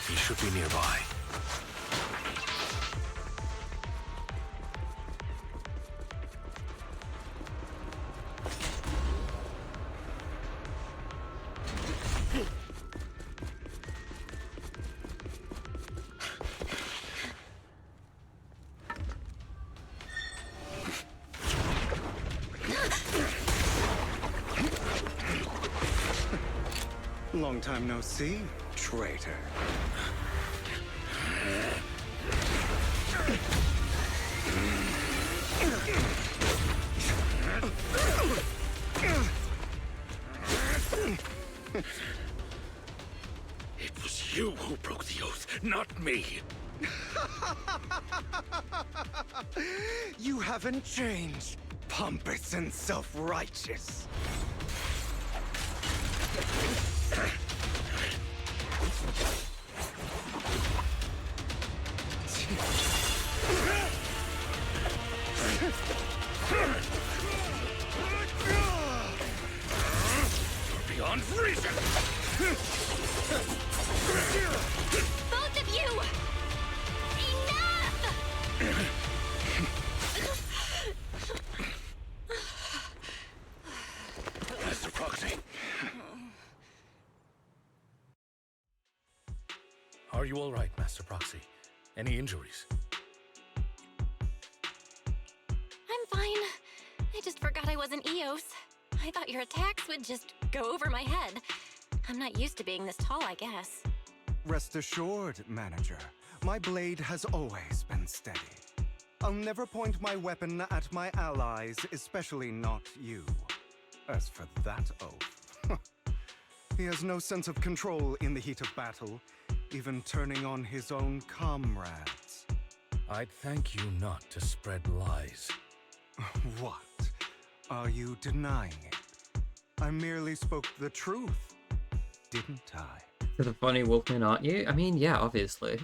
He should be nearby. Long time no see, traitor. It was you who broke the oath, not me. You haven't changed, pompous and self-righteous. beyond reason! Both of you! Enough! Master Proxy. Are you all right, Master Proxy? Any injuries? I'm fine. I just forgot I wasn't Eos. I thought your attacks would just go over my head. I'm not used to being this tall, I guess. Rest assured, Manager. My blade has always been steady. I'll never point my weapon at my allies, especially not you. As for that oath, he has no sense of control in the heat of battle, even turning on his own comrades. I'd thank you not to spread lies. What? Are you denying it? I merely spoke the truth, didn't I? You're the funny Wolfman, aren't you? I mean, yeah, obviously.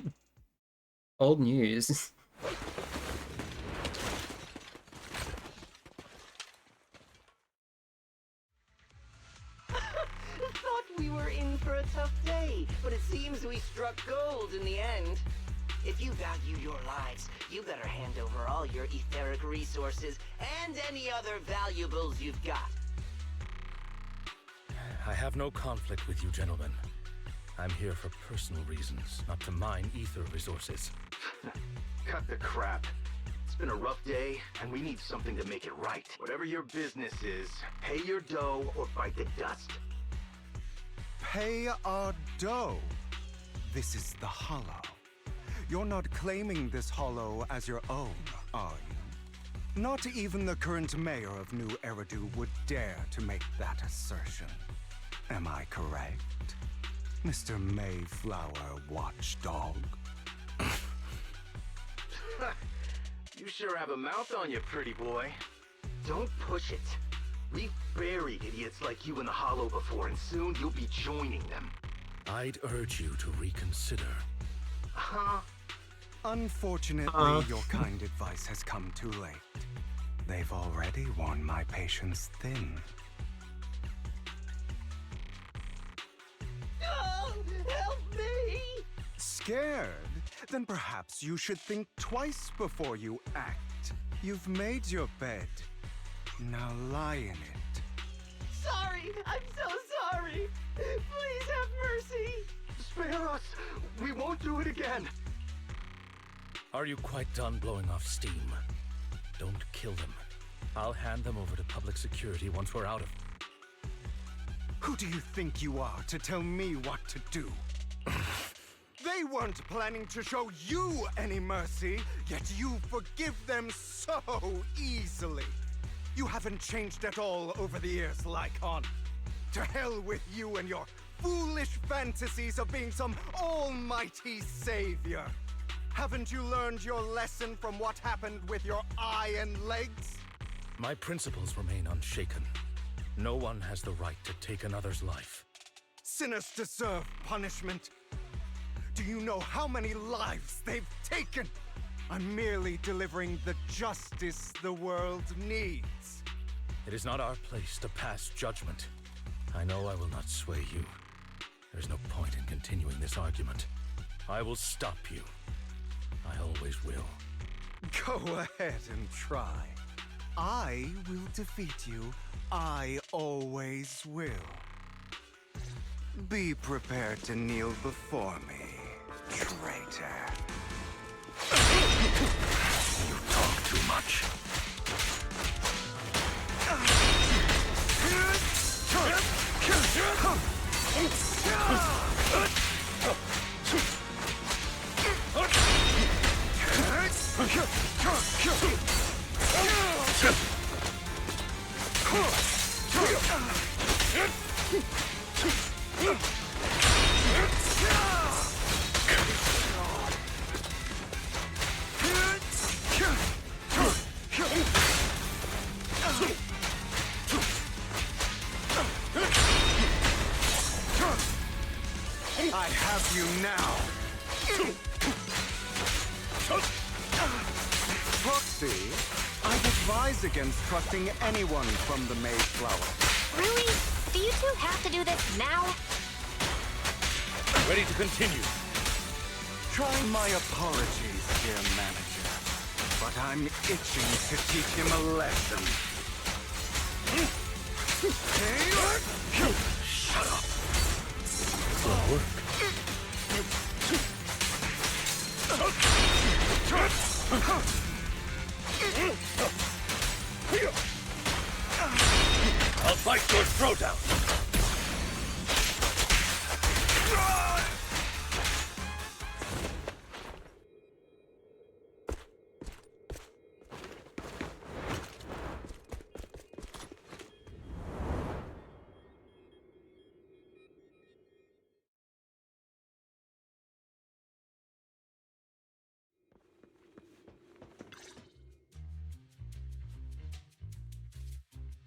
Old news. Thought we were in for a tough day, but it seems we struck gold in the end. If you value your lives, you better hand over all your etheric resources and any other valuables you've got. I have no conflict with you, gentlemen. I'm here for personal reasons, not to mine ether resources. Cut the crap. It's been a rough day, and we need something to make it right. Whatever your business is, pay your dough or bite the dust. Pay our dough. This is the Hollow. You're not claiming this Hollow as your own, are you? Not even the current mayor of New Eridu would dare to make that assertion. Am I correct, Mr. Mayflower Watchdog? You sure have a mouth on you, pretty boy. Don't push it. We've buried idiots like you in the Hollow before, and soon you'll be joining them. I'd urge you to reconsider. Huh? Unfortunately, your kind advice has come too late. They've already worn my patience thin. Oh, help me! Scared? Then perhaps you should think twice before you act. You've made your bed. Now lie in it. Sorry! I'm so sorry! Please have mercy! Spare us! We won't do it again! Are you quite done blowing off steam? Don't kill them. I'll hand them over to public security once we're out of... Who do you think you are to tell me what to do? They weren't planning to show you any mercy, yet you forgive them so easily. You haven't changed at all over the years, Lycon. To hell with you and your foolish fantasies of being some almighty savior. Haven't you learned your lesson from what happened with your eye and legs? My principles remain unshaken. No one has the right to take another's life. Sinners deserve punishment. Do you know how many lives they've taken? I'm merely delivering the justice the world needs. It is not our place to pass judgment. I know I will not sway you. There's no point in continuing this argument. I will stop you. I always will. Go ahead and try. I will defeat you. I always will. Be prepared to kneel before me, traitor. You talk too much. I have you now. Proxy, I'd advise against trusting anyone from the Mayflower. Really? Do you two have to do this now? Ready to continue. Try my apologies, dear manager, but I'm itching to teach him a lesson. Shut up. Will work. I'll bite your throat out.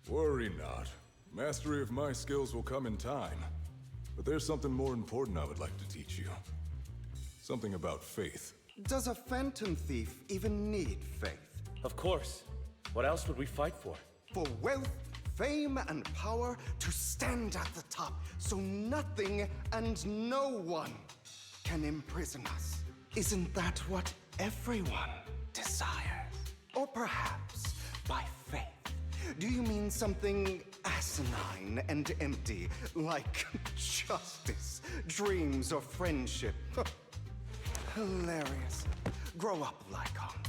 Worry not. Mastery of my skills will come in time. But there's something more important I would like to teach you. Something about faith. Does a phantom thief even need faith? Of course. What else would we fight for? For wealth, fame, and power to stand at the top, so nothing and no one can imprison us. Isn't that what everyone desires? Or perhaps by faith, do you mean something asinine and empty, like justice, dreams, or friendship? Hilarious. Grow up, Lycon.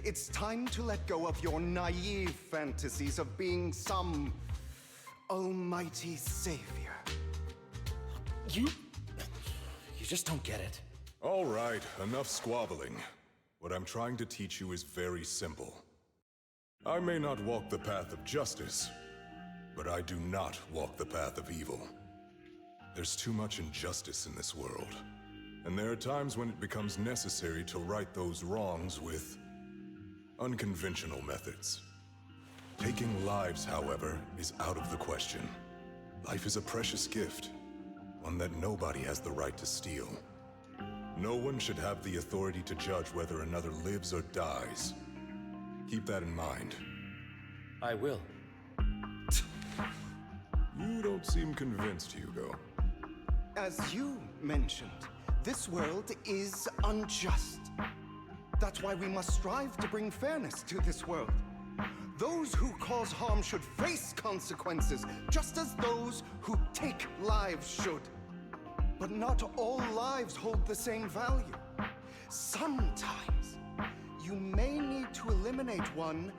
It's time to let go of your naive fantasies of being some almighty savior. You just don't get it. All right, enough squabbling. What I'm trying to teach you is very simple. I may not walk the path of justice, but I do not walk the path of evil. There's too much injustice in this world, and there are times when it becomes necessary to right those wrongs with unconventional methods. Taking lives, however, is out of the question. Life is a precious gift, one that nobody has the right to steal. No one should have the authority to judge whether another lives or dies. Keep that in mind. I will. You don't seem convinced, Hugo. As you mentioned, this world is unjust. That's why we must strive to bring fairness to this world. Those who cause harm should face consequences, just as those who take lives should. But not all lives hold the same value. Sometimes, you may need to eliminate one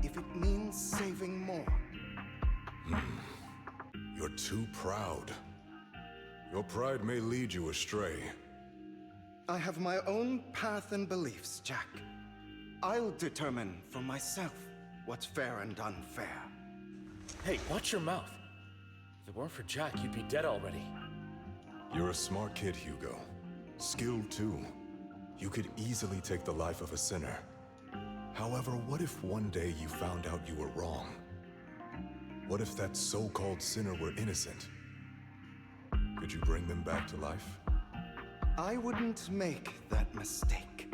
if it means saving more. You're too proud. Your pride may lead you astray. I have my own path and beliefs, Jack. I'll determine for myself what's fair and unfair. Hey, watch your mouth. If it weren't for Jack, you'd be dead already. You're a smart kid, Hugo. Skilled too. You could easily take the life of a sinner. However, what if one day you found out you were wrong? What if that so-called sinner were innocent? Could you bring them back to life? I wouldn't make that mistake.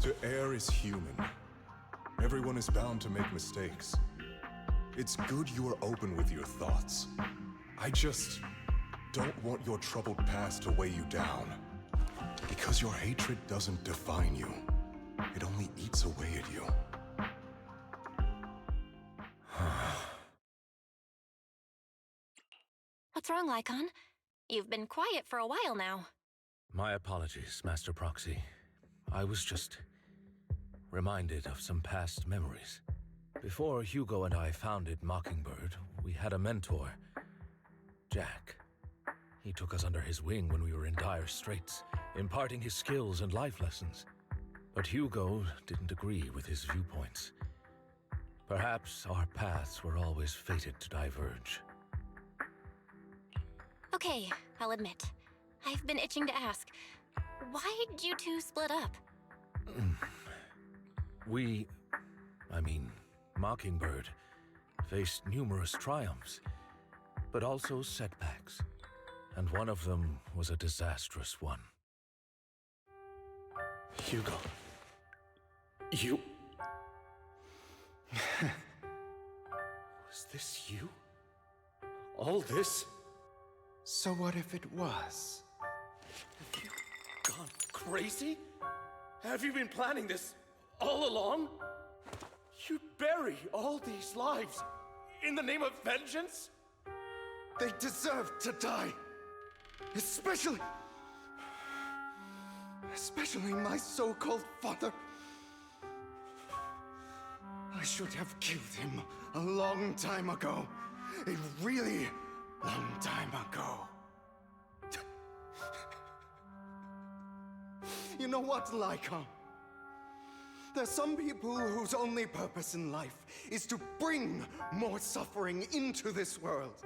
To err is human. Everyone is bound to make mistakes. It's good you are open with your thoughts. I just don't want your troubled past to weigh you down. Because your hatred doesn't define you. It only eats away at you. What's wrong, Lycon? You've been quiet for a while now. My apologies, Master Proxy. I was just reminded of some past memories. Before Hugo and I founded Mockingbird, we had a mentor, Jack. He took us under his wing when we were in dire straits, imparting his skills and life lessons. But Hugo didn't agree with his viewpoints. Perhaps our paths were always fated to diverge. Okay, I'll admit. I've been itching to ask. Why did you two split up? Mockingbird, faced numerous triumphs, but also setbacks. And one of them was a disastrous one. Hugo. You... Was this you? All this? So what if it was? Have you gone crazy? Have you been planning this all along? You'd bury all these lives in the name of vengeance? They deserve to die. Especially my so-called father. I should have killed him a long time ago. A really long time ago. You know what, Lycon? There's some people whose only purpose in life is to bring more suffering into this world.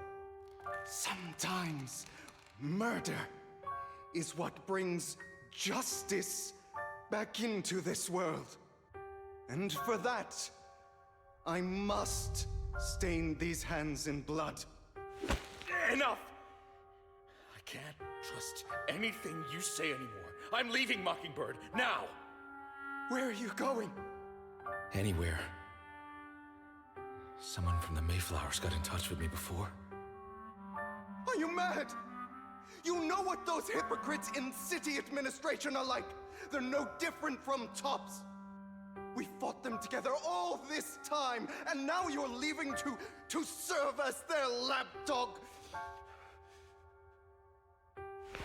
Sometimes murder is what brings justice back into this world. And for that, I must stain these hands in blood. Enough! I can't trust anything you say anymore. I'm leaving Mockingbird, now! Where are you going? Anywhere. Someone from the Mayflowers got in touch with me before. Are you mad? You know what those hypocrites in city administration are like. They're no different from tops. We fought them together all this time, and now you're leaving to serve as their lapdog.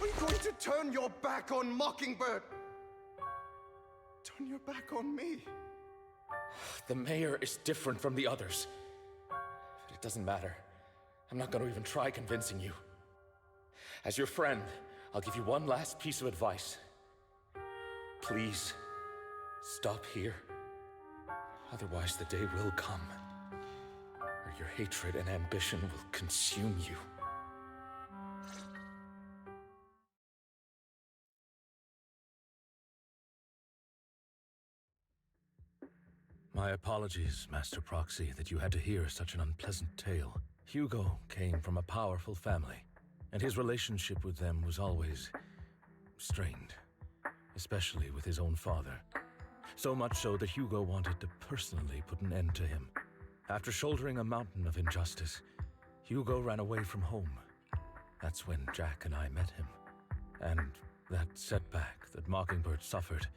Are you going to turn your back on Mockingbird? Turn your back on me? The mayor is different from the others. But it doesn't matter. I'm not going to even try convincing you. As your friend, I'll give you one last piece of advice. Please, stop here. Otherwise, the day will come where your hatred and ambition will consume you. My apologies, Master Proxy, that you had to hear such an unpleasant tale. Hugo came from a powerful family, and his relationship with them was always strained, especially with his own father. So much so that Hugo wanted to personally put an end to him. After shouldering a mountain of injustice, Hugo ran away from home. That's when Jack and I met him. And that setback that Mockingbird suffered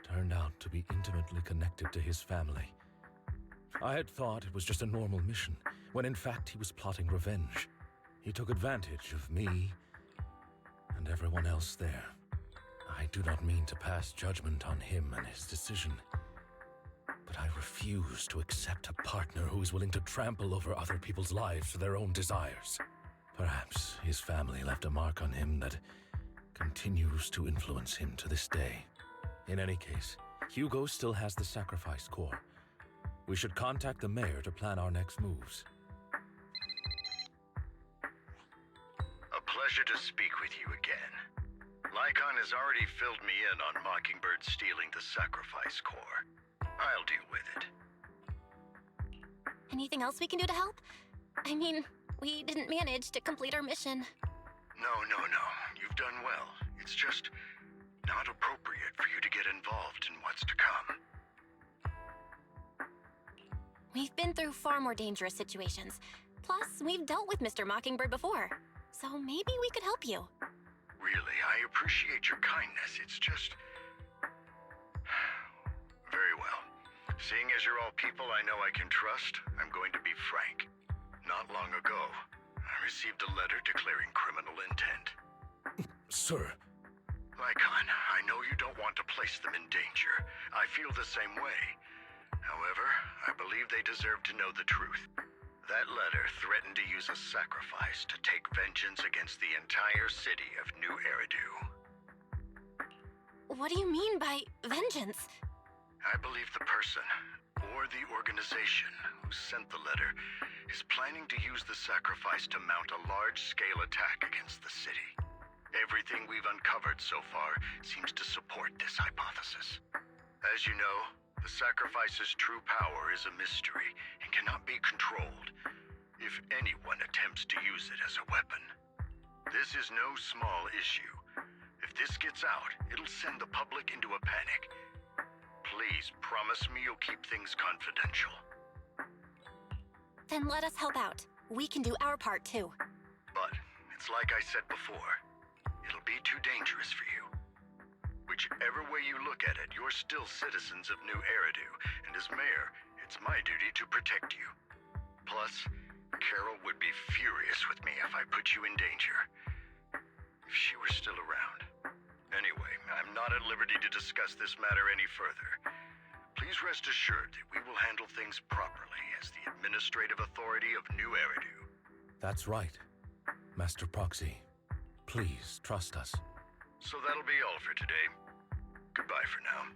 turned out to be intimately connected to his family. I had thought it was just a normal mission, when in fact he was plotting revenge. He took advantage of me and everyone else there. I do not mean to pass judgment on him and his decision, but I refuse to accept a partner who is willing to trample over other people's lives for their own desires. Perhaps his family left a mark on him that continues to influence him to this day. In any case, Hugo still has the sacrifice core. We should contact the mayor to plan our next moves. A pleasure to speak with you again. Lycon has already filled me in on Mockingbird stealing the sacrifice core. I'll deal with it. Anything else we can do to help? I mean, we didn't manage to complete our mission. No. You've done well. It's just not appropriate for you to get involved in what's to come. We've been through far more dangerous situations. Plus, we've dealt with Mr. Mockingbird before. So maybe we could help you. Really, I appreciate your kindness. It's just... Very well. Seeing as you're all people I know I can trust, I'm going to be frank. Not long ago, I received a letter declaring criminal intent. Sir. Lycon, I know you don't want to place them in danger. I feel the same way. However, I believe they deserve to know the truth. That letter threatened to use a sacrifice to take vengeance against the entire city of New Eridu. What do you mean by vengeance? I believe the person, or the organization, who sent the letter is planning to use the sacrifice to mount a large-scale attack against the city. Everything we've uncovered so far seems to support this hypothesis. As you know, the sacrifice's true power is a mystery and cannot be controlled if anyone attempts to use it as a weapon. This is no small issue. If this gets out, it'll send the public into a panic. Please promise me you'll keep things confidential. Then let us help out. we can do our part too. But it's like I said before, it'll be too dangerous for you. Whichever way you look at it, you're still citizens of New Eridu, and as mayor, it's my duty to protect you. Plus, Carol would be furious with me if I put you in danger. If she were still around. Anyway, I'm not at liberty to discuss this matter any further. Please rest assured that we will handle things properly as the administrative authority of New Eridu. That's right. Master Proxy, please trust us. So that'll be all for today. Goodbye for now.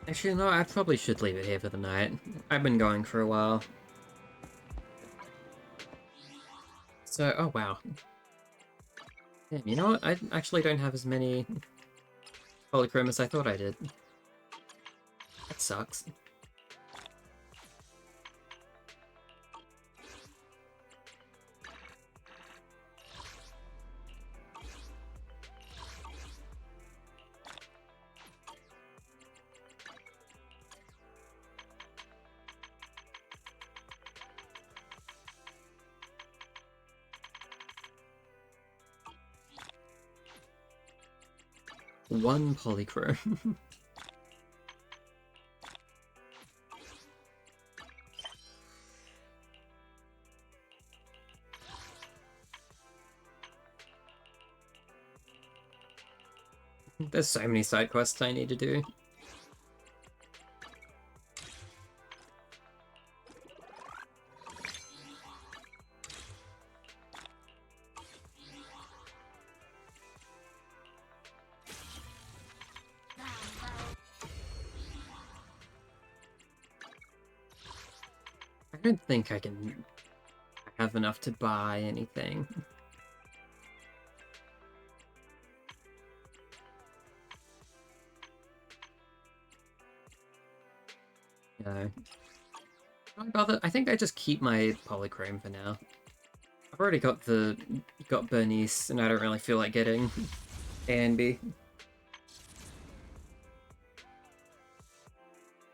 Actually, no, I probably should leave it here for the night. I've been going for a while. So, oh wow. Damn, you know what? I actually don't have as many polychrome as I thought I did. That sucks. One polychrome. There's so many side quests I need to do. I don't think I can have enough to buy anything. No. Don't bother. I think I just keep my polychrome for now. I've already got Bernice, and I don't really feel like getting A and B.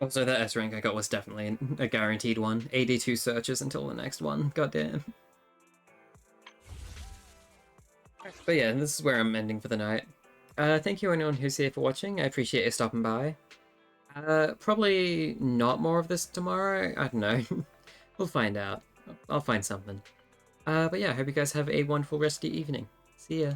Also, that S rank I got was definitely a guaranteed one. 82 searches until the next one. Goddamn. But yeah, this is where I'm ending for the night. Thank you anyone who's here for watching. I appreciate you stopping by. Probably not more of this tomorrow. I don't know. We'll find out. I'll find something. But yeah, I hope you guys have a wonderful rest of your evening. See ya.